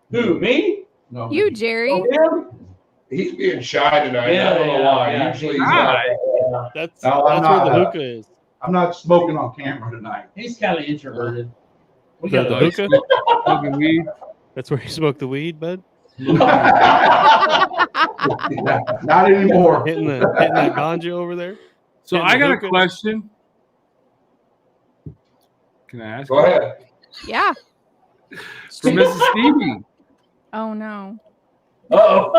Who, me? No. You, Jerry. He's being shy tonight. Yeah, I don't know why. yeah. Usually That's No, I'm that's where not, the hookah is. I'm not smoking on camera tonight. He's kind of introverted. We The got hookah? Smoking weed. That's where you smoke the weed, bud? Not anymore. Hitting that ganja over there? So Hitting I the got a hookah? question. Can I ask? Go ahead. Yeah. For Mrs. Stevie. Oh no. Oh.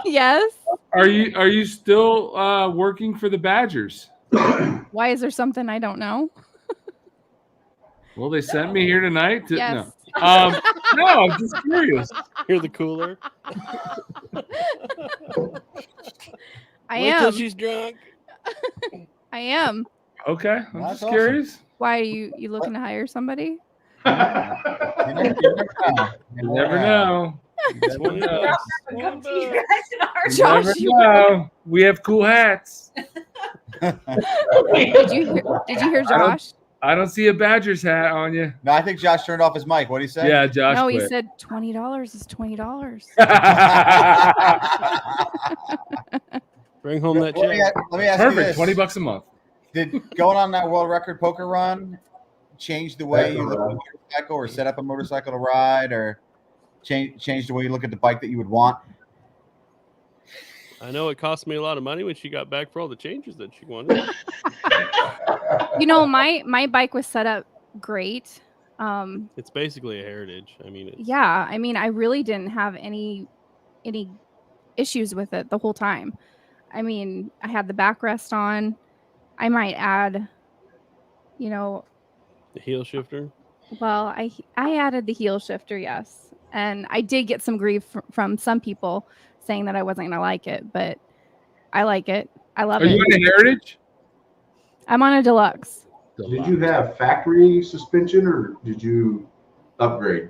Yes. Are you still working for the Badgers? Why is there something I don't know? Well, they sent me here tonight. Yes. No. No, I'm just curious. You're the cooler. I Wait till am. she's drunk. I am. Okay, I'm That's just awesome. curious. Why are you looking to hire somebody? You never know. You never know. Come to you guys in our You Josh, never you- know. We have cool hats. Did you hear Josh? I don't see a Badgers hat on you. No, I think Josh turned off his mic. What did he say? Yeah, Josh. No, he quit. said $20 is $20. Bring home that check. Let me ask you Perfect. this. $20 a monch. Did going on that world record poker run change the way you look at a motorcycle or set up a motorcycle to ride or change the way you look at the bike that you would want? I know it cost me a lot of money when she got back for all the changes that she wanted. You know, my bike was set up great. It's basically a heritage. I mean, Yeah, I mean, I really didn't have any issues with it the whole time. I mean, I had the backrest on. I might add, the heel shifter. well, I added the heel shifter, yes. And I did get some grief from some people saying that I wasn't going to like it, but I like it. I love Are it. you on a heritage? I'm on a deluxe. Did you have factory suspension or did you upgrade?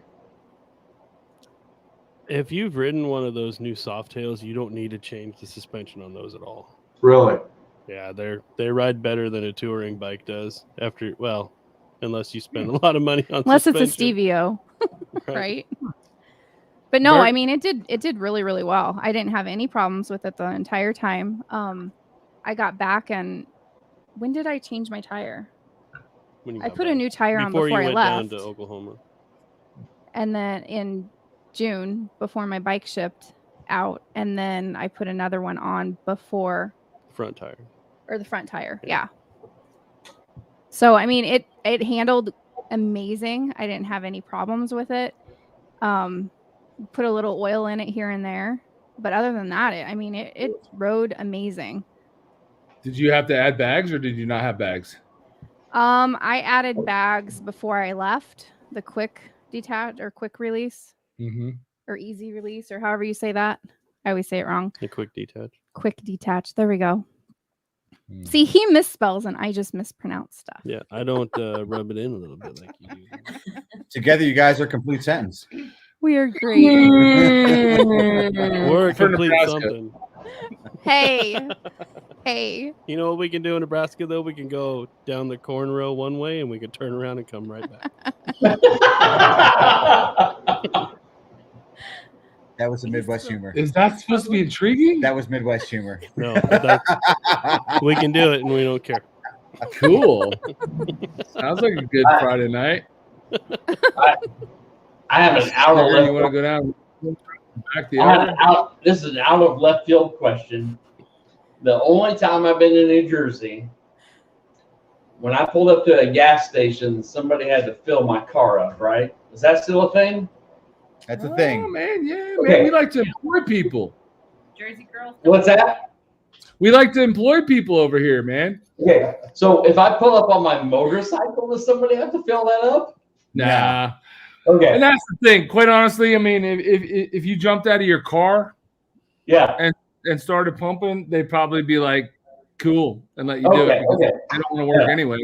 If you've ridden one of those new Softails, you don't need to change the suspension on those at all. Really? Yeah, they ride better than a touring bike does. Unless you spend a lot of money on Unless suspension. it's a Stevio, Right. right? But no, Bert- I mean it did really, really well. I didn't have any problems with it the entire time. I got back, and when did I change my tire? When you I got put a back. new tire on Before before you I went left. down to Oklahoma. And then in June, before my bike shipped out, and then I put another one on before Front tire. or the front tire. Yeah. So I mean, it handled amazing. I didn't have any problems with it. Put a little oil in it here and there, but other than that, it rode amazing. Did you have to add bags or did you not have bags? I added bags before I left, the quick detach or quick release Mm-hmm. or easy release or however you say that. I always say it wrong. The quick detach. Quick detach. There we go. See, he misspells and I just mispronounce stuff. Yeah, I don't rub it in a little bit like you do. Together, you guys are a complete sentence. We are great. We're a For complete Nebraska. something. Hey. Hey. You know what we can do in Nebraska, though? We can go down the corn row one way and we can turn around and come right back. That was a Midwest humor. Is that supposed to be intriguing? That was Midwest humor. No, but we can do it and we don't care. Cool. Sounds like a good Friday night. I have an out of You left. want to go down back the I have hour? an out. This is an out of left field question. The only time I've been in New Jersey, when I pulled up to a gas station, somebody had to fill my car up. Right? Is that still a thing? That's a Oh, thing. man, yeah, Okay. man. We like to employ people. Jersey girl. What's that? We like to employ people over here, man. Okay. So if I pull up on my motorcycle, does somebody have to fill that up? Nah. Okay. And that's the thing. Quite honestly, I mean, if you jumped out of your car, yeah, and started pumping, they'd probably be like, "Cool," and let you do it because they don't want to work anyway.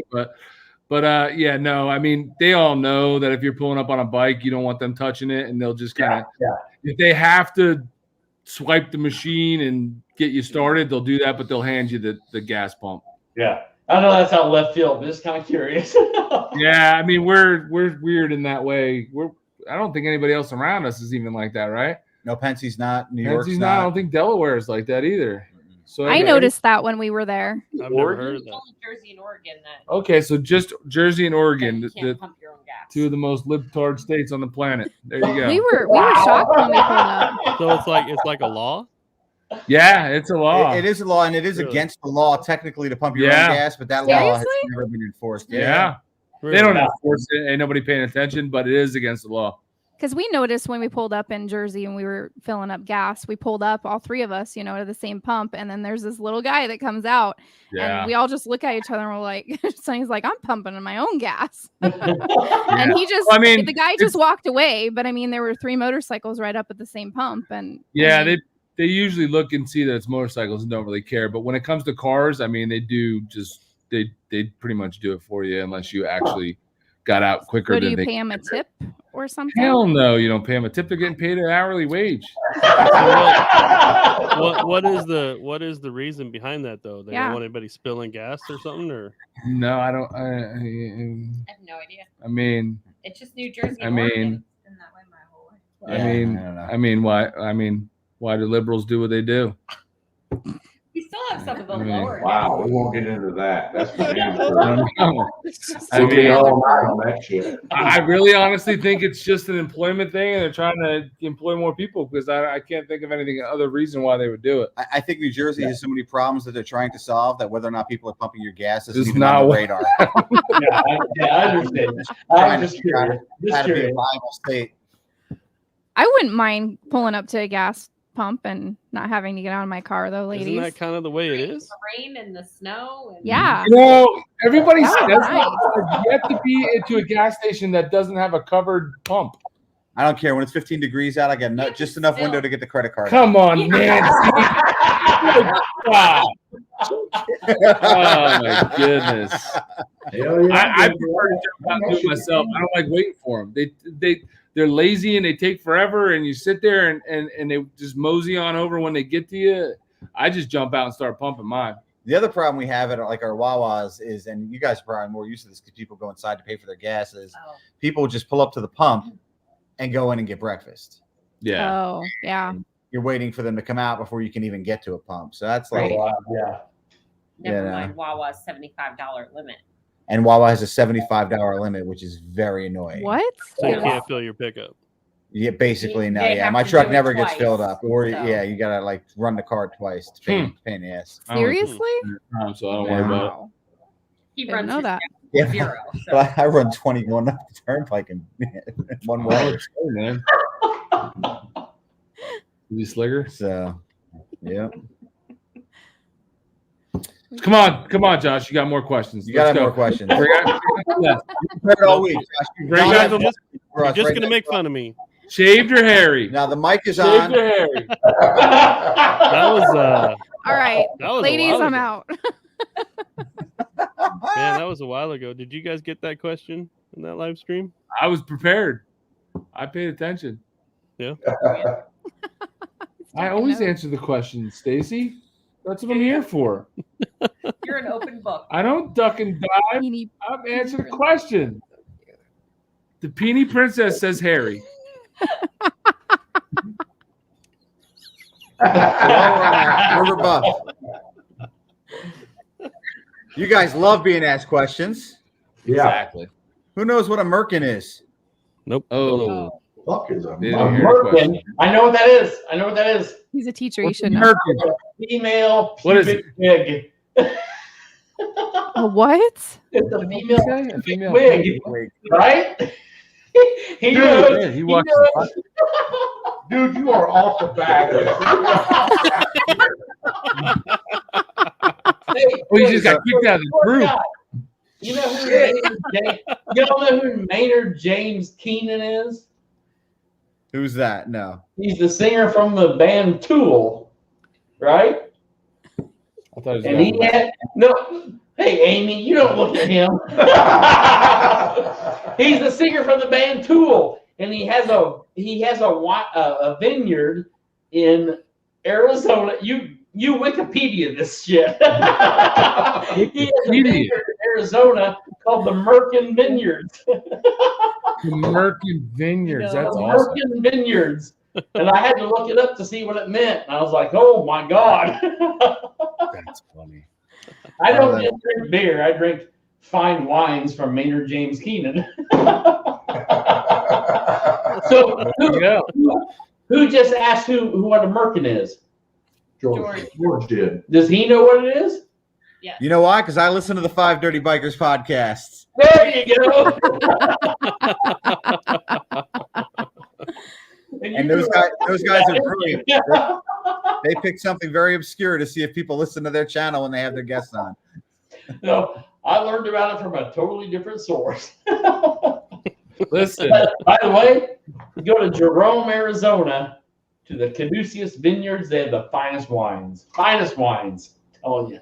But yeah, no. I mean, they all know that if you're pulling up on a bike, you don't want them touching it, and they'll just kind of. If they have to swipe the machine and get you started, they'll do that, but they'll hand you the gas pump. Yeah. I know that's out left field, but just kind of curious. Yeah, I mean, we're weird in that way. I don't think anybody else around us is even like that, right? No, Pensie's not. New York's Pensie's not. I don't think Delaware is like that either. So I noticed that when we were there. I've never heard of that. Only Jersey and Oregon that Okay, so just Jersey and Oregon, you can't pump your own gas. two of the most libtard states on the planet. There you go. We were shocked when we pulled up. So it's like a law? Yeah, it's a law. It is a law, and it is Really? against the law technically to pump your Yeah. own gas, but that law has Seriously? never been enforced. Yeah. They don't enforce it. Ain't nobody paying attention, but it is against the law. Because we noticed when we pulled up in Jersey and we were filling up gas, we pulled up, all three of us, to the same pump. And then there's this little guy that comes out. Yeah. And we all just look at each other and we're like, Sonny's like, I'm pumping in my own gas. And he just, I mean, the guy just walked away. But I mean, there were three motorcycles right up at the same pump. And Yeah, I mean, they usually look and see that it's motorcycles and don't really care. But when it comes to cars, I mean, they do just they pretty much do it for you unless you actually got out quicker so do than you they. pay him a tip or something? Hell no, you don't pay them a tip. They're getting paid an hourly wage. What is the reason behind that though? They Yeah. don't want anybody spilling gas or something, or No, I don't. I have no idea. I mean, It's just New Jersey. I And Oregon. mean, It's been that way my whole life. I mean, why do liberals do what they do? We still have some of the I mean, lower. Wow, we won't get into that. That's for damn I sure. don't know. I We'll be mean, all night on that shit. I really honestly think it's just an employment thing, and they're trying to employ more people because I can't think of anything other reason why they would do it. I think New Jersey has so many problems that they're trying to solve that whether or not people are pumping your gas isn't It's even not on the what- radar. I understand. I'm just curious. How Just to be a curious. viable state. I wouldn't mind pulling up to a gas pump and not having to get out of my car, though, ladies. isn't that kind of the way it is? The rain and the snow. And Yeah. You know, everybody That says was that. You have to be into a gas station that doesn't have a covered pump. I don't care when it's 15 degrees out. I got just enough window to get the credit card. Come on, Nancy. God. Oh my goodness. I prefer to jump out and do it myself. I don't like waiting for them. They're lazy and they take forever, and you sit there and they just mosey on over when they get to you. I just jump out and start pumping mine. The other problem we have at like our Wawas is, and you guys are probably more used to this because people go inside to pay for their gas, is people just pull up to the pump and go in and get breakfast. Yeah. Oh, yeah. You're waiting for them to come out before you can even get to a pump. So that's like, Yeah. Never Yeah. mind Wawa's $75 limit. And Wawa has a $75 limit, which is very annoying. What? So you can't fill your pickup. Yeah, basically no. They Yeah, have my to truck do it never gets twice, filled up, or so. yeah, you gotta like run the card twice. It's pain in the ass. Seriously? So I don't worry about it. Wow. He Didn't runs know his that. Yeah, 0. So. but I run 20 going up the turnpike in one way. Oh, man. You slicker. So, yeah. Come on, Josh. You got more questions. You got Let's more go. questions. Bring out- You prepared all week. Josh. Bring John out has the- a You're for us just right gonna now. make fun of me. Shaved or hairy? Now the mic is Shaved on. or hairy? That was All right, that was a ladies, while I'm ago. out. Man, that was a while ago. Did you guys get that question in that live stream? I was prepared. I paid attention. Yeah. I always answer the questions, Stacy. That's what I'm here for. You're an open book. I don't duck and dive. I'm answering the question. The Peony Princess says Harry. River Buff. You guys love being asked questions. Yeah. Exactly. Who knows what a merkin is? Nope. Oh. Fuck is a Didn't hear the question. Merkin. I know what that is. I know what that is. He's a teacher. What's He should a know. merkin? Female What is pubic wig. A what? It's a female Okay, a female wig, Wait, right? He Dude, knows. man, he watches knows. Dude, you are off the bag. Hey, Oh, you just got kicked out of the group. You know who Maynard James, y'all know who Maynard James Keenan is? Who's that? No. He's the singer from the band Tool, right? I thought And he had no. Hey, Amy, you don't look at him. He's the singer from the band Tool, and he has a vineyard in Arizona. You Wikipedia this shit. He has a vineyard in Arizona called the Merkin Vineyards. The Merkin Vineyards. That's The awesome. Merkin Vineyards. And I had to look it up to see what it meant. And I was like, oh my God. That's funny. I don't just drink beer. I drink fine wines from Maynard James Keenan. So who just asked who what a merkin is? George did. Does he know what it is? Yeah. You know why? Because I listen to the 5 Dirty Bikers podcasts. There you go. And those guys are brilliant. They pick something very obscure to see if people listen to their channel when they have their guests on. No, I learned about it from a totally different source. Listen. By the way, you go to Jerome, Arizona, to the Caduceus Vineyards. They have the finest wines. Finest wines. Telling you.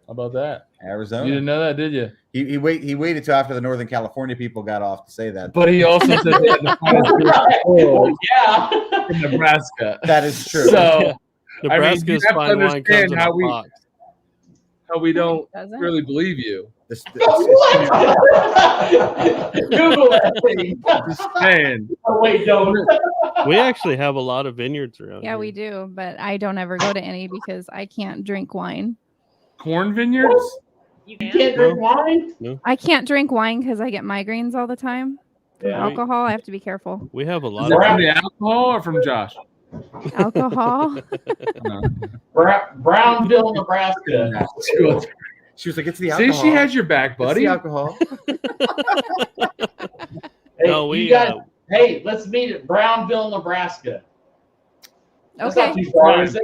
How about that? Arizona. You didn't know that, did you? He waited till after the Northern California people got off to say that. But he also said they had the finest beer in the world Yeah. in Nebraska. That is true. So, Nebraska's I mean, you have to fine wine comes understand in how a we box. Oh, really believe you. Google that thing. Just saying. Oh, wait, don't. We actually have a lot of vineyards around Yeah, here. we do, but I don't ever go to any because I can't drink wine. Corn vineyards? You can't drink wine? No. I can't drink wine because I get migraines all the time. From Yeah. alcohol, I have to be careful. We have a Is lot that of from the alcohol or from Josh? Alcohol. Brownville, Nebraska. She was like, "It's the See, alcohol." she has your back, buddy. It's the alcohol. Hey, No, you guys, hey, let's meet at Brownville, Nebraska. That's Okay. not too far, is it?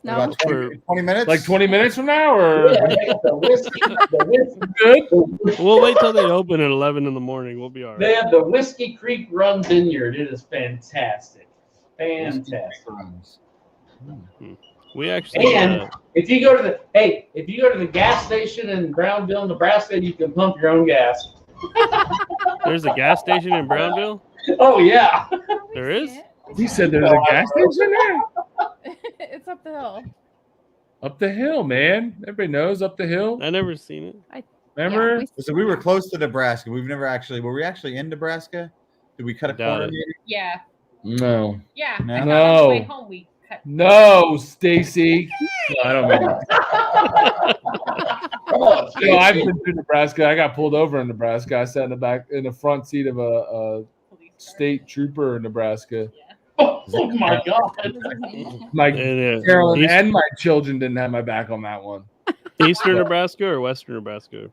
No. About 20 minutes? Like 20 minutes from now, or Yeah, they got the whiskey, good? We'll wait till they open at 11 in the morning. We'll be all right. They have the Whiskey Creek Run Vineyard. It is fantastic. Fantastic. We actually And if you go to the gas station in Brownville, Nebraska, you can pump your own gas. there's a gas station in Brownville. Oh yeah. There is. He said there's a gas station there. It's up the hill. Up the hill, man. Everybody knows up the hill. I never seen it. Remember? So we were close to Nebraska. We've never actually. Were we actually in Nebraska? Did we cut a Doubt corner? it. Maybe? Yeah. No. Yeah. No? I thought No. on the way home we cut. No, Stacy. No, I don't mean No, I've been to Nebraska. I got pulled over in Nebraska. I sat in the front seat of a state trooper in Nebraska. Oh my God! My And, Carolyn East- and my children didn't have my back on that one. Eastern Nebraska or Western Nebraska?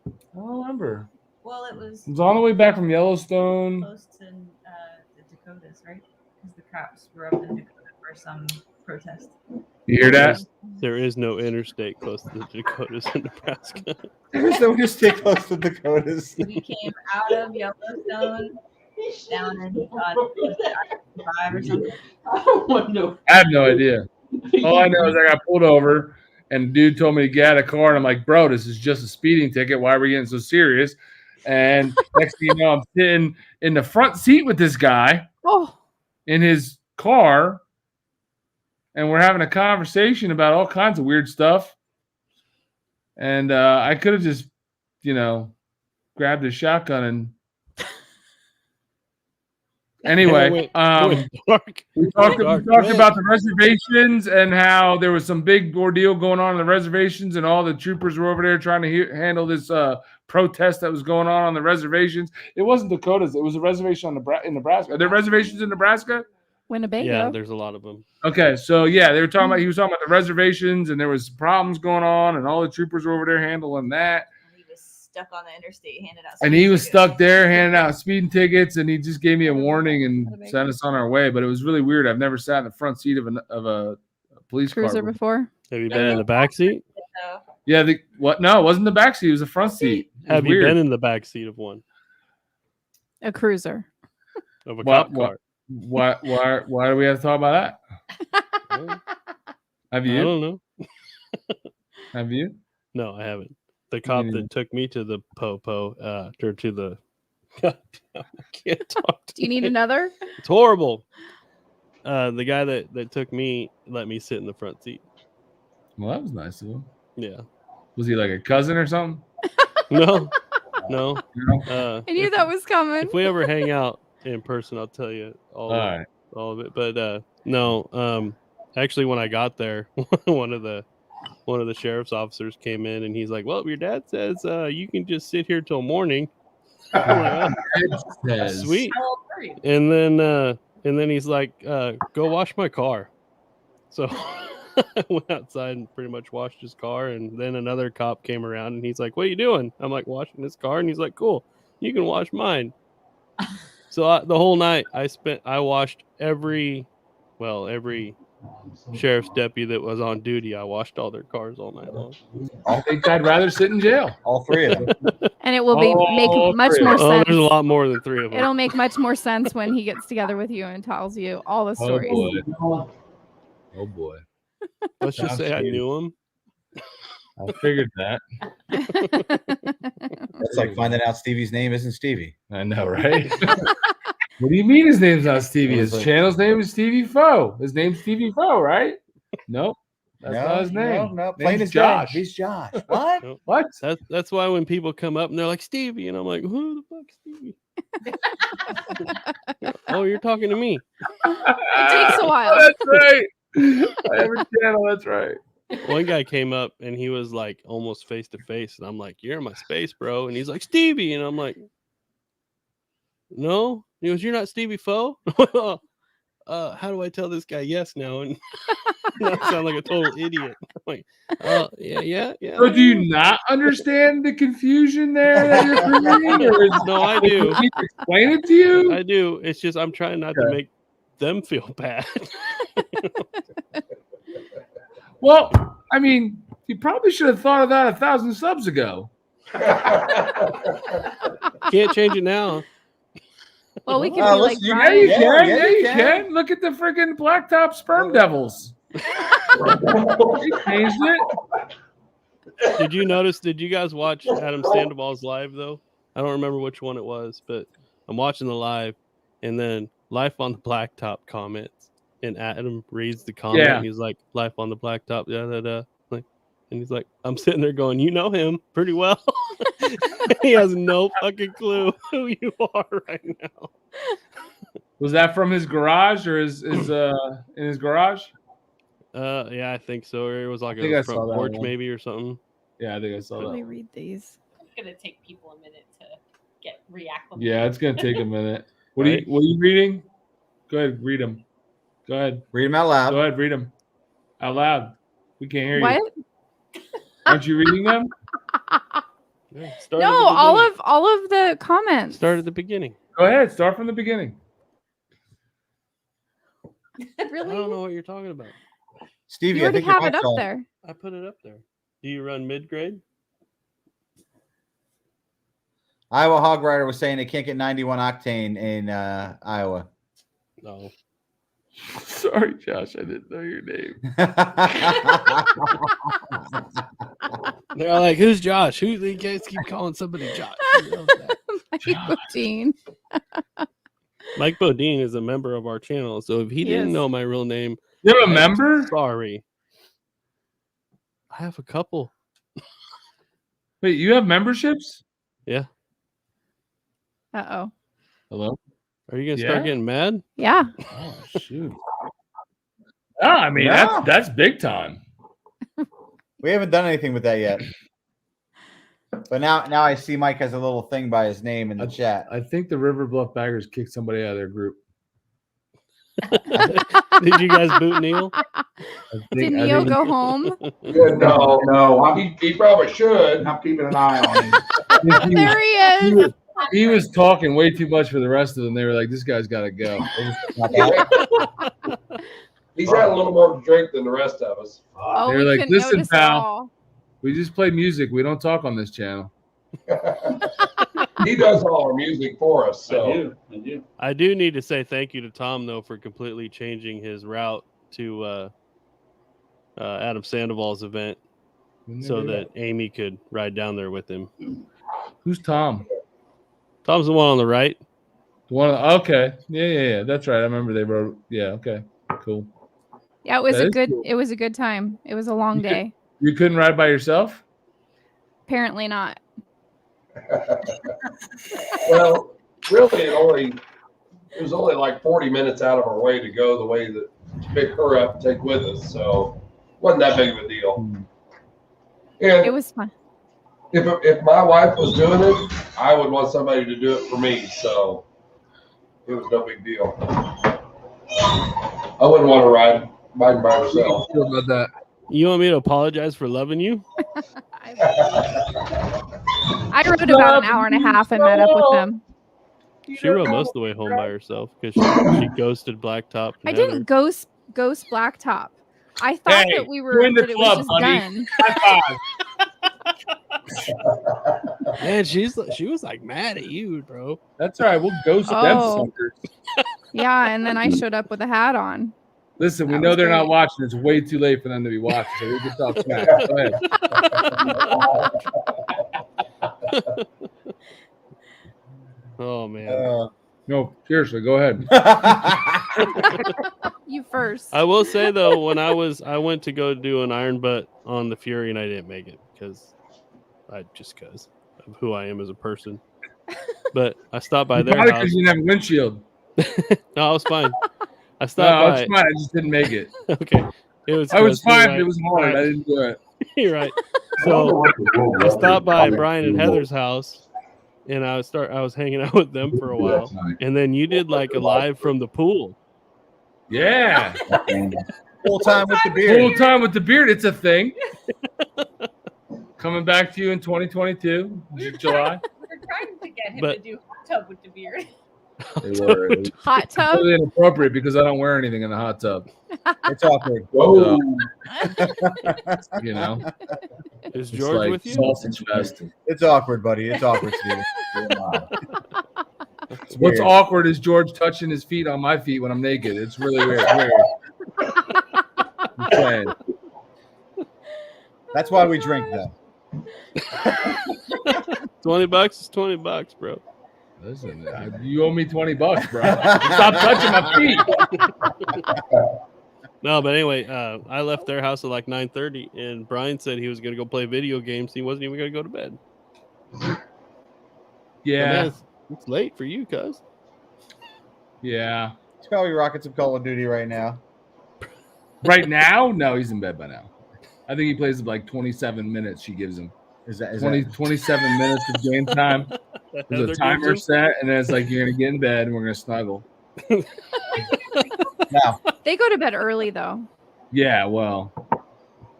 I don't remember. Well, it was It was all the way back from Yellowstone. close to the Dakotas, right? Because the cops were up in Dakota for some protest. You hear that? There is no interstate close to the Dakotas in Nebraska. There's no interstate close to Dakotas. We came out of Yellowstone down in I-5 or something. I don't want to know. I have no idea. All I know is I got pulled over, and the dude told me to get out of the car, and I'm like, bro, this is just a speeding ticket. Why are we getting so serious? And next thing you know, I'm sitting in the front seat with this guy in his car, and we're having a conversation about all kinds of weird stuff. And I could have just, grabbed his shotgun and. Anyway, we talked about the reservations and how there was some big ordeal going on in the reservations, and all the troopers were over there trying to handle this protest that was going on the reservations. It wasn't Dakotas; it was a reservation in Nebraska. Are there reservations in Nebraska? Winnebago. Yeah, there's a lot of them. Okay, so yeah, they were talking about. He was talking about the reservations, and there was problems going on, and all the troopers were over there handling that. Stuck on the interstate, handed out. And he was stuck there handing out speeding tickets, and he just gave me a warning and sent us on our way. But it was really weird. I've never sat in the front seat of a police cruiser car before. Have you been in the back seat? Yeah. What? No, it wasn't the back seat. It was the front seat. Have you been in the back seat of one? A cruiser. Of a cop car? Why do we have to talk about that? Have you? I don't know. Have you? No, I haven't. The cop that took me to the or to the God damn, I can't talk. Do you need another? It's horrible. The guy that took me let me sit in the front seat. Well, that was nice of him. Yeah. Was he like a cousin or something? No. I knew that was coming. If we ever hang out in person, I'll tell you all of it. But no. Actually, when I got there, one of the sheriff's officers came in, and he's like, well, your dad says you can just sit here till morning. I'm like, oh, sweet. And then he's like, go wash my car. So I went outside and pretty much washed his car, and then another cop came around, and he's like, what are you doing? I'm like, washing his car. And he's like, cool, you can wash mine. So the whole night I washed every sheriff's deputy that was on duty. I washed all their cars all night long. I think I'd rather sit in jail. All three of them. And it will make much more sense. Oh, there's a lot more than three of them. It'll make much more sense when he gets together with you and tells you all the stories. Oh boy. Let's just say I knew him. I figured that. It's like finding out Stevie's name isn't Stevie. I know, right? What do you mean his name's not Stevie? His channel's name is Stevie Faux. His name's Stevie Faux, right? Nope. That's not his name. No, plain Name's as Josh. day. He's Josh. What? Nope. What? That's why when people come up and they're like, Stevie, and I'm like, who the fuck's Stevie? Oh, you're talking to me. It takes a while. That's right. I have a channel. That's right. One guy came up and he was like almost face to face, and I'm like, you're in my space, bro. And he's like, Stevie, and I'm like, no. He goes, you're not Stevie Faux? How do I tell this guy yes now? And I sound like a total idiot. I'm like, yeah. So do you not understand the confusion there that you're creating? No, I do. Can you explain it to you? I do. It's just I'm trying not to make them feel bad. Well, I mean, you probably should have thought of that 1,000 subs ago. Can't change it now. Well, we can be like, yeah, you can. Yeah, you can. Look at the freaking blacktop sperm devils. He changed it. Did you guys watch Adam Sandoval's live though? I don't remember which one it was, but I'm watching the live, and then Life on the Blacktop comments, and Adam reads the comment, and he's like, Life on the Blacktop, like, and he's like, I'm sitting there going, you know him pretty well. He has no fucking clue who you are right now. Was that from his garage or in his garage? Yeah, I think so. Or it was like I think I a saw front that porch one. maybe or something. Yeah, I think I saw Let that. me read these. It's gonna take people a minute to get reacclimated. Yeah, it's gonna take a minute. What Right? are you reading? Go ahead, read them. Go ahead. Read them out loud. Go ahead, read them out loud. We can't hear What? you. Aren't you reading them? Yeah, start No, at the beginning. all of the comments. Start at the beginning. Go ahead. Start from the beginning. I Really? don't know what you're talking about. Stevie, You I already think your have it mic's up on. there. I put it up there. Do you run mid grade? Iowa Hog Rider was saying they can't get 91 octane in Iowa. No. Sorry, Josh. I didn't know your name. They're like, "Who's Josh? Who?" They guys keep calling somebody Josh. Who knows that? Mike Bodine. Mike Bodine is a member of our channel, so if he didn't is. know my real name, You have a I'm member? Sorry. I have a couple. Wait, you have memberships? Yeah. Uh-oh. Hello? Are you gonna start getting mad? Yeah. Oh shoot. Oh, I mean No. that's big time. We haven't done anything with that yet. But now I see Mike has a little thing by his name in the chat. I think the River Bluff Baggers kicked somebody out of their group. Did you guys boot Neil? Did Neil go home? Yeah, No, he probably should. I'm keeping an eye on him. There he is. He was talking way too much for the rest of them. They were like, "This guy's got to go." He's had a little more to drink than the rest of us. Oh, They we were like, couldn't "Listen, notice it pal, all. we just play music. We don't talk on this channel." He does all our music for us. So I do. I do need to say thank you to Tom though for completely changing his route to Adam Sandoval's event so that Amy could ride down there with him. Who's Tom? Tom's the one on the right. Okay. Yeah. That's right. I remember they wrote. Yeah. Okay. Cool. Yeah, it was That a is good cool. it was a good time. It was a long day. You couldn't ride by yourself? Apparently not. well, really, it was only like 40 minutes out of our way to go the way that to pick her up and take with us. So wasn't that big of a deal. And It was fun. if my wife was doing it, I would want somebody to do it for me. So it was no big deal. I wouldn't want to ride by myself. Feel about that. You want me to apologize for loving you? I rode about an hour and a half and met up with them. She rode most of the way home by herself because she ghosted Blacktop. I didn't ghost Blacktop. I thought Hey, that we were join the that it club, was just buddy. done. High five. Man, she was like mad at you, bro. That's all right. We'll ghost them Oh. suckers. Yeah, and then I showed up with a hat on. Listen, we That know was they're not great. watching. It's way too late for them to be watching, so we can talk smack. Go ahead. Oh man. No, seriously, go ahead. You first. I will say though, when I went to go do an iron butt on the Fury and I didn't make it because of who I am as a person. But I stopped by their Probably house. because you didn't have a windshield. No, I was fine. I No, stopped I was by. fine. I just didn't make it. Okay. It was. I was 'cause you're fine, right. but it was hard. I didn't do it. You're right. So I stopped by Brian and Heather's house, and I was hanging out with them for a while, and then you did like a live from the pool. Yeah. Full time with the beard. Full time with the beard. It's a thing. Coming back to you in 2022, July. We're trying to get him But- to do hot tub with the beard. They were. Hot tub? Totally inappropriate because I don't wear anything in the hot tub. It's awkward. So, you know. Is It's George like with you? Sausage fest. It's awkward, buddy. It's awkward, Steve. What's weird. awkward is George touching his feet on my feet when I'm naked. It's really weird. I'm saying. That's why we drink, though. $20 is $20, bro. Listen, you owe me $20, bro. Stop touching my feet. No, but anyway, I left their house at like 9:30, and Brian said he was going to go play video games. He wasn't even going to go to bed. Yeah. Man, it's late for you, cuz. Yeah. He's probably rocking some Call of Duty right now. Right now, no, he's in bed by now. I think he plays like 27 minutes. She gives him. Is that 27 minutes of game time? There's Heather a gives timer him? set, and then it's like you're gonna get in bed and we're gonna snuggle. Now, They go to bed early though. Yeah, well,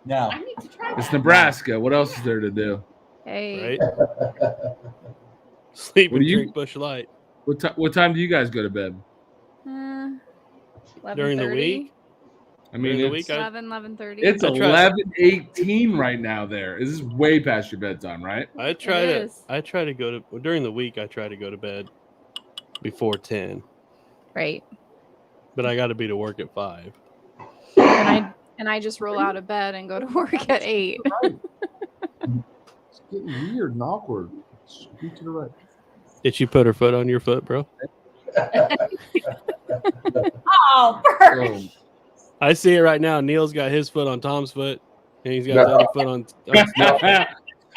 now I need to try it's that. Nebraska. What else is there to do? Hey. Right? Sleep What and do you- drink Bush Light. What time do you guys go to bed? During the 11:30? week? I mean, During the it's, week, 11:30. it's I try- 11:18 right now. There, this is way past your bedtime, right? I try to is. go to during the week. I try to go to bed before 10, Right. but I got to be to work at 5. And I just roll out of bed and go to work at 8. It's getting weird and awkward. Scoot to the right. Did she put her foot on your foot, bro? Oh, Bert. I see it right now. Neil's got his foot on Tom's foot, and he's got his other foot on. They're playing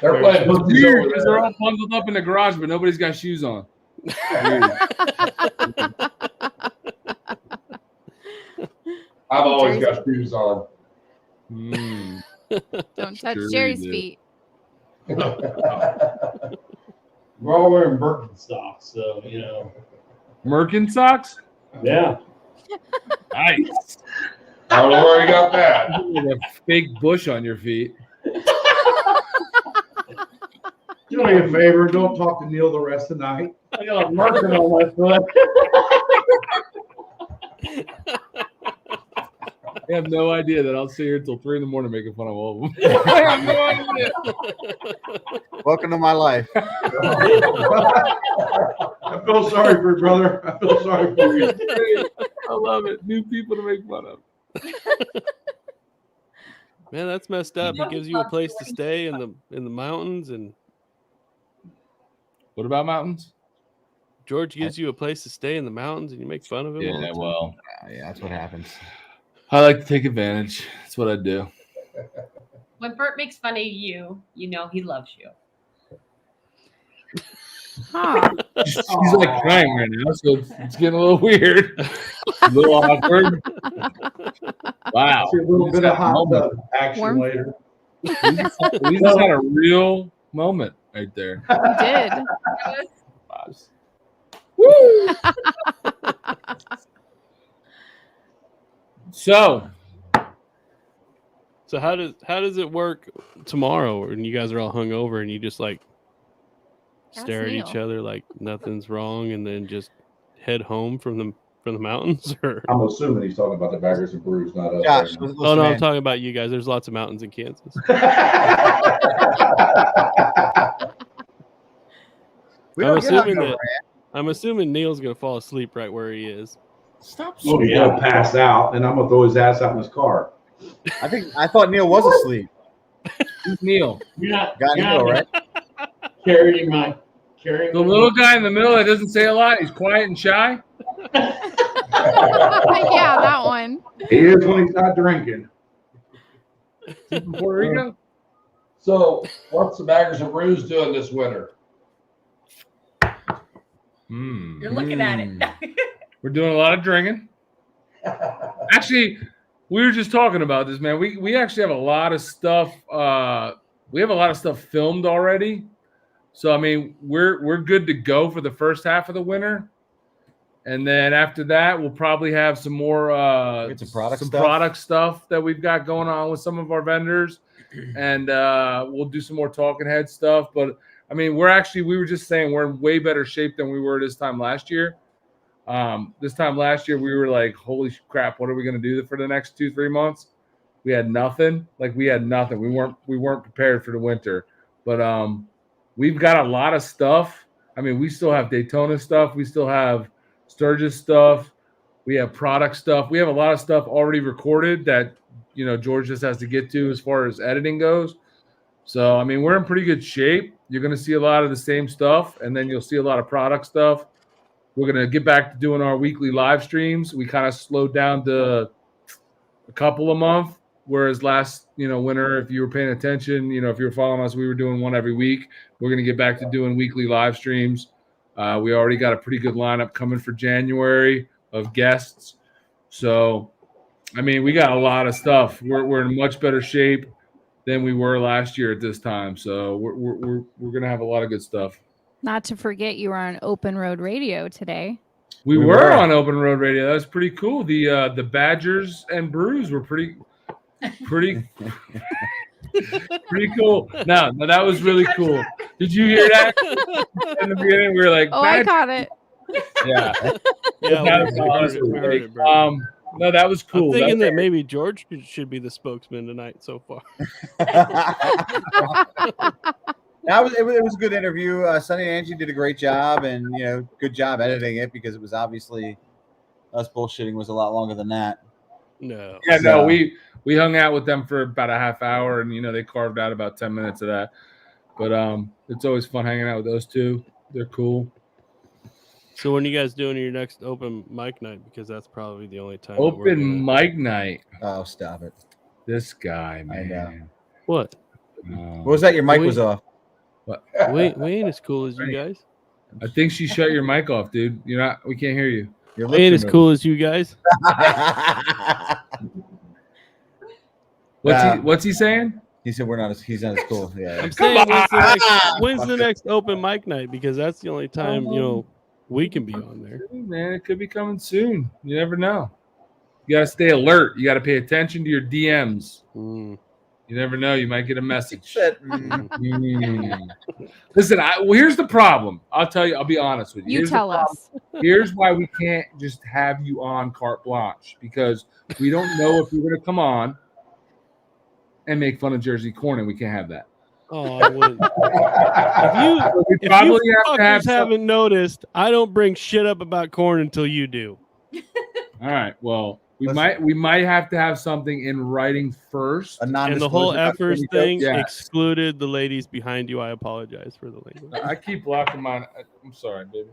It's hookies weird over because they're there. all bundled up in the garage, but nobody's got shoes on. I've always got shoes on. Don't touch Sure Jerry's you do. feet. We're all wearing Birkenstocks, so you know. Merkin socks? Yeah. Nice. I don't know where you got that. With a fake bush on your feet. Do me a favor, don't talk to Neil the rest of the night. I got a Merkin on my foot. I have no idea that I'll sit here until 3 a.m. making fun of all of them. I have no idea. welcome to my life. I feel sorry for you, brother. I feel sorry for you. I love it. New people to make fun of. Man, that's messed up. He gives you a place to stay in the mountains, and What about mountains? George gives you a place to stay in the mountains, and you make fun of him. all the Yeah, time. well, Yeah, that's what happens. I like to take advantage. That's what I do. When Bert makes fun of you, you know he loves you. Huh. She's like crying right now, so it's getting a little weird. A little awkward. Wow. See a little bit of hot tub action Warm. later. We just had a real moment right there. We did. Woo! So how does it work tomorrow when you guys are all hungover and you just like stare at each Neil. other like nothing's wrong, and then just head home from the mountains? Or I'm assuming he's talking about the Baggers and Brews, not us. Josh, right now. listen, oh no, I'm man. talking about you guys. There's lots of mountains in Kansas. We I'm don't get assuming hungover, that I'm assuming Neil's gonna fall asleep right where he is. stop. Oh, he's gonna pass out, and I'm gonna throw his ass out in his car. I thought Neil was asleep. Who's Neil? You're not, Got you're Neil, not right? carrying my carrying The little guy in the middle that doesn't say a lot. He's quiet and shy. Yeah, that one. He is when he's not drinking. He's from Puerto Rico. So, what's the Baggers and Brews doing this winter? You're looking at it. We're doing a lot of drinking. Actually, we were just talking about this, man. We actually have a lot of stuff. We have a lot of stuff filmed already. So I mean, we're good to go for the first half of the winter. And then after that, we'll probably have some more Get some product stuff. product stuff that we've got going on with some of our vendors. And we'll do some more talking head stuff. But I mean, we were just saying we're in way better shape than we were this time last year. This time last year, we were like, holy crap, what are we going to do for the next 2-3 months? We had nothing. We weren't prepared for the winter, but we've got a lot of stuff. I mean, we still have Daytona stuff. We still have Sturgis stuff. We have product stuff. We have a lot of stuff already recorded that, George just has to get to as far as editing goes. So, I mean, we're in pretty good shape. You're going to see a lot of the same stuff, and then you'll see a lot of product stuff. We're going to get back to doing our weekly live streams. We kind of slowed down to a couple a month, whereas last, winter, if you were paying attention, if you were following us, we were doing one every week. We're going to get back to doing weekly live streams. We already got a pretty good lineup coming for January of guests. So I mean, we got a lot of stuff. We're in much better shape than we were last year at this time. So we're gonna have a lot of good stuff. Not to forget, you were on Open Road Radio today. We were on Open Road Radio. That was pretty cool. The Badgers and Brews were pretty pretty cool. No, that was really cool. Did you hear that? In the beginning, we were like, "Oh, I caught it." Yeah, Yeah, that we was heard it, bro. no, that was cool. I'm thinking that maybe George should be the spokesman tonight so far. It was a good interview. Sonny and Angie did a great job, and good job editing it because it was obviously us bullshitting was a lot longer than that. No. Yeah, no, we hung out with them for about a half hour, and they carved out about 10 minutes of that. But it's always fun hanging out with those two. They're cool. So when are you guys doing your next open mic night? Because that's probably the only time. Open mic night. Oh, stop it! This guy, man. What? What was that? Your mic was off. What? We ain't as cool as you guys. I think she shut your mic off, dude. We can't hear you. We ain't as cool as you guys. What's he saying? He said he's not as cool. Yeah. I'm saying when's the next open mic night? Because that's the only time we can be on there. Man, it could be coming soon. You never know. You gotta stay alert. You gotta pay attention to your DMs. You never know. You might get a message. Listen, here's the problem. I'll tell you. I'll be honest with you. You tell us. Here's why we can't just have you on carte blanche, because we don't know if you're going to come on and make fun of Jersey Corn, and we can't have that. Oh, I wouldn't. If you fuckers haven't noticed, I don't bring shit up about corn until you do. All right. Well, we might have to have something in writing first. And the whole efforts thing excluded the ladies behind you. I apologize for the language. I keep blocking mine. I'm sorry, baby.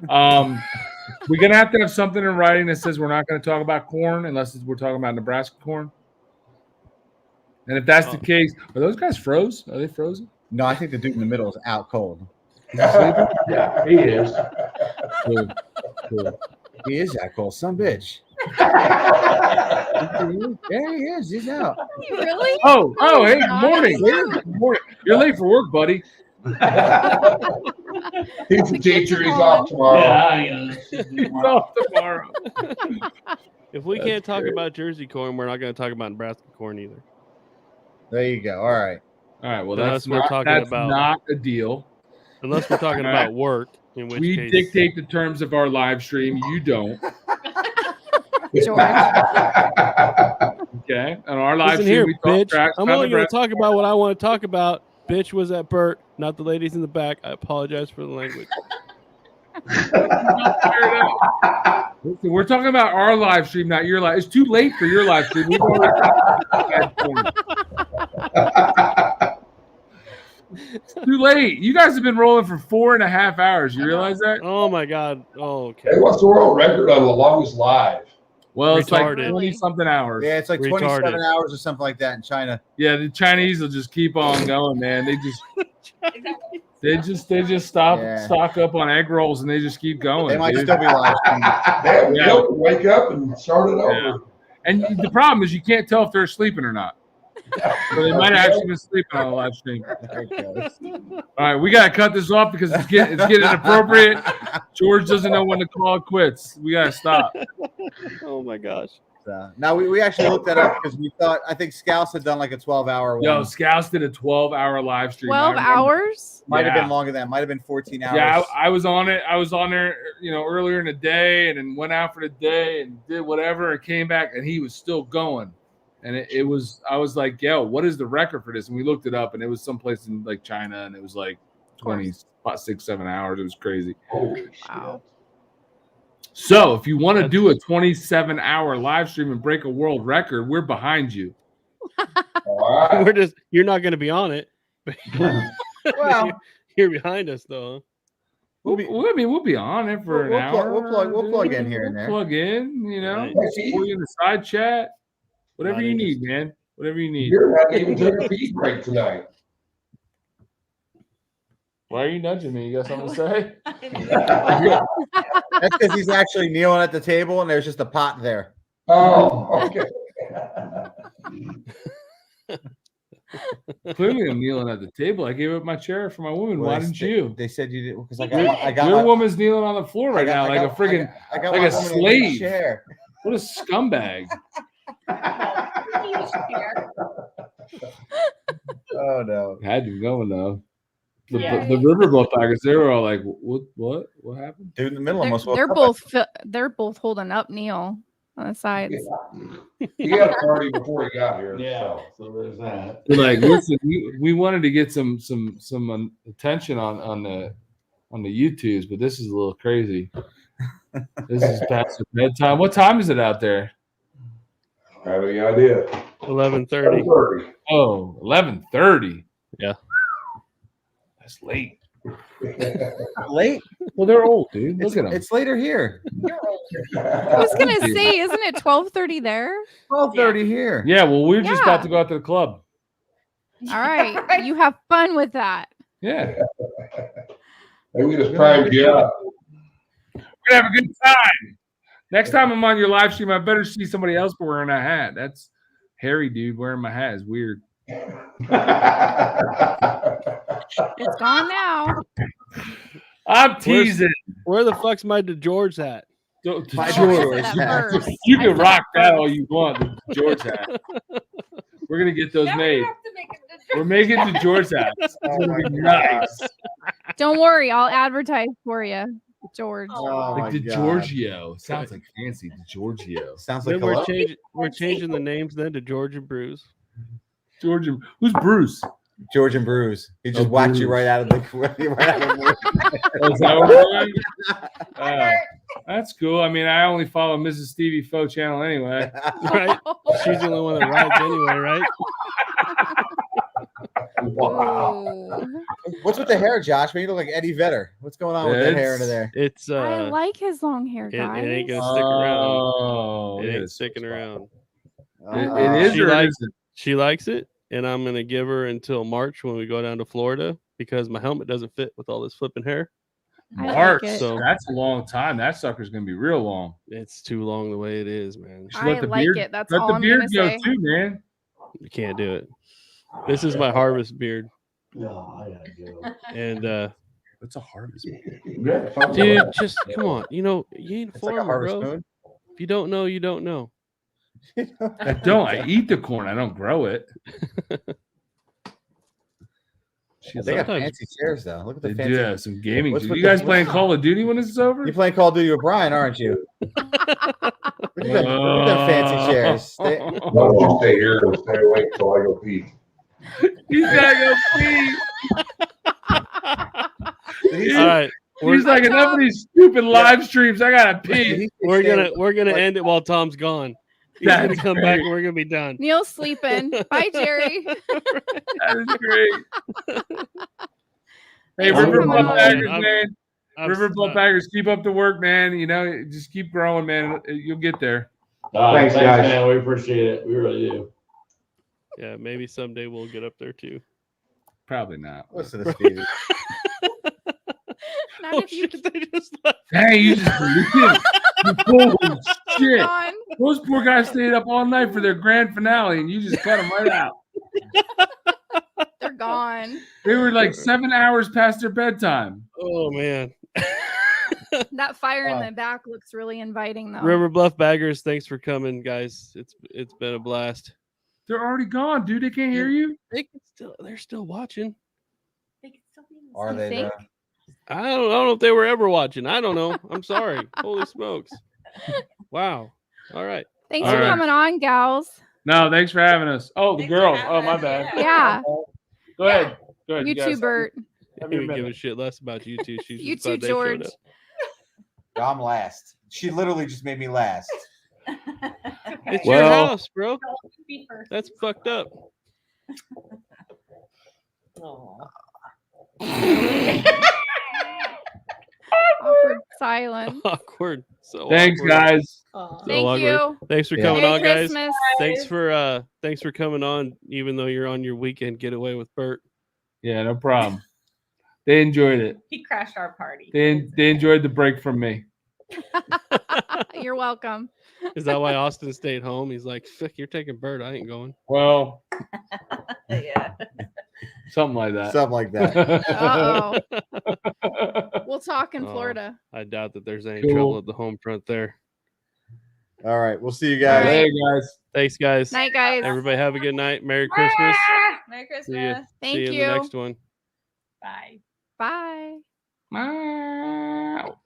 We're gonna have to have something in writing that says we're not going to talk about corn unless we're talking about Nebraska corn. And if that's the case, are those guys froze? Are they frozen? No, I think the dude in the middle is out cold. Yeah, he is. Cool. He is out cold. Some bitch. Yeah, he is. He's out. Really? Oh, hey, good morning. Good morning. You're late for work, buddy. He's a teacher. He's off tomorrow. He's off tomorrow. If we can't talk about Jersey corn, we're not going to talk about Nebraska corn either. There you go. All right. Well, that's not a deal. Unless we're talking about work, in which we case dictate the terms of our live stream. You don't. George. Okay. On our live Listen stream, here, we bitch. talk I'm only going to talk about what I want to talk about. Bitch was at Bert, not the ladies in the back. I apologize for the language. Listen, we're talking about our live stream, not your live. It's too late for your live stream. We've already it's too late. You guys have been rolling for 4.5 hours. You realize that? Oh my God. Oh, okay. Hey, what's the world record on the longest live? Well, it's Retarded. like 20-something hours. Yeah, it's like 27 hours or something like that in China. Yeah, the Chinese will just keep on going, man. They just stock up on egg rolls and they just keep going. They might dude. still be live streaming. They have to wake up and start it over. Yeah. And the problem is you can't tell if they're sleeping or not. So they might have actually been sleeping on the live stream. All right, we gotta cut this off because it's getting inappropriate. George doesn't know when to call it quits. We gotta stop. Oh my gosh. Now we actually looked that up because we thought I think Scouse had done like a 12-hour one. Yo, Scouse did a 12-hour live stream. 12 hours? Might have been longer than that. Might have been 14 hours. Yeah, I was on it. I was on there, earlier in the day, and then went out for the day and did whatever, and came back, and he was still going. And it was, I was like, yo, what is the record for this? And we looked it up, and it was someplace in like China, and it was like 7 hours. It was crazy. Wow. So if you want to do a 27-hour live stream and break a world record, we're behind you. You're not going to be on it. Well, you're behind us though. We'll be on it for an hour. We'll plug in here and there. Plug in, support you in the side chat. Whatever you need, man. Whatever you need. You're not even taking a pee break tonight. Why are you nudging me? You got something to say? That's because he's actually kneeling at the table and there's just a pot there. Oh, okay. Clearly, I'm kneeling at the table. I gave up my chair for my woman. Well, Why didn't you? They said you did because I got your woman's kneeling on the floor right now, like a friggin' I got like my a woman in a slave. chair. What a scumbag! Oh no! Had to go though. The Yeah. Riverboat Tigers, they were all like, "What happened?" Dude in the middle They're both holding up Neil on the sides. He had a party before he got here. Yeah, so there's that. They're like, listen, we wanted to get some attention on the YouTubes, but this is a little crazy. This is past their bedtime. What time is it out there? I have any idea. 11:30. Oh, 11:30. Yeah. That's late. Late? Well, they're old, dude. Look at them. It's later here. I was gonna say, isn't it 12:30 there? 12:30 here. Yeah, well, we're just Yeah. about to go out to the club. All right, you have fun with that. Yeah. Maybe we just primed you up. We're gonna have a good time. Next time I'm on your live stream, I better see somebody else wearing a hat. That's hairy dude wearing my hat is weird. It's gone now. I'm teasing. Where the fuck's my DeGeorge hat? DeGeorge. You can rock that all you want, the George hat. We're gonna get those made. We're making DeGeorge hats. It's gonna be nice. Don't worry, I'll advertise for you, George. Like DeGiorgio. Sounds like fancy. DeGiorgio. Sounds Then we're changing the names then to George and Bruce. George and who's Bruce? George and Bruce. He just whacked you right out of the Is that what we're doing? That's cool. I mean, I only follow Mrs. Stevie Faux channel anyway. Right? She's the only one that rides anyway, right? Wow. What's with the hair, Josh? Man, you look like Eddie Vedder. What's going on with that hair under there? It's I like his long hair, it guys. ain't gonna stick around. Oh, It yeah, ain't sticking around. It is She or it likes isn't? She likes it, and I'm gonna give her until March when we go down to Florida because my helmet doesn't fit with all this flipping hair. I like March. it. So that's a long time. That sucker's gonna be real long. It's too long the way it is, man. Just I like it. That's all I'm gonna say. too, man. You can't do it. This is my harvest beard, No, I gotta go. and What's a harvest? dude, just come on. You know, you ain't a It's like a farmer, harvest bro. moon. If you don't know, you don't know. I don't. I eat the corn. I don't grow it. They got Sometimes- fancy chairs though. Look at the They fancy. do have some gaming. What's too. with You the- guys playing Call of Duty when this is over? You playing Call of Duty with Brian, aren't you? Look at them fancy chairs. They- No, I'll stay here and stay awake till I go pee. He's gotta go pee. All right, He's like enough of these stupid live streams. I gotta pee. we're gonna end it while Tom's gone. He's gonna That's come back great. and we're gonna be done. Neil's sleeping. Bye, Jerry. That is great. Hey, Thanks for River coming Bluff on. Baggers, I'm- man. I'm- River Bluff Baggers, keep up the work, man. You know, just keep growing, man. You'll get there. Thanks, guys. man. We appreciate it. We really do. Yeah, maybe someday we'll get up there too. Probably not. Listen to Stevie. Not Oh if you shit, they just left. Dang, you just believe it. Holy shit. on. Those poor guys stayed up all night for their grand finale, and you just cut them right out. They're gone. They were like 7 hours past their bedtime. Oh man. That fire in the back looks really inviting, though. River Bluff Baggers, thanks for coming, guys. It's been a blast. They're already gone, dude. They can't hear you. They're still watching. Are You they? think? I don't know if they were ever watching. I don't know. I'm sorry. Holy smokes. Wow. All right. Thanks All for right. coming on, gals. No, thanks for having us. Oh, the girls. Oh, my bad. Yeah. Go ahead. Go ahead. You guys. too, Bert. I didn't give a shit less about you two. She's You just too, glad they showed George. up. Yeah, I'm last. She literally just made me last. It's your Well- house, bro. That's fucked up. Awkward silence. Awkward. So Thanks, awkward. guys. So Thank awkward. you. Thanks for Yeah. coming Merry on, guys. Christmas. Thanks for coming on, even though you're on your weekend getaway with Bert. Yeah, no problem. They enjoyed it. He crashed our party. They enjoyed the break from me. You're You're welcome. Is that why Austin stayed home? He's like, "Fuck, you're taking Bert. I ain't going." Well, Yeah. something like that. Something like that. Uh-oh. We'll talk in Oh, Florida. I doubt that there's any Cool. trouble at the home front there. All right. We'll see you All guys. right. Hey guys. Thanks, guys. Night, guys. Everybody have a good night. Merry Christmas. Merry See you. Christmas. Thank See you in you. the next one. Bye. Bye. Meow.